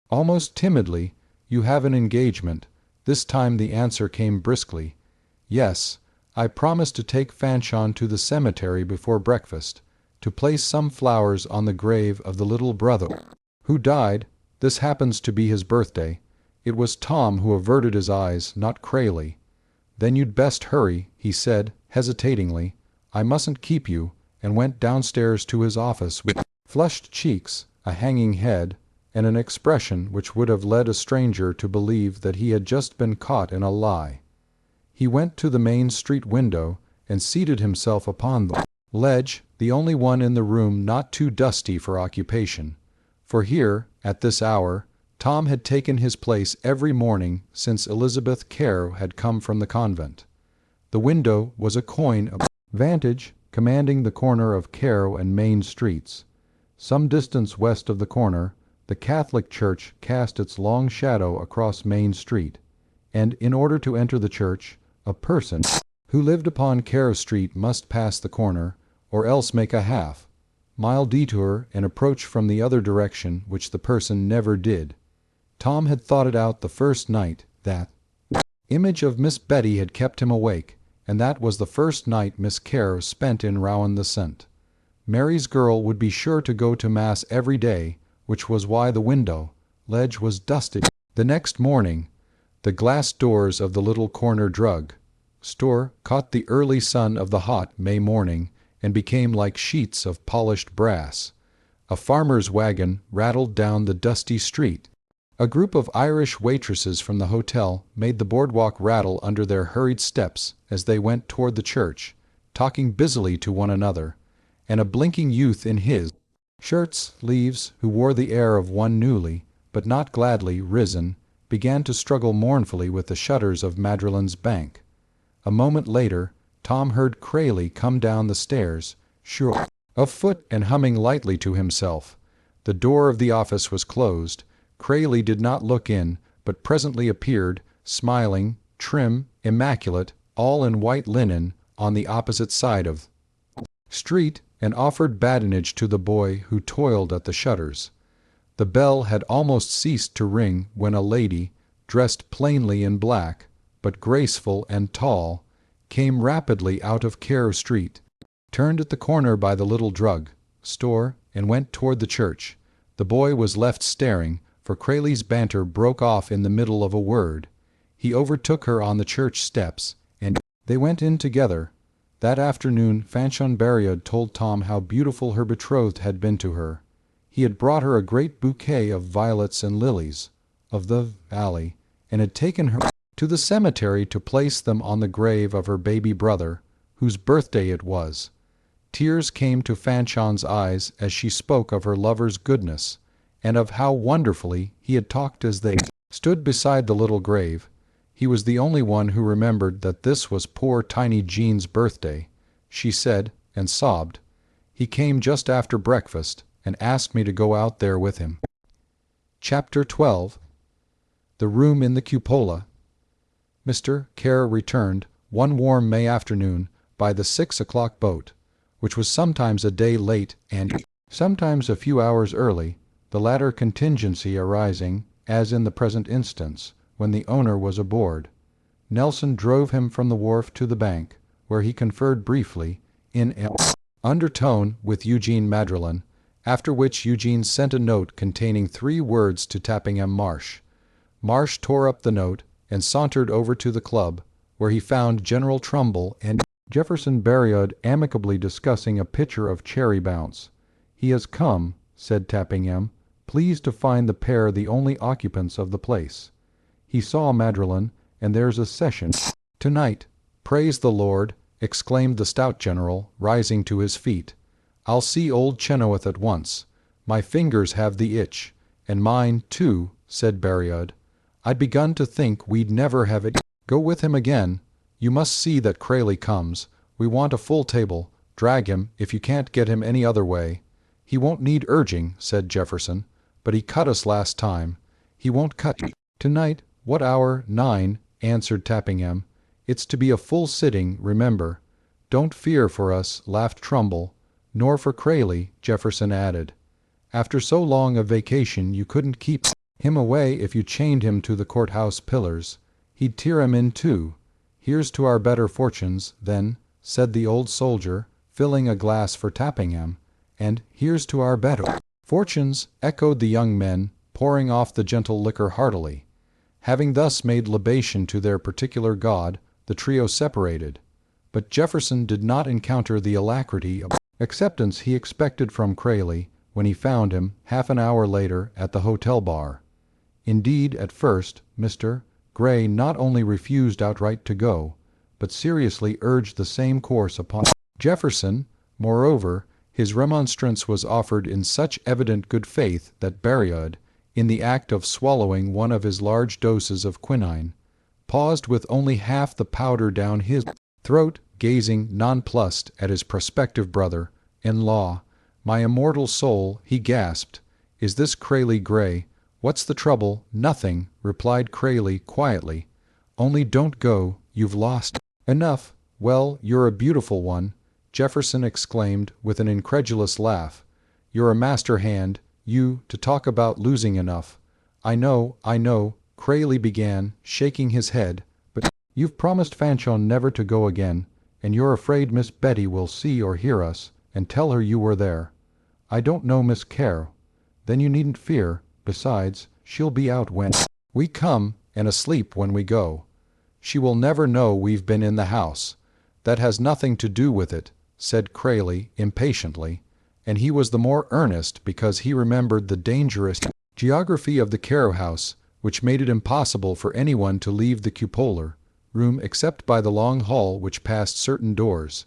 almost timidly, "You have an engagement." This time the answer came briskly. "Yes, I promised to take Fanchon to the cemetery before breakfast, to place some flowers on the grave of the little brother who died. This happens to be his birthday. It was Tom who averted his eyes, not Crayley. Then you'd best hurry, he said, hesitatingly. I mustn't keep you, and went downstairs to his office with flushed cheeks, a hanging head, and an expression which would have led a stranger to believe that he had just been caught in a lie. He went to the main street window and seated himself upon the ledge, the only one in the room not too dusty for occupation. For here, at this hour, Tom had taken his place every morning since Elizabeth Caro had come from the convent. The window was a coign of vantage, commanding the corner of Caro and Main streets. Some distance west of the corner, the Catholic church cast its long shadow across Main Street, and in order to enter the church, a person who lived upon Caro Street must pass the corner, or else make a half-mile detour and approach from the other direction, which the person never did. Tom had thought it out the first night. That image of Miss Betty had kept him awake, and that was the first night Miss Caro spent in Rouen-the-Cent. Mary's girl would be sure to go to Mass every day, which was why the window ledge was dusted. The next morning, the glass doors of the little corner drug store caught the early sun of the hot May morning and became like sheets of polished brass. A farmer's wagon rattled down the dusty street. A group of Irish waitresses from the hotel made the boardwalk rattle under their hurried steps as they went toward the church, talking busily to one another, and a blinking youth in his shirt sleeves, who wore the air of one newly, but not gladly, risen, began to struggle mournfully with the shutters of Madreline's bank. A moment later, Tom heard Crayley come down the stairs, sure of foot and humming lightly to himself. The door of the office was closed. Crayley did not look in, but presently appeared, smiling, trim, immaculate, all in white linen, on the opposite side of street, and offered badinage to the boy who toiled at the shutters. The bell had almost ceased to ring when a lady, dressed plainly in black, but graceful and tall, came rapidly out of Caro Street, turned at the corner by the little drug store, and went toward the church. The boy was left staring, for Crayley's banter broke off in the middle of a word. He overtook her on the church steps, and they went in together. That afternoon Fanchon Berriod told Tom how beautiful her betrothed had been to her. He had brought her a great bouquet of violets and lilies of the valley, and had taken her to the cemetery to place them on the grave of her baby brother, whose birthday it was. Tears came to Fanchon's eyes as she spoke of her lover's goodness, and of how wonderfully he had talked as they stood beside the little grave. He was the only one who remembered that this was poor tiny Jean's birthday, she said, and sobbed. He came just after breakfast and asked me to go out there with him. Chapter 12. The Room in the Cupola. Mr. Caro returned, one warm May afternoon, by the 6 o'clock boat, which was sometimes a day late and sometimes a few hours early, the latter contingency arising, as in the present instance, when the owner was aboard. Nelson drove him from the wharf to the bank, where he conferred briefly, in an undertone, with Eugene Madrelin, after which Eugene sent a note containing 3 words to Tappingham Marsh. Marsh tore up the note and sauntered over to the club, where he found General Trumbull and Jefferson Berriod amicably discussing a pitcher of cherry bounce. "He has come," said Tappingham, "pleased to find the pair the only occupants of the place. He saw Madrelin, and there's a session tonight." "Praise the Lord!" exclaimed the stout general, rising to his feet. "I'll see old Chenoweth at once. My fingers have the itch." "And mine, too," said Berriod. "I'd begun to think we'd never have it. Go with him again. You must see that Crayley comes. We want a full table. Drag him, if you can't get him any other way." "He won't need urging," said Jefferson. "But he cut us last time. He won't cut tonight." "What hour?" "9," answered Tappingham. "It's to be a full sitting, remember." "Don't fear for us," laughed Trumbull. "Nor for Crayley," Jefferson added. "After so long a vacation you couldn't keep him away if you chained him to the courthouse pillars. He'd tear 'em in two. "Here's to our better fortunes, then," said the old soldier, filling a glass for Tappingham. "And here's to our better fortunes," echoed the young men, pouring off the gentle liquor heartily. Having thus made libation to their particular god, the trio separated. But Jefferson did not encounter the alacrity of acceptance he expected from Crayley when he found him, half an hour later, at the hotel bar. Indeed, at first, Mr. Gray not only refused outright to go, but seriously urged the same course upon Jefferson. Moreover, his remonstrance was offered in such evident good faith that Berriod, in the act of swallowing one of his large doses of quinine, paused with only half the powder down his throat, gazing nonplussed at his prospective brother-in-law. "My immortal soul," he gasped, "is this Crayley Gray? What's the trouble?" "Nothing," replied Crayley quietly. "Only don't go. You've lost enough." "Well, you're a beautiful one," Jefferson exclaimed with an incredulous laugh. "You're a master hand, you, to talk about losing enough." I know," Crayley began, shaking his head, "but you've promised Fanchon never to go again, and you're afraid Miss Betty will see or hear us, and tell her you were there." "I don't know Miss Kerr." "Then you needn't fear. Besides, she'll be out when we come, and asleep when we go. She will never know we've been in the house." "That has nothing to do with it," said Crayley impatiently, and he was the more earnest because he remembered the dangerous geography of the Kerr house, which made it impossible for anyone to leave the cupola room except by the long hall which passed certain doors.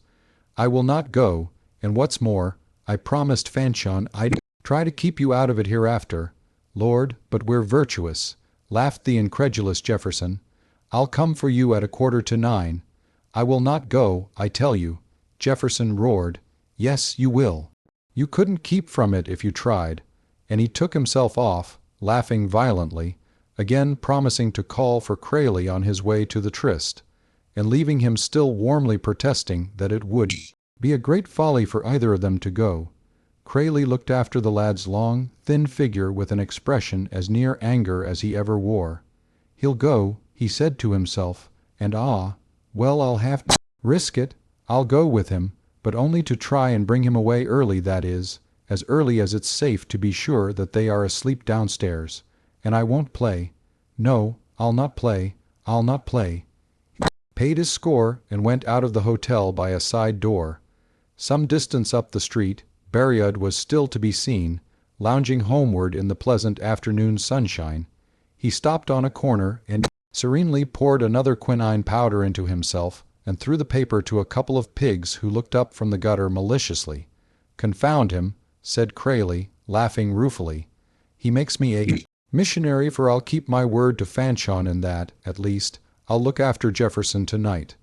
"I will not go, and what's more, I promised Fanchon I'd try to keep you out of it hereafter." "Lord, but we're virtuous," laughed the incredulous Jefferson. "I'll come for you at 8:45. "I will not go, I tell you," Jefferson roared. "Yes, you will. You couldn't keep from it if you tried." And he took himself off, laughing violently, again promising to call for Crayley on his way to the tryst, and leaving him still warmly protesting that it would be a great folly for either of them to go. Crayley looked after the lad's long, thin figure with an expression as near anger as he ever wore. "He'll go," he said to himself, "and well, I'll have to risk it. I'll go with him, but only to try and bring him away early, that is, as early as it's safe to be sure that they are asleep downstairs. And I won't play. No, I'll not play. I'll not play." He paid his score and went out of the hotel by a side door. Some distance up the street, Berriod was still to be seen, lounging homeward in the pleasant afternoon sunshine. He stopped on a corner and serenely poured another quinine powder into himself and threw the paper to a couple of pigs who looked up from the gutter maliciously. "Confound him," said Crayley, laughing ruefully. "He makes me a missionary, for I'll keep my word to Fanchon in that, at least, I'll look after Jefferson tonight.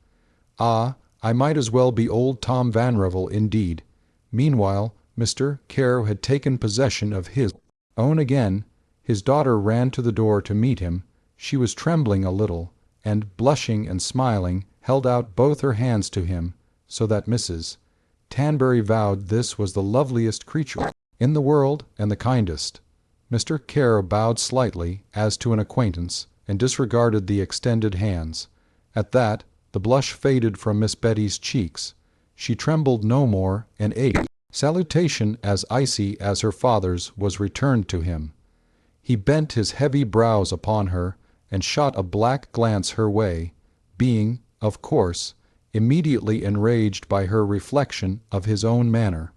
Ah, I might as well be old Tom Vanrevel indeed." Meanwhile, Mr. Kerr had taken possession of his own again. His daughter ran to the door to meet him. She was trembling a little, and, blushing and smiling, held out both her hands to him, so that Mrs. Tanbury vowed this was the loveliest creature in the world and the kindest. Mr. Kerr bowed slightly, as to an acquaintance, and disregarded the extended hands. At that, the blush faded from Miss Betty's cheeks. She trembled no more, and a salutation as icy as her father's was returned to him. He bent his heavy brows upon her, and shot a black glance her way, being, of course, immediately enraged by her reflection of his own manner.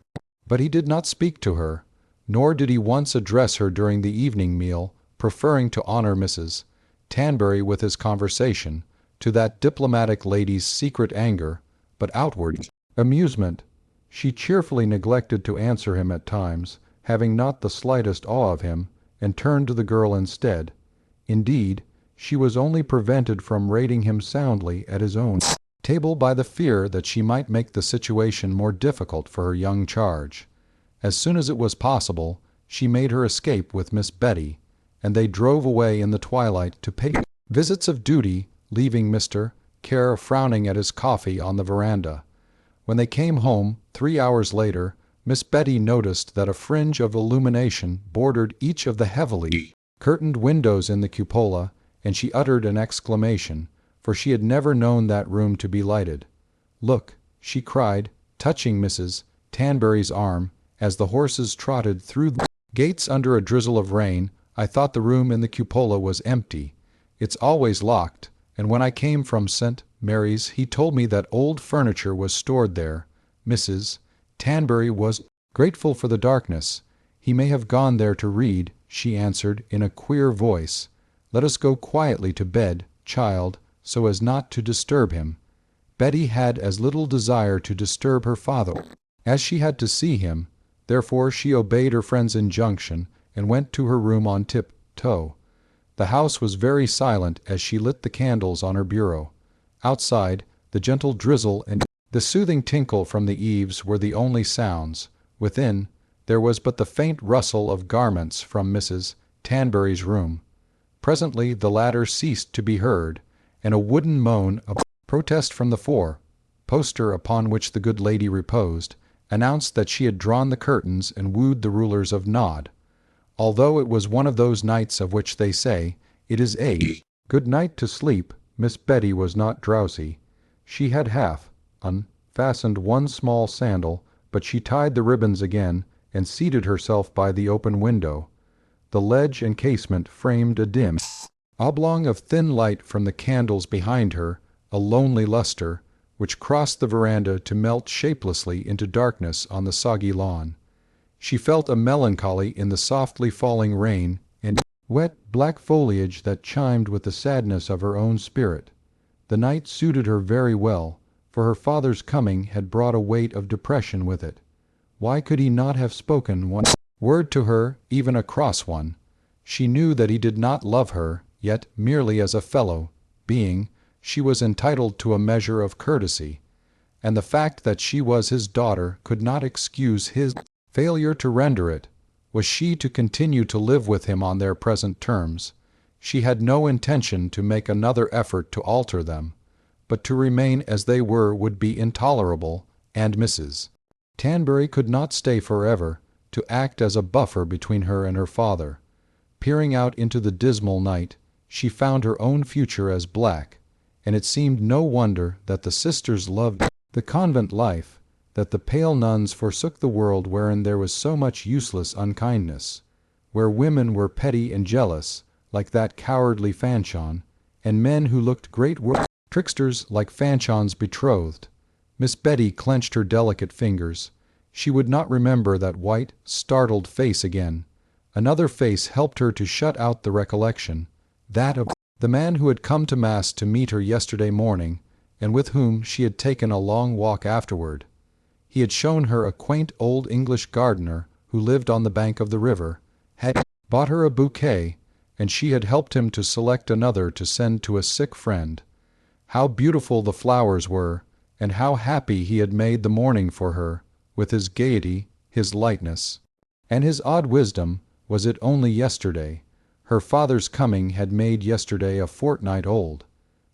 But he did not speak to her, nor did he once address her during the evening meal, preferring to honor Mrs. Tanbury with his conversation, to that diplomatic lady's secret anger, but outward amusement. She cheerfully neglected to answer him at times, having not the slightest awe of him, and turned to the girl instead. Indeed, she was only prevented from rating him soundly at his own table by the fear that she might make the situation more difficult for her young charge. As soon as it was possible, she made her escape with Miss Betty, and they drove away in the twilight to pay visits of duty, leaving Mr. Kerr frowning at his coffee on the veranda. When they came home, 3 hours later, Miss Betty noticed that a fringe of illumination bordered each of the heavily curtained windows in the cupola, and she uttered an exclamation, for she had never known that room to be lighted. "Look," she cried, touching Mrs. Tanbury's arm, as the horses trotted through the gates under a drizzle of rain. "I thought the room in the cupola was empty. It's always locked, and when I came from St. Mary's he told me that old furniture was stored there." Mrs. Tanbury was grateful for the darkness. "He may have gone there to read," she answered in a queer voice. "Let us go quietly to bed, child, so as not to disturb him." Betty had as little desire to disturb her father as she had to see him. Therefore she obeyed her friend's injunction and went to her room on tiptoe. The house was very silent as she lit the candles on her bureau. Outside, the gentle drizzle and the soothing tinkle from the eaves were the only sounds. Within, there was but the faint rustle of garments from Mrs. Tanbury's room. Presently the latter ceased to be heard, and a wooden moan of protest from the four-poster upon which the good lady reposed announced that she had drawn the curtains and wooed the rulers of Nod. Although it was one of those nights of which they say, "It is a good night to sleep," Miss Betty was not drowsy. She had half unfastened one small sandal, but she tied the ribbons again and seated herself by the open window. The ledge and casement framed a dim oblong of thin light from the candles behind her, a lonely luster, which crossed the veranda to melt shapelessly into darkness on the soggy lawn. She felt a melancholy in the softly falling rain and wet black foliage that chimed with the sadness of her own spirit. The night suited her very well, for her father's coming had brought a weight of depression with it. Why could he not have spoken one word to her, even a cross one? She knew that he did not love her, yet merely as a fellow being, she was entitled to a measure of courtesy, and the fact that she was his daughter could not excuse his failure to render it. Was she to continue to live with him on their present terms? She had no intention to make another effort to alter them, but to remain as they were would be intolerable, and Mrs. Tanbury could not stay forever, to act as a buffer between her and her father. Peering out into the dismal night, she found her own future as black, and it seemed no wonder that the sisters loved the convent life, that the pale nuns forsook the world wherein there was so much useless unkindness, where women were petty and jealous, like that cowardly Fanchon, and men who looked great were tricksters like Fanchon's betrothed. Miss Betty clenched her delicate fingers. She would not remember that white, startled face again. Another face helped her to shut out the recollection, that of the man who had come to Mass to meet her yesterday morning, and with whom she had taken a long walk afterward. He had shown her a quaint old English gardener who lived on the bank of the river, had bought her a bouquet, and she had helped him to select another to send to a sick friend. How beautiful the flowers were, and how happy he had made the morning for her, with his gaiety, his lightness, and his odd wisdom. Was it only yesterday? Her father's coming had made yesterday a fortnight old,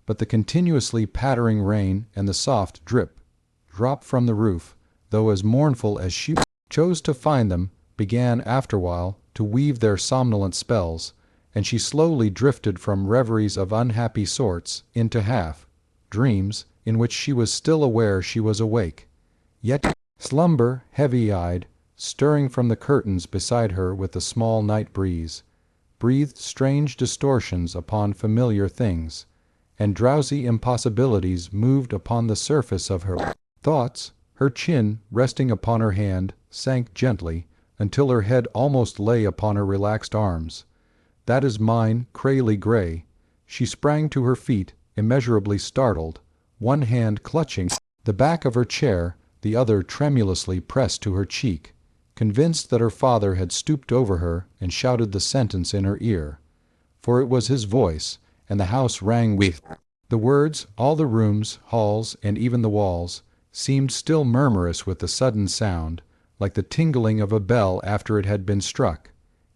but the continuously pattering rain and the soft drop from the roof, though as mournful as she chose to find them, began afterwhile to weave their somnolent spells, and she slowly drifted from reveries of unhappy sorts into half-dreams in which she was still aware she was awake. Yet slumber, heavy-eyed, stirring from the curtains beside her with the small night breeze, breathed strange distortions upon familiar things, and drowsy impossibilities moved upon the surface of her thoughts. Her chin, resting upon her hand, sank gently until her head almost lay upon her relaxed arms. "That is mine, Crayley Gray." She sprang to her feet, immeasurably startled, one hand clutching the back of her chair, the other tremulously pressed to her cheek, convinced that her father had stooped over her and shouted the sentence in her ear. For it was his voice, and the house rang with the words. All the rooms, halls, and even the walls seemed still murmurous with the sudden sound, like the tingling of a bell after it had been struck,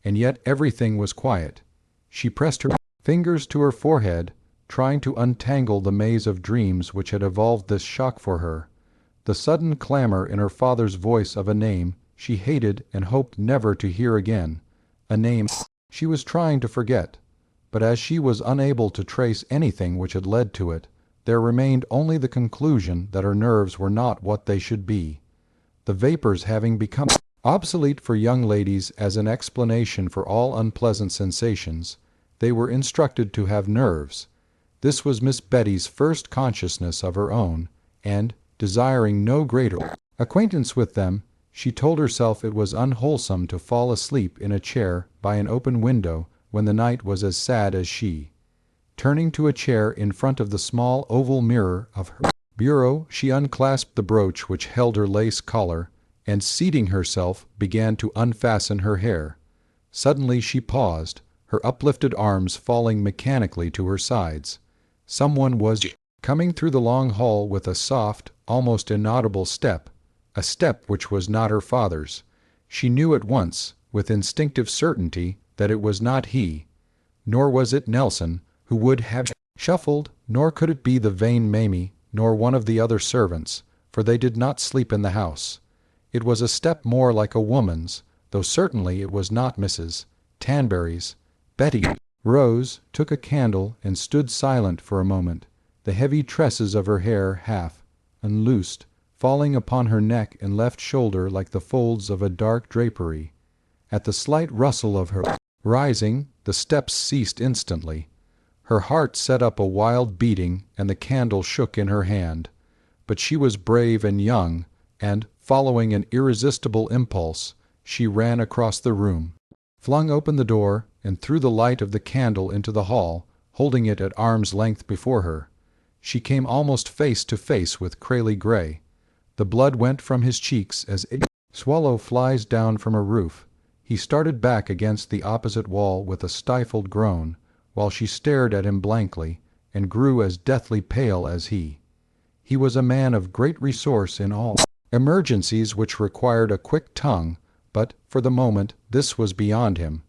and yet everything was quiet. She pressed her fingers to her forehead, trying to untangle the maze of dreams which had evolved this shock for her. The sudden clamor in her father's voice of a name she hated and hoped never to hear again, a name she was trying to forget, but as she was unable to trace anything which had led to it, there remained only the conclusion that her nerves were not what they should be. The vapors having become obsolete for young ladies as an explanation for all unpleasant sensations, they were instructed to have nerves. This was Miss Betty's first consciousness of her own, and, desiring no greater acquaintance with them, she told herself it was unwholesome to fall asleep in a chair by an open window when the night was as sad as she. Turning to a chair in front of the small oval mirror of her bureau, she unclasped the brooch which held her lace collar, and seating herself began to unfasten her hair. Suddenly she paused, her uplifted arms falling mechanically to her sides. Someone was coming through the long hall with a soft, almost inaudible step, a step which was not her father's. She knew at once, with instinctive certainty, that it was not he. Nor was it Nelson, who would have shuffled, nor could it be the vain Mamie, nor one of the other servants, for they did not sleep in the house. It was a step more like a woman's, though certainly it was not Mrs. Tanberry's. Betty rose, took a candle, and stood silent for a moment, the heavy tresses of her hair half unloosed, falling upon her neck and left shoulder like the folds of a dark drapery. At the slight rustle of her rising, the steps ceased instantly. Her heart set up a wild beating, and the candle shook in her hand. But she was brave and young, and, following an irresistible impulse, she ran across the room, flung open the door, and threw the light of the candle into the hall, holding it at arm's length before her. She came almost face to face with Crayley Gray. The blood went from his cheeks as a swallow flies down from a roof. He started back against the opposite wall with a stifled groan, while she stared at him blankly, and grew as deathly pale as he. He was a man of great resource in all emergencies which required a quick tongue, but, for the moment, this was beyond him.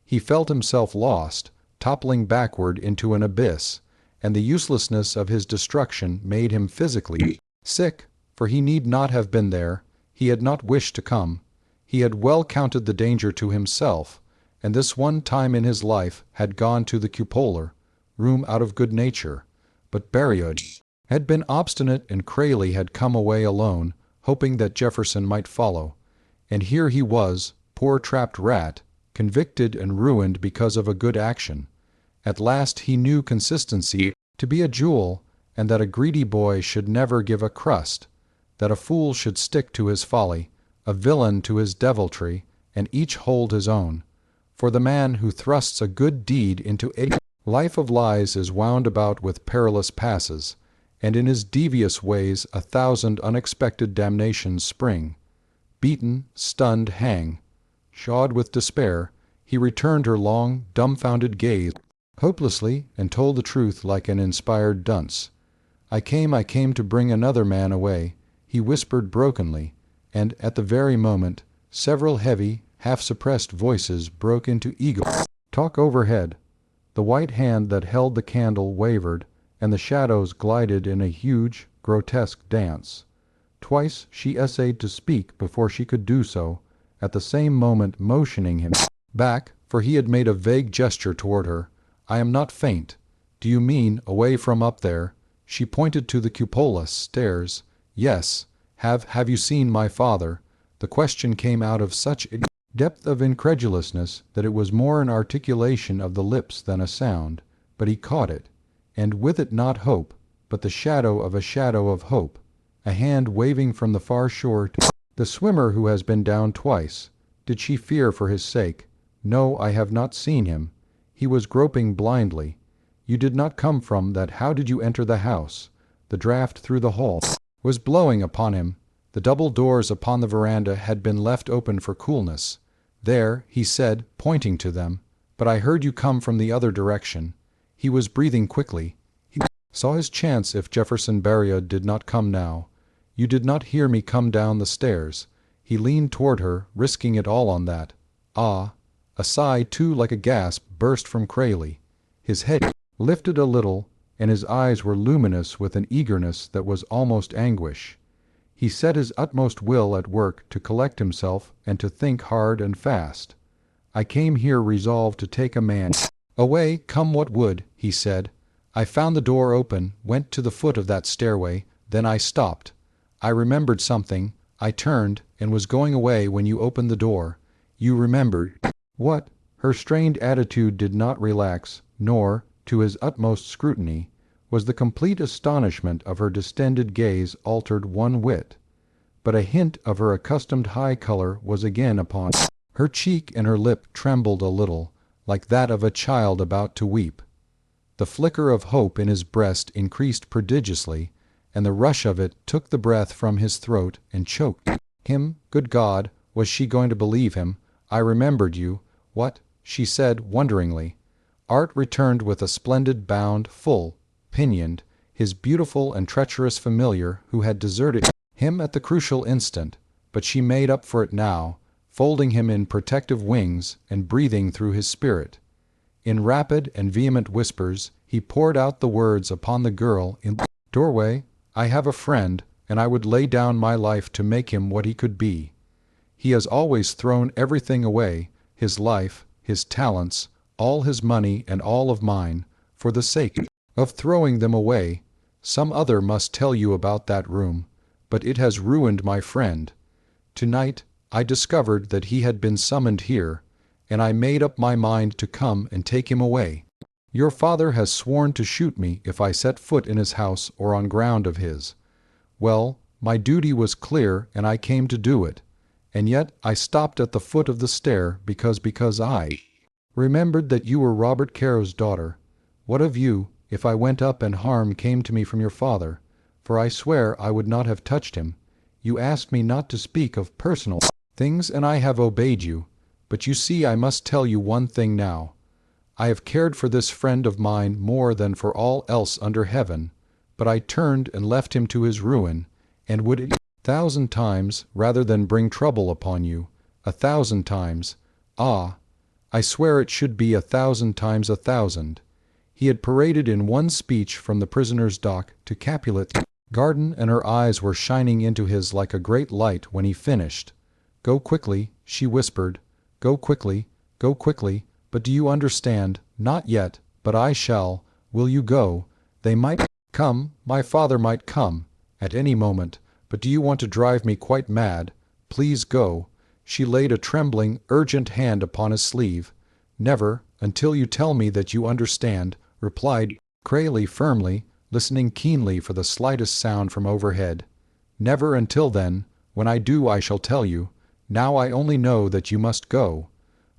He felt himself lost, toppling backward into an abyss, and the uselessness of his destruction made him physically sick, for he need not have been there. He had not wished to come. He had well counted the danger to himself, and this one time in his life had gone to the cupola room out of good nature. But Berriod had been obstinate, and Crayley had come away alone, hoping that Jefferson might follow. And here he was, poor trapped rat, convicted and ruined because of a good action. At last he knew consistency to be a jewel, and that a greedy boy should never give a crust, that a fool should stick to his folly, a villain to his deviltry, and each hold his own. For the man who thrusts a good deed into a life of lies is wound about with perilous passes, and in his devious ways 1,000 unexpected damnations spring. Beaten, stunned, hang. Shod with despair, he returned her long, dumbfounded gaze hopelessly, and told the truth like an inspired dunce. I came to bring another man away," he whispered brokenly, and at the very moment several heavy, half-suppressed voices broke into eager talk overhead. The white hand that held the candle wavered, and the shadows glided in a huge, grotesque dance. Twice she essayed to speak before she could do so, at the same moment motioning him back, for he had made a vague gesture toward her. "I am not faint." "Do you mean away from up there?" She pointed to the cupola stairs. "Yes. Have you seen my father?" The question came out of such a depth of incredulousness that it was more an articulation of the lips than a sound, but he caught it, and with it not hope, but the shadow of hope, a hand waving from the far shore to the swimmer who has been down twice. Did she fear for his sake? "No, I have not seen him." He was groping blindly. "You did not come from that. How did you enter the house?" The draught through the hall was blowing upon him. The double doors upon the veranda had been left open for coolness. "There," he said, pointing to them. "But I heard you come from the other direction." He was breathing quickly. He saw his chance if Jefferson Barrier did not come now. "You did not hear me come down the stairs." He leaned toward her, risking it all on that. "Ah!" A sigh, too, like a gasp, burst from Crayley. His head lifted a little, and his eyes were luminous with an eagerness that was almost anguish. He set his utmost will at work to collect himself and to think hard and fast. "I came here resolved to take a man "Away, come what would," he said. "I found the door open, went to the foot of that stairway, then I stopped. I remembered something. I turned, and was going away when you opened the door. You remembered." What? Her strained attitude did not relax, nor, to his utmost scrutiny, was the complete astonishment of her distended gaze altered one whit. But a hint of her accustomed high color was again upon her cheek, and her lip trembled a little, like that of a child about to weep. The flicker of hope in his breast increased prodigiously, and the rush of it took the breath from his throat and choked him. Good God, was she going to believe him? "I remembered you. What?" she said wonderingly. Art returned with a splendid bound, full, pinioned, his beautiful and treacherous familiar who had deserted him at the crucial instant, but she made up for it now, folding him in protective wings and breathing through his spirit. In rapid and vehement whispers he poured out the words upon the girl in the doorway. "I have a friend, and I would lay down my life to make him what he could be. He has always thrown everything away, his life, his talents, all his money and all of mine, for the sake of throwing them away. Some other must tell you about that room, but it has ruined my friend. Tonight I discovered that he had been summoned here, and I made up my mind to come and take him away. Your father has sworn to shoot me if I set foot in his house or on ground of his. Well, my duty was clear, and I came to do it. And yet I stopped at the foot of the stair because I remembered that you were Robert Caro's daughter. What of you, if I went up and harm came to me from your father? For I swear I would not have touched him. You asked me not to speak of personal things, and I have obeyed you. But you see, I must tell you one thing now. I have cared for this friend of mine more than for all else under heaven, but I turned and left him to his ruin, and would 1,000 times rather than bring trouble upon you, 1,000 times. Ah, I swear it should be 1,000 times 1,000. He had paraded in one speech from the prisoner's dock to Capulet Garden, and her eyes were shining into his like a great light when he finished. "Go quickly," she whispered. "Go quickly, go quickly. But do you understand? Not yet, but I shall. Will you go? They might come, my father might come, at any moment, but do you want to drive me quite mad? Please go." She laid a trembling, urgent hand upon his sleeve. "Never, until you tell me that you understand," replied Crayley firmly, listening keenly for the slightest sound from overhead. "Never until then. When I do I shall tell you. Now I only know that you must go.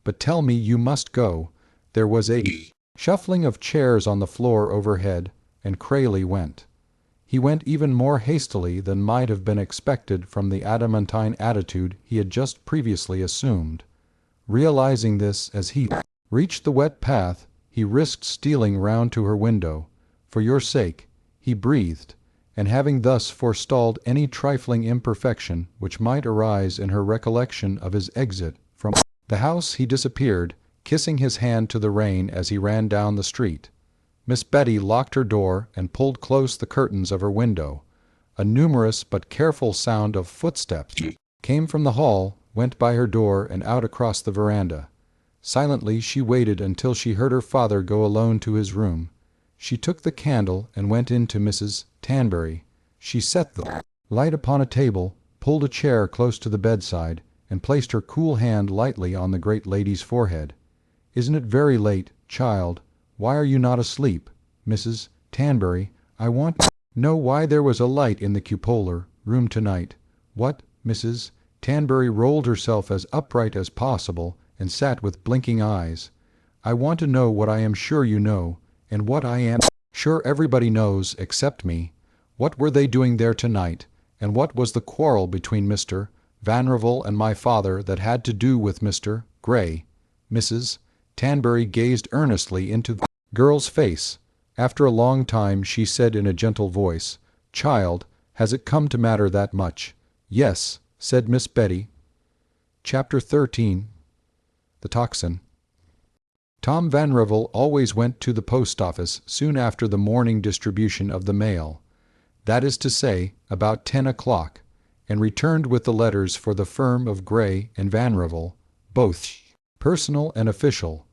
But tell me you must go." There was a shuffling of chairs on the floor overhead, and Crayley went. He went even more hastily than might have been expected from the adamantine attitude he had just previously assumed. Realizing this as he reached the wet path, he risked stealing round to her window. "For your sake," he breathed, and having thus forestalled any trifling imperfection which might arise in her recollection of his exit from the house, he disappeared, kissing his hand to the rain as he ran down the street. Miss Betty locked her door and pulled close the curtains of her window. A numerous but careful sound of footsteps came from the hall, went by her door and out across the veranda. Silently she waited until she heard her father go alone to his room. She took the candle and went in to Mrs. Tanbury. She set the light upon a table, pulled a chair close to the bedside, and placed her cool hand lightly on the great lady's forehead. "Isn't it very late, child? Why are you not asleep? Mrs. Tanbury, I want to know why there was a light in the cupola room tonight. What?" Mrs. Tanbury rolled herself as upright as possible and sat with blinking eyes. "I want to know what I am sure you know, and what I am sure everybody knows except me. What were they doing there tonight, and what was the quarrel between Mr. Vanrevel and my father that had to do with Mr. Gray?" Mrs. Tanbury gazed earnestly into the girl's face. After a long time she said in a gentle voice, "Child, has it come to matter that much?" "Yes," said Miss Betty. Chapter 13. The Tocsin. Tom Vanrevel always went to the post office soon after the morning distribution of the mail, that is to say, about 10 o'clock, and returned with the letters for the firm of Gray and Vanrevel, both personal and official.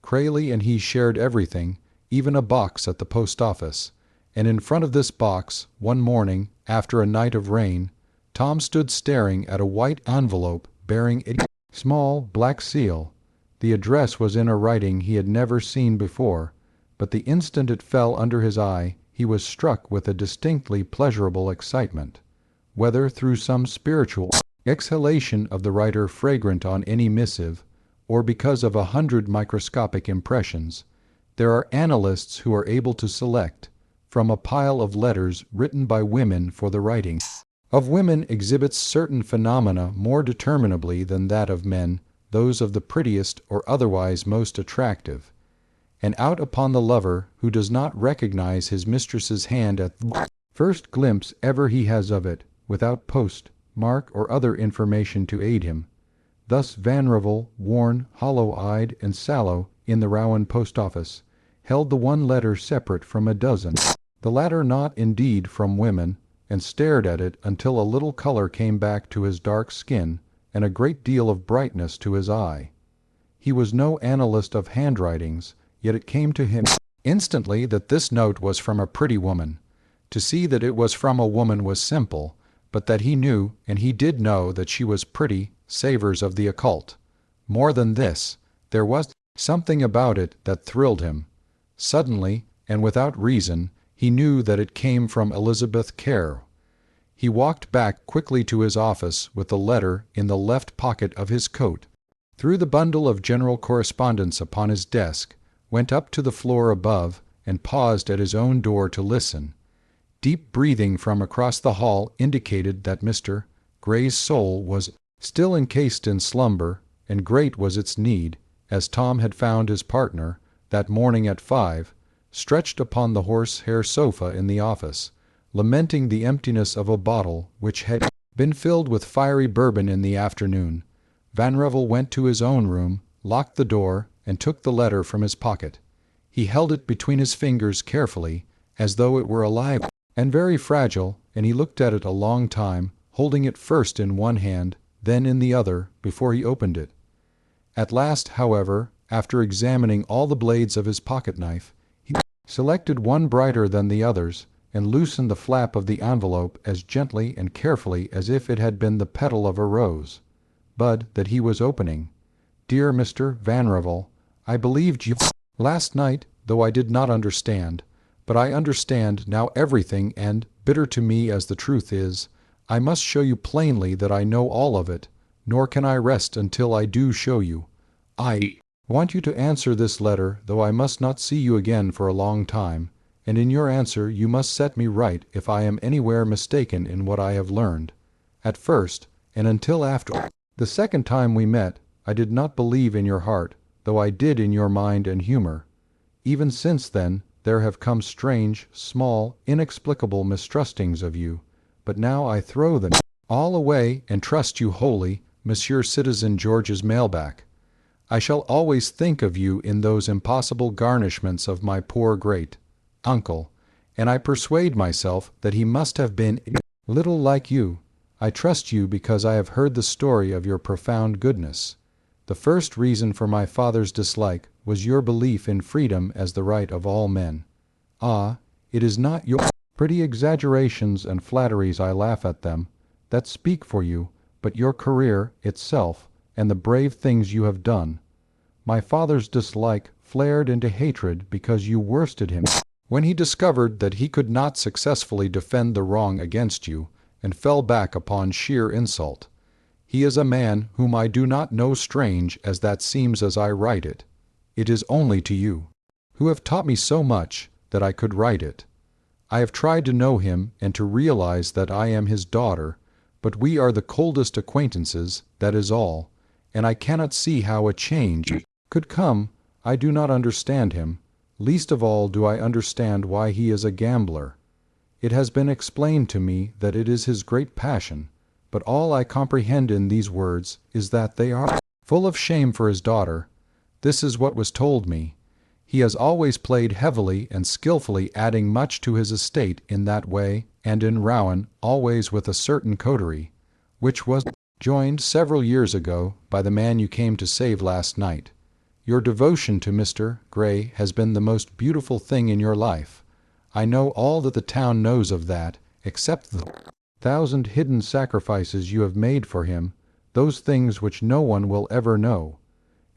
Crayley and he shared everything, even a box at the post office, and in front of this box, one morning, after a night of rain, Tom stood staring at a white envelope bearing a small black seal. The address was in a writing he had never seen before, but the instant it fell under his eye he was struck with a distinctly pleasurable excitement. Whether through some spiritual exhalation of the writer fragrant on any missive, or because of 100 microscopic impressions, there are analysts who are able to select, from a pile of letters written by women for the writing of women exhibits certain phenomena more determinably than that of men, those of the prettiest or otherwise most attractive. And out upon the lover who does not recognize his mistress's hand at the first glimpse ever he has of it, without post, mark, or other information to aid him. Thus Vanrevel, worn, hollow-eyed, and sallow, in the Rowan post office, held the one letter separate from a dozen, the latter not indeed from women, and stared at it until a little color came back to his dark skin and a great deal of brightness to his eye. He was no analyst of handwritings, yet it came to him instantly that this note was from a pretty woman. To see that it was from a woman was simple, but that he knew, and he did know, that she was pretty, savors of the occult. More than this, there was something about it that thrilled him. Suddenly, and without reason, he knew that it came from Elizabeth Kerr. He walked back quickly to his office with the letter in the left pocket of his coat, threw the bundle of general correspondence upon his desk, went up to the floor above, and paused at his own door to listen. Deep breathing from across the hall indicated that Mr. Gray's soul was still encased in slumber, and great was its need, as Tom had found his partner, that morning at 5, stretched upon the horsehair sofa in the office, lamenting the emptiness of a bottle which had been filled with fiery bourbon in the afternoon. Vanrevel went to his own room, locked the door, and took the letter from his pocket. He held it between his fingers carefully, as though it were alive and very fragile, and he looked at it a long time, holding it first in one hand, then in the other, before he opened it. At last, however, after examining all the blades of his pocket-knife, he selected one brighter than the others, and loosened the flap of the envelope as gently and carefully as if it had been the petal of a rose. Bud, that he was opening. Dear Mr. Vanrevel, I believed you last night, though I did not understand. But I understand now everything, and, bitter to me as the truth is, I must show you plainly that I know all of it, nor can I rest until I do show you. I want you to answer this letter, though I must not see you again for a long time, and in your answer you must set me right if I am anywhere mistaken in what I have learned. At first, and until after the second time we met, I did not believe in your heart, though I did in your mind and humor. Even since then, there have come strange, small, inexplicable mistrustings of you, but now I throw them all away and trust you wholly, Monsieur Citizen George's mailback. I shall always think of you in those impossible garnishments of my poor great uncle, and I persuade myself that he must have been little like you. I trust you because I have heard the story of your profound goodness. The first reason for my father's dislike was your belief in freedom as the right of all men. Ah, it is not your pretty exaggerations and flatteries, I laugh at them, that speak for you, but your career itself and the brave things you have done. My father's dislike flared into hatred because you worsted him when he discovered that he could not successfully defend the wrong against you, and fell back upon sheer insult. He is a man whom I do not know, strange as that seems as I write it. It is only to you, who have taught me so much, that I could write it. I have tried to know him and to realize that I am his daughter, but we are the coldest acquaintances, that is all, and I cannot see how a change could come. I do not understand him. Least of all do I understand why he is a gambler. It has been explained to me that it is his great passion, but all I comprehend in these words is that they are full of shame for his daughter. This is what was told me. He has always played heavily and skillfully, adding much to his estate in that way, and in Rowan always with a certain coterie, which was joined several years ago by the man you came to save last night. Your devotion to Mr. Gray has been the most beautiful thing in your life. I know all that the town knows of that, except the 1,000 hidden sacrifices you have made for him, those things which no one will ever know.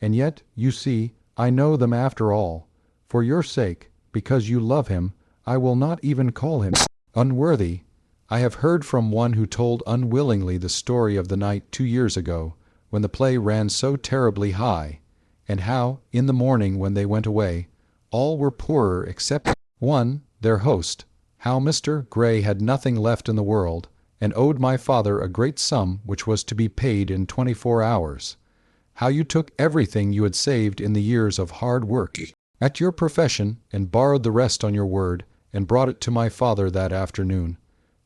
And yet, you see, I know them after all. For your sake, because you love him, I will not even call him unworthy. I have heard from one who told unwillingly the story of the night 2 years ago, when the play ran so terribly high, and how, in the morning when they went away, all were poorer except one, their host, how Mr. Gray had nothing left in the world, and owed my father a great sum which was to be paid in 24 hours. How you took everything you had saved in the years of hard work at your profession, and borrowed the rest on your word, and brought it to my father that afternoon.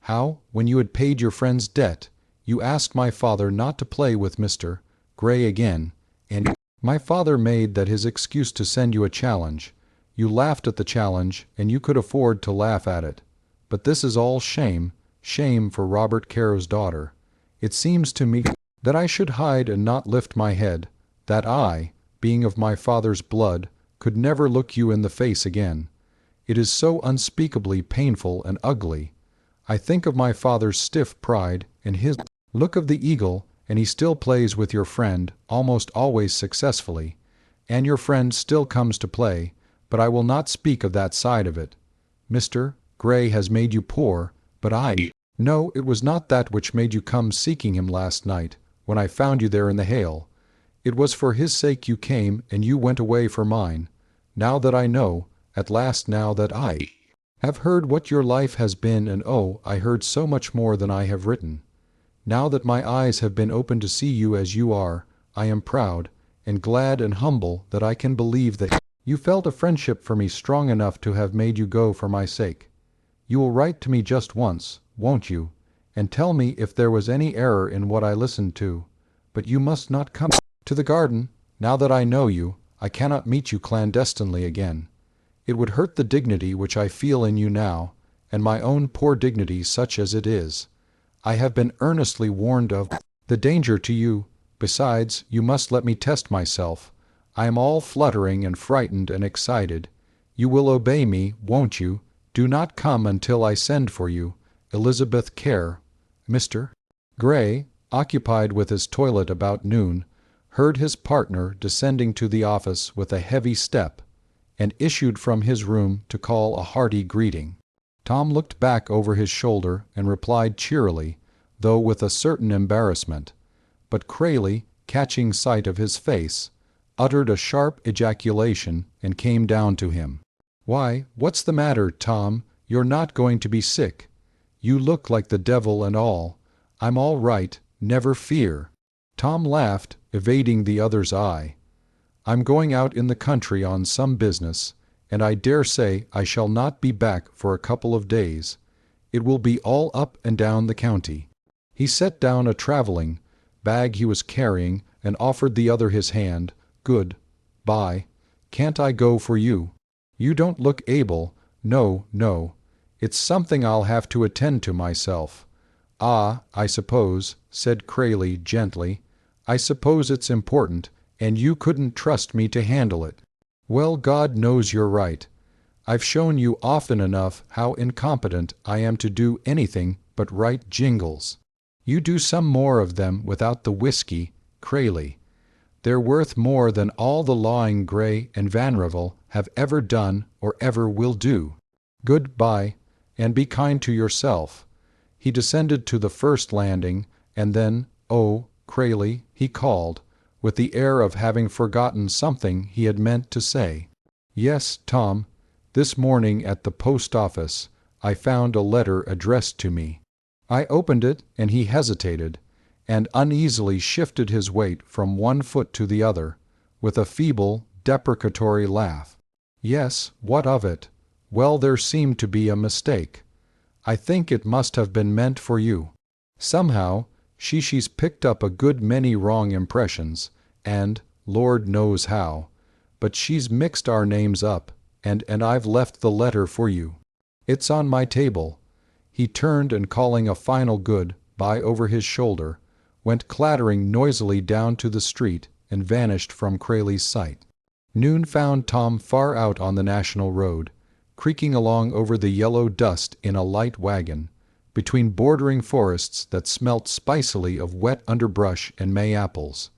How, when you had paid your friend's debt, you asked my father not to play with Mr. Gray again, and my father made that his excuse to send you a challenge. You laughed at the challenge, and you could afford to laugh at it. But this is all shame, shame for Robert Caro's daughter. It seems to me that I should hide and not lift my head, that I, being of my father's blood, could never look you in the face again. It is so unspeakably painful and ugly. I think of my father's stiff pride and his look of the eagle, and he still plays with your friend, almost always successfully, and your friend still comes to play, but I will not speak of that side of it. Mr. Gray has made you poor, but no, it was not that which made you come seeking him last night, when I found you there in the hail. It was for his sake you came, and you went away for mine. Now that I know, at last now that I have heard what your life has been, and oh, I heard so much more than I have written. Now that my eyes have been opened to see you as you are, I am proud, and glad and humble that I can believe that you felt a friendship for me strong enough to have made you go for my sake. You will write to me just once, won't you, and tell me if there was any error in what I listened to. But you must not come to the garden. Now that I know you, I cannot meet you clandestinely again. It would hurt the dignity which I feel in you now, and my own poor dignity such as it is. I have been earnestly warned of the danger to you. Besides, you must let me test myself. I am all fluttering and frightened and excited. You will obey me, won't you? Do not come until I send for you. Elizabeth Care. Mr. Gray, occupied with his toilet about noon, heard his partner descending to the office with a heavy step, and issued from his room to call a hearty greeting. Tom looked back over his shoulder and replied cheerily, though with a certain embarrassment. But Crayley, catching sight of his face, uttered a sharp ejaculation and came down to him. "Why, what's the matter, Tom? You're not going to be sick. You look like the devil and all. I'm all right, never fear." Tom laughed, evading the other's eye. "I'm going out in the country on some business, and I dare say I shall not be back for a couple of days. It will be all up and down the county." He set down a traveling bag he was carrying and offered the other his hand. "Good bye. Can't I go for you? You don't look able." "No, no. It's something I'll have to attend to myself." "Ah, I suppose," said Crayley gently, "I suppose it's important, and you couldn't trust me to handle it." "Well, God knows you're right. I've shown you often enough how incompetent I am to do anything but write jingles. You do some more of them without the whiskey, Crayley. They're worth more than all the lawing Gray and Vanrevel have ever done or ever will do. Good-bye, and be kind to yourself." He descended to the first landing, and then, "Oh, Crayley," he called, with the air of having forgotten something he had meant to say. "Yes, Tom. This morning at the post office I found a letter addressed to me." I opened it, and he hesitated, and uneasily shifted his weight from one foot to the other, with a feeble, deprecatory laugh. "Yes, what of it? Well, there seemed to be a mistake. I think it must have been meant for you. Somehow, she's picked up a good many wrong impressions, and, Lord knows how, but she's mixed our names up, and I've left the letter for you. It's on my table." He turned, and calling a final good-bye over his shoulder, went clattering noisily down to the street and vanished from Crayley's sight. Noon found Tom far out on the national road, creaking along over the yellow dust in a light wagon, between bordering forests that smelt spicily of wet underbrush and May apples,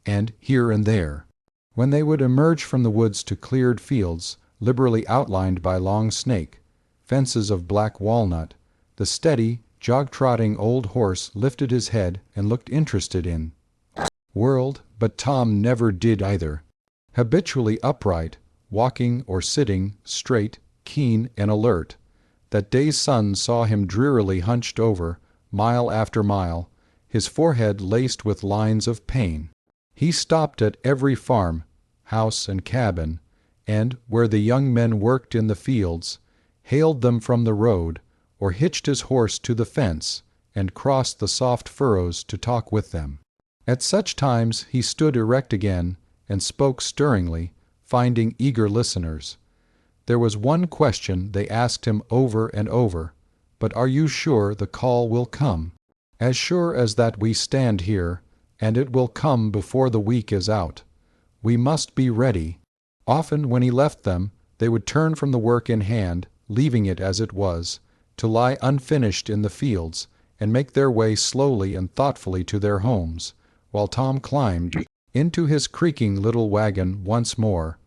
and here and there, when they would emerge from the woods to cleared fields, liberally outlined by long snake, fences of black walnut, the steady, jog-trotting old horse lifted his head and looked interested in world, but Tom never did either. Habitually upright, walking or sitting, straight, keen, and alert, that day's sun saw him drearily hunched over, mile after mile, his forehead laced with lines of pain. He stopped at every farm, house, and cabin, and, where the young men worked in the fields, hailed them from the road, or hitched his horse to the fence, and crossed the soft furrows to talk with them. At such times he stood erect again, and spoke stirringly, finding eager listeners. There was one question they asked him over and over: "But are you sure the call will come?" "As sure as that we stand here, and it will come before the week is out. We must be ready." Often when he left them, they would turn from the work in hand, leaving it as it was, to lie unfinished in the fields, and make their way slowly and thoughtfully to their homes, while Tom climbed into his creaking little wagon once more,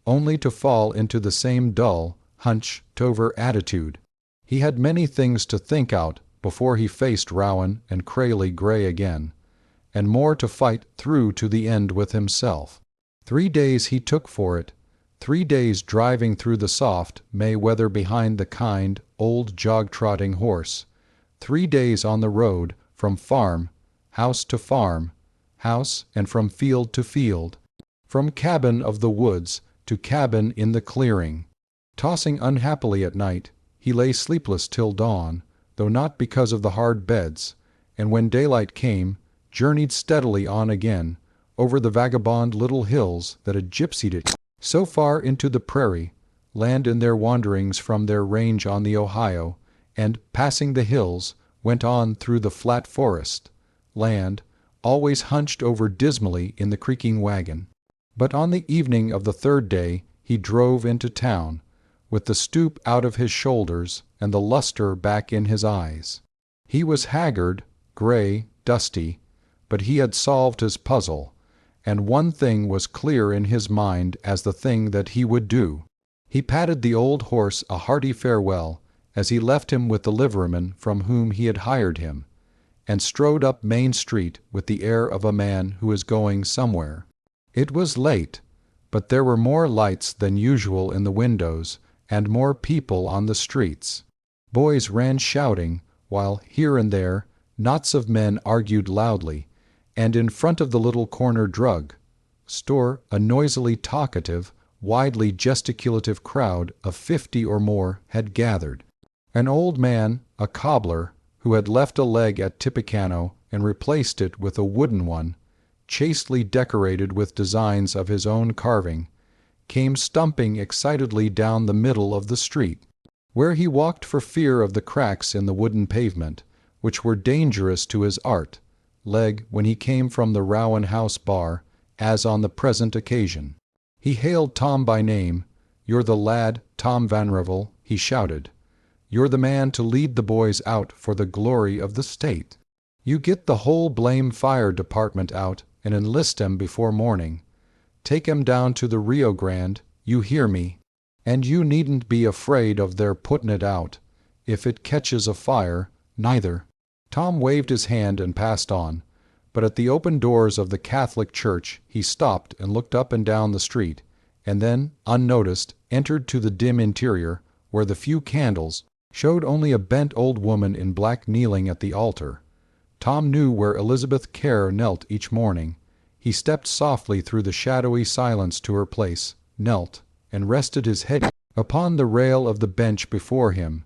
only to fall into the same dull, hunched-over attitude. He had many things to think out before he faced Rowan and Crayley Gray again, and more to fight through to the end with himself. 3 days he took for it, 3 days driving through the soft May weather behind the kind, old jog-trotting horse, 3 days on the road from farm, house to farm, house, and from field to field, from cabin of the woods to cabin in the clearing. Tossing unhappily at night, he lay sleepless till dawn, though not because of the hard beds, and when daylight came, journeyed steadily on again, over the vagabond little hills that had gypsied it so far into the prairie, land in their wanderings from their range on the Ohio, and, passing the hills, went on through the flat forest, land, always hunched over dismally in the creaking wagon. But on the evening of the 3rd day he drove into town, with the stoop out of his shoulders and the luster back in his eyes. He was haggard, gray, dusty, but he had solved his puzzle, and one thing was clear in his mind as the thing that he would do. He patted the old horse a hearty farewell as he left him with the liveryman from whom he had hired him, and strode up Main Street with the air of a man who is going somewhere. It was late, but there were more lights than usual in the windows and more people on the streets. Boys ran shouting, while here and there knots of men argued loudly, and in front of the little corner drug store a noisily talkative, widely gesticulative crowd of 50 or more had gathered. An old man, a cobbler, who had left a leg at Tippecanoe and replaced it with a wooden one, chastely decorated with designs of his own carving, came stumping excitedly down the middle of the street, where he walked for fear of the cracks in the wooden pavement, which were dangerous to his art, leg when he came from the Rowan House bar, as on the present occasion. He hailed Tom by name. "You're the lad, Tom Vanrevel," he shouted. "You're the man to lead the boys out for the glory of the state. You get the whole blame fire department out and enlist 'em before morning. Take 'em down to the Rio Grande, you hear me, and you needn't be afraid of their puttin' it out, if it catches afire, neither." Tom waved his hand and passed on, but at the open doors of the Catholic church he stopped and looked up and down the street, and then, unnoticed, entered to the dim interior, where the few candles showed only a bent old woman in black kneeling at the altar. Tom knew where Elizabeth Kerr knelt each morning. He stepped softly through the shadowy silence to her place, knelt, and rested his head upon the rail of the bench before him.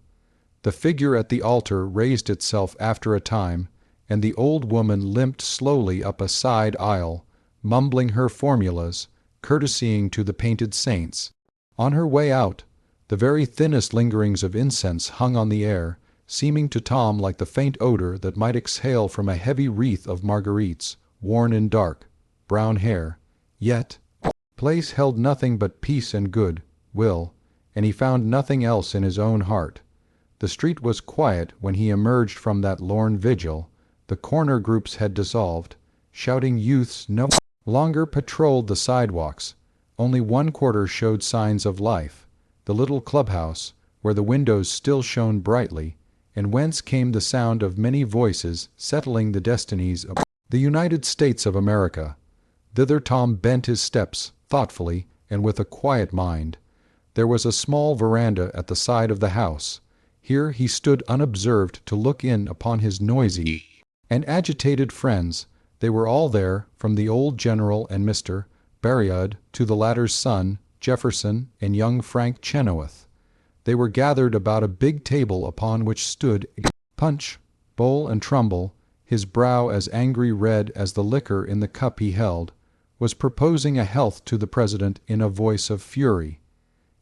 The figure at the altar raised itself after a time, and the old woman limped slowly up a side aisle, mumbling her formulas, courtesying to the painted saints. On her way out, the very thinnest lingerings of incense hung on the air, seeming to Tom like the faint odor that might exhale from a heavy wreath of marguerites, worn in dark, brown hair, yet place held nothing but peace and good will, and he found nothing else in his own heart. The street was quiet when he emerged from that lorn vigil. The corner groups had dissolved. Shouting youths no longer patrolled the sidewalks. Only one quarter showed signs of life, the little clubhouse, where the windows still shone brightly, and whence came the sound of many voices settling the destinies of the United States of America. Thither Tom bent his steps, thoughtfully and with a quiet mind. There was a small veranda at the side of the house. Here he stood unobserved to look in upon his noisy and agitated friends. They were all there, from the old general and Mr. Berryud to the latter's son, Jefferson, and young Frank Chenoweth. They were gathered about a big table upon which stood Punch, Bowl and Trumbull, his brow as angry red as the liquor in the cup he held, was proposing a health to the president in a voice of fury.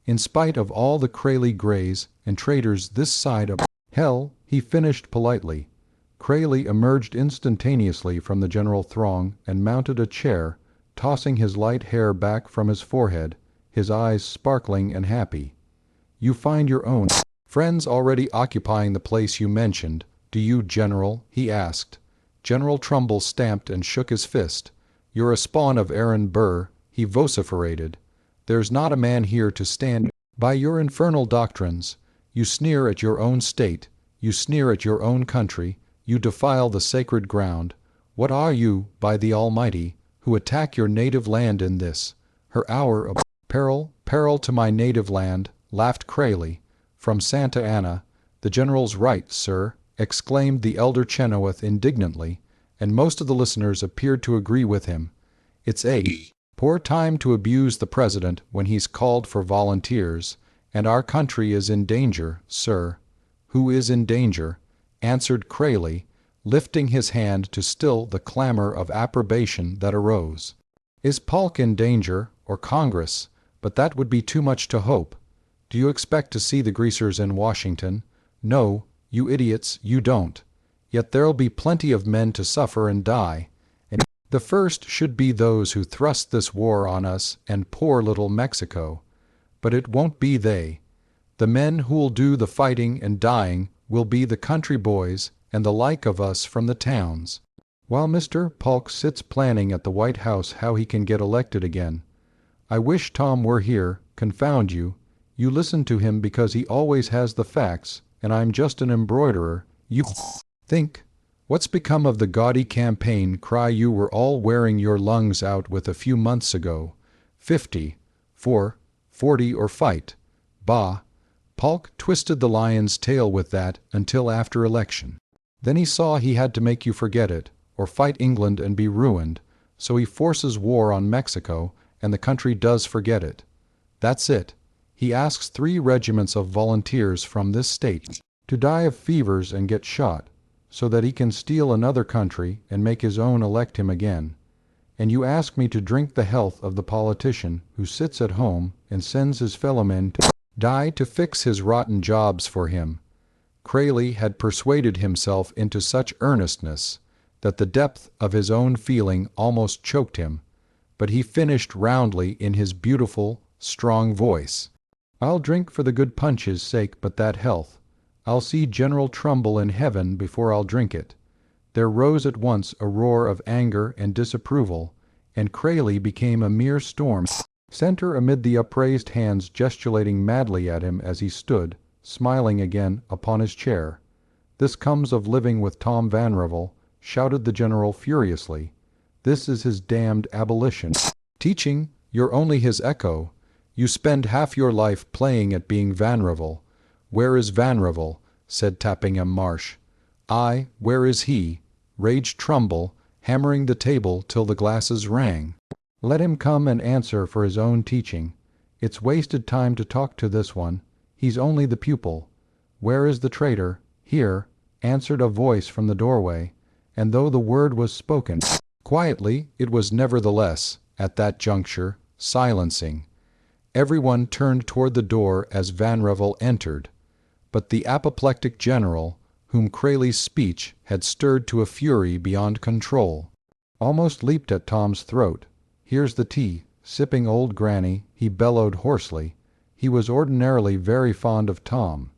In spite of all the Crayley Greys and traitors this side of hell, he finished politely. Crayley emerged instantaneously from the general throng and mounted a chair, tossing his light hair back from his forehead, his eyes sparkling and happy. "You find your own friends already occupying the place you mentioned, do you, General?" he asked. General Trumbull stamped and shook his fist. "You're a spawn of Aaron Burr," he vociferated. "There's not a man here to stand by your infernal doctrines. You sneer at your own state, you sneer at your own country, you defile the sacred ground. What are you, by the Almighty, who attack your native land in this, her hour of peril? Peril to my native land," laughed Crayley. "From Santa Anna." "The general's right, sir," exclaimed the elder Chenoweth indignantly, and most of the listeners appeared to agree with him. "It's a poor time to abuse the president when he's called for volunteers, and our country is in danger, sir." "Who is in danger?" answered Crayley, lifting his hand to still the clamor of approbation that arose. "Is Polk in danger, or Congress? But that would be too much to hope. Do you expect to see the greasers in Washington? No, you idiots, you don't. Yet there'll be plenty of men to suffer and die, and the first should be those who thrust this war on us and poor little Mexico. But it won't be they. The men who'll do the fighting and dying will be the country boys and the like of us from the towns. While Mr. Polk sits planning at the White House how he can get elected again. I wish Tom were here, confound you. You listen to him because he always has the facts, and I'm just an embroiderer. You think. What's become of the gaudy campaign cry you were all wearing your lungs out with a few months ago? 50, 4, 40 or fight. Bah! Polk twisted the lion's tail with that until after election. Then he saw he had to make you forget it, or fight England and be ruined, so he forces war on Mexico, and the country does forget it. That's it. He asks 3 regiments of volunteers from this state to die of fevers and get shot, so that he can steal another country and make his own elect him again. And you ask me to drink the health of the politician who sits at home and sends his fellow men to die to fix his rotten jobs for him. Crayley had persuaded himself into such earnestness that the depth of his own feeling almost choked him, but he finished roundly in his beautiful, strong voice. "I'll drink for the good punch's sake but that health. I'll see General Trumbull in heaven before I'll drink it." There rose at once a roar of anger and disapproval, and Crayley became a mere storm center amid the upraised hands gesticulating madly at him as he stood, smiling again, upon his chair. "This comes of living with Tom Vanrevel," shouted the general furiously. "This is his damned abolition. Teaching, you're only his echo. You spend half your life playing at being Vanrevel." "Where is Vanrevel?" said Tappingham Marsh. "Aye, where is he?" raged Trumbull, hammering the table till the glasses rang. "Let him come and answer for his own teaching. It's wasted time to talk to this one. He's only the pupil." "Where is the traitor?" "Here," answered a voice from the doorway, and though the word was spoken quietly, it was nevertheless, at that juncture, silencing. Everyone turned toward the door as Vanrevel entered. But the apoplectic general, whom Crayley's speech had stirred to a fury beyond control, almost leaped at Tom's throat. "Here's the tea," sipping old granny, he bellowed hoarsely. He was ordinarily very fond of Tom.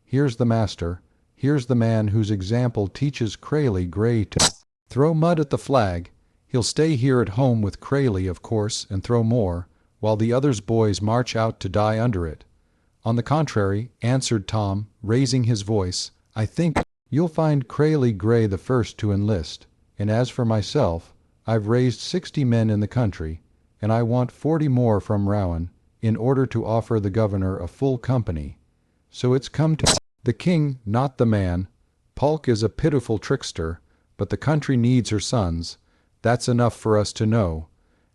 Here's the master. Here's the man whose example teaches Crayley Gray to throw mud at the flag. He'll stay here at home with Crayley, of course, and throw more, while the others boys march out to die under it. On the contrary, answered Tom, raising his voice, I think you'll find Crayley Gray the first to enlist, and as for myself, I've raised 60 men in the country, and I want 40 more from Rowan, in order to offer the governor a full company. So it's come to the king, not the man. Polk is a pitiful trickster, but the country needs her sons. That's enough for us to know.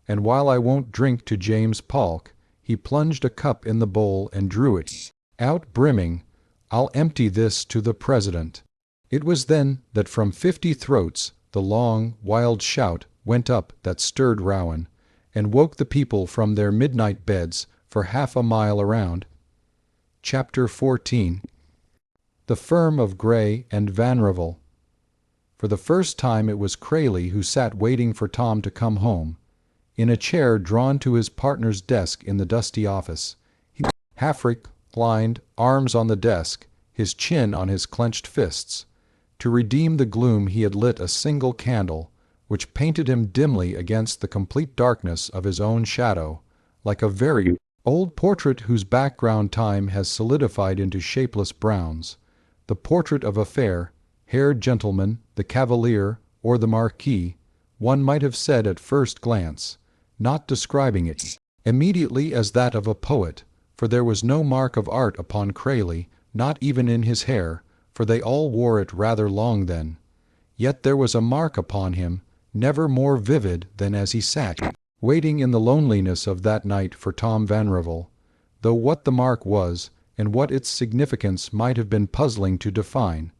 And while I won't drink to James Polk, he plunged a cup in the bowl and drew it out brimming. I'll empty this to the president. It was then that from 50 throats the long, wild shout went up that stirred Rowan, and woke the people from their midnight beds for half a mile around. Chapter 14. The Firm of Gray and Vanrevel. For the first time it was Crayley who sat waiting for Tom to come home. In a chair drawn to his partner's desk in the dusty office, he half reclined, arms on the desk, his chin on his clenched fists. To redeem the gloom he had lit a single candle, which painted him dimly against the complete darkness of his own shadow, like a very old portrait whose background time has solidified into shapeless browns. The portrait of a fair-haired gentleman, the cavalier, or the marquis, one might have said at first glance, not describing it immediately as that of a poet, for there was no mark of art upon Crayley, not even in his hair, for they all wore it rather long then. Yet there was a mark upon him, never more vivid than as he sat, waiting in the loneliness of that night for Tom Vanrevel, though what the mark was, and what its significance might have been puzzling to define.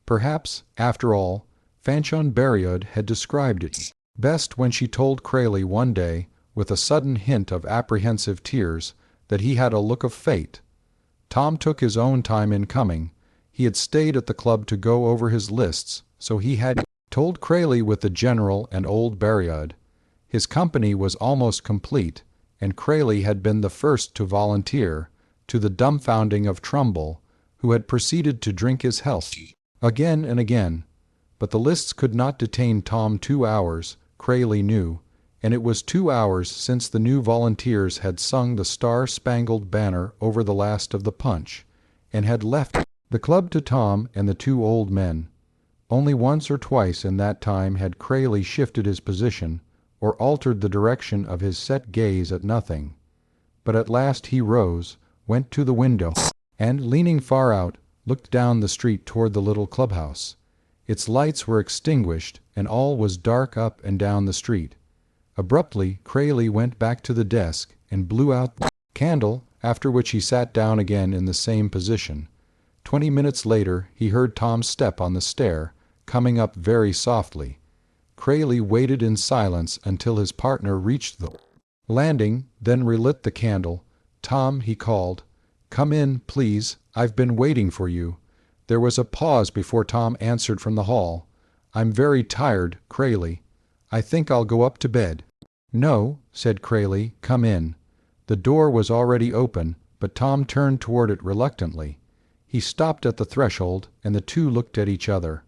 Perhaps, after all, Fanchon Berriod had described it best when she told Crayley one day, with a sudden hint of apprehensive tears, that he had a look of fate. Tom took his own time in coming. He had stayed at the club to go over his lists, so he had told Crayley with the general and old Berriod. His company was almost complete, and Crayley had been the first to volunteer, to the dumbfounding of Trumbull, who had proceeded to drink his health again and again. But the lists could not detain Tom 2 hours, Crayley knew, and it was 2 hours since the new volunteers had sung the Star-Spangled Banner over the last of the punch, and had left the club to Tom and the 2 old men. Only once or twice in that time had Crayley shifted his position, or altered the direction of his set gaze at nothing. But at last he rose, went to the window, and, leaning far out, looked down the street toward the little clubhouse. Its lights were extinguished, and all was dark up and down the street. Abruptly Crayley went back to the desk and blew out the candle, after which he sat down again in the same position. 20 minutes later he heard Tom's step on the stair, coming up very softly. Crayley waited in silence until his partner reached the landing, then relit the candle. "Tom," he called, "come in, please. I've been waiting for you." There was a pause before Tom answered from the hall. "I'm very tired, Crayley. I think I'll go up to bed." "No," said Crayley, "come in." The door was already open, but Tom turned toward it reluctantly. He stopped at the threshold, and the two looked at each other.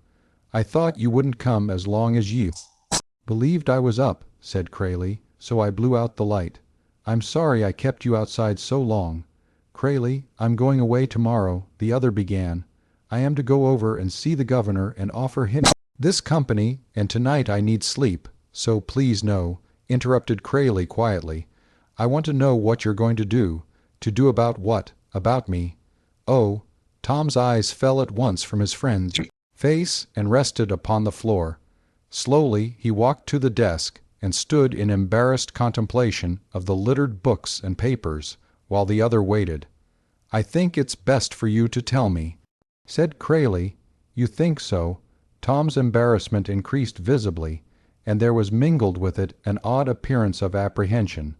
"I thought you wouldn't come as long as you believed I was up," said Crayley, "so I blew out the light. I'm sorry I kept you outside so long." "Crayley, I'm going away tomorrow," the other began. "I am to go over and see the governor and offer him this company, and tonight I need sleep, so please no," interrupted Crayley quietly. "I want to know what you're going to do." "To do about what? About me?" "Oh." Tom's eyes fell at once from his friend's face and rested upon the floor. Slowly he walked to the desk and stood in embarrassed contemplation of the littered books and papers, while the other waited. "I think it's best for you to tell me," said Crayley. "You think so?" Tom's embarrassment increased visibly, and there was mingled with it an odd appearance of apprehension,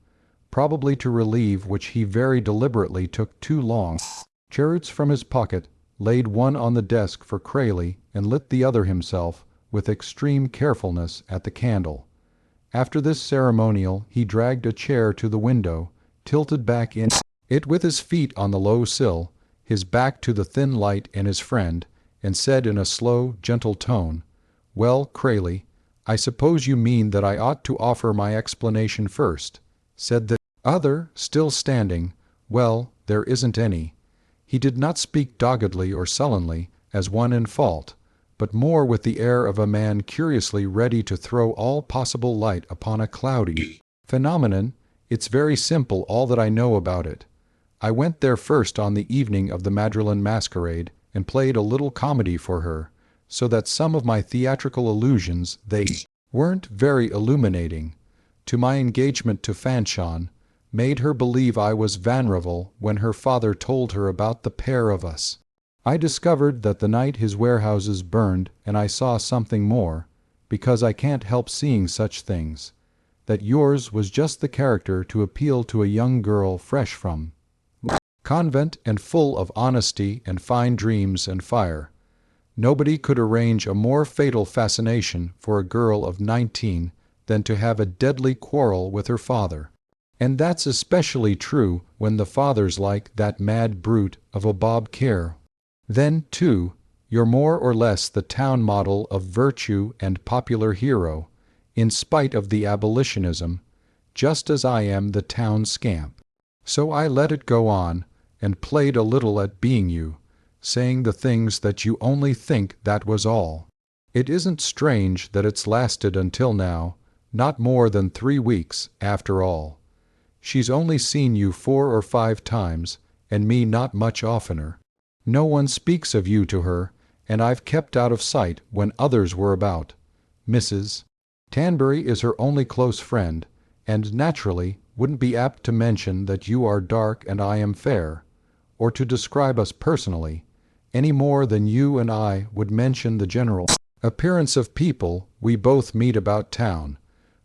probably to relieve which he very deliberately took 2 long cheroots from his pocket, laid one on the desk for Crayley, and lit the other himself, with extreme carefulness, at the candle. After this ceremonial he dragged a chair to the window, tilted back in it with his feet on the low sill, his back to the thin light and his friend, and said in a slow, gentle tone, "Well, Crayley, I suppose you mean that I ought to offer my explanation first." Said the other, still standing, "Well, there isn't any." He did not speak doggedly or sullenly, as one in fault, but more with the air of a man curiously ready to throw all possible light upon a cloudy phenomenon. "It's very simple, all that I know about it. I went there first on the evening of the Madrilyn masquerade and played a little comedy for her, so that some of my theatrical allusions, they weren't very illuminating, to my engagement to Fanchon, made her believe I was Vanrevel when her father told her about the pair of us. I discovered that the night his warehouses burned, and I saw something more, because I can't help seeing such things, that yours was just the character to appeal to a young girl fresh from convent and full of honesty and fine dreams and fire. Nobody could arrange a more fatal fascination for a girl of 19 than to have a deadly quarrel with her father. And that's especially true when the father's like that mad brute of a Bob Care. Then, too, you're more or less the town model of virtue and popular hero, in spite of the abolitionism, just as I am the town scamp. So I let it go on, and played a little at being you, saying the things that you only think, that was all. It isn't strange that it's lasted until now, not more than 3 weeks, after all. She's only seen you 4 or 5 times, and me not much oftener. No one speaks of you to her, and I've kept out of sight when others were about. Mrs. Tanbury is her only close friend, and naturally wouldn't be apt to mention that you are dark and I am fair, or to describe us personally, any more than you and I would mention the general appearance of people we both meet about town.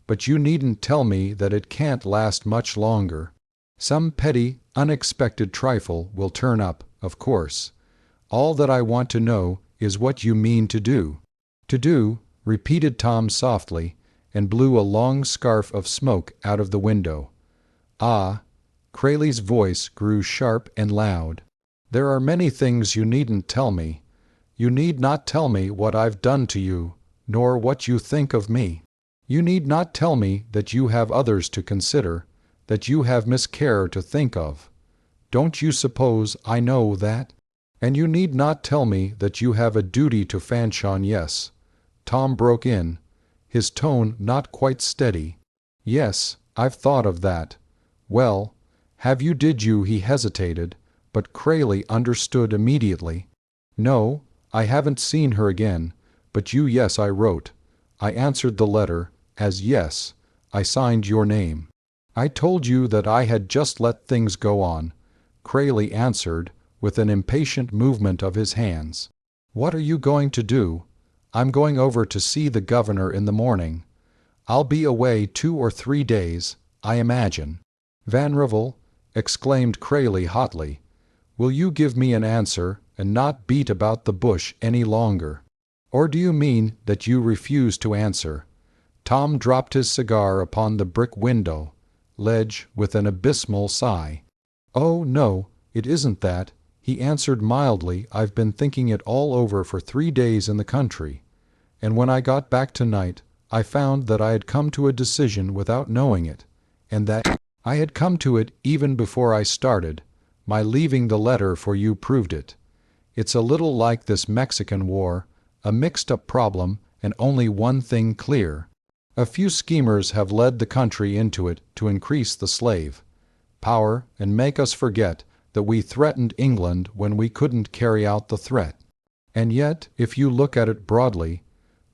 But you needn't tell me that it can't last much longer. Some petty, unexpected trifle will turn up, of course. All that I want to know is what you mean to do." "To do," repeated Tom softly, and blew a long scarf of smoke out of the window. "Ah," Crayley's voice grew sharp and loud. "There are many things you needn't tell me. You need not tell me what I've done to you, nor what you think of me. You need not tell me that you have others to consider, that you have Miss Care to think of. Don't you suppose I know that? And you need not tell me that you have a duty to Fanchon." "Yes," Tom broke in, his tone not quite steady. "Yes, I've thought of that." "Well, have you, did you?" He hesitated, but Crayley understood immediately. "No, I haven't seen her again, but you, yes, I wrote. I answered the letter as yes. I signed your name. I told you that I had just let things go on," Crayley answered, with an impatient movement of his hands. "What are you going to do?" "I'm going over to see the governor in the morning. I'll be away 2 or 3 days, I imagine." "Vanrevel," exclaimed Crayley hotly, "will you give me an answer and not beat about the bush any longer? Or do you mean that you refuse to answer?" Tom dropped his cigar upon the brick window ledge with an abysmal sigh. "Oh, no, it isn't that," he answered mildly. "I've been thinking it all over for 3 days in the country, and when I got back tonight I found that I had come to a decision without knowing it, and that I had come to it even before I started. My leaving the letter for you proved it. It's a little like this Mexican war, a mixed-up problem, and only one thing clear. A few schemers have led the country into it to increase the slave power and make us forget that we threatened England when we couldn't carry out the threat. And yet, if you look at it broadly,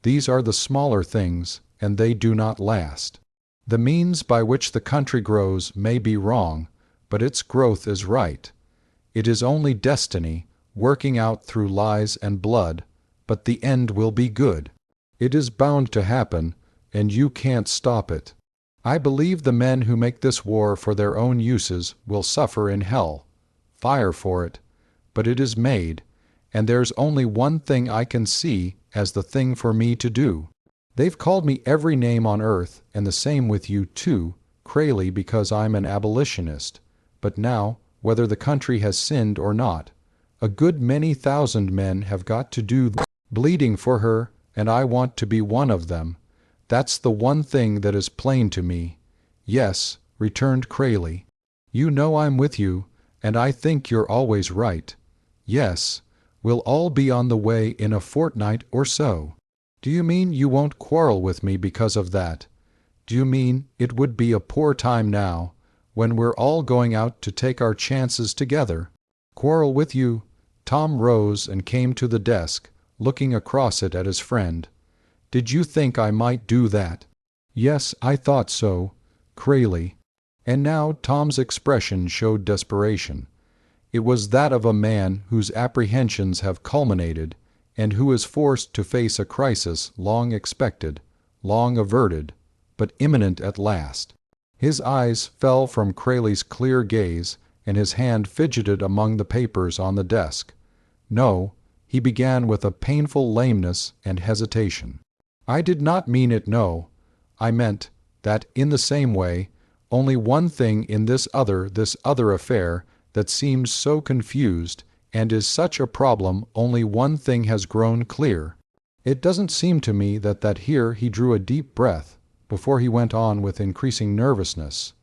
these are the smaller things, and they do not last. The means by which the country grows may be wrong, but its growth is right. It is only destiny, working out through lies and blood, but the end will be good. It is bound to happen, and you can't stop it. I believe the men who make this war for their own uses will suffer in hell, fire for it, but it is made, and there's only one thing I can see as the thing for me to do. They've called me every name on earth, and the same with you, too, Crayley, because I'm an abolitionist. But now, whether the country has sinned or not, a good many thousand men have got to do the bleeding for her, and I want to be one of them. That's the one thing that is plain to me." "Yes," returned Crayley. "You know I'm with you, and I think you're always right. Yes, we'll all be on the way in a fortnight or so." "Do you mean you won't quarrel with me because of that? Do you mean it would be a poor time now, when we're all going out to take our chances together?" "Quarrel with you?" Tom rose and came to the desk, looking across it at his friend. "Did you think I might do that?" "Yes, I thought so, Crayley." And now Tom's expression showed desperation. It was that of a man whose apprehensions have culminated, and who is forced to face a crisis long expected, long averted, but imminent at last. His eyes fell from Crayley's clear gaze, and his hand fidgeted among the papers on the desk. "No," he began with a painful lameness and hesitation. "I did not mean it, no. I meant that, in the same way, only one thing in this other affair that seems so confused and is such a problem, only one thing has grown clear. It doesn't seem to me that here he drew a deep breath before he went on with increasing nervousness,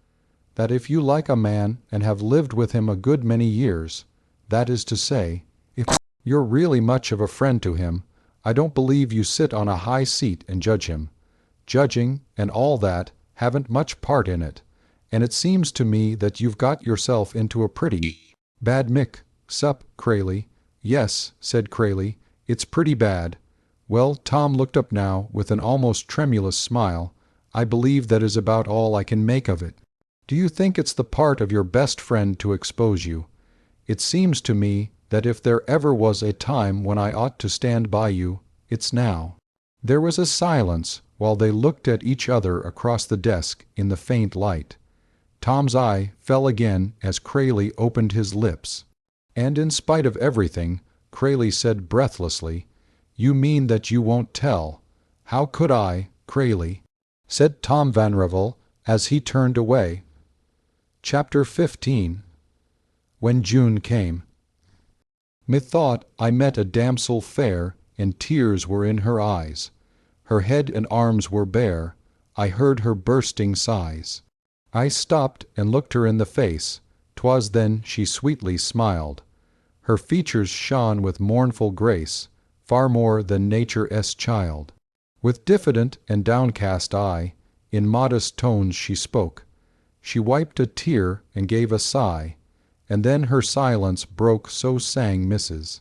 that if you like a man and have lived with him a good many years, that is to say, if you're really much of a friend to him, I don't believe you sit on a high seat and judge him. Judging and all that haven't much part in it, and it seems to me that you've got yourself into a pretty bad mix-up, Crayley." "Yes," said Crayley, "it's pretty bad." "Well," Tom looked up now with an almost tremulous smile, "I believe that is about all I can make of it. Do you think it's the part of your best friend to expose you? It seems to me that if there ever was a time when I ought to stand by you, it's now." There was a silence while they looked at each other across the desk in the faint light. Tom's eye fell again as Crayley opened his lips. "And in spite of everything," Crayley said breathlessly, "you mean that you won't tell?" "How could I, Crayley?" said Tom Vanrevel as he turned away. Chapter 15. When June came. "Methought I met a damsel fair, and tears were in her eyes. Her head and arms were bare, I heard her bursting sighs. I stopped and looked her in the face, 'twas then she sweetly smiled. Her features shone with mournful grace, far more than nature's child. With diffident and downcast eye, in modest tones she spoke. She wiped a tear and gave a sigh, and then her silence broke, so sang Mrs.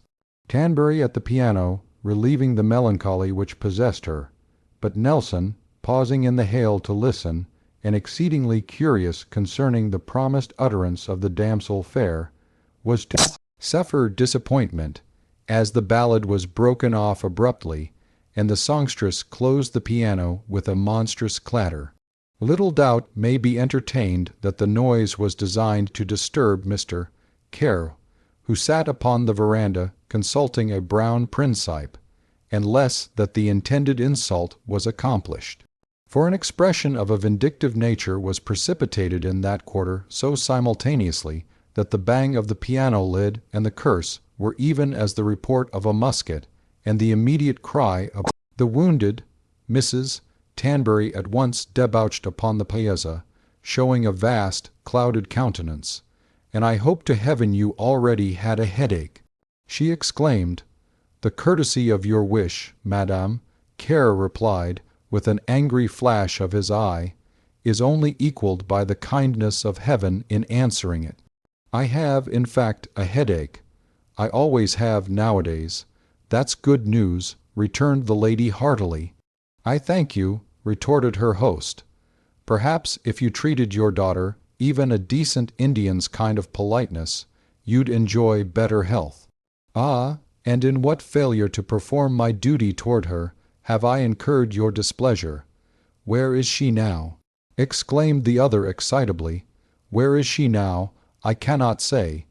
Tanbury at the piano, relieving the melancholy which possessed her. But Nelson, pausing in the hail to listen, and exceedingly curious concerning the promised utterance of the damsel fair, was to suffer disappointment, as the ballad was broken off abruptly, and the songstress closed the piano with a monstrous clatter. Little doubt may be entertained that the noise was designed to disturb Mr. Kerr, who sat upon the veranda consulting a brown principe, and less that the intended insult was accomplished. For an expression of a vindictive nature was precipitated in that quarter so simultaneously that the bang of the piano lid and the curse were even as the report of a musket, and the immediate cry of the wounded. Mrs. Tanbury at once debouched upon the piazza, showing a vast, clouded countenance. "And I hope to heaven you already had a headache," she exclaimed. "The courtesy of your wish, madame," Kerr replied, with an angry flash of his eye, "is only equalled by the kindness of heaven in answering it. I have, in fact, a headache. I always have nowadays." "That's good news," returned the lady heartily. "I thank you," retorted her host. "Perhaps if you treated your daughter, even a decent Indian's kind of politeness, you'd enjoy better health." "Ah, and in what failure to perform my duty toward her have I incurred your displeasure?" "Where is she now?" exclaimed the other excitably. "Where is she now? I cannot say."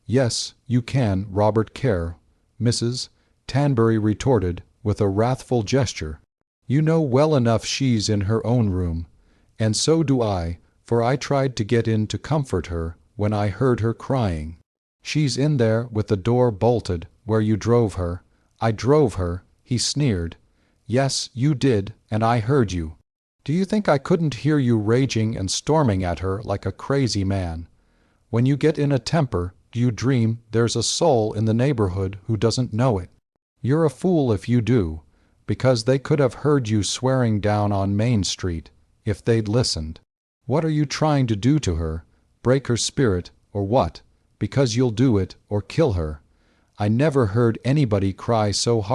"Yes, you can, Robert Kerr," Mrs. Tanbury retorted with a wrathful gesture. You know well enough she's in her own room, and so do I, for I tried to get in to comfort her when I heard her crying. She's in there with the door bolted, where you drove her. I drove her," he sneered. "Yes, you did, and I heard you. Do you think I couldn't hear you raging and storming at her like a crazy man? When you get in a temper, do you dream there's a soul in the neighborhood who doesn't know it? You're a fool if you do, because they could have heard you swearing down on Main Street, if they'd listened. What are you trying to do to her? Break her spirit, or what? Because you'll do it, or kill her. I never heard anybody cry so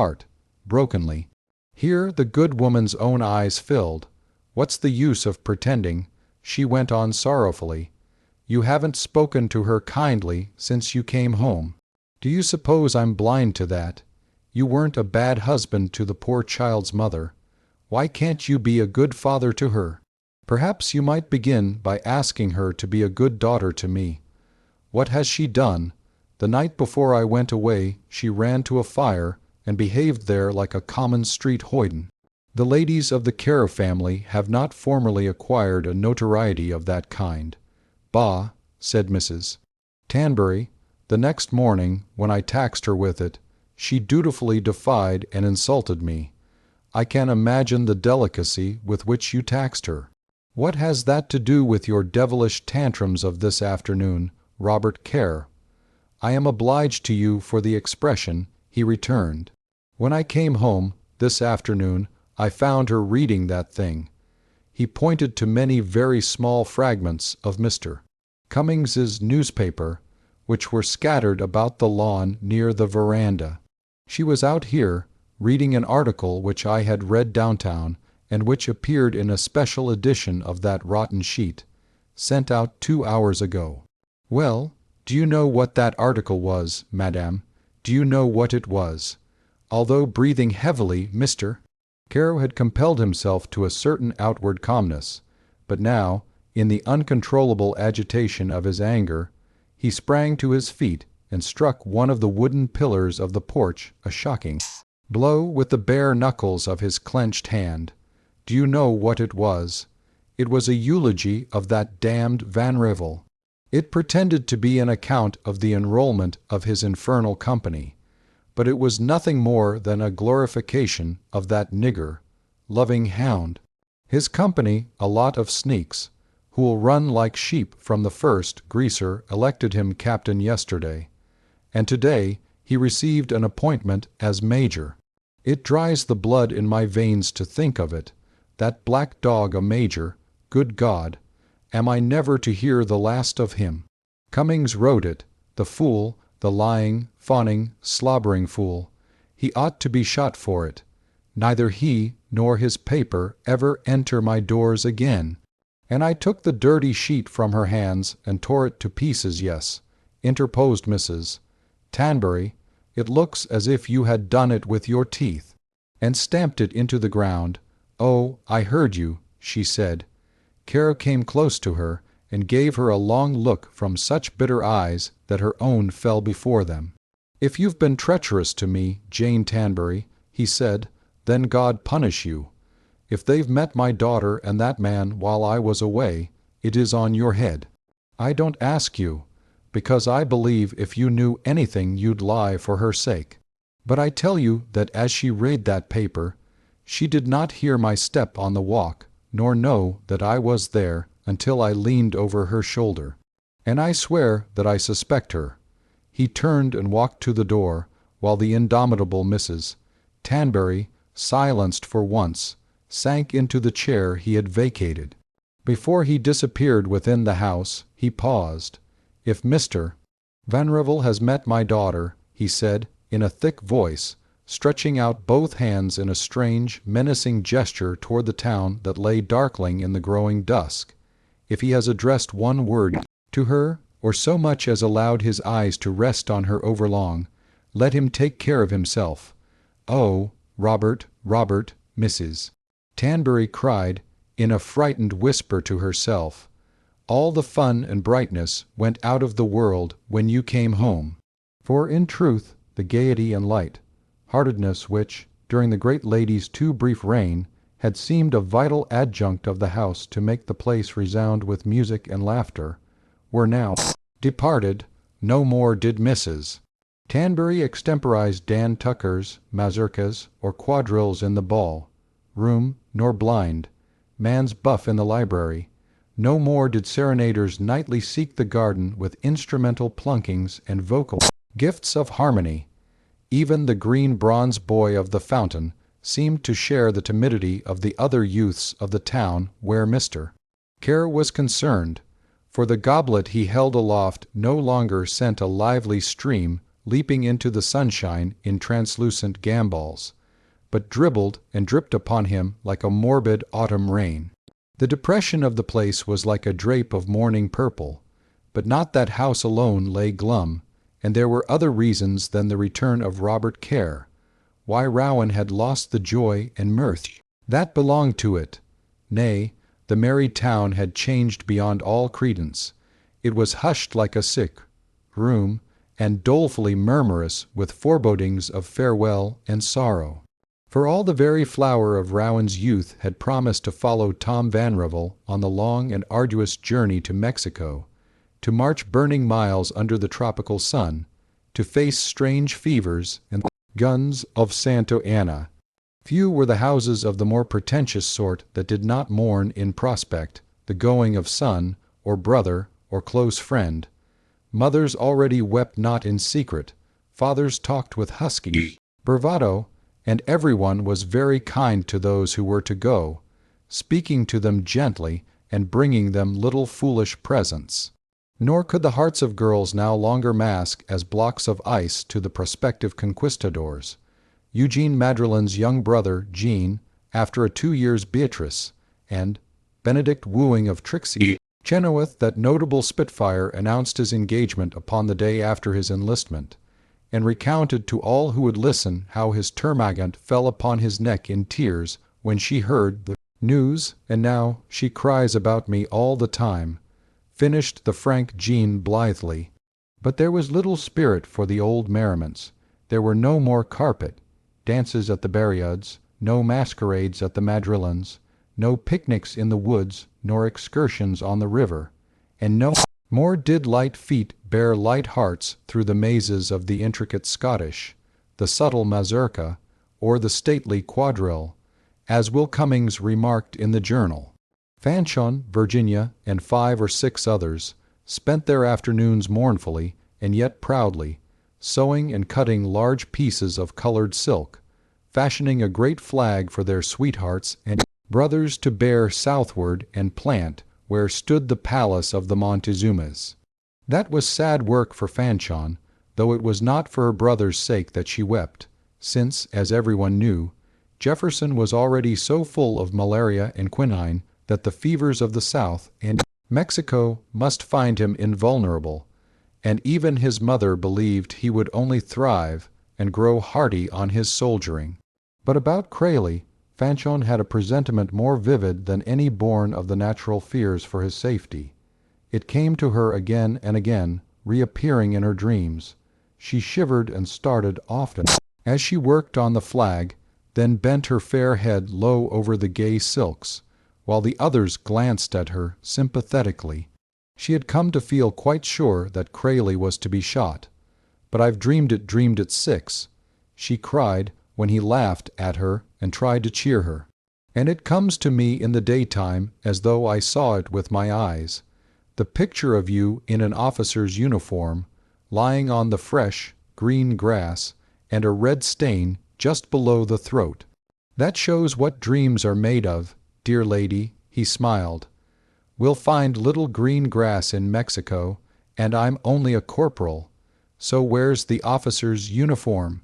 brokenly." Here the good woman's own eyes filled. "What's the use of pretending?" she went on sorrowfully. "You haven't spoken to her kindly since you came home. Do you suppose I'm blind to that? You weren't a bad husband to the poor child's mother. Why can't you be a good father to her? Perhaps you might begin by asking her to be a good daughter to me. What has she done? The night before I went away she ran to a fire and behaved there like a common street hoyden. The ladies of the Kerr family have not formerly acquired a notoriety of that kind." "Bah," said Mrs. Tanbury. "The next morning, when I taxed her with it, she dutifully defied and insulted me. I can imagine the delicacy with which you taxed her." "What has that to do with your devilish tantrums of this afternoon, Robert Kerr?" "I am obliged to you for the expression," he returned. "When I came home, this afternoon, I found her reading that thing." He pointed to many very small fragments of Mr. Cummings's newspaper, which were scattered about the lawn near the veranda. "She was out here, reading an article which I had read downtown, and which appeared in a special edition of that rotten sheet, sent out 2 hours ago." "Well, do you know what that article was, madame? Do you know what it was?" Although breathing heavily, Mr. Kerr had compelled himself to a certain outward calmness, but now, in the uncontrollable agitation of his anger, he sprang to his feet and struck one of the wooden pillars of the porch a shocking blow with the bare knuckles of his clenched hand. "Do you know what it was? It was a eulogy of that damned Vanrevel. It pretended to be an account of the enrollment of his infernal company, but it was nothing more than a glorification of that nigger, loving hound. His company, a lot of sneaks, who'll run like sheep from the first. Greaser elected him captain yesterday, and today he received an appointment as major. It dries the blood in my veins to think of it. That black dog a major, good God! Am I never to hear the last of him? Cummings wrote it, the fool, the lying, fawning, slobbering fool. He ought to be shot for it. Neither he nor his paper ever enter my doors again." "And I took the dirty sheet from her hands and tore it to pieces, yes," interposed Mrs. Tanbury. "It looks as if you had done it with your teeth, and stamped it into the ground. Oh, I heard you," she said. Kerr came close to her and gave her a long look from such bitter eyes that her own fell before them. "If you've been treacherous to me, Jane Tanbury," he said, "then God punish you. If they've met my daughter and that man while I was away, it is on your head. I don't ask you, because I believe if you knew anything you'd lie for her sake. But I tell you that as she read that paper, she did not hear my step on the walk, nor know that I was there until I leaned over her shoulder. And I swear that I suspect her." He turned and walked to the door, while the indomitable Mrs. Tanbury, silenced for once, sank into the chair he had vacated. Before he disappeared within the house, he paused. "If Mr. Vanrevel has met my daughter," he said, in a thick voice, stretching out both hands in a strange, menacing gesture toward the town that lay darkling in the growing dusk, "if he has addressed one word to her, or so much as allowed his eyes to rest on her overlong, let him take care of himself. Oh, Robert, Robert," Mrs. Tanbury cried, in a frightened whisper to herself, "all the fun and brightness went out of the world when you came home." For in truth the gaiety and light heartedness which, during the great lady's too brief reign, had seemed a vital adjunct of the house to make the place resound with music and laughter, were now departed. No more did Mrs. Tanbury extemporize Dan Tuckers, mazurkas, or quadrilles in the ball room, nor blind man's buff in the library. No more did serenaders nightly seek the garden with instrumental plunkings and vocal gifts of harmony. Even the green bronze boy of the fountain seemed to share the timidity of the other youths of the town where Mr. Care was concerned, for the goblet he held aloft no longer sent a lively stream leaping into the sunshine in translucent gambols, but dribbled and dripped upon him like a morbid autumn rain. The depression of the place was like a drape of morning purple, but not that house alone lay glum, and there were other reasons than the return of Robert Care why Rowan had lost the joy and mirth that belonged to it. Nay, the merry town had changed beyond all credence. It was hushed like a sick room, and dolefully murmurous with forebodings of farewell and sorrow. For all the very flower of Rowan's youth had promised to follow Tom Vanrevel on the long and arduous journey to Mexico, to march burning miles under the tropical sun, to face strange fevers and guns of Santa Anna. Few were the houses of the more pretentious sort that did not mourn in prospect the going of son, or brother, or close friend. Mothers already wept not in secret, fathers talked with husky bravado, and everyone was very kind to those who were to go, speaking to them gently and bringing them little foolish presents. Nor could the hearts of girls now longer mask as blocks of ice to the prospective conquistadors. Eugene Madrilen's young brother, Jean, after a 2 years' Beatrice, and Benedict wooing of Trixie Chenoweth, that notable spitfire, announced his engagement upon the day after his enlistment, and recounted to all who would listen how his termagant fell upon his neck in tears when she heard the news, and now she cries about me all the time, finished the frank Jean blithely. But there was little spirit for the old merriments. There were no more carpet, dances at the Berryuds, no masquerades at the Madrilens, no picnics in the woods nor excursions on the river, and no more did light feet bear light hearts through the mazes of the intricate Scottish, the subtle mazurka, or the stately quadrille, as Will Cummings remarked in the Journal. Fanchon, Virginia, and 5 or 6 others spent their afternoons mournfully and yet proudly, sewing and cutting large pieces of colored silk, fashioning a great flag for their sweethearts and brothers to bear southward and plant where stood the palace of the Montezumas. That was sad work for Fanchon, though it was not for her brother's sake that she wept, since, as everyone knew, Jefferson was already so full of malaria and quinine that the fevers of the South and Mexico must find him invulnerable, and even his mother believed he would only thrive and grow hearty on his soldiering. But about Crayley, Fanchon had a presentiment more vivid than any born of the natural fears for his safety. It came to her again and again, reappearing in her dreams. She shivered and started often as she worked on the flag, then bent her fair head low over the gay silks, while the others glanced at her sympathetically. She had come to feel quite sure that Crayley was to be shot. "But I've dreamed it 6," she cried when he laughed at her and tried to cheer her. "And it comes to me in the daytime as though I saw it with my eyes. The picture of you in an officer's uniform, lying on the fresh, green grass, and a red stain just below the throat. That shows what dreams are made of, dear lady," he smiled. "We'll find little green grass in Mexico, and I'm only a corporal. So where's the officer's uniform?"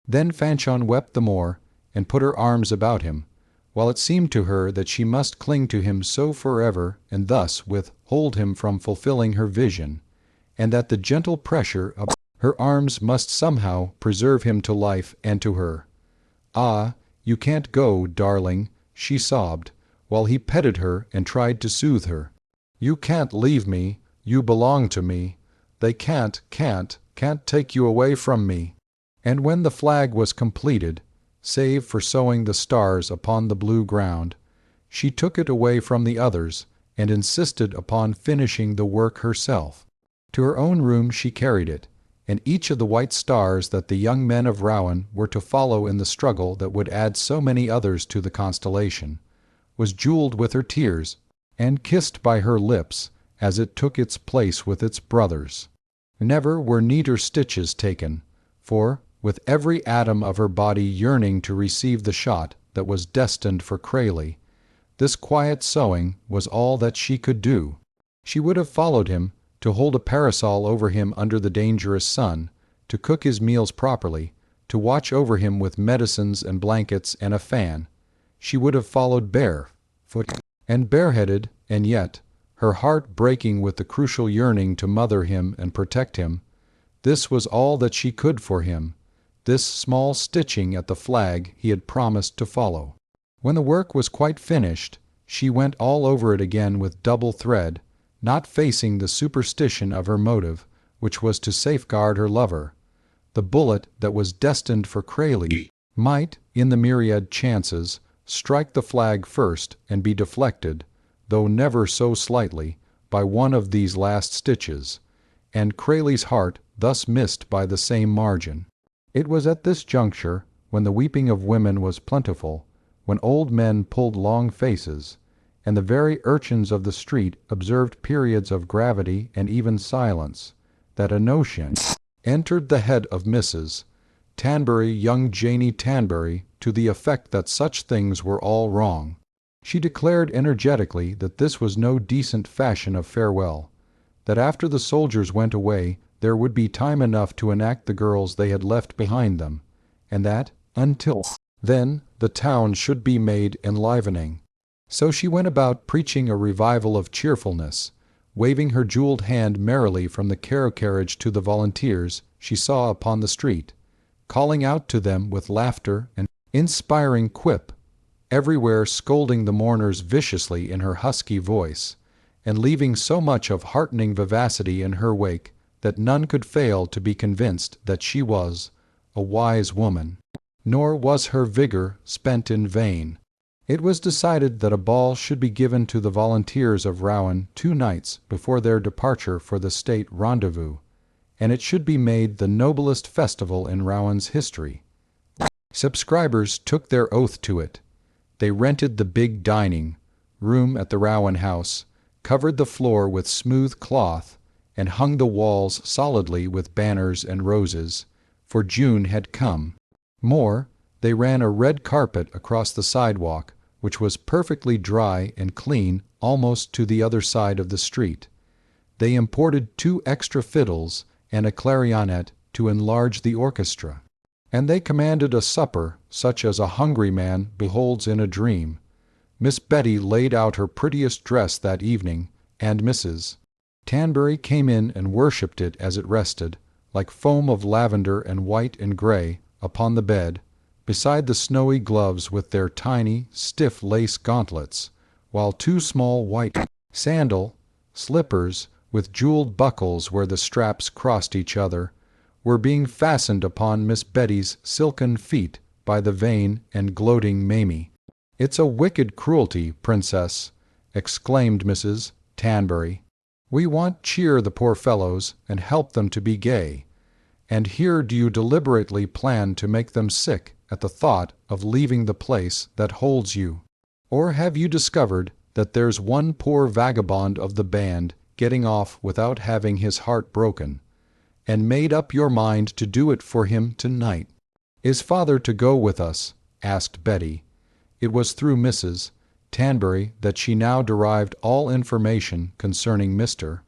Then Fanchon wept the more, and put her arms about him, while it seemed to her that she must cling to him so forever and thus withhold him from fulfilling her vision, and that the gentle pressure of her arms must somehow preserve him to life and to her. "Ah, you can't go, darling," she sobbed, while he petted her and tried to soothe her. "You can't leave me. You belong to me. They can't take you away from me." And when the flag was completed, save for sewing the stars upon the blue ground. She took it away from the others, and insisted upon finishing the work herself. To her own room she carried it, and each of the white stars that the young men of Rouen were to follow in the struggle that would add so many others to the constellation, was jeweled with her tears, and kissed by her lips as it took its place with its brothers. Never were neater stitches taken, for, with every atom of her body yearning to receive the shot that was destined for Kraily, this quiet sewing was all that she could do. She would have followed him, to hold a parasol over him under the dangerous sun, to cook his meals properly, to watch over him with medicines and blankets and a fan. She would have followed barefoot and bareheaded, and yet, her heart breaking with the crucial yearning to mother him and protect him, this was all that she could for him, this small stitching at the flag he had promised to follow. When the work was quite finished, she went all over it again with double thread, not facing the superstition of her motive, which was to safeguard her lover. The bullet that was destined for Kraily might, in the myriad chances, strike the flag first and be deflected, though never so slightly, by one of these last stitches, and Kraily's heart thus missed by the same margin. It was at this juncture, when the weeping of women was plentiful, when old men pulled long faces, and the very urchins of the street observed periods of gravity and even silence, that a notion entered the head of Mrs. Tanbury, young Janey Tanbury, to the effect that such things were all wrong. She declared energetically that this was no decent fashion of farewell, that after the soldiers went away there would be time enough to enact the girls they had left behind them, and that, until then, the town should be made enlivening. So she went about preaching a revival of cheerfulness, waving her jeweled hand merrily from the carriage to the volunteers she saw upon the street, calling out to them with laughter and inspiring quip, everywhere scolding the mourners viciously in her husky voice, and leaving so much of heartening vivacity in her wake that none could fail to be convinced that she was a wise woman. Nor was her vigor spent in vain. It was decided that a ball should be given to the volunteers of Rouen 2 nights before their departure for the state rendezvous, and it should be made the noblest festival in Rouen's history. Subscribers took their oath to it. They rented the big dining room at the Rouen house, covered the floor with smooth cloth, and hung the walls solidly with banners and roses, for June had come. More, they ran a red carpet across the sidewalk, which was perfectly dry and clean almost to the other side of the street. They imported 2 extra fiddles and a clarionet to enlarge the orchestra, and they commanded a supper such as a hungry man beholds in a dream. Miss Betty laid out her prettiest dress that evening, and Mrs. Tanbury came in and worshipped it as it rested, like foam of lavender and white and gray, upon the bed, beside the snowy gloves with their tiny, stiff lace gauntlets, while 2 small white sandal slippers with jeweled buckles where the straps crossed each other were being fastened upon Miss Betty's silken feet by the vain and gloating Mamie. "It's a wicked cruelty, Princess," exclaimed Mrs. Tanbury. "We want cheer the poor fellows and help them to be gay, and here do you deliberately plan to make them sick at the thought of leaving the place that holds you. Or have you discovered that there's one poor vagabond of the band getting off without having his heart broken, and made up your mind to do it for him tonight?" "Is father to go with us?" asked Betty. It was through Mrs. Tanbury that she now derived all information concerning Mr.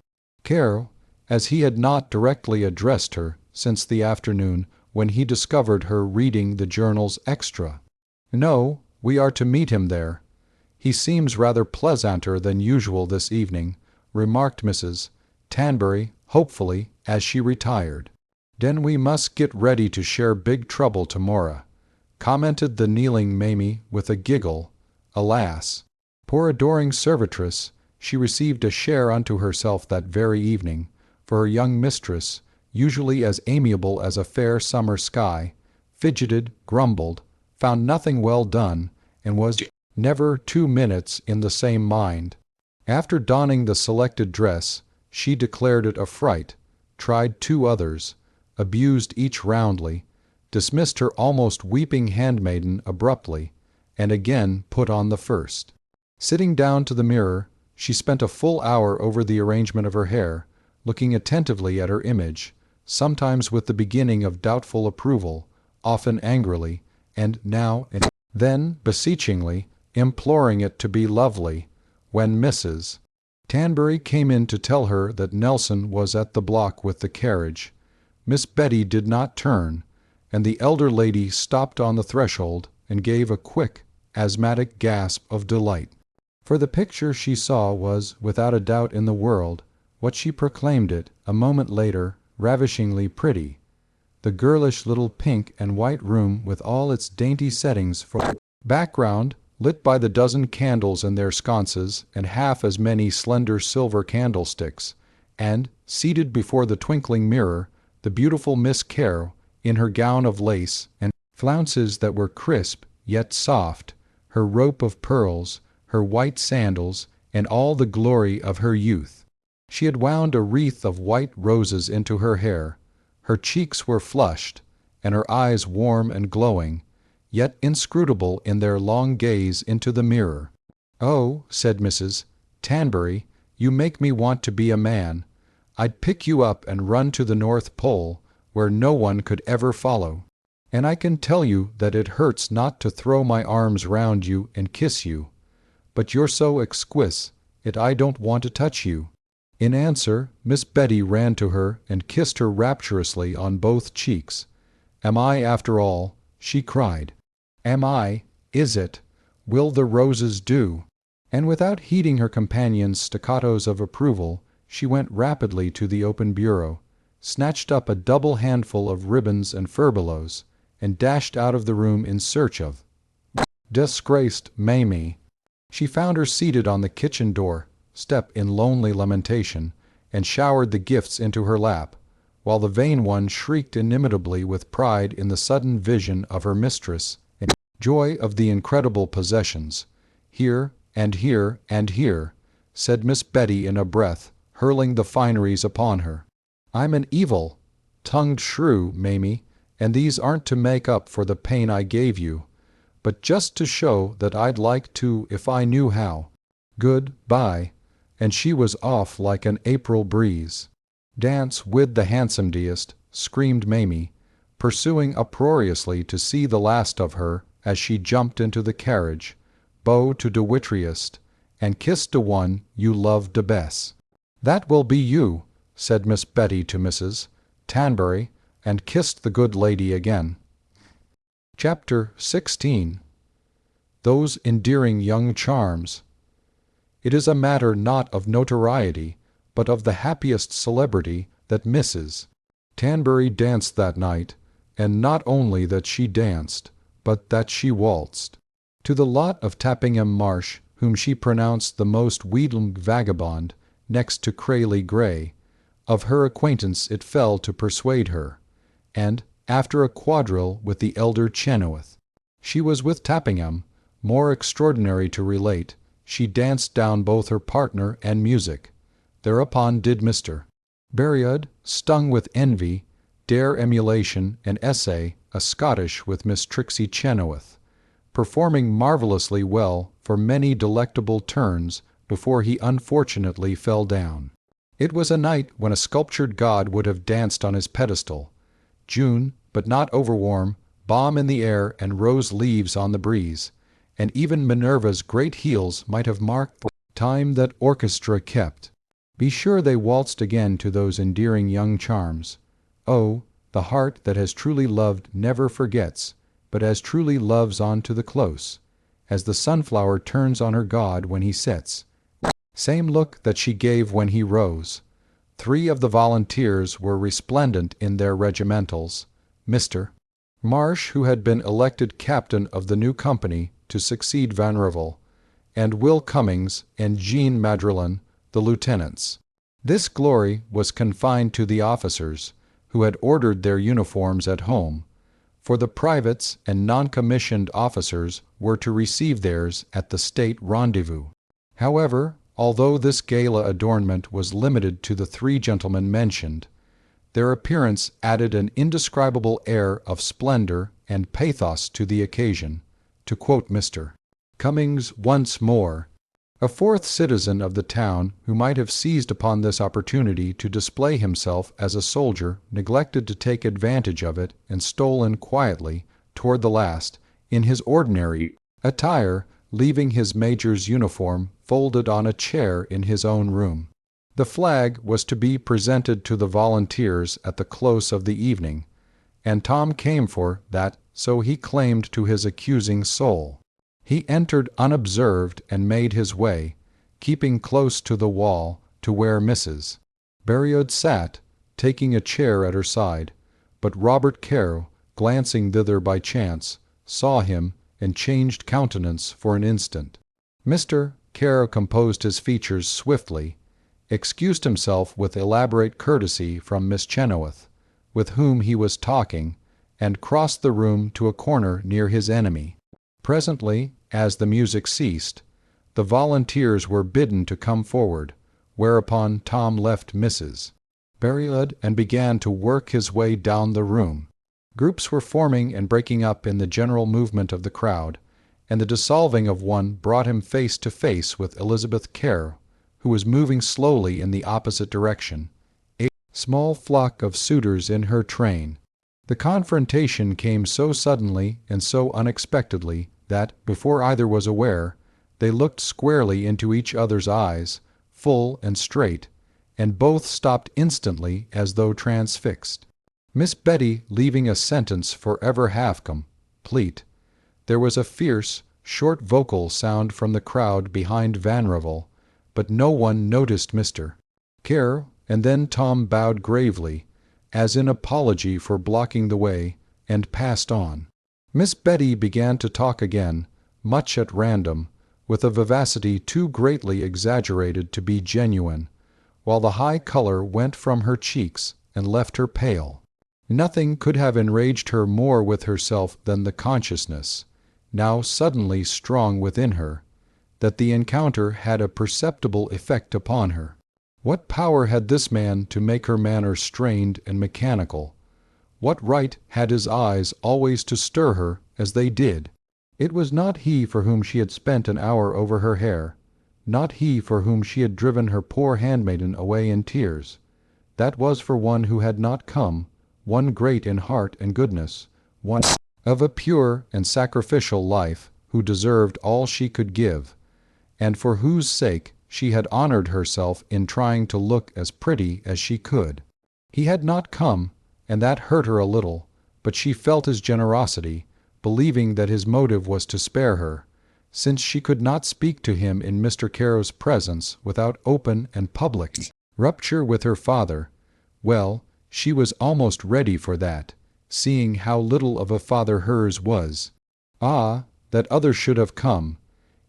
Carroll, as he had not directly addressed her since the afternoon when he discovered her reading the journal's extra. "No, we are to meet him there. He seems rather pleasanter than usual this evening," remarked Mrs. Tanbury hopefully as she retired. "Den we must get ready to share big trouble tomorrow," commented the kneeling Mamie with a giggle. Alas! Poor adoring servitress, she received a share unto herself that very evening, for her young mistress, usually as amiable as a fair summer sky, fidgeted, grumbled, found nothing well done, and was never 2 minutes in the same mind. After donning the selected dress, she declared it a fright, tried 2 others, abused each roundly, dismissed her almost weeping handmaiden abruptly, and again put on the first. Sitting down to the mirror, she spent a full hour over the arrangement of her hair, looking attentively at her image, sometimes with the beginning of doubtful approval, often angrily, and now and then beseechingly, imploring it to be lovely, when Mrs. Tanbury came in to tell her that Nelson was at the block with the carriage. Miss Betty did not turn, and the elder lady stopped on the threshold and gave a quick, asthmatic gasp of delight. For the picture she saw was, without a doubt in the world, what she proclaimed it, a moment later, ravishingly pretty. The girlish little pink and white room with all its dainty settings for background, lit by the dozen candles in their sconces and half as many slender silver candlesticks, and, seated before the twinkling mirror, the beautiful Miss Kerr, in her gown of lace and flounces that were crisp yet soft, her rope of pearls, her white sandals, and all the glory of her youth. She had wound a wreath of white roses into her hair. Her cheeks were flushed, and her eyes warm and glowing, yet inscrutable in their long gaze into the mirror. "Oh," said Mrs. Tanbury, "you make me want to be a man. I'd pick you up and run to the North Pole, where no one could ever follow. And I can tell you that it hurts not to throw my arms round you and kiss you. But you're so exquisite, I don't want to touch you." In answer, Miss Betty ran to her and kissed her rapturously on both cheeks. "Am I, after all?" she cried. "Am I? Is it? Will the roses do?" And without heeding her companion's staccatos of approval, she went rapidly to the open bureau, snatched up a double handful of ribbons and furbelows, and dashed out of the room in search of disgraced Mamie. She found her seated on the kitchen door step in lonely lamentation, and showered the gifts into her lap, while the vain one shrieked inimitably with pride in the sudden vision of her mistress and joy of the incredible possessions. "Here, and here, and here," said Miss Betty in a breath, hurling the fineries upon her. "I'm an evil-tongued shrew, Mamie, and these aren't to make up for the pain I gave you, but just to show that I'd like to if I knew how. Good-bye." And she was off like an April breeze. "Dance with the handsomest," screamed Mamie, pursuing uproariously to see the last of her as she jumped into the carriage, bow to de wittiest, and kissed de one you loved de best. "That will be you," said Miss Betty to Mrs. Tanbury, and kissed the good lady again. Chapter 16. Those endearing young charms. It is a matter not of notoriety, but of the happiest celebrity, that Mrs. Tanbury danced that night, and not only that she danced, but that she waltzed. To the lot of Tappingham Marsh, whom she pronounced the most wheedling vagabond, next to Crayley Gray, of her acquaintance it fell to persuade her, and, after a quadrille with the elder Chenoweth, she was with Tappingham, more extraordinary to relate, she danced down both her partner and music. Thereupon did Mr. Berriod, stung with envy, dare emulation, and essay a Scottish with Miss Trixie Chenoweth, performing marvellously well for many delectable turns before he unfortunately fell down. It was a night when a sculptured god would have danced on his pedestal. June, but not overwarm, balm in the air and rose leaves on the breeze, and even Minerva's great heels might have marked the time that orchestra kept. Be sure they waltzed again to those endearing young charms. Oh, the heart that has truly loved never forgets, but as truly loves on to the close, as the sunflower turns on her god when he sets. Same look that she gave when he rose. 3 of the volunteers were resplendent in their regimentals. Mr. Marsh, who had been elected captain of the new company to succeed Vanrevel, and Will Cummings and Jean Madrelin, the lieutenants. This glory was confined to the officers, who had ordered their uniforms at home, for the privates and non-commissioned officers were to receive theirs at the state rendezvous. However, although this gala adornment was limited to the three gentlemen mentioned, their appearance added an indescribable air of splendor and pathos to the occasion, to quote Mr. Cummings once more. A fourth citizen of the town who might have seized upon this opportunity to display himself as a soldier neglected to take advantage of it and stole in quietly, toward the last, in his ordinary attire, leaving his major's uniform folded on a chair in his own room. The flag was to be presented to the volunteers at the close of the evening, and Tom came for that, so he claimed to his accusing soul. He entered unobserved and made his way, keeping close to the wall, to where Mrs. Berriod sat, taking a chair at her side, but Robert Caro, glancing thither by chance, saw him and changed countenance for an instant. Mr. Caro composed his features swiftly, excused himself with elaborate courtesy from Miss Chenoweth, with whom he was talking, and crossed the room to a corner near his enemy. Presently, as the music ceased, the volunteers were bidden to come forward, whereupon Tom left Mrs. Berriod and began to work his way down the room. Groups were forming and breaking up in the general movement of the crowd, and the dissolving of one brought him face to face with Elizabeth Kerr, who was moving slowly in the opposite direction, a small flock of suitors in her train. The confrontation came so suddenly and so unexpectedly that, before either was aware, they looked squarely into each other's eyes, full and straight, and both stopped instantly as though transfixed. Miss Betty leaving a sentence forever half complete, there was a fierce, short vocal sound from the crowd behind Vanrevel, but no one noticed Mr. Kerr, and then Tom bowed gravely, as in apology for blocking the way, and passed on. Miss Betty began to talk again, much at random, with a vivacity too greatly exaggerated to be genuine, while the high color went from her cheeks and left her pale. Nothing could have enraged her more with herself than the consciousness, now suddenly strong within her, that the encounter had a perceptible effect upon her. What power had this man to make her manner strained and mechanical? What right had his eyes always to stir her as they did? It was not he for whom she had spent an hour over her hair, not he for whom she had driven her poor handmaiden away in tears. That was for one who had not come, one great in heart and goodness, one of a pure and sacrificial life, who deserved all she could give, and for whose sake she had honored herself in trying to look as pretty as she could. He had not come, and that hurt her a little, but she felt his generosity, believing that his motive was to spare her, since she could not speak to him in Mr. Caro's presence without open and public rupture with her father. Well, she was almost ready for that, seeing how little of a father hers was. Ah, that others should have come,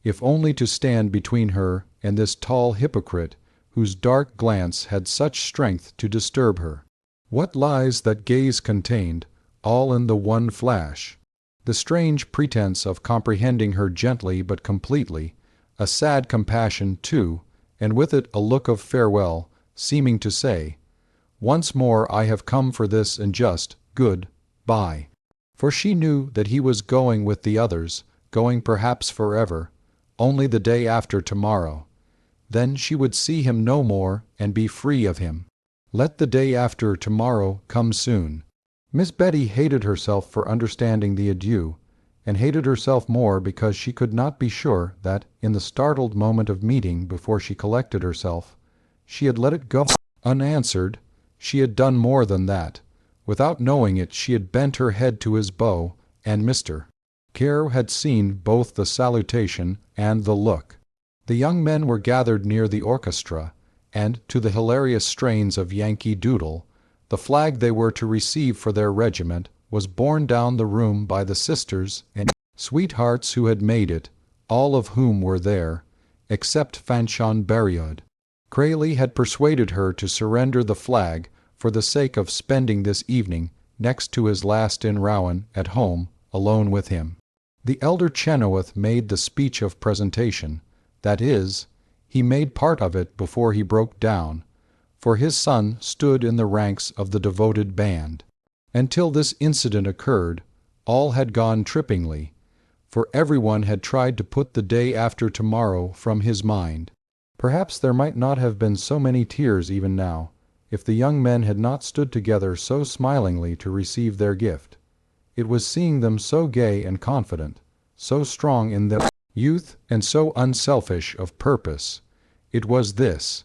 if only to stand between her and this tall hypocrite whose dark glance had such strength to disturb her. What lies that gaze contained, all in the one flash! The strange pretense of comprehending her gently but completely, a sad compassion too, and with it a look of farewell, seeming to say, "Once more I have come for this and just, good, bye." For she knew that he was going with the others, going perhaps forever, only the day after tomorrow. Then she would see him no more and be free of him. Let the day after tomorrow come soon. Miss Betty hated herself for understanding the adieu, and hated herself more because she could not be sure that, in the startled moment of meeting before she collected herself, she had let it go unanswered. She had done more than that. Without knowing it, she had bent her head to his bow, and Mr. Kerr had seen both the salutation and the look. The young men were gathered near the orchestra, and, to the hilarious strains of Yankee Doodle, the flag they were to receive for their regiment was borne down the room by the sisters and sweethearts who had made it, all of whom were there, except Fanchon Berriod. Crayley had persuaded her to surrender the flag for the sake of spending this evening next to his last in Rowan, at home, alone with him. The elder Chenoweth made the speech of presentation, that is, he made part of it before he broke down, for his son stood in the ranks of the devoted band. Until this incident occurred, all had gone trippingly, for everyone had tried to put the day after tomorrow from his mind. Perhaps there might not have been so many tears even now, if the young men had not stood together so smilingly to receive their gift. It was seeing them so gay and confident, so strong in their youth and so unselfish of purpose. It was this,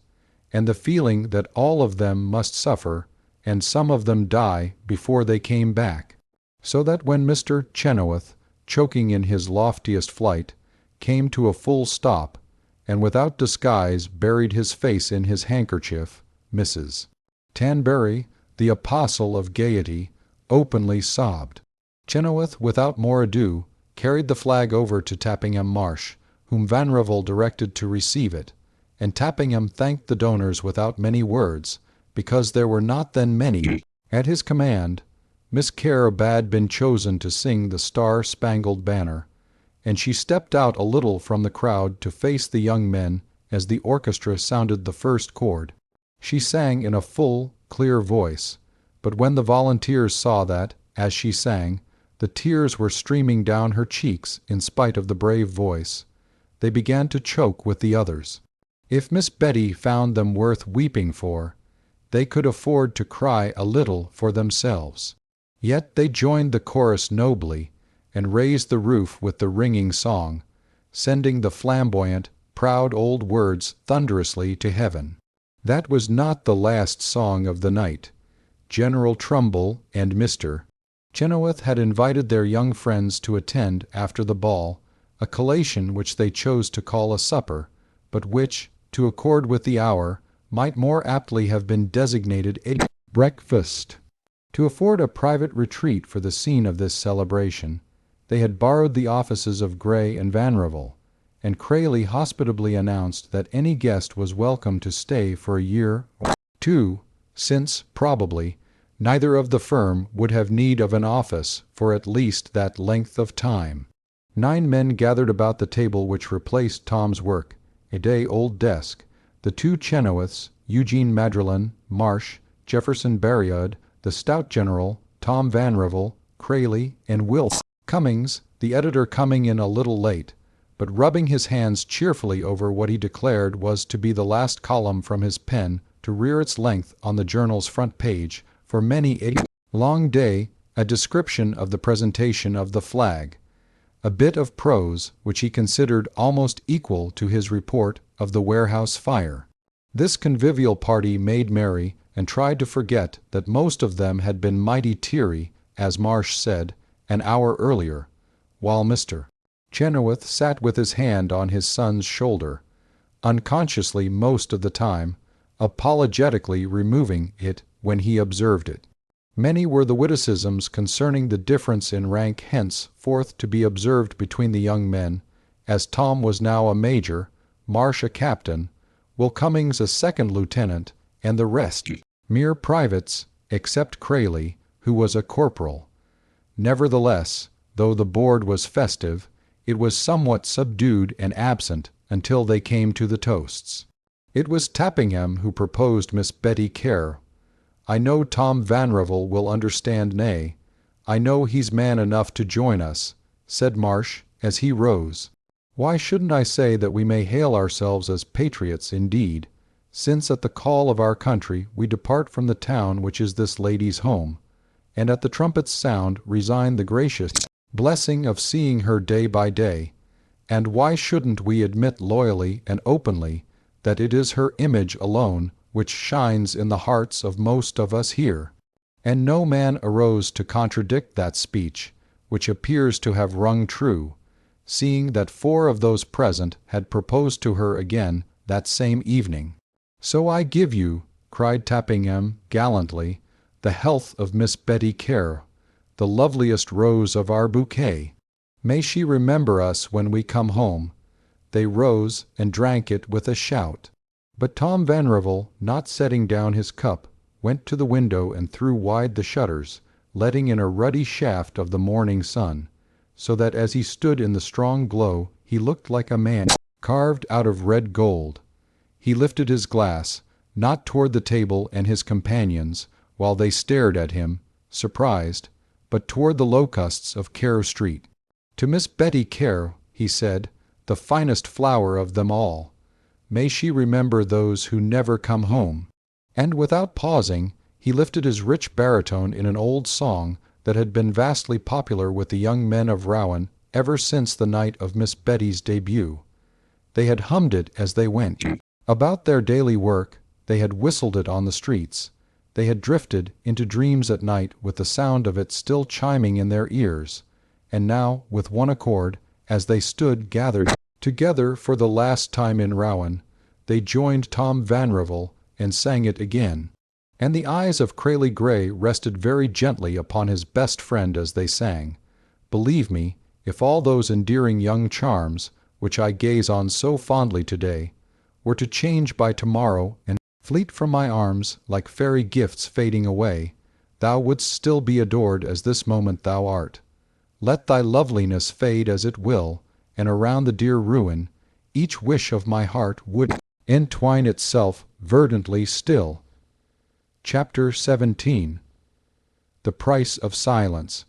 and the feeling that all of them must suffer, and some of them die before they came back. So that when Mr. Chenoweth, choking in his loftiest flight, came to a full stop, and without disguise buried his face in his handkerchief, Mrs. Tanbury, the apostle of gaiety, openly sobbed. Chenoweth, without more ado, carried the flag over to Tappingham Marsh, whom Vanrevel directed to receive it, and Tappingham thanked the donors without many words, because there were not then many. At his command, Miss Kerr had been chosen to sing the Star-Spangled Banner, and she stepped out a little from the crowd to face the young men as the orchestra sounded the first chord. She sang in a full, clear voice, but when the volunteers saw that, as she sang, the tears were streaming down her cheeks in spite of the brave voice, they began to choke with the others. If Miss Betty found them worth weeping for, they could afford to cry a little for themselves. Yet they joined the chorus nobly, and raised the roof with the ringing song, sending the flamboyant, proud old words thunderously to heaven. That was not the last song of the night. General Trumbull and Mr. Chenoweth had invited their young friends to attend after the ball, a collation which they chose to call a supper, but which, to accord with the hour, might more aptly have been designated a breakfast. To afford a private retreat for the scene of this celebration, they had borrowed the offices of Gray and Vanrevel, and Crayley hospitably announced that any guest was welcome to stay for a year or two, since, probably, neither of the firm would have need of an office for at least that length of time. 9 men gathered about the table which replaced Tom's work, a day-old desk, the 2 Chenoweths, Eugene Madrelin, Marsh, Jefferson Barryud, the stout general, Tom Vanrevel, Crayley, and Will Cummings, the editor coming in a little late, but rubbing his hands cheerfully over what he declared was to be the last column from his pen to rear its length on the journal's front page for many a long day, a description of the presentation of the flag, a bit of prose which he considered almost equal to his report of the warehouse fire. This convivial party made merry and tried to forget that most of them had been mighty teary, as Marsh said, an hour earlier, while Mr. Chenoweth sat with his hand on his son's shoulder, unconsciously most of the time, apologetically removing it when he observed it. Many were the witticisms concerning the difference in rank henceforth to be observed between the young men, as Tom was now a major, Marsh a captain, Will Cummings a second lieutenant, and the rest mere privates, except Crayley, who was a corporal. Nevertheless, though the board was festive, it was somewhat subdued and absent until they came to the toasts. It was Tappingham who proposed Miss Betty Kerr. "I know Tom Vanrevel will understand nay. I know he's man enough to join us," said Marsh, as he rose. "Why shouldn't I say that we may hail ourselves as patriots indeed, since at the call of our country we depart from the town which is this lady's home, and at the trumpet's sound resign the gracious blessing of seeing her day by day, and why shouldn't we admit loyally and openly that it is her image alone which shines in the hearts of most of us here?" And no man arose to contradict that speech, which appears to have rung true, seeing that 4 of those present had proposed to her again that same evening. "So I give you," cried Tappingham gallantly, "the health of Miss Betty Kerr, the loveliest rose of our bouquet. May she remember us when we come home." They rose and drank it with a shout. But Tom Vanrevel, not setting down his cup, went to the window and threw wide the shutters, letting in a ruddy shaft of the morning sun, so that as he stood in the strong glow he looked like a man carved out of red gold. He lifted his glass, not toward the table and his companions, while they stared at him, surprised, but toward the locusts of Kerr Street. "To Miss Betty Kerr," he said, "the finest flower of them all. May she remember those who never come home." And without pausing, he lifted his rich baritone in an old song that had been vastly popular with the young men of Rouen ever since the night of Miss Betty's debut. They had hummed it as they went about their daily work, they had whistled it on the streets, they had drifted into dreams at night with the sound of it still chiming in their ears, and now, with one accord, as they stood gathered together for the last time in Rouen, they joined Tom Vanrevel and sang it again. And the eyes of Crayley Gray rested very gently upon his best friend as they sang. Believe me, if all those endearing young charms, which I gaze on so fondly today, were to change by tomorrow and fleet from my arms like fairy gifts fading away, thou wouldst still be adored as this moment thou art. Let thy loveliness fade as it will, and around the dear ruin, each wish of my heart would entwine itself verdantly still. Chapter 17. The Price of Silence.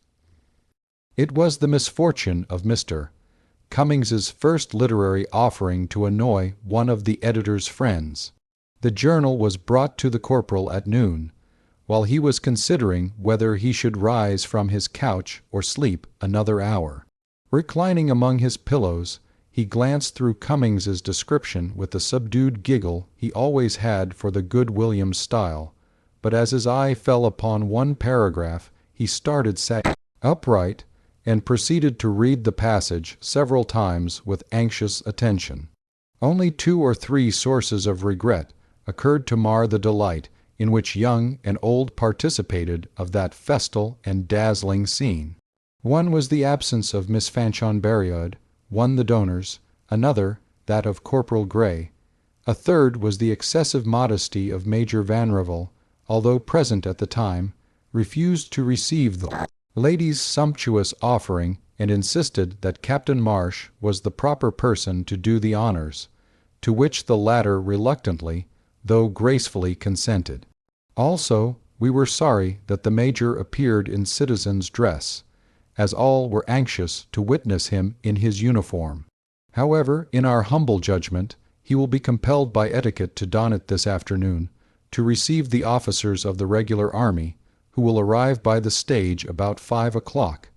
It was the misfortune of Mr. Cummings's first literary offering to annoy one of the editor's friends. The journal was brought to the corporal at noon, while he was considering whether he should rise from his couch or sleep another hour. Reclining among his pillows, he glanced through Cummings's description with the subdued giggle he always had for the good William's style, but as his eye fell upon one paragraph he sat upright and proceeded to read the passage several times with anxious attention. Only 2 or 3 sources of regret occurred to mar the delight in which young and old participated of that festal and dazzling scene. One was the absence of Miss Fanchon Berriod, one the donor's, another that of Corporal Gray. A third was the excessive modesty of Major Vanrevel, although present at the time, refused to receive the lady's sumptuous offering and insisted that Captain Marsh was the proper person to do the honors, to which the latter reluctantly, though gracefully, consented. Also, we were sorry that the Major appeared in citizen's dress, as all were anxious to witness him in his uniform. However, in our humble judgment, he will be compelled by etiquette to don it this afternoon, to receive the officers of the regular army, who will arrive by the stage about 5 o'clock.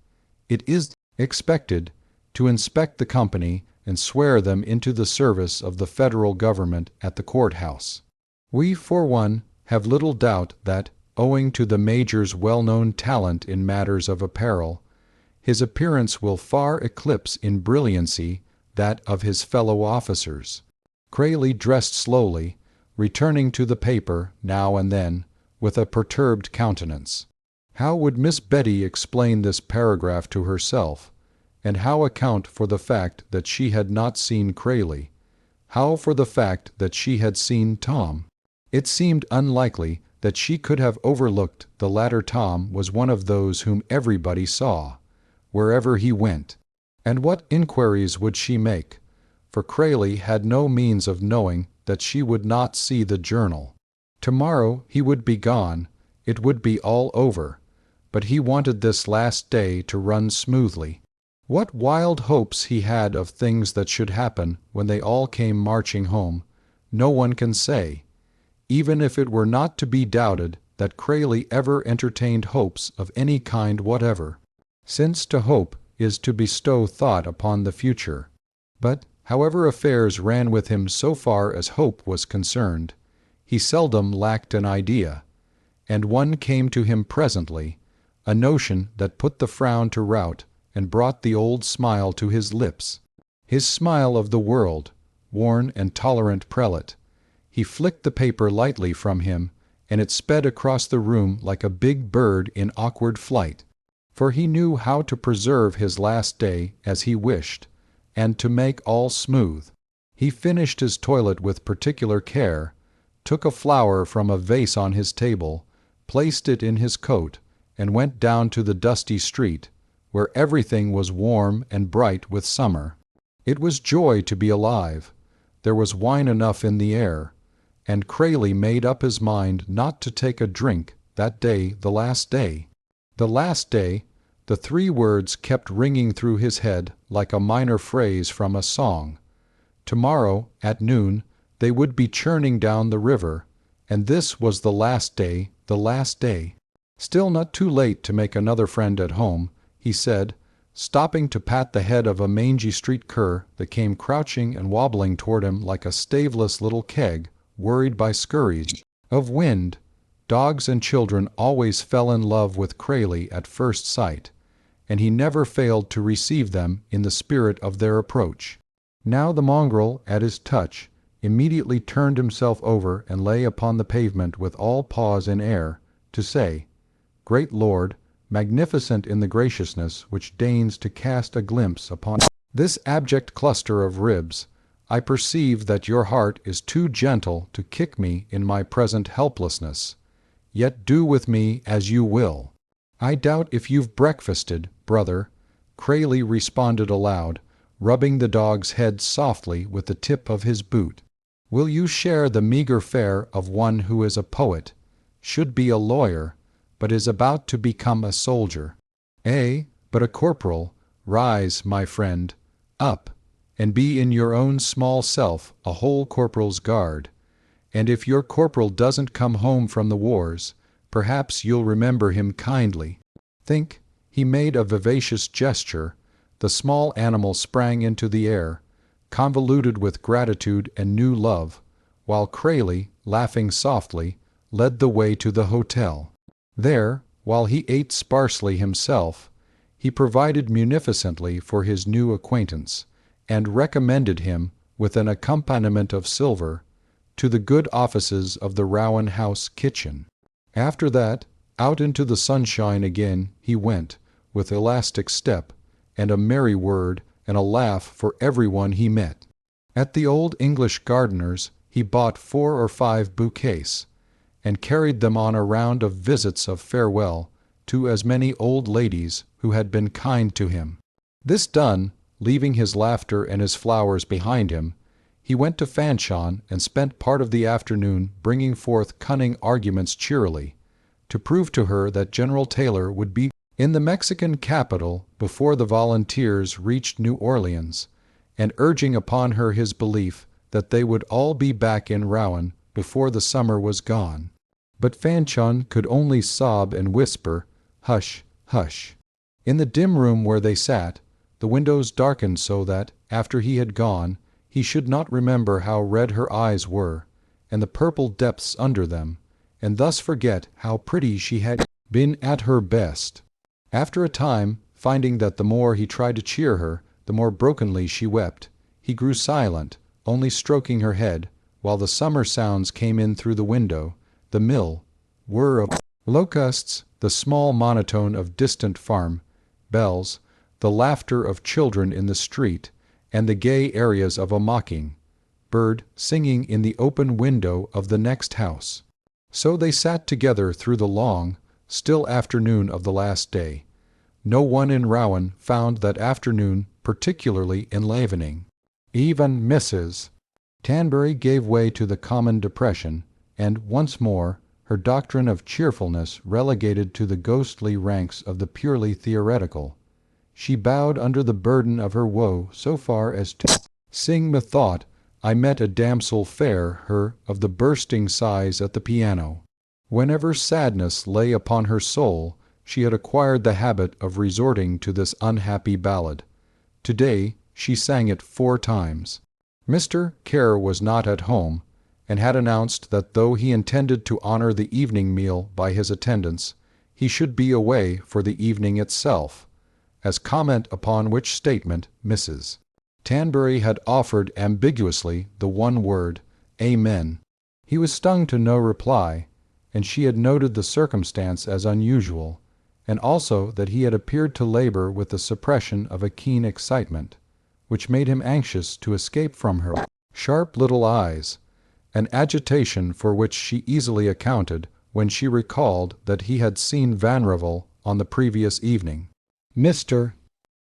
It is expected to inspect the company and swear them into the service of the federal government at the courthouse. We, for one, have little doubt that, owing to the Major's well-known talent in matters of apparel, his appearance will far eclipse in brilliancy that of his fellow officers. Crayley dressed slowly, returning to the paper now and then with a perturbed countenance. How would Miss Betty explain this paragraph to herself, and how account for the fact that she had not seen Crayley? How for the fact that she had seen Tom? It seemed unlikely that she could have overlooked the latter. Tom was one of those whom everybody saw, wherever he went. And what inquiries would she make? For Crayley had no means of knowing that she would not see the journal. Tomorrow he would be gone, it would be all over, but he wanted this last day to run smoothly. What wild hopes he had of things that should happen when they all came marching home, no one can say, even if it were not to be doubted that Crayley ever entertained hopes of any kind whatever, since to hope is to bestow thought upon the future. But, however affairs ran with him so far as hope was concerned, he seldom lacked an idea, and one came to him presently, a notion that put the frown to rout and brought the old smile to his lips, his smile of the world, worn and tolerant prelate. He flicked the paper lightly from him, and it sped across the room like a big bird in awkward flight, for he knew how to preserve his last day as he wished, and to make all smooth. He finished his toilet with particular care, took a flower from a vase on his table, placed it in his coat, and went down to the dusty street, where everything was warm and bright with summer. It was joy to be alive. There was wine enough in the air, and Crayley made up his mind not to take a drink that day, the last day. The last day, the three words kept ringing through his head like a minor phrase from a song. Tomorrow, at noon, they would be churning down the river, and this was the last day, the last day. Still not too late to make another friend at home, he said, stopping to pat the head of a mangy street cur that came crouching and wobbling toward him like a staveless little keg, worried by scurries of wind. Dogs and children always fell in love with Crayley at first sight, and he never failed to receive them in the spirit of their approach. Now the mongrel, at his touch, immediately turned himself over and lay upon the pavement with all paws in air, to say, "Great Lord, magnificent in the graciousness which deigns to cast a glimpse upon this abject cluster of ribs, I perceive that your heart is too gentle to kick me in my present helplessness. Yet do with me as you will. I doubt if you've breakfasted, brother," Crayley responded aloud, rubbing the dog's head softly with the tip of his boot. "Will you share the meager fare of one who is a poet, should be a lawyer, but is about to become a soldier? But a corporal. Rise, my friend, up, and be in your own small self a whole corporal's guard. And if your corporal doesn't come home from the wars, perhaps you'll remember him kindly. Think." He made a vivacious gesture. The small animal sprang into the air, convoluted with gratitude and new love, while Crayley, laughing softly, led the way to the hotel. There, while he ate sparsely himself, he provided munificently for his new acquaintance, and recommended him, with an accompaniment of silver, to the good offices of the Rowan House kitchen. After that, out into the sunshine again he went, with elastic step, and a merry word and a laugh for everyone he met. At the old English gardener's he bought 4 or 5 bouquets, and carried them on a round of visits of farewell to as many old ladies who had been kind to him. This done, leaving his laughter and his flowers behind him, he went to Fanchon and spent part of the afternoon bringing forth cunning arguments cheerily, to prove to her that General Taylor would be in the Mexican capital before the volunteers reached New Orleans, and urging upon her his belief that they would all be back in Rowan before the summer was gone. But Fanchon could only sob and whisper, "Hush, hush." In the dim room where they sat, the windows darkened so that, after he had gone, he should not remember how red her eyes were, and the purple depths under them, and thus forget how pretty she had been at her best. After a time, finding that the more he tried to cheer her, the more brokenly she wept, he grew silent, only stroking her head, while the summer sounds came in through the window, the mill, whir of locusts, the small monotone of distant farm bells, the laughter of children in the street, and the gay areas of a mocking bird singing in the open window of the next house. So they sat together through the long, still afternoon of the last day. No one in Rowan found that afternoon particularly enlivening. Even Mrs. Tanbury gave way to the common depression, and once more her doctrine of cheerfulness relegated to the ghostly ranks of the purely theoretical. She bowed under the burden of her woe so far as to sing methought I met a damsel fair her of the bursting sighs at the piano. Whenever sadness lay upon her soul, she had acquired the habit of resorting to this unhappy ballad. Today she sang it 4 times. Mr. Kerr was not at home, and had announced that though he intended to honor the evening meal by his attendance, he should be away for the evening itself, as comment upon which statement Mrs. Tanbury had offered ambiguously the one word, "Amen." He was stung to no reply, and she had noted the circumstance as unusual, and also that he had appeared to labor with the suppression of a keen excitement, which made him anxious to escape from her sharp little eyes, an agitation for which she easily accounted when she recalled that he had seen Vanrevel on the previous evening. Mr.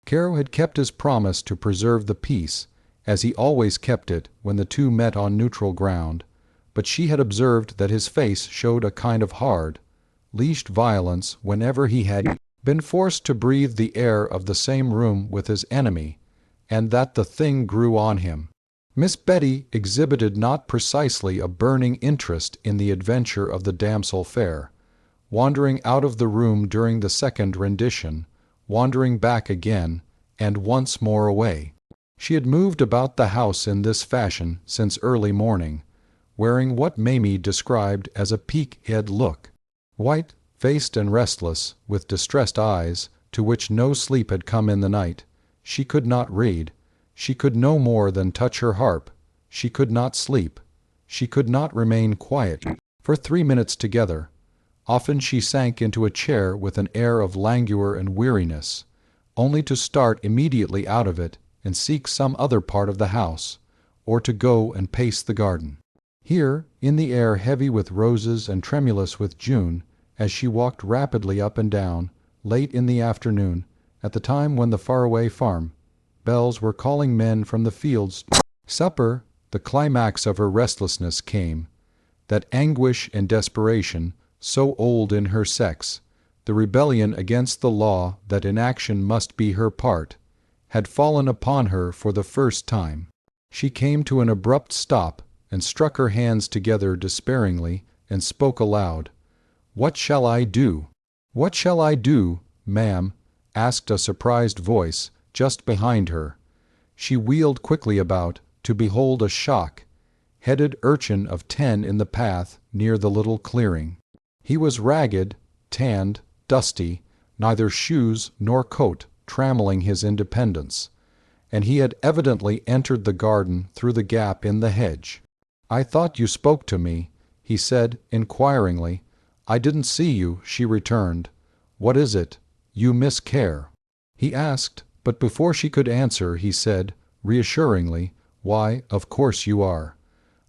Caro had kept his promise to preserve the peace, as he always kept it when the two met on neutral ground, but she had observed that his face showed a kind of hard, leashed violence whenever he had been forced to breathe the air of the same room with his enemy, and that the thing grew on him. Miss Betty exhibited not precisely a burning interest in the adventure of the damsel fair, wandering out of the room during the second rendition, wandering back again, and once more away. She had moved about the house in this fashion since early morning, wearing what Mamie described as a peak-head look, white-faced and restless, with distressed eyes, to which no sleep had come in the night. She could not read. She could no more than touch her harp. She could not sleep. She could not remain quiet for 3 minutes together. Often she sank into a chair with an air of languor and weariness, only to start immediately out of it and seek some other part of the house, or to go and pace the garden. Here, in the air heavy with roses and tremulous with June, as she walked rapidly up and down, late in the afternoon, at the time when the faraway farm bells were calling men from the fields to supper, the climax of her restlessness came. That anguish and desperation, so old in her sex, the rebellion against the law that inaction must be her part, had fallen upon her for the first time. She came to an abrupt stop and struck her hands together despairingly and spoke aloud. "What shall I do?" "What shall I do, ma'am?" asked a surprised voice just behind her. She wheeled quickly about to behold a shock-headed urchin of 10 in the path near the little clearing. He was ragged, tanned, dusty, neither shoes nor coat trammeling his independence, and he had evidently entered the garden through the gap in the hedge. "I thought you spoke to me," he said inquiringly. "I didn't see you," she returned. "What is it? You miss Care?" He asked, but before she could answer he said, reassuringly, "Why, of course you are.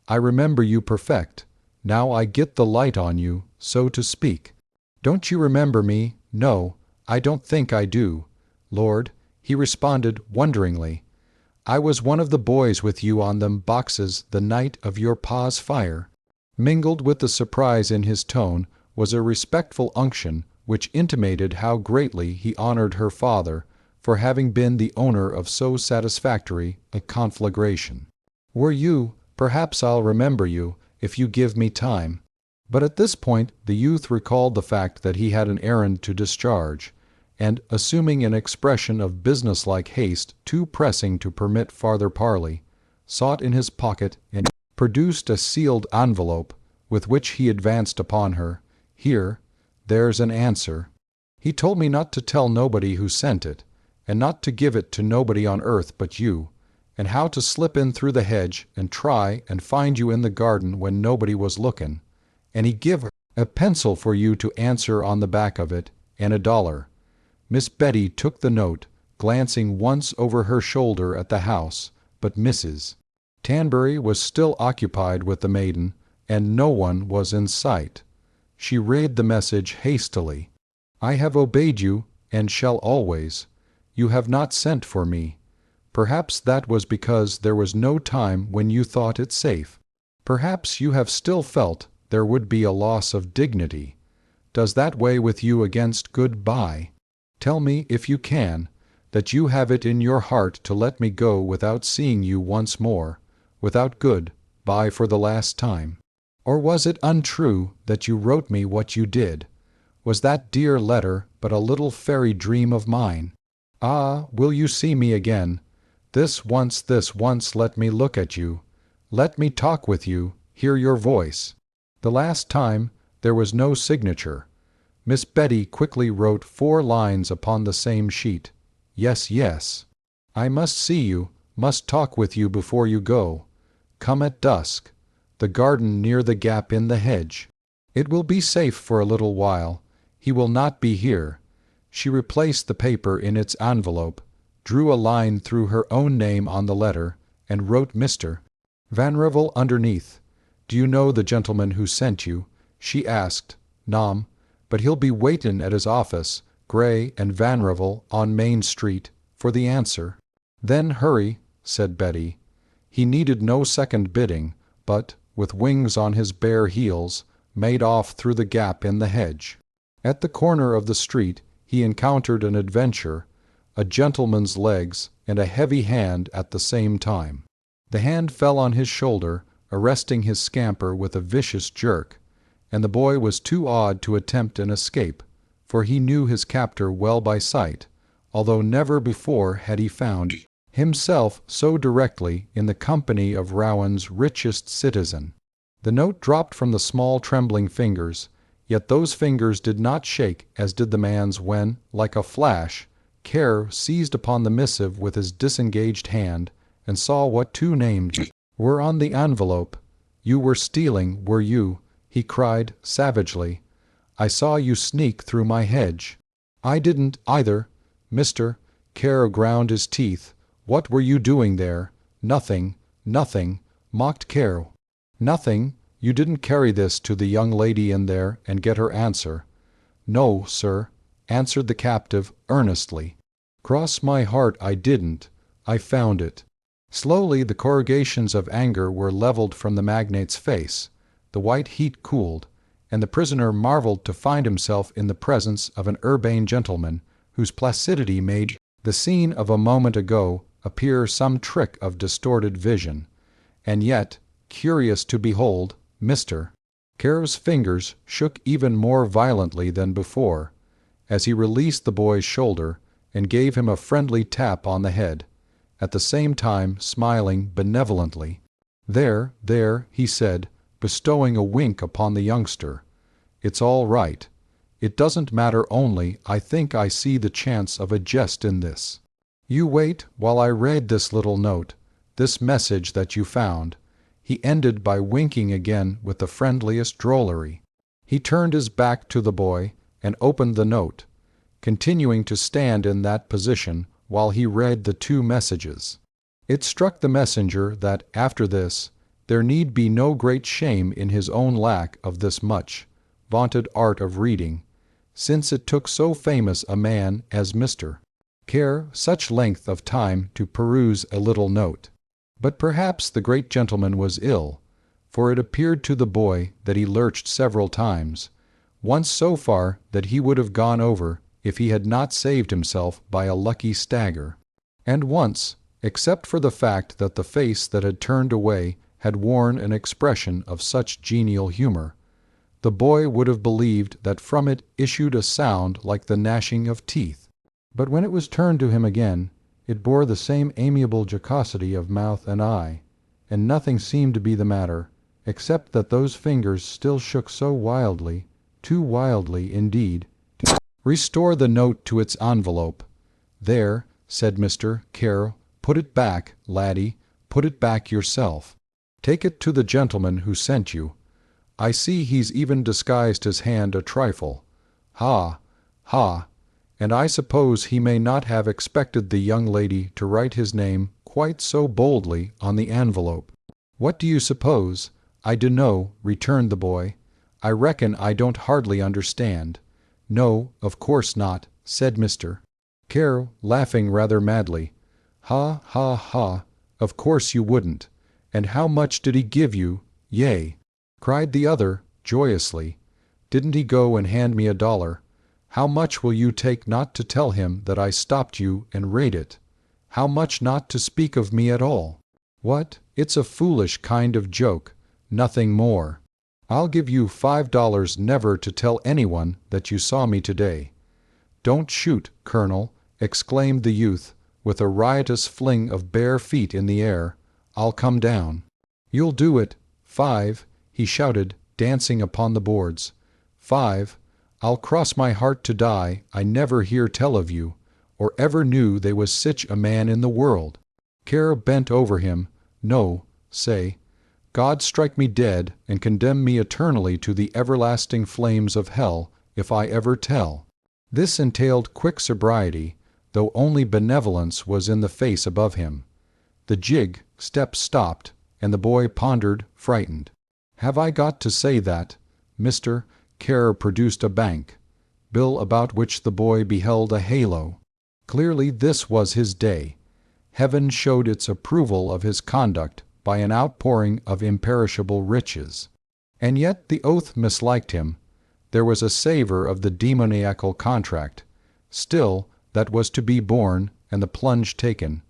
I remember you perfect. Now I get the light on you, so to speak." "Don't you remember me? No, I don't think I do, Lord," he responded wonderingly. "I was one of the boys with you on them boxes the night of your pa's fire." Mingled with the surprise in his tone was a respectful unction which intimated how greatly he honored her father for having been the owner of so satisfactory a conflagration. "Were you? Perhaps I'll remember you, if you give me time." But at this point the youth recalled the fact that he had an errand to discharge, and, assuming an expression of businesslike haste too pressing to permit farther parley, sought in his pocket and produced a sealed envelope, with which he advanced upon her. "Here, there's an answer. He told me not to tell nobody who sent it, and not to give it to nobody on earth but you, and how to slip in through the hedge and try and find you in the garden when nobody was looking, and he give her a pencil for you to answer on the back of it, and $1. Miss Betty took the note, glancing once over her shoulder at the house, but Mrs. Tanbury was still occupied with the maiden, and no one was in sight. She read the message hastily. "I have obeyed you, and shall always. You have not sent for me. Perhaps that was because there was no time when you thought it safe. Perhaps you have still felt there would be a loss of dignity. Does that weigh with you against good-bye? Tell me, if you can, that you have it in your heart to let me go without seeing you once more, without good-bye for the last time. Or was it untrue that you wrote me what you did? Was that dear letter but a little fairy dream of mine? Ah, will you see me again? This once let me look at you. Let me talk with you, hear your voice." The last time there was no signature. Miss Betty quickly wrote 4 lines upon the same sheet. "Yes, yes. I must see you, must talk with you before you go. Come at dusk. The garden near the gap in the hedge. It will be safe for a little while. He will not be here." She replaced the paper in its envelope, drew a line through her own name on the letter, and wrote Mr. Vanrevel underneath. "Do you know the gentleman who sent you?" she asked, Nom, but he'll be waitin' at his office, Gray and Vanrevel on Main Street, for the answer." "Then hurry," said Betty. He needed no second bidding, but, with wings on his bare heels, made off through the gap in the hedge. At the corner of the street he encountered an adventure, a gentleman's legs and a heavy hand at the same time. The hand fell on his shoulder, arresting his scamper with a vicious jerk, and the boy was too awed to attempt an escape, for he knew his captor well by sight, although never before had he found himself so directly in the company of Rowan's richest citizen. The note dropped from the small trembling fingers, yet those fingers did not shake as did the man's when, like a flash, Care seized upon the missive with his disengaged hand and saw what two names were on the envelope. "You were stealing, were you?" he cried savagely. "I saw you sneak through my hedge." "I didn't either, Mr." Care ground his teeth. "What were you doing there?" "Nothing, nothing," mocked Care. "Nothing? You didn't carry this to the young lady in there and get her answer?" "No, sir," answered the captive earnestly. "Cross my heart I didn't. I found it." Slowly the corrugations of anger were leveled from the magnate's face, the white heat cooled, and the prisoner marveled to find himself in the presence of an urbane gentleman whose placidity made the scene of a moment ago appear some trick of distorted vision. And yet, curious to behold, Mr. Care's fingers shook even more violently than before, as he released the boy's shoulder and gave him a friendly tap on the head, at the same time smiling benevolently. "There, there," he said, bestowing a wink upon the youngster. "It's all right. It doesn't matter, only I think I see the chance of a jest in this. You wait while I read this little note, this message that you found." He ended by winking again with the friendliest drollery. He turned his back to the boy and opened the note, continuing to stand in that position while he read the two messages. It struck the messenger that, after this, there need be no great shame in his own lack of this much vaunted art of reading, since it took so famous a man as Mr. Care such length of time to peruse a little note. But perhaps the great gentleman was ill, for it appeared to the boy that he lurched several times, once so far that he would have gone over if he had not saved himself by a lucky stagger, and once, except for the fact that the face that had turned away had worn an expression of such genial humor, the boy would have believed that from it issued a sound like the gnashing of teeth. But when it was turned to him again, it bore the same amiable jocosity of mouth and eye, and nothing seemed to be the matter, except that those fingers still shook so wildly, too wildly indeed, to restore the note to its envelope. "There," said Mr. Care, "put it back, laddie, put it back yourself. Take it to the gentleman who sent you. I see he's even disguised his hand a trifle. Ha, ha, and I suppose he may not have expected the young lady to write his name quite so boldly on the envelope." "What do you suppose?" "I dunno," returned the boy. "I reckon I don't hardly understand." "No, of course not," said Mr. Care, laughing rather madly. "Ha, ha, ha, of course you wouldn't. And how much did he give you?" "Yea," cried the other, joyously. "Didn't he go and hand me $1? How much will you take not to tell him that I stopped you and read it? How much not to speak of me at all?" "What, it's a foolish kind of joke, nothing more. I'll give you $5 never to tell anyone that you saw me today." "Don't shoot, Colonel," exclaimed the youth, with a riotous fling of bare feet in the air. "I'll come down." "You'll do it. 5," he shouted, dancing upon the boards. 5. I'll cross my heart to die I never hear tell of you, or ever knew they was sich a man in the world." Care bent over him. "No, say, God strike me dead and condemn me eternally to the everlasting flames of hell if I ever tell." This entailed quick sobriety, though only benevolence was in the face above him. The jig step stopped, and the boy pondered, frightened. "Have I got to say that?" Mr. care produced a bank, bill about which the boy beheld a halo. Clearly this was his day. Heaven showed its approval of his conduct by an outpouring of imperishable riches. And yet the oath misliked him. There was a savor of the demoniacal contract. Still, that was to be borne, and the plunge taken,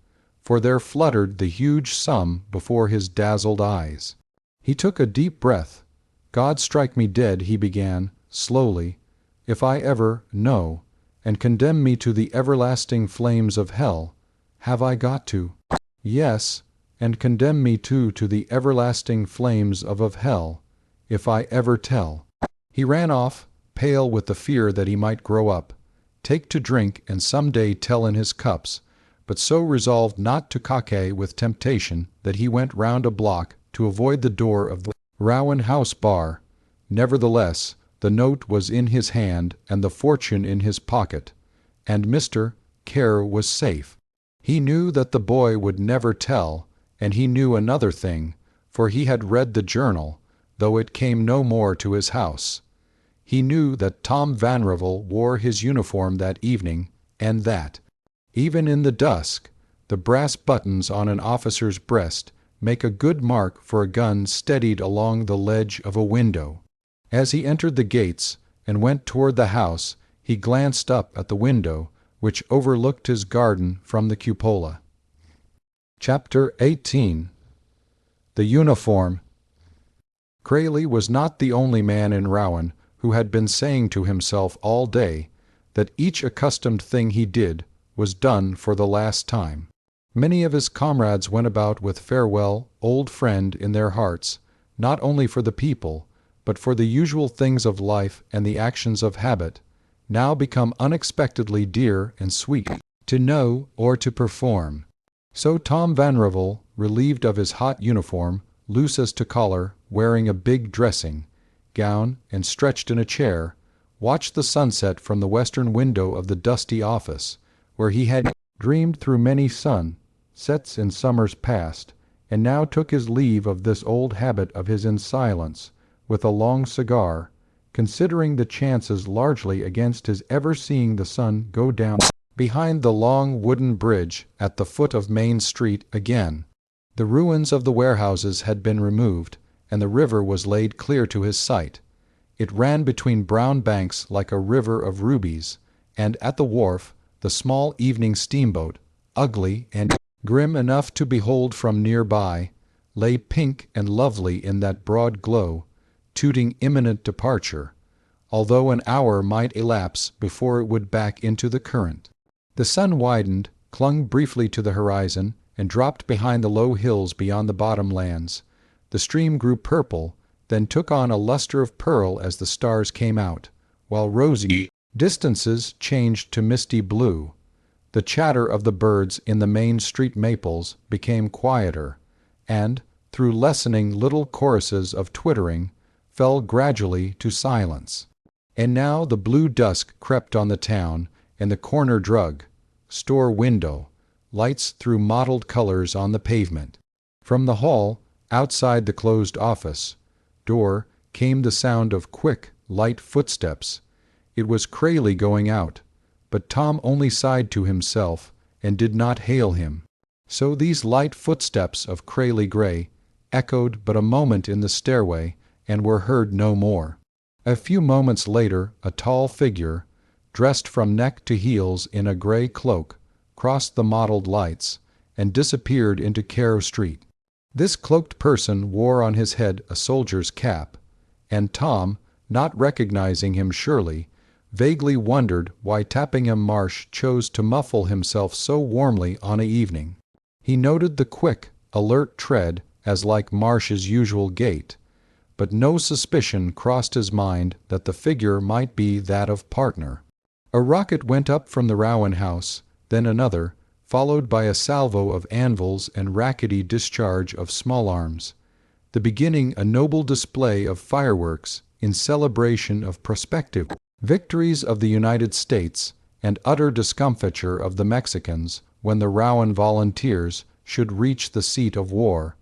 for there fluttered the huge sum before his dazzled eyes. He took a deep breath. "God strike me dead," he began, slowly, "if I ever, no, and condemn me to the everlasting flames of hell. Have I got to? Yes, and condemn me too to the everlasting flames of hell, if I ever tell." He ran off, pale with the fear that he might grow up, take to drink and some day tell in his cups, but so resolved not to coquet with temptation that he went round a block to avoid the door of the Rowan House bar. Nevertheless, the note was in his hand and the fortune in his pocket, and Mr. Care was safe. He knew that the boy would never tell, and he knew another thing, for he had read the journal, though it came no more to his house. He knew that Tom Vanrevel wore his uniform that evening, and that, even in the dusk, the brass buttons on an officer's breast make a good mark for a gun steadied along the ledge of a window. As he entered the gates and went toward the house, he glanced up at the window, which overlooked his garden from the cupola. Chapter 18. The Uniform. Crayley was not the only man in Rowan who had been saying to himself all day that each accustomed thing he did was done for the last time. Many of his comrades went about with "Farewell, old friend" in their hearts, not only for the people, but for the usual things of life and the actions of habit, now become unexpectedly dear and sweet to know or to perform. So Tom Vanrevel, relieved of his hot uniform, loose as to collar, wearing a big dressing gown and stretched in a chair, watched the sunset from the western window of the dusty office, where he had dreamed through many sunsets in summers past, and now took his leave of this old habit of his in silence, with a long cigar, considering the chances largely against his ever seeing the sun go down behind the long wooden bridge at the foot of Main Street again. The ruins of the warehouses had been removed, and the river was laid clear to his sight. It ran between brown banks like a river of rubies, and at the wharf the small evening steamboat, ugly and grim enough to behold from near by, lay pink and lovely in that broad glow, tooting imminent departure, although an hour might elapse before it would back into the current. The sun widened, clung briefly to the horizon, and dropped behind the low hills beyond the bottomlands. The stream grew purple, then took on a luster of pearl as the stars came out, while rosy distances changed to misty blue. The chatter of the birds in the Main Street maples became quieter, and, through lessening little choruses of twittering, fell gradually to silence. And now the blue dusk crept on the town, and the corner drug store window lights threw mottled colors on the pavement. From the hall, outside the closed office door, came the sound of quick, light footsteps. It was Crayley going out, but Tom only sighed to himself and did not hail him. So these light footsteps of Crayley Gray echoed but a moment in the stairway and were heard no more. A few moments later a tall figure, dressed from neck to heels in a gray cloak, crossed the mottled lights and disappeared into Caro Street. This cloaked person wore on his head a soldier's cap, and Tom, not recognizing him surely, vaguely wondered why Tappingham Marsh chose to muffle himself so warmly on an evening. He noted the quick, alert tread as like Marsh's usual gait, but no suspicion crossed his mind that the figure might be that of partner. A rocket went up from the Rowan house, then another, followed by a salvo of anvils and rackety discharge of small-arms, the beginning a noble display of fireworks in celebration of prospective victories of the United States and utter discomfiture of the Mexicans when the Rowan volunteers should reach the seat of war,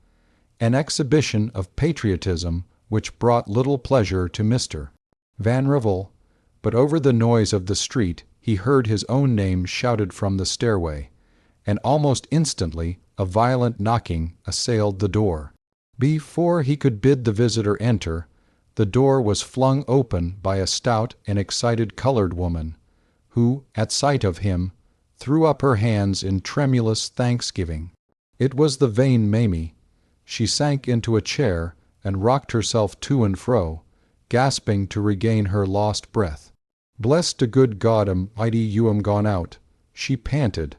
an exhibition of patriotism which brought little pleasure to Mr. Vanrevel, but over the noise of the street he heard his own name shouted from the stairway, and almost instantly a violent knocking assailed the door. Before he could bid the visitor enter, the door was flung open by a stout and excited colored woman, who, at sight of him, threw up her hands in tremulous thanksgiving. It was the vain Mamie. She sank into a chair and rocked herself to and fro, gasping to regain her lost breath. "Bless de good God Almighty, you am gone out," she panted.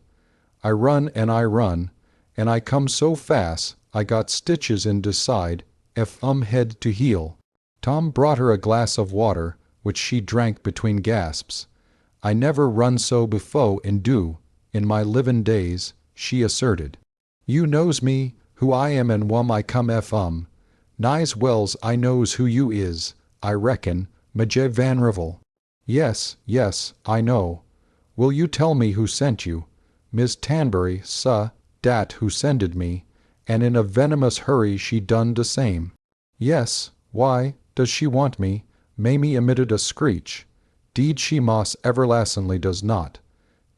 "I run, and I come so fast I got stitches in de side, head to heel." Tom brought her a glass of water, which she drank between gasps. "I never run so befo' in my livin' days," she asserted. "You knows me, who I am and whum I come nigh's wells I knows who you is, I reckon, Major Vanrevel." "Yes, yes, I know. Will you tell me who sent you?" "Miss Tanbury, suh, dat who sended me, and in a venomous hurry she done de same." "Yes, why does she want me?" Mamie emitted a screech. "Deed she mos everlastingly does not.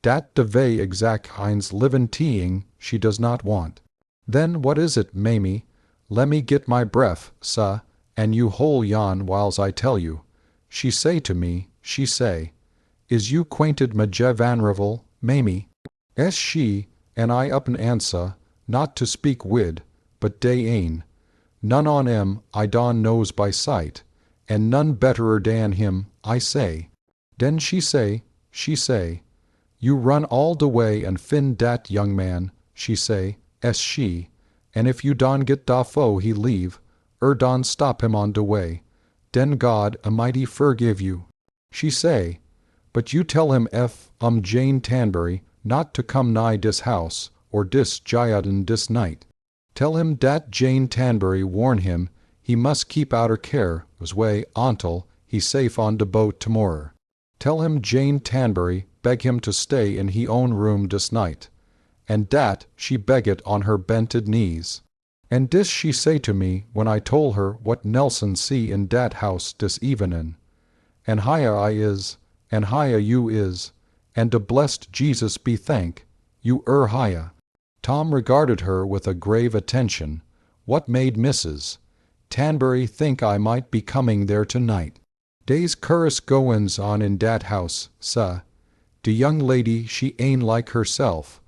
Dat de vay exact hines livin' teeing she does not want." "Then what is it, Mamie? Lemme get my breath, suh, and you hole yon whiles I tell you." She say to me, she say, "Is you 'quainted Major Vanrevel, Mamie?" "Es she, and I up and answer, not to speak wid, but dey ain. None on 'em I don knows by sight, and none betterer dan him, I say." Den she say, "You run all de way and fin dat young man," she say, "es she, and if you don get da foe he leave, don stop him on de way, den God A'mighty forgive you." She say, "But you tell him Jane Tanbury not to come nigh dis house, or dis Jayadin dis night. Tell him dat Jane Tanbury warn him he must keep outer care way ontel he safe on de boat tomorrer. Tell him Jane Tanbury beg him to stay in he own room dis night, and dat she beg it on her bented knees." And dis she say to me when I tol her what Nelson see in dat house dis evenin'. And higher I is, and higher you is, and de blessed Jesus be thank, you higher. Tom regarded her with a grave attention. What made Mrs. Tanbury think I might be coming there tonight? "Dey's cur'us goin's on in dat house, suh. De young lady she ain like herself.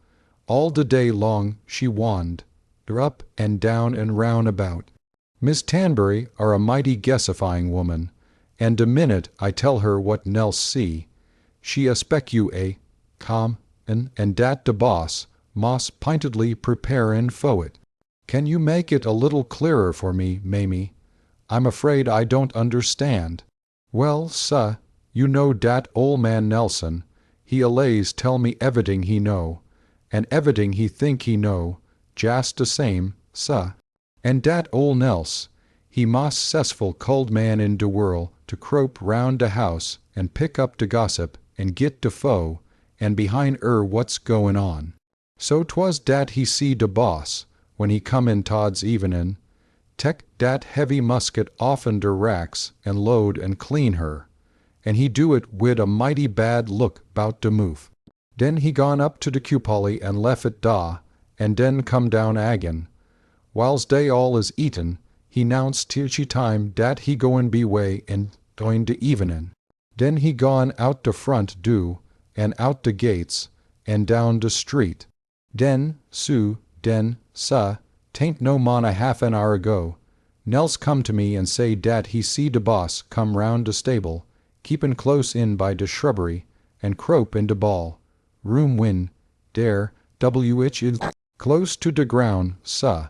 All de day long she wand, up and down and round about. Miss Tanbury are a mighty guessifying woman, and de minute I tell her what Nels see, she expect you come, and dat de boss, mos pintedly preparin' fo' it. Can you make it a little clearer for me, Mamie? I'm afraid I don't understand." "Well, suh, you know dat ole man Nelson, he allays tell me everyting he know, and everyting he think he know, jas' de same, suh. And dat ole Nels, he mos' 'cessful culled man in de world to crope round de house and pick up de gossip and git de foe, and behind what's goin' on. So 'twas dat he see de boss, when he come in tods evenin', tek dat heavy musket offen de racks and load and clean her, and he do it wid a mighty bad look 'bout de moof. Den he gone up to de cupoly and lef it dah, and den come down agin. Whiles dey all is eatin', he 'nounced teachy time dat he goin' be way and doin' de evenin'. Den he gone out de front and out de gates, and down de street. Den, suh, 'tain't no mon a half an hour ago, Nels come to me and say dat he see de boss come round de stable, keepin' close in by de shrubbery, and crope in de ball room win, dere, which is close to de ground, suh.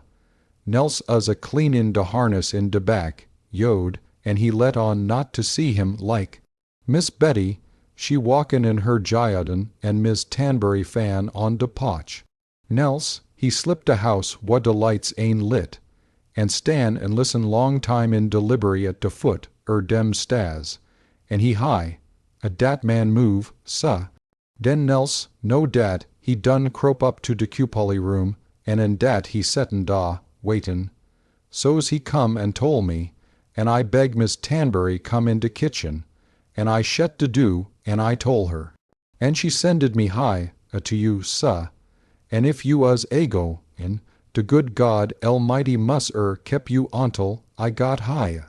Nels us a cleanin' de harness in de back, yod, and he let on not to see him like. Miss Betty, she walkin' in her Jayadin and Miss Tanbury fan on de potch. Nels, he slip de house what de lights ain lit, and stan' and listen long time in de libbery at de foot dem stairs, and he high, a dat man move, suh. Den Nels, know dat, he done crope up to de cupoly room, and in dat he settin' dah, waitin'. So's he come and tol me, and I beg Miss Tanbury come in de kitchen, and I shet to do, and I tole her. And she sended me high, to you, suh, and if you was a go, in, de good God Almighty kep you ontel I got high.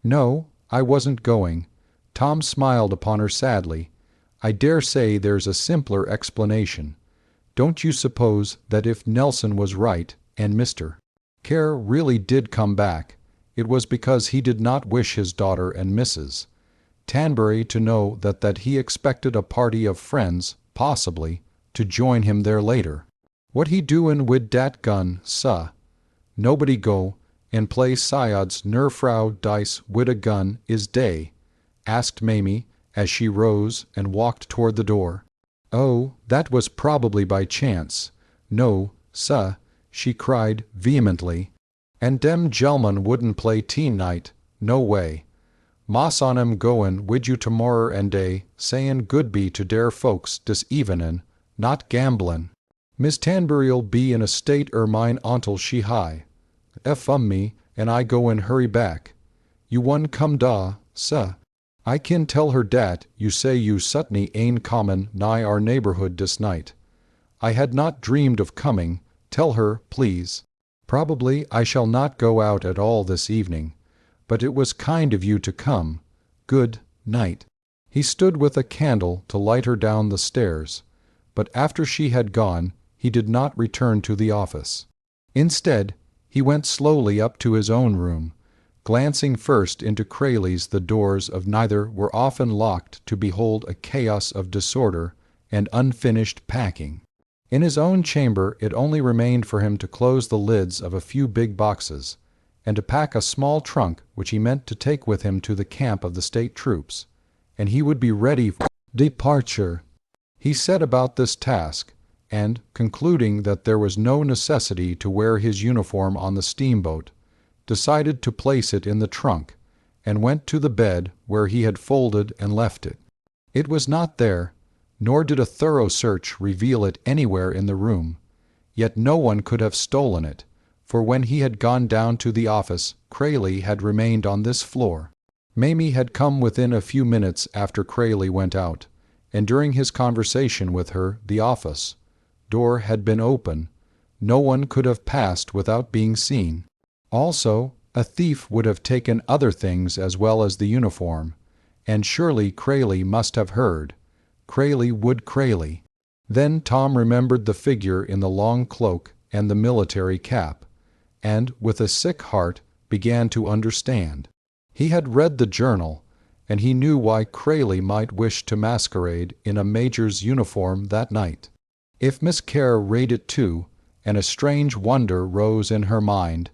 No, I wasn't going. Tom smiled upon her sadly. I dare say there's a simpler explanation. Don't you suppose that if Nelson was right, and Mr. Kerr really did come back, it was because he did not wish his daughter and Mrs. Tanbury to know that he expected a party of friends, possibly, to join him there later. What he doin' wid dat gun, suh? Nobody go and play Syod's Nerfrau dice wid a gun is day? Asked Mamie, as she rose and walked toward the door. Oh, that was probably by chance. No, suh, she cried vehemently. And dem gelman wouldn't play tea-night, no way. Moss on 'em goin' wid you tomorrer and day, sayin' goodby to dere folks dis evenin', not gamblin'. Miss Tanbury'll be in a state mine ontel she high. Me, and I go and hurry back. You wun come da, suh. I kin tell her dat you say you sutny ain common nigh our neighborhood dis night. I had not dreamed of coming. Tell her, please. Probably I shall not go out at all this evening, but it was kind of you to come. Good night. He stood with a candle to light her down the stairs, but after she had gone, he did not return to the office. Instead, he went slowly up to his own room, glancing first into Crayley's. The doors of neither were often locked to behold a chaos of disorder and unfinished packing. In his own chamber it only remained for him to close the lids of a few big boxes, and to pack a small trunk which he meant to take with him to the camp of the state troops, and he would be ready for departure. He set about this task, and, concluding that there was no necessity to wear his uniform on the steamboat, decided to place it in the trunk, and went to the bed where he had folded and left it. It was not there, nor did a thorough search reveal it anywhere in the room, yet no one could have stolen it, for when he had gone down to the office, Crayley had remained on this floor. Mamie had come within a few minutes after Crayley went out, and during his conversation with her, the office door had been open. No one could have passed without being seen. Also, a thief would have taken other things as well as the uniform, and surely Crayley must have heard. Crayley would Crayley. Then Tom remembered the figure in the long cloak and the military cap, and, with a sick heart, began to understand. He had read the journal, and he knew why Crayley might wish to masquerade in a major's uniform that night. If Miss Kerr read it too, and a strange wonder rose in her mind,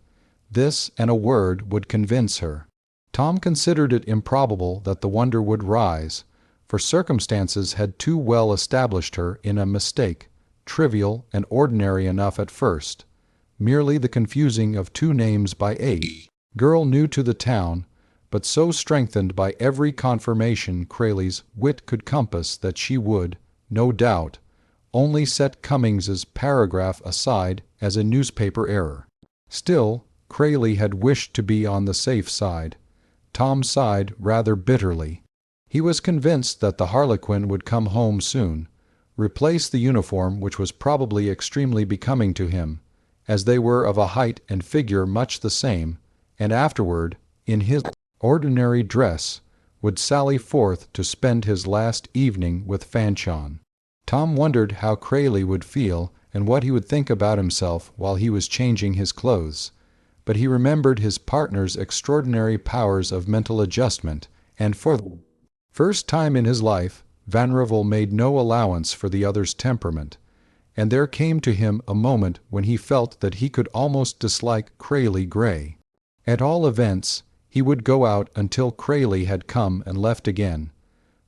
this and a word would convince her. Tom considered it improbable that the wonder would rise, for circumstances had too well established her in a mistake, trivial and ordinary enough at first, merely the confusing of two names by a girl new to the town, but so strengthened by every confirmation Crayley's wit could compass that she would, no doubt, only set Cummings's paragraph aside as a newspaper error. Still, Crayley had wished to be on the safe side. Tom sighed rather bitterly. He was convinced that the Harlequin would come home soon, replace the uniform which was probably extremely becoming to him, as they were of a height and figure much the same, and afterward, in his ordinary dress, would sally forth to spend his last evening with Fanchon. Tom wondered how Crayley would feel and what he would think about himself while he was changing his clothes, but he remembered his partner's extraordinary powers of mental adjustment, and for the first time in his life, Vanrevel made no allowance for the other's temperament, and there came to him a moment when he felt that he could almost dislike Crayley Gray. At all events, he would go out until Crayley had come and left again,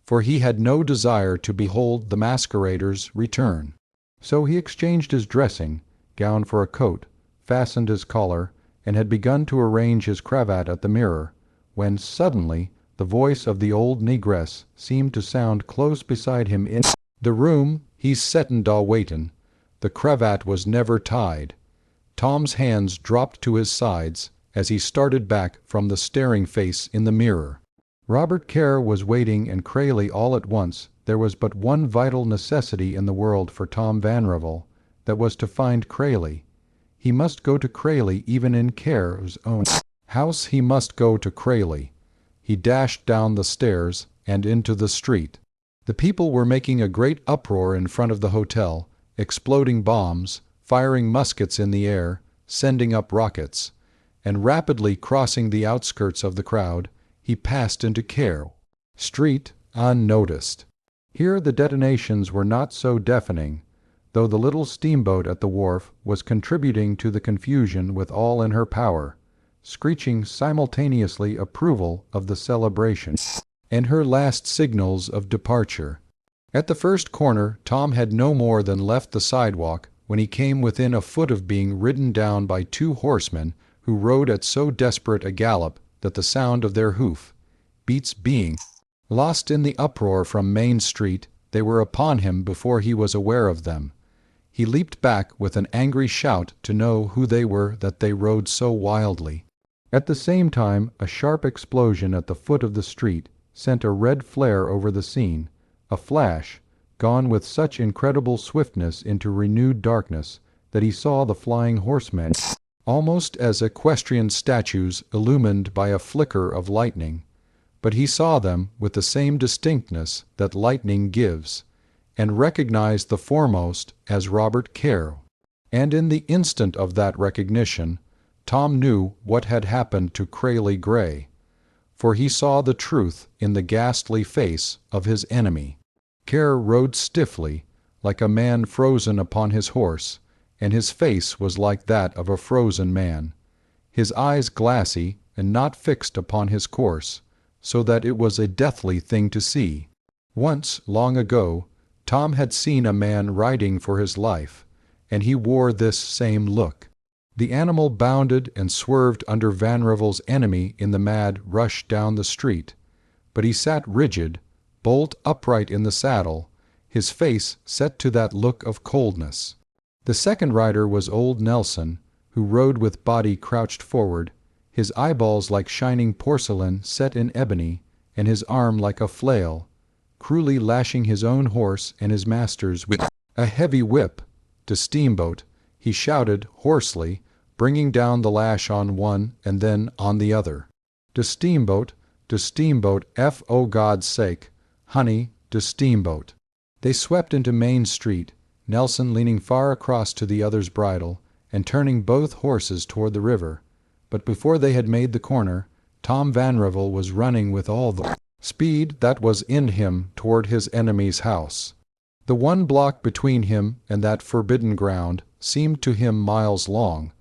for he had no desire to behold the masquerader's return. So he exchanged his dressing gown for a coat, fastened his collar, and had begun to arrange his cravat at the mirror, when suddenly the voice of the old negress seemed to sound close beside him in the room. He's settin' da waitin'. The cravat was never tied. Tom's hands dropped to his sides as he started back from the staring face in the mirror. Robert Kerr was waiting in Crayley all at once. There was but one vital necessity in the world for Tom Vanrevel, that was to find Crayley. He must go to Crayley even in Kerr's own house. He must go to Crayley. He dashed down the stairs and into the street. The people were making a great uproar in front of the hotel, exploding bombs, firing muskets in the air, sending up rockets. And rapidly crossing the outskirts of the crowd, he passed into Kerr Street unnoticed. Here the detonations were not so deafening, though the little steamboat at the wharf was contributing to the confusion with all in her power, screeching simultaneously approval of the celebration and her last signals of departure. At the first corner Tom had no more than left the sidewalk when he came within a foot of being ridden down by two horsemen who rode at so desperate a gallop that the sound of their hoof beats being lost in the uproar from Main Street. They were upon him before he was aware of them. He leaped back with an angry shout to know who they were that they rode so wildly. At the same time a sharp explosion at the foot of the street sent a red flare over the scene, a flash, gone with such incredible swiftness into renewed darkness that he saw the flying horsemen almost as equestrian statues illumined by a flicker of lightning. But he saw them with the same distinctness that lightning gives, and recognized the foremost as Robert Kerr. And in the instant of that recognition, Tom knew what had happened to Crayley Gray, for he saw the truth in the ghastly face of his enemy. Kerr rode stiffly, like a man frozen upon his horse, and his face was like that of a frozen man, his eyes glassy and not fixed upon his course, so that it was a deathly thing to see. Once, long ago, Tom had seen a man riding for his life, and he wore this same look. The animal bounded and swerved under Vanrevel's enemy in the mad rush down the street, but he sat rigid, bolt upright in the saddle, his face set to that look of coldness. The second rider was old Nelson, who rode with body crouched forward, his eyeballs like shining porcelain set in ebony, and his arm like a flail, cruelly lashing his own horse and his master's with a heavy whip. To Steamboat he shouted hoarsely, bringing down the lash on one and then on the other. To Steamboat, for God's sake, honey, to Steamboat. They swept into Main Street, Nelson leaning far across to the other's bridle and turning both horses toward the river. But before they had made the corner, Tom Vanrevel was running with all the speed that was in him toward his enemy's house. The 1 block between him and that forbidden ground seemed to him miles long,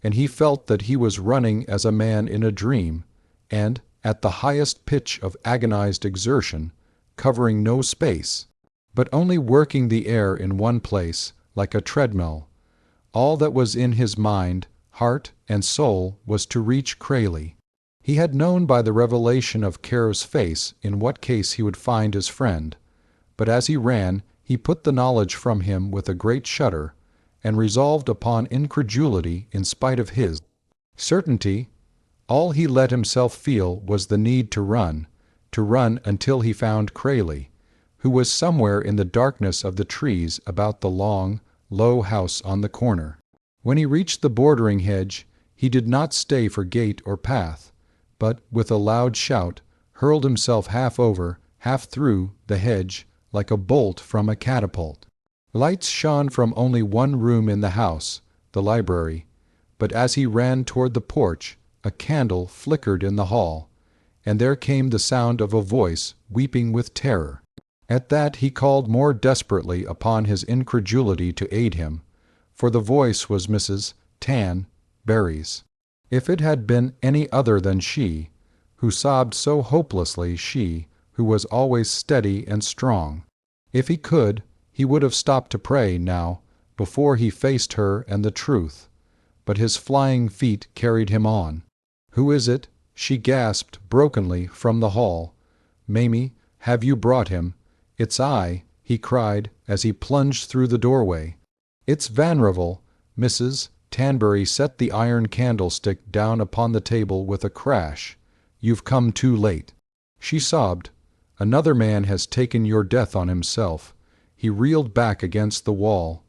and he felt that he was running as a man in a dream, and, at the highest pitch of agonized exertion, covering no space, but only working the air in one place, like a treadmill. All that was in his mind, heart, and soul was to reach Crayley. He had known by the revelation of Kerr's face in what case he would find his friend, but as he ran he put the knowledge from him with a great shudder, and resolved upon incredulity in spite of his certainty. All he let himself feel was the need to run until he found Crayley, who was somewhere in the darkness of the trees about the long, low house on the corner. When he reached the bordering hedge, he did not stay for gate or path, but, with a loud shout, hurled himself half over, half through, the hedge, like a bolt from a catapult. Lights shone from only one room in the house, the library, but as he ran toward the porch, a candle flickered in the hall, and there came the sound of a voice weeping with terror. At that he called more desperately upon his incredulity to aid him, for the voice was Mrs. Tan Berry's. If it had been any other than she, who sobbed so hopelessly, she, who was always steady and strong. If he could, he would have stopped to pray now, before he faced her and the truth, but his flying feet carried him on. "Who is it?" she gasped brokenly from the hall. "Mamie, have you brought him?" "It's I," he cried as he plunged through the doorway. "It's Vanrevel." Mrs. Tanbury set the iron candlestick down upon the table with a crash. "You've come too late." She sobbed, "Another man has taken your death on himself." He reeled back against the wall.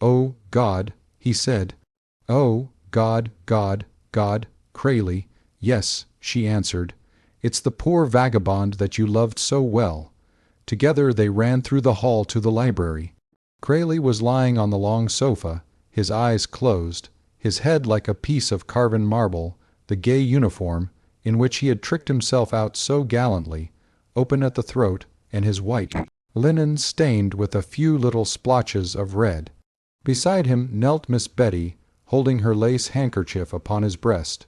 "Oh, God," he said. "Oh, God, God, God, Crayley." "Yes," she answered. "It's the poor vagabond that you loved so well." Together they ran through the hall to the library. Crayley was lying on the long sofa, his eyes closed, his head like a piece of carven marble, the gay uniform, in which he had tricked himself out so gallantly, open at the throat, and his white linen stained with a few little splotches of red. Beside him knelt Miss Betty, holding her lace handkerchief upon his breast.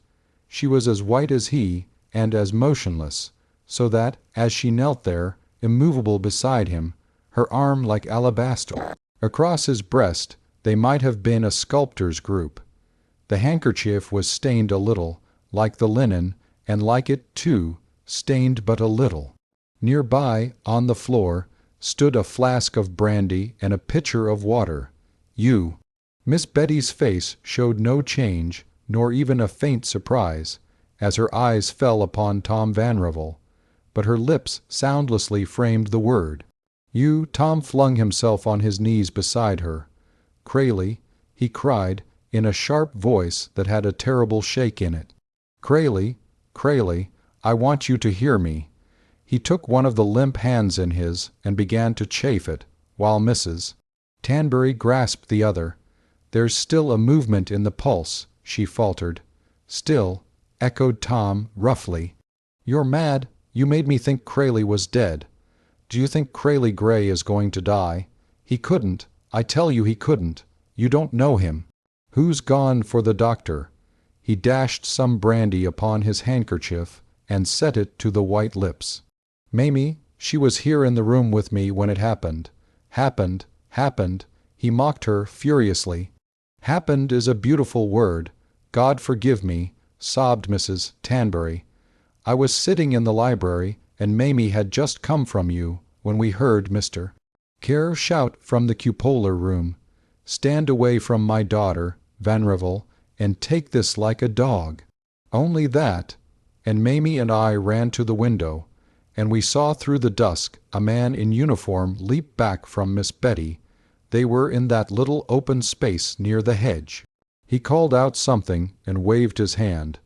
She was as white as he, and as motionless, so that, as she knelt there, immovable beside him, her arm like alabaster, across his breast, they might have been a sculptor's group. The handkerchief was stained a little, like the linen, and like it, too, stained but a little. Near by, on the floor, stood a flask of brandy and a pitcher of water. "You." Miss Betty's face showed no change, nor even a faint surprise, as her eyes fell upon Tom Vanrevel, but her lips soundlessly framed the word. "You." Tom flung himself on his knees beside her. "Crayley," he cried, in a sharp voice that had a terrible shake in it. "Crayley, Crayley, I want you to hear me." He took one of the limp hands in his and began to chafe it, while Mrs. Tanbury grasped the other. "There's still a movement in the pulse," she faltered. "Still," echoed Tom, roughly. "You're mad. You made me think Crayley was dead. Do you think Crayley Gray is going to die? He couldn't. I tell you he couldn't. You don't know him. Who's gone for the doctor?" He dashed some brandy upon his handkerchief and set it to the white lips. "Mamie, she was here in the room with me when it happened." "Happened, happened," he mocked her furiously. "Happened is a beautiful word. God forgive me," sobbed Mrs. Tanbury. "I was sitting in the library, and Mamie had just come from you, when we heard Mr. Kerr shout from the cupola room, 'Stand away from my daughter, Vanrevel, and take this like a dog.' Only that, and Mamie and I ran to the window, and we saw through the dusk a man in uniform leap back from Miss Betty. They were in that little open space near the hedge. He called out something and waved his hand,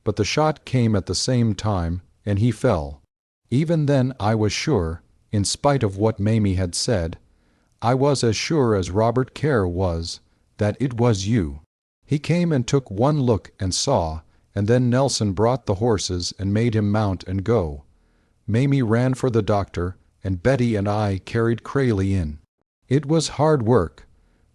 but the shot came at the same time, and he fell. Even then I was sure, in spite of what Mamie had said, I was as sure as Robert Kerr was, that it was you. He came and took one look and saw, and then Nelson brought the horses and made him mount and go. Mamie ran for the doctor, and Betty and I carried Crayley in. It was hard work.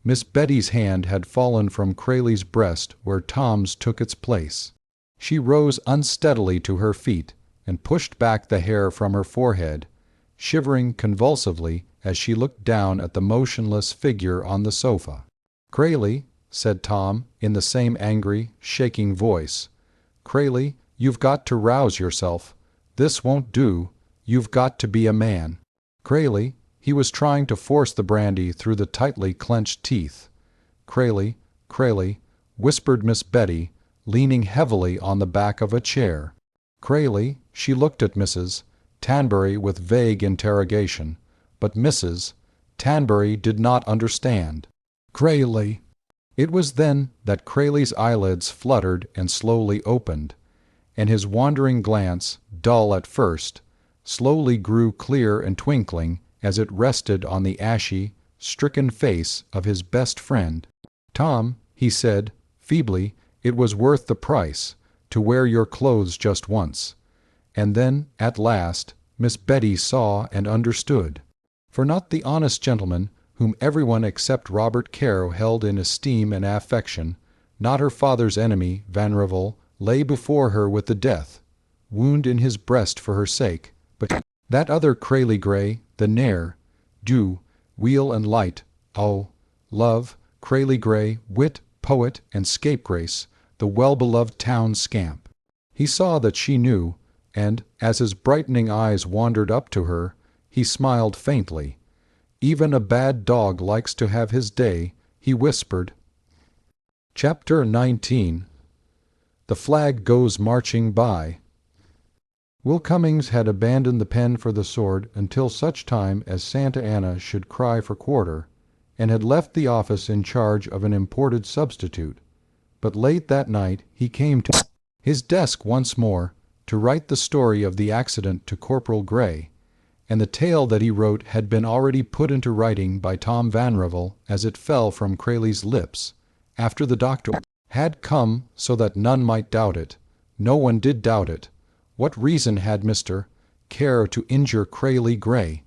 Miss Betty's hand had fallen from Crayley's breast where Tom's took its place. She rose unsteadily to her feet and pushed back the hair from her forehead, shivering convulsively as she looked down at the motionless figure on the sofa. "Crayley," said Tom, in the same angry, shaking voice. "Crayley, you've got to rouse yourself. This won't do. You've got to be a man." "Crayley," he was trying to force the brandy through the tightly clenched teeth. "Crayley, Crayley," whispered Miss Betty, leaning heavily on the back of a chair. "Crayley," she looked at Mrs. Tanbury with vague interrogation, but Mrs. Tanbury did not understand. "Crayley." It was then that Crayley's eyelids fluttered and slowly opened, and his wandering glance, dull at first, slowly grew clear and twinkling as it rested on the ashy, stricken face of his best friend. "Tom," he said, feebly, "it was worth the price, to wear your clothes just once." And then, at last, Miss Betty saw and understood. For not the honest gentleman, whom everyone except Robert Kerr held in esteem and affection, not her father's enemy, Vanrevel, lay before her with the death wound in his breast for her sake, but that other Crayley Gray, the ne'er do wheel and light, oh, love, Crayley Gray, wit, poet, and scapegrace, the well-beloved town scamp. He saw that she knew, and, as his brightening eyes wandered up to her, he smiled faintly. "Even a bad dog likes to have his day," he whispered. Chapter 19. The Flag Goes Marching By. Will Cummings had abandoned the pen for the sword until such time as Santa Anna should cry for quarter, and had left the office in charge of an imported substitute. But late that night he came to his desk once more to write the story of the accident to Corporal Gray, and the tale that he wrote had been already put into writing by Tom Vanrevel as it fell from Crayley's lips, after the doctor had come, so that none might doubt it. No one did doubt it. What reason had Mr. Care to injure Crayley Gray?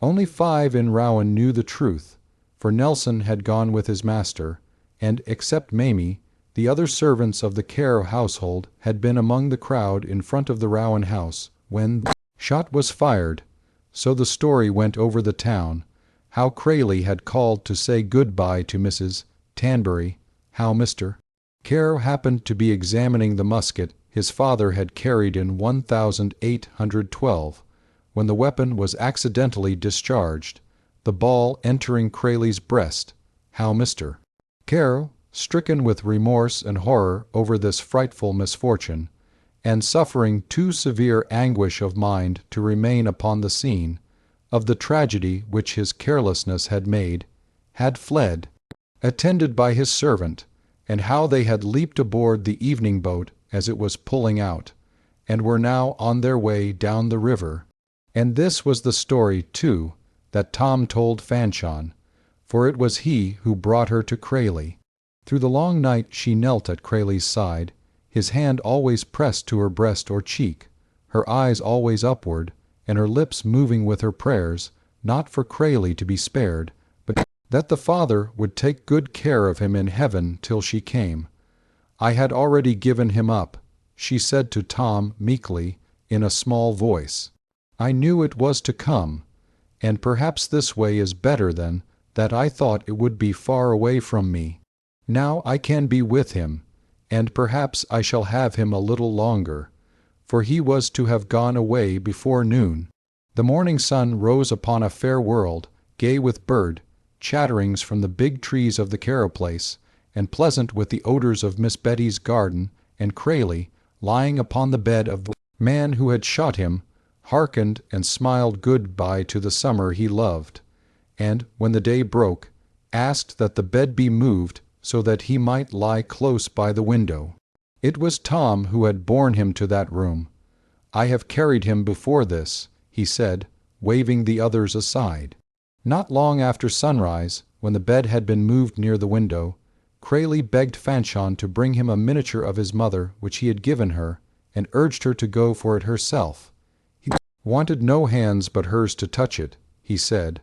Only 5 in Rowan knew the truth, for Nelson had gone with his master, and, except Mamie, the other servants of the Care household had been among the crowd in front of the Rowan house when the shot was fired. So the story went over the town, how Crayley had called to say good-bye to Mrs. Tanbury, how Mr. Care happened to be examining the musket his father had carried in 1812, when the weapon was accidentally discharged, the ball entering Crayley's breast, how Mr. Care, stricken with remorse and horror over this frightful misfortune, and suffering too severe anguish of mind to remain upon the scene of the tragedy which his carelessness had made, had fled, attended by his servant, and how they had leaped aboard the evening boat as it was pulling out, and were now on their way down the river. And this was the story, too, that Tom told Fanchon, for it was he who brought her to Crayley. Through the long night she knelt at Crayley's side, his hand always pressed to her breast or cheek, her eyes always upward, and her lips moving with her prayers, not for Crayley to be spared, but that the Father would take good care of him in heaven till she came. I had already given him up, she said to Tom meekly, in a small voice. I knew it was to come, and perhaps this way is better than that I thought it would be far away from me. Now I can be with him, and perhaps I shall have him a little longer, for he was to have gone away before noon. The morning sun rose upon a fair world, gay with bird chatterings from the big trees of the Carrow place, and pleasant with the odors of Miss Betty's garden, and Crayley, lying upon the bed of the man who had shot him, hearkened and smiled good-bye to the summer he loved, and, when the day broke, asked that the bed be moved so that he might lie close by the window. It was Tom who had borne him to that room. I have carried him before this, he said, waving the others aside. Not long after sunrise, when the bed had been moved near the window, Crayley begged Fanchon to bring him a miniature of his mother which he had given her, and urged her to go for it herself. He wanted no hands but hers to touch it, he said,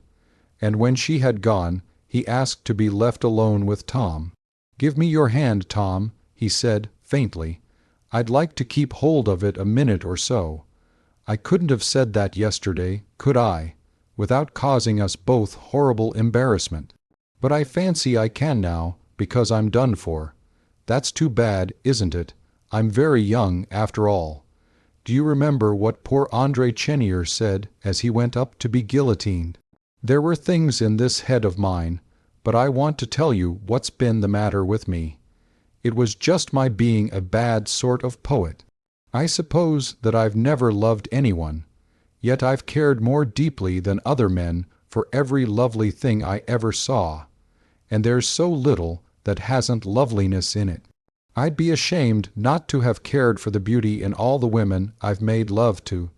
and when she had gone, he asked to be left alone with Tom. "Give me your hand, Tom," he said, faintly. "I'd like to keep hold of it a minute or so. I couldn't have said that yesterday, could I, without causing us both horrible embarrassment. But I fancy I can now, because I'm done for. That's too bad, isn't it? I'm very young, after all. Do you remember what poor André Chenier said as he went up to be guillotined? There were things in this head of mine, but I want to tell you what's been the matter with me. It was just my being a bad sort of poet. I suppose that I've never loved anyone, yet I've cared more deeply than other men for every lovely thing I ever saw, and there's so little that hasn't loveliness in it. I'd be ashamed not to have cared for the beauty in all the women I've made love to,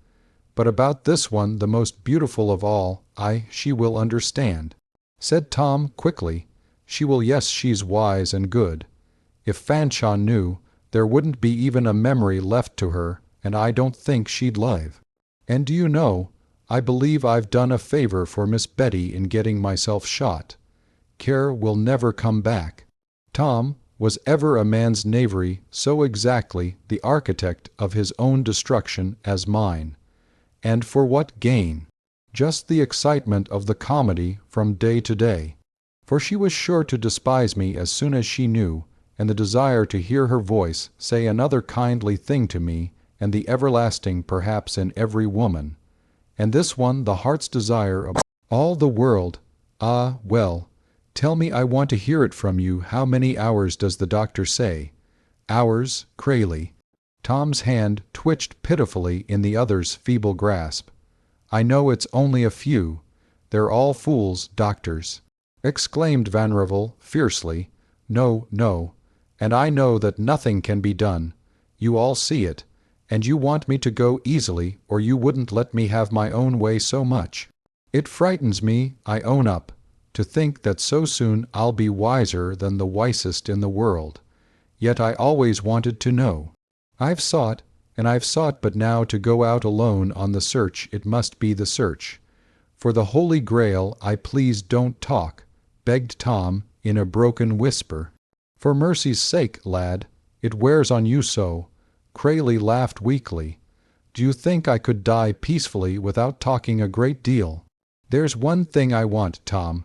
but about this one, the most beautiful of all, she will understand," said Tom quickly. "She will, yes, she's wise and good. If Fanchon knew, there wouldn't be even a memory left to her, and I don't think she'd live. And do you know, I believe I've done a favor for Miss Betty in getting myself shot. Care will never come back. Tom, was ever a man's knavery so exactly the architect of his own destruction as mine? And for what gain? Just the excitement of the comedy from day to day. For she was sure to despise me as soon as she knew, and the desire to hear her voice say another kindly thing to me, and the everlasting perhaps in every woman. And this one the heart's desire of all the world. Ah, well, tell me, I want to hear it from you. How many hours does the doctor say? Hours, Crayley. Tom's hand twitched pitifully in the other's feeble grasp. "I know it's only a few. They're all fools, doctors," exclaimed Vanrevel fiercely. "No, no. And I know that nothing can be done. You all see it. And you want me to go easily, or you wouldn't let me have my own way so much. It frightens me, I own up, to think that so soon I'll be wiser than the wisest in the world. Yet I always wanted to know. I've sought, and I've sought, but now to go out alone on the search it must be the search. For the Holy Grail, I please don't talk," begged Tom in a broken whisper. "For mercy's sake, lad, it wears on you so." Crayley laughed weakly. "Do you think I could die peacefully without talking a great deal? There's one thing I want, Tom.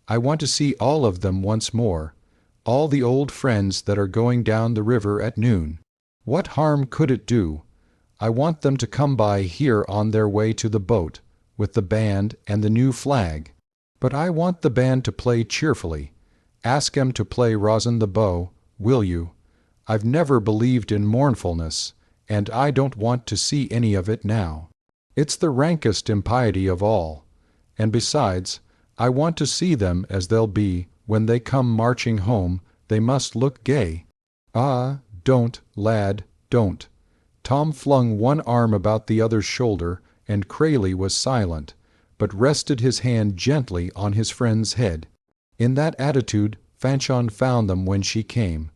I want to see all of them once more, all the old friends that are going down the river at noon. What harm could it do? I want them to come by here on their way to the boat, with the band and the new flag. But I want the band to play cheerfully. Ask 'em to play Rosin the Bow, will you? I've never believed in mournfulness, and I don't want to see any of it now. It's the rankest impiety of all. And besides, I want to see them as they'll be when they come marching home. They must look gay." "Ah, don't, lad, don't." Tom flung one arm about the other's shoulder, and Crayley was silent, but rested his hand gently on his friend's head. In that attitude Fanchon found them when she came.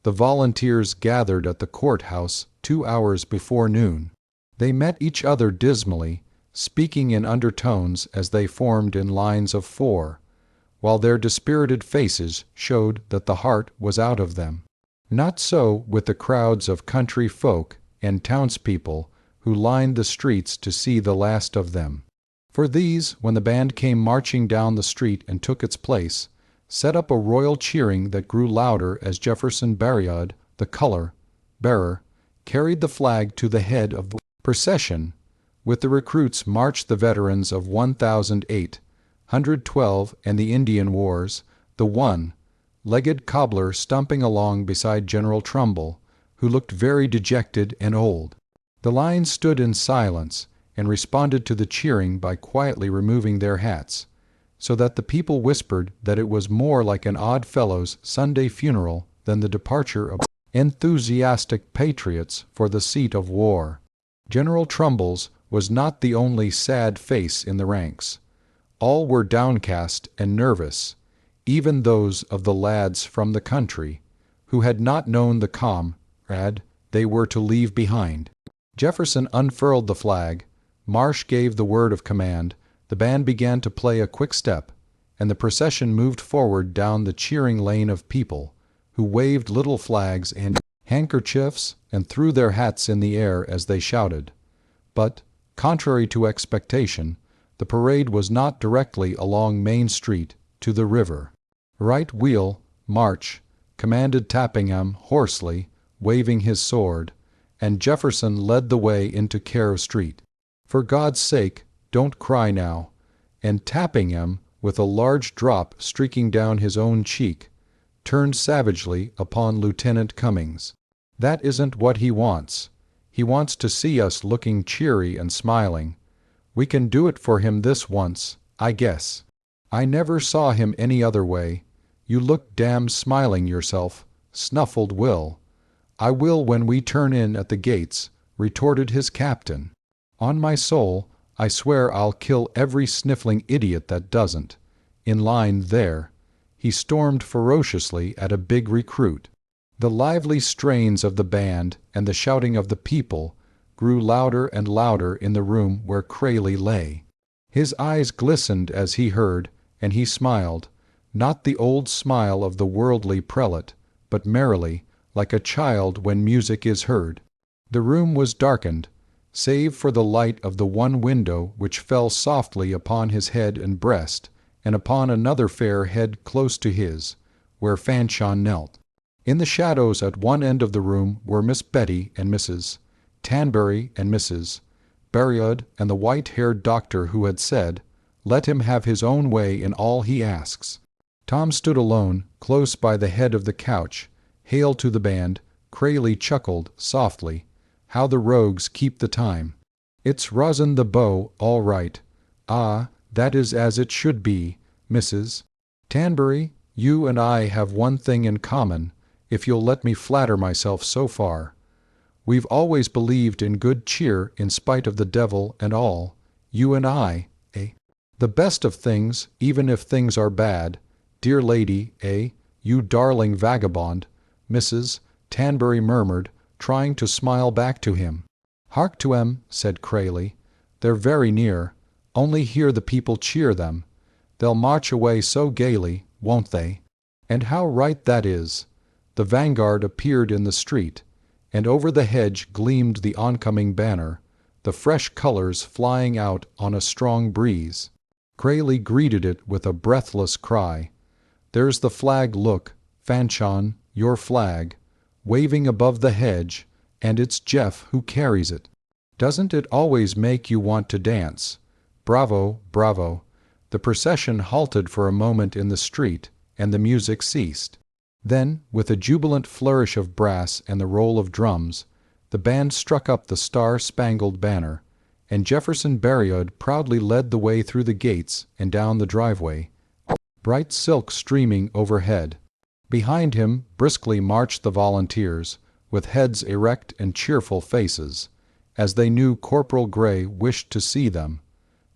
The volunteers gathered at the courthouse 2 hours before noon. They met each other dismally, speaking in undertones as they formed in lines of 4, while their dispirited faces showed that the heart was out of them. Not so with the crowds of country folk and townspeople who lined the streets to see the last of them. For these, when the band came marching down the street and took its place, set up a royal cheering that grew louder as Jefferson Bayard, the color bearer, carried the flag to the head of the procession. With the recruits marched the veterans of 1008, 112 and the Indian Wars, the one-legged cobbler stumping along beside General Trumbull, who looked very dejected and old. The line stood in silence and responded to the cheering by quietly removing their hats, so that the people whispered that it was more like an Odd Fellows' Sunday funeral than the departure of enthusiastic patriots for the seat of war. General Trumbull's was not the only sad face in the ranks. All were downcast and nervous, even those of the lads from the country, who had not known the comrade they were to leave behind. Jefferson unfurled the flag, Marsh gave the word of command, the band began to play a quick step, and the procession moved forward down the cheering lane of people, who waved little flags and handkerchiefs and threw their hats in the air as they shouted. But, contrary to expectation, the parade was not directly along Main Street to the river. "Right wheel, march," commanded Tappingham hoarsely, waving his sword, and Jefferson led the way into Caro Street. "For God's sake, don't cry now," and Tappingham, with a large drop streaking down his own cheek, turned savagely upon Lieutenant Cummings. "That isn't what he wants. He wants to see us looking cheery and smiling. We can do it for him this once, I guess. I never saw him any other way. You look damn smiling yourself," snuffled Will. "I will when we turn in at the gates," retorted his captain. "On my soul, I swear I'll kill every sniffling idiot that doesn't. In line there." He stormed ferociously at a big recruit. The lively strains of the band and the shouting of the people grew louder and louder in the room where Crayley lay. His eyes glistened as he heard, and he smiled, not the old smile of the worldly prelate, but merrily, like a child when music is heard. The room was darkened, save for the light of the one window which fell softly upon his head and breast, and upon another fair head close to his, where Fanchon knelt. In the shadows at one end of the room were Miss Betty and Mrs. Tanbury and Mrs. Bayard and the white-haired doctor who had said, "Let him have his own way in all he asks." Tom stood alone, close by the head of the couch. "Hail to the band, Crayley chuckled softly. "How the rogues keep the time. It's rosin the bow, all right. Ah, that is as it should be, Mrs. Tanbury. You and I have one thing in common, if you'll let me flatter myself so far. We've always believed in good cheer in spite of the devil and all, you and I, eh? The best of things, even if things are bad. Dear lady, eh? You darling vagabond," Mrs. Tanbury murmured, trying to smile back to him. "Hark to 'em," said Crayley. "They're very near. Only hear the people cheer them. They'll march away so gaily, won't they? And how right that is." The vanguard appeared in the street, and over the hedge gleamed the oncoming banner, the fresh colors flying out on a strong breeze. Crayley greeted it with a breathless cry. "There's the flag, look, Fanchon, your flag, waving above the hedge, and it's Jeff who carries it. Doesn't it always make you want to dance? Bravo, bravo." The procession halted for a moment in the street, and the music ceased. Then, with a jubilant flourish of brass and the roll of drums, the band struck up the Star-Spangled Banner, and Jefferson Barriod proudly led the way through the gates and down the driveway, bright silk streaming overhead. Behind him briskly marched the volunteers, with heads erect and cheerful faces, as they knew Corporal Gray wished to see them,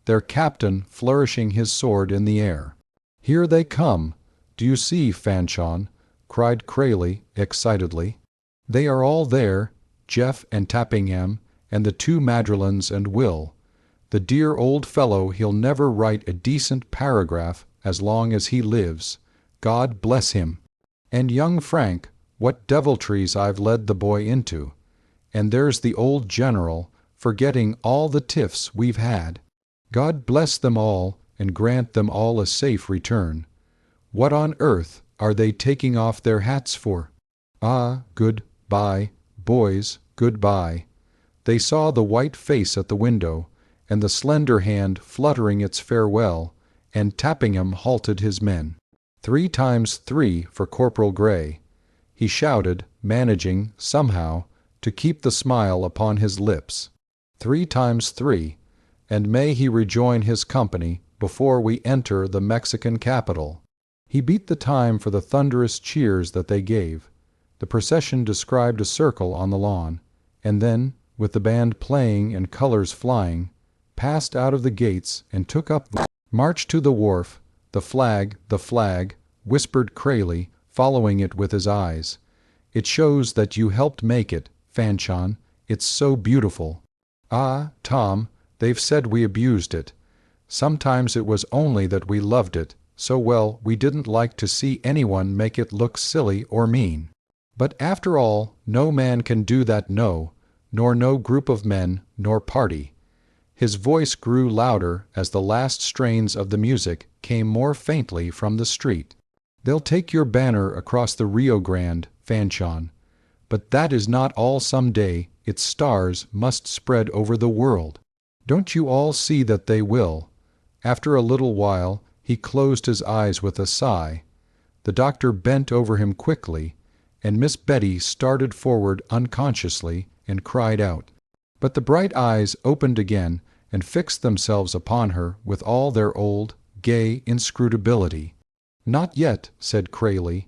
their captain flourishing his sword in the air. "Here they come! Do you see, Fanchon?" cried Crayley excitedly. "They are all there, Jeff and Tappingham, and the two Madrelans and Will. The dear old fellow, he'll never write a decent paragraph as long as he lives. God bless him! And young Frank, what deviltries I've led the boy into. And there's the old general, forgetting all the tiffs we've had. God bless them all, and grant them all a safe return. What on earth are they taking off their hats for? Ah, good-bye, boys, good-bye." They saw the white face at the window, and the slender hand fluttering its farewell, and Tappingham halted his men. 3 times 3 for Corporal Gray. He shouted, managing, somehow, to keep the smile upon his lips. 3 times 3, and may he rejoin his company before we enter the Mexican capital. He beat the time for the thunderous cheers that they gave. The procession described a circle on the lawn, and then, with the band playing and colors flying, passed out of the gates and took up the march to the wharf. The flag, whispered Crayley, following it with his eyes. "It shows that you helped make it, Fanchon. It's so beautiful." "Ah, Tom, they've said we abused it. Sometimes it was only that we loved it so well we didn't like to see anyone make it look silly or mean. But after all, no man can do that, no, nor no group of men, nor party." His voice grew louder as the last strains of the music came more faintly from the street. "They'll take your banner across the Rio Grande, Fanchon. But that is not all some day. Its stars must spread over the world. Don't you all see that they will?" After a little while, he closed his eyes with a sigh. The doctor bent over him quickly, and Miss Betty started forward unconsciously and cried out. But the bright eyes opened again and fixed themselves upon her with all their old, gay inscrutability. "Not yet," said Crayley.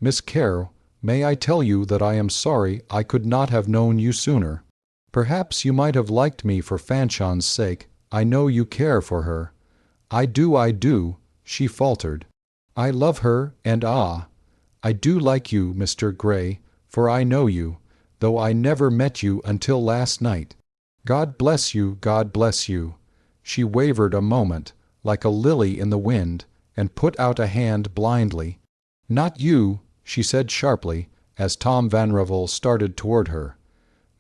"Miss Carroll, may I tell you that I am sorry I could not have known you sooner? Perhaps you might have liked me for Fanchon's sake. I know you care for her." I do," she faltered. "I love her, and I do like you, Mr. Gray, for I know you, though I never met you until last night. God bless you, God bless you." She wavered a moment, like a lily in the wind, and put out a hand blindly. "Not you," she said sharply, as Tom Vanrevel started toward her.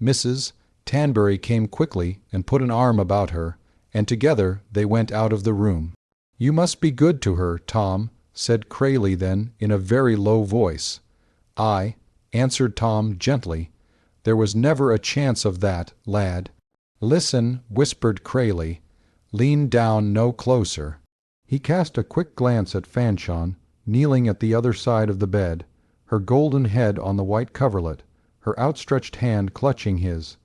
Mrs. Tanbury came quickly and put an arm about her, and together they went out of the room. "You must be good to her, Tom," said Crayley then in a very low voice. "I," answered Tom gently. "There was never a chance of that, lad." "Listen," whispered Crayley. "Lean down no closer." He cast a quick glance at Fanchon, kneeling at the other side of the bed, her golden head on the white coverlet, her outstretched hand clutching his,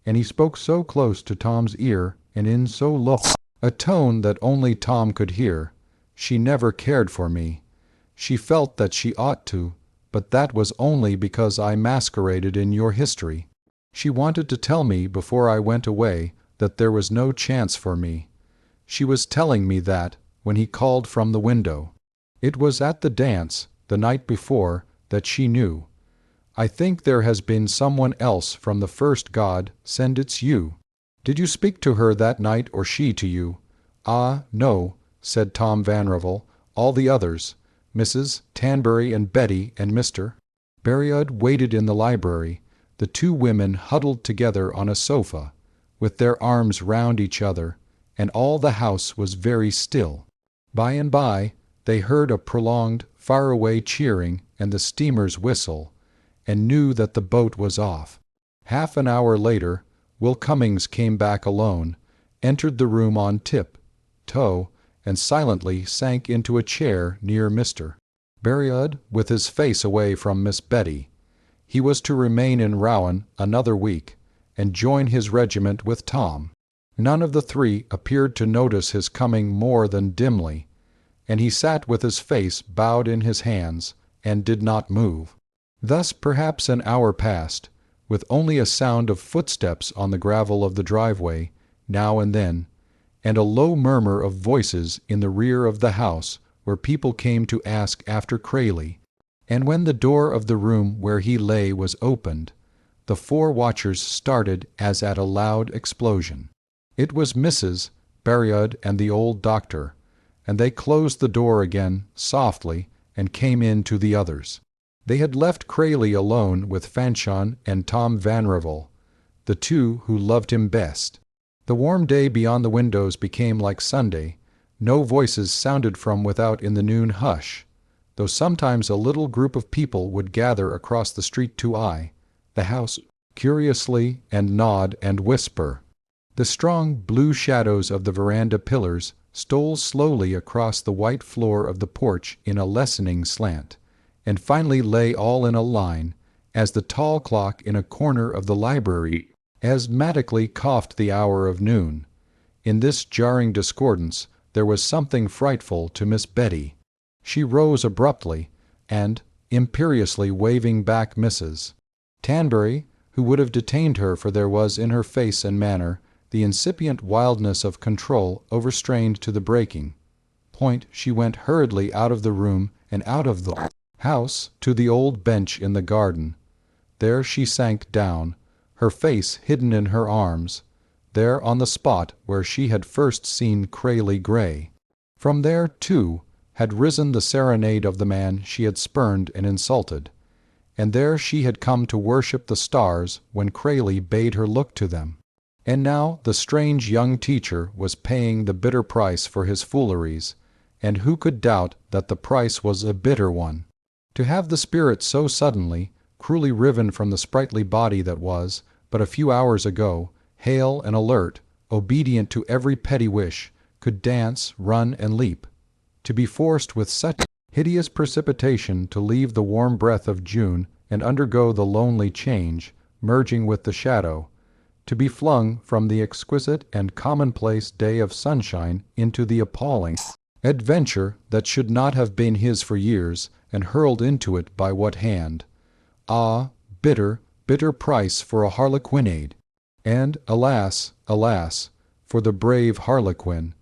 and he spoke so close to Tom's ear and in so low a tone that only Tom could hear. "She never cared for me. She felt that she ought to, but that was only because I masqueraded in your history. She wanted to tell me before I went away that there was no chance for me. She was telling me that when he called from the window. It was at the dance, the night before, that she knew. I think there has been someone else from the first. God send it's you. Did you speak to her that night or she to you?" "Ah, no," said Tom Vanrevel. "All the others, Mrs. Tanbury and Betty and Mr. Berriod, waited in the library, the two women huddled together on a sofa, with their arms round each other, and all the house was very still. By and by they heard a prolonged, far-away cheering and the steamer's whistle, and knew that the boat was off. Half an hour later, Will Cummings came back alone, entered the room on tip-toe, and silently sank into a chair near Mr. Berriod, with his face away from Miss Betty. He was to remain in Rouen another week, and join his regiment with Tom. None of the three appeared to notice his coming more than dimly, and he sat with his face bowed in his hands, and did not move. Thus perhaps an hour passed, with only a sound of footsteps on the gravel of the driveway, now and then, and a low murmur of voices in the rear of the house where people came to ask after Crayley. And when the door of the room where he lay was opened, the four watchers started as at a loud explosion. It was Mrs. Berriod and the old doctor, and they closed the door again softly and came in to the others. They had left Crayley alone with Fanchon and Tom Vanrevel, the two who loved him best. The warm day beyond the windows became like Sunday. No voices sounded from without in the noon hush, though sometimes a little group of people would gather across the street to eye the house curiously and nod and whisper. The strong blue shadows of the veranda pillars stole slowly across the white floor of the porch in a lessening slant, and finally lay all in a line, as the tall clock in a corner of the library asthmatically coughed the hour of noon. In this jarring discordance there was something frightful to Miss Betty. She rose abruptly, and, imperiously waving back Mrs. Tanbury, who would have detained her, for there was in her face and manner the incipient wildness of control overstrained to the breaking point, she went hurriedly out of the room and out of the house to the old bench in the garden. There she sank down, her face hidden in her arms, there on the spot where she had first seen Crayley Gray. From there, too, had risen the serenade of the man she had spurned and insulted, and there she had come to worship the stars when Crayley bade her look to them. And now the strange young teacher was paying the bitter price for his fooleries, and who could doubt that the price was a bitter one? To have the spirit so suddenly, cruelly riven from the sprightly body that was, but a few hours ago, hale and alert, obedient to every petty wish, could dance, run, and leap. To be forced with such hideous precipitation to leave the warm breath of June and undergo the lonely change, merging with the shadow, to be flung from the exquisite and commonplace day of sunshine into the appalling adventure that should not have been his for years, and hurled into it by what hand? Ah, bitter, bitter price for a harlequinade! And alas, alas, for the brave harlequin!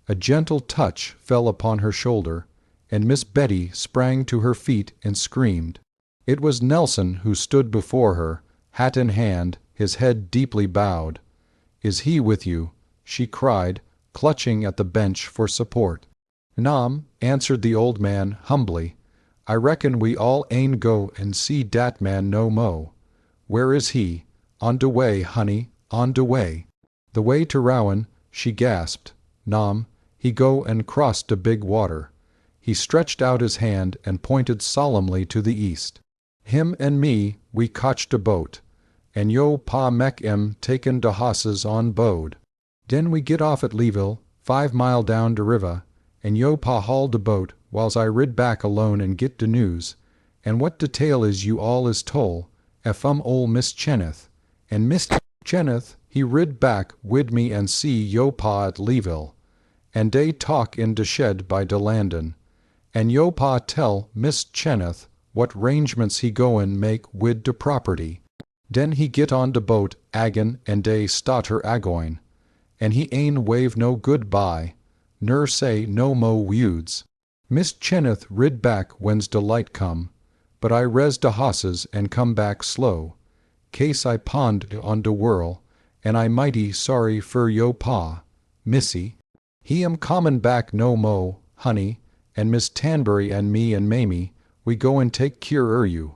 A gentle touch fell upon her shoulder, and Miss Betty sprang to her feet and screamed. It was Nelson who stood before her, hat in hand, his head deeply bowed. "Is he with you?" she cried, clutching at the bench for support. "Nam," answered the old man humbly. "I reckon we all ain go and see dat man no mo'. Where is he?" "On de way, honey, on de way." "The way to Rouen," she gasped. "Nam, he go and cross de big water." He stretched out his hand and pointed solemnly to the east. "Him and me, we cotch de boat, and yo' pa mek em taken de hosses on boad. Den we git off at Leeville, 5 mile down de river, and yo' pa haul de boat, whiles I rid back alone and git de news. And what de tale is you all is tole, ol Miss Chenneth, and Miss Chenneth he rid back wid me and see yo pa at Leeville, and dey talk in de shed by de landin, and yo pa tell Miss Chenneth what 'rangements he goin' make wid de property. Den he git on de boat agin and dey starter agoin, and he ain wave no good-bye, ner say no mo wudes. Miss Chenneth rid back when's de light come, but I res de hosses and come back slow, case I pond on de whirl, and I mighty sorry fur yo pa, Missy. He am comin' back no mo, honey, and Miss Tanbury and me and Mamie, we go and take keer er you.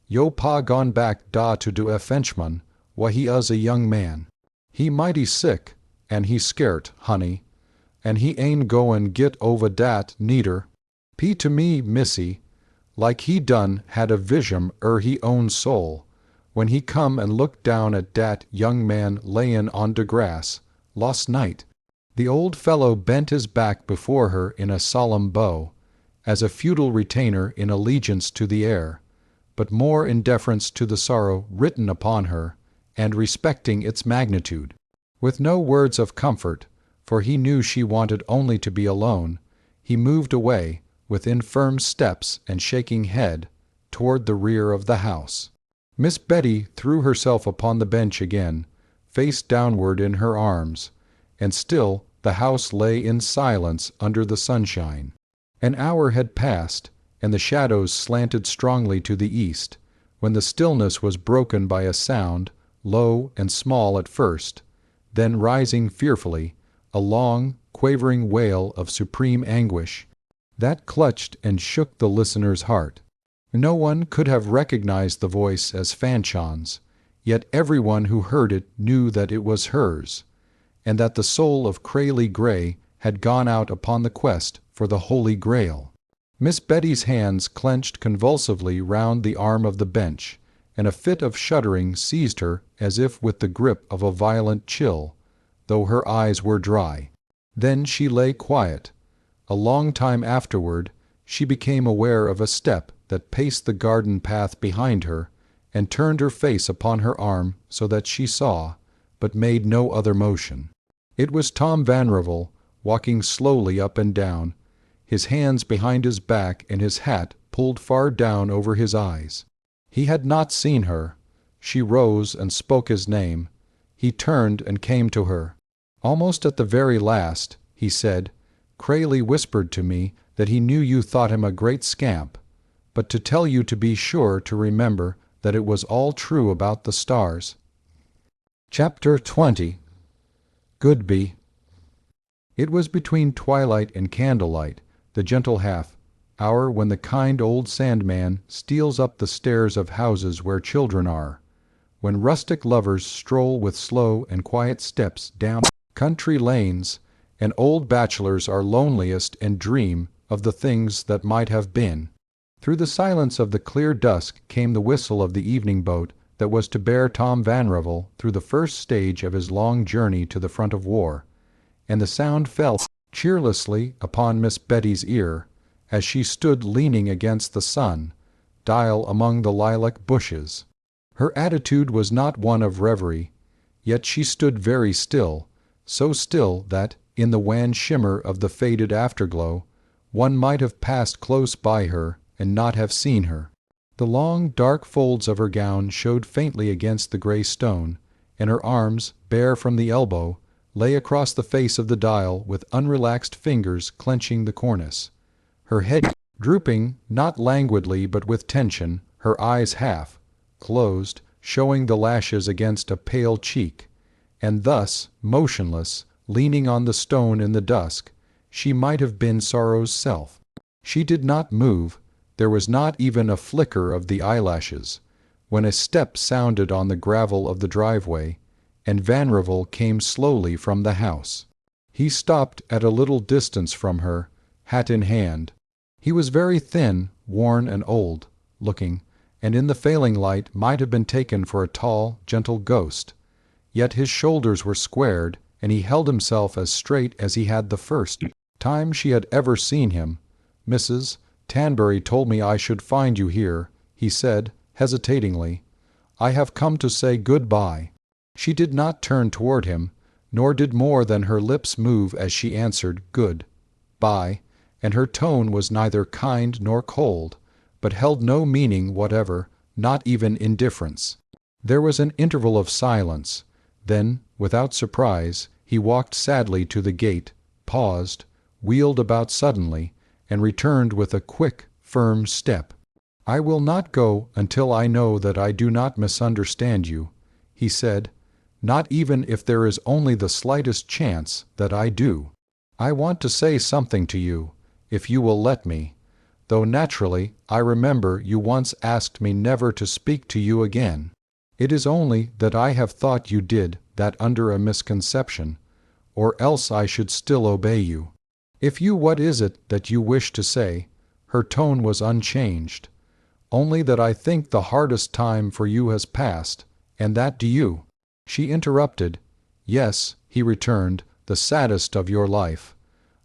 Yo pa gone back da to do a Frenchman, why he us a young man. He mighty sick, and he scairt, honey, and he ain goin' git ova dat needer. P to me, Missy, like he done had a vision he own soul, when he come and looked down at dat young man layin' on de grass, lost night. The old fellow bent his back before her in a solemn bow, as a feudal retainer in allegiance to the heir, but more in deference to the sorrow written upon her, and respecting its magnitude. With no words of comfort, for he knew she wanted only to be alone, he moved away, with infirm steps and shaking head, toward the rear of the house. Miss Betty threw herself upon the bench again, face downward in her arms, and still the house lay in silence under the sunshine. An hour had passed, and the shadows slanted strongly to the east, when the stillness was broken by a sound, low and small at first, then rising fearfully, a long, quavering wail of supreme anguish, that clutched and shook the listener's heart. No one could have recognized the voice as Fanchon's, yet everyone who heard it knew that it was hers, and that the soul of Crayley Gray had gone out upon the quest for the Holy Grail. Miss Betty's hands clenched convulsively round the arm of the bench, and a fit of shuddering seized her as if with the grip of a violent chill, though her eyes were dry. Then she lay quiet. A long time afterward she became aware of a step that paced the garden path behind her, and turned her face upon her arm so that she saw, but made no other motion. It was Tom Vanrevel, walking slowly up and down, his hands behind his back and his hat pulled far down over his eyes. He had not seen her. She rose and spoke his name. He turned and came to her. Almost at the very last, he said, "Crayley whispered to me that he knew you thought him a great scamp, but to tell you to be sure to remember that it was all true about the stars." Chapter 20. Goodby. It was between twilight and candlelight, the gentle half-hour when the kind old Sandman steals up the stairs of houses where children are, when rustic lovers stroll with slow and quiet steps down country lanes, and old bachelors are loneliest and dream of the things that might have been. Through the silence of the clear dusk came the whistle of the evening boat that was to bear Tom Vanrevel through the first stage of his long journey to the front of war, and the sound fell cheerlessly upon Miss Betty's ear as she stood leaning against the sun dial among the lilac bushes. Her attitude was not one of reverie, yet she stood very still, so still that, in the wan shimmer of the faded afterglow, one might have passed close by her and not have seen her. The long, dark folds of her gown showed faintly against the gray stone, and her arms, bare from the elbow, lay across the face of the dial with unrelaxed fingers clenching the cornice. Her head drooping, not languidly but with tension, her eyes half closed, showing the lashes against a pale cheek, and thus, motionless, leaning on the stone in the dusk, she might have been sorrow's self. She did not move, there was not even a flicker of the eyelashes, when a step sounded on the gravel of the driveway, and Vanrevel came slowly from the house. He stopped at a little distance from her, hat in hand. He was very thin, worn and old looking, and in the failing light might have been taken for a tall, gentle ghost. Yet his shoulders were squared, and he held himself as straight as he had the first time she had ever seen him. "Mrs. Tanbury told me I should find you here," he said, hesitatingly, I have come to say good-bye." She did not turn toward him, nor did more than her lips move as she answered good-bye, and her tone was neither kind nor cold, but held no meaning whatever, not even indifference. There was an interval of silence. Then, without surprise, he walked sadly to the gate, paused, wheeled about suddenly, and returned with a quick, firm step. "I will not go until I know that I do not misunderstand you," he said, "not even if there is only the slightest chance that I do. I want to say something to you, if you will let me, though naturally I remember you once asked me never to speak to you again. It is only that I have thought you did that under a misconception, or else I should still obey you. If you, what is it that you wish to say?" Her tone was unchanged. "Only that I think the hardest time for you has passed, and that do you." She interrupted. "Yes," he returned, "the saddest of your life.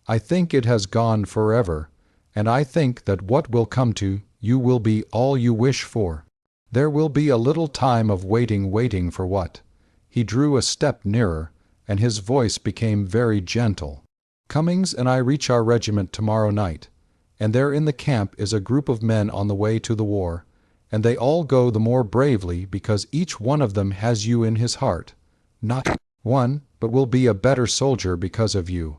I think it has gone forever, and I think that what will come to you will be all you wish for. There will be a little time of waiting for what?" He drew a step nearer, and his voice became very gentle. "Cummings and I reach our regiment tomorrow night, and there in the camp is a group of men on the way to the war, and they all go the more bravely because each one of them has you in his heart. Not one, but will be a better soldier because of you.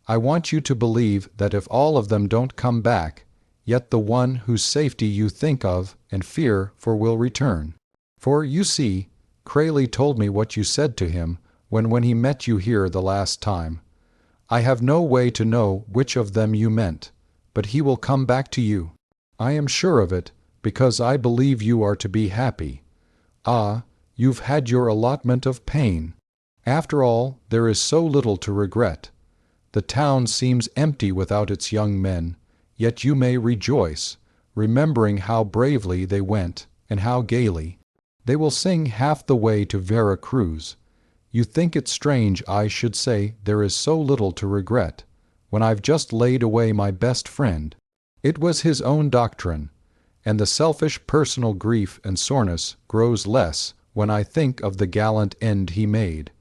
I want you to believe that if all of them don't come back, yet the one whose safety you think of and fear for will return. For, you see, Crayley told me what you said to him when he met you here the last time. I have no way to know which of them you meant, but he will come back to you. I am sure of it, because I believe you are to be happy. Ah, you've had your allotment of pain. After all, there is so little to regret. The town seems empty without its young men, yet you may rejoice, remembering how bravely they went and how gaily. They will sing half the way to Vera Cruz. You think it strange I should say there is so little to regret, when I've just laid away my best friend. It was his own doctrine, and the selfish personal grief and soreness grows less when I think of the gallant end he made.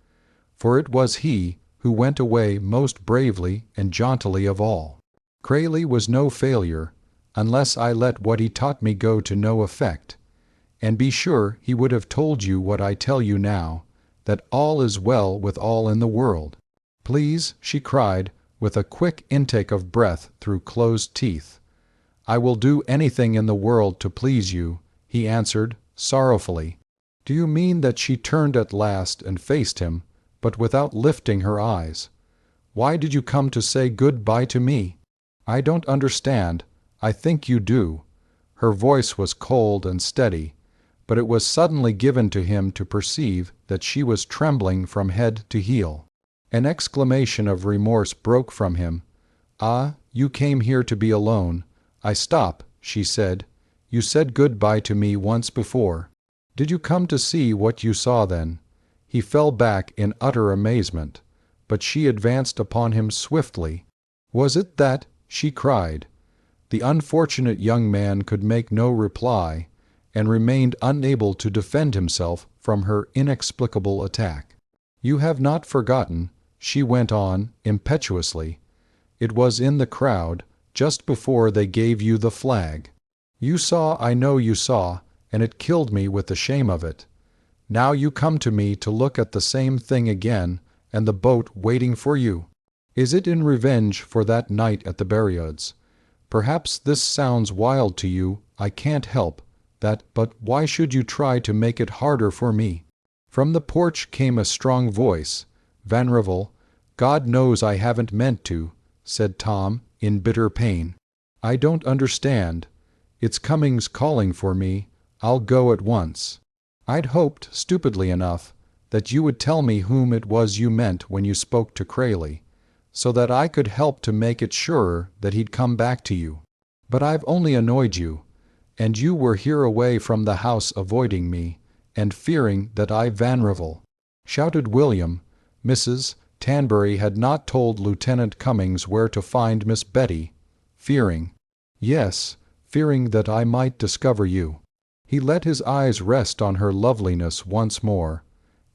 For it was he who went away most bravely and jauntily of all. Crayley was no failure, unless I let what he taught me go to no effect. And be sure he would have told you what I tell you now, that all is well with all in the world." "Please," she cried, with a quick intake of breath through closed teeth. "I will do anything in the world to please you," he answered, sorrowfully. "Do you mean that?" She turned at last and faced him, but without lifting her eyes. "Why did you come to say good-bye to me?" "I don't understand. I think you do." Her voice was cold and steady, but it was suddenly given to him to perceive that she was trembling from head to heel. An exclamation of remorse broke from him. "Ah, you came here to be alone. I stop," she said. "You said good-bye to me once before. Did you come to see what you saw then?" He fell back in utter amazement, but she advanced upon him swiftly. "Was it that?" she cried. The unfortunate young man could make no reply, and remained unable to defend himself from her inexplicable attack. "You have not forgotten," she went on impetuously. "It was in the crowd, just before they gave you the flag. You saw, I know you saw, and it killed me with the shame of it. Now you come to me to look at the same thing again, and the boat waiting for you. Is it in revenge for that night at the Berriods? Perhaps this sounds wild to you, I can't help that, but why should you try to make it harder for me?" From the porch came a strong voice. "Vanrevel, God knows I haven't meant to," said Tom, in bitter pain. "I don't understand. It's Cummings calling for me. I'll go at once. I'd hoped, stupidly enough, that you would tell me whom it was you meant when you spoke to Crayley, so that I could help to make it surer that he'd come back to you. But I've only annoyed you, and you were here away from the house avoiding me, and fearing that I Vanrevel," shouted William. Mrs. Tanbury had not told Lieutenant Cummings where to find Miss Betty. "Fearing." "Yes, fearing that I might discover you." He let his eyes rest on her loveliness once more,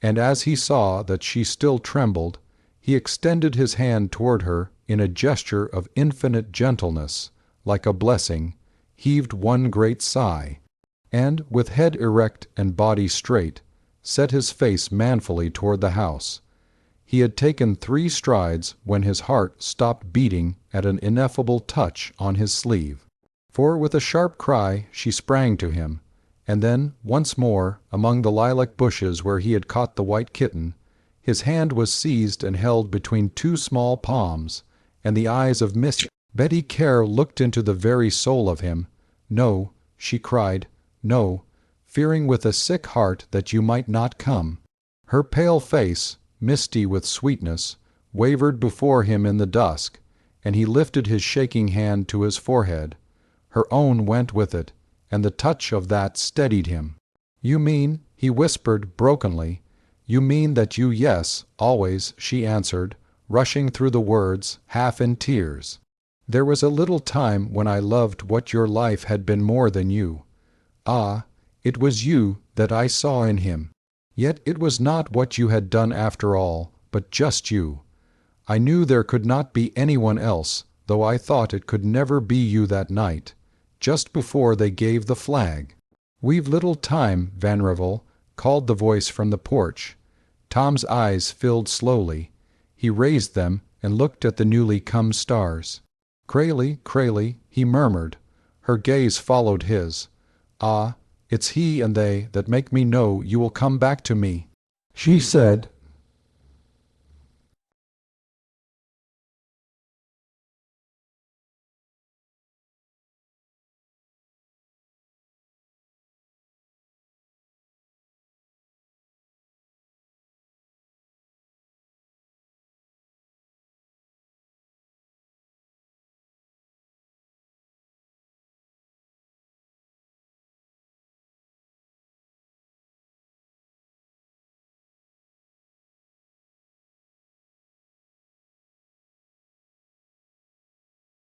and as he saw that she still trembled, he extended his hand toward her in a gesture of infinite gentleness, like a blessing, heaved one great sigh, and, with head erect and body straight, set his face manfully toward the house. He had taken 3 strides when his heart stopped beating at an ineffable touch on his sleeve. For with a sharp cry she sprang to him, and then, once more, among the lilac bushes where he had caught the white kitten, his hand was seized and held between 2 small palms, and the eyes of Miss Betty Care looked into the very soul of him. "No," she cried, "no," fearing with a sick heart that you might not come. Her pale face, misty with sweetness, wavered before him in the dusk, and he lifted his shaking hand to his forehead. Her own went with it, and the touch of that steadied him. "You mean," he whispered brokenly, "you mean that you yes, always," she answered, rushing through the words, half in tears. "There was a little time when I loved what your life had been more than you. Ah, it was you that I saw in him. Yet it was not what you had done after all, but just you. I knew there could not be anyone else, though I thought it could never be you that night, just before they gave the flag." "We've little time, Vanrevel," called the voice from the porch. Tom's eyes filled slowly. He raised them and looked at the newly come stars. "Crayley, Crayley," he murmured. Her gaze followed his. "Ah, it's he and they that make me know you will come back to me," she said,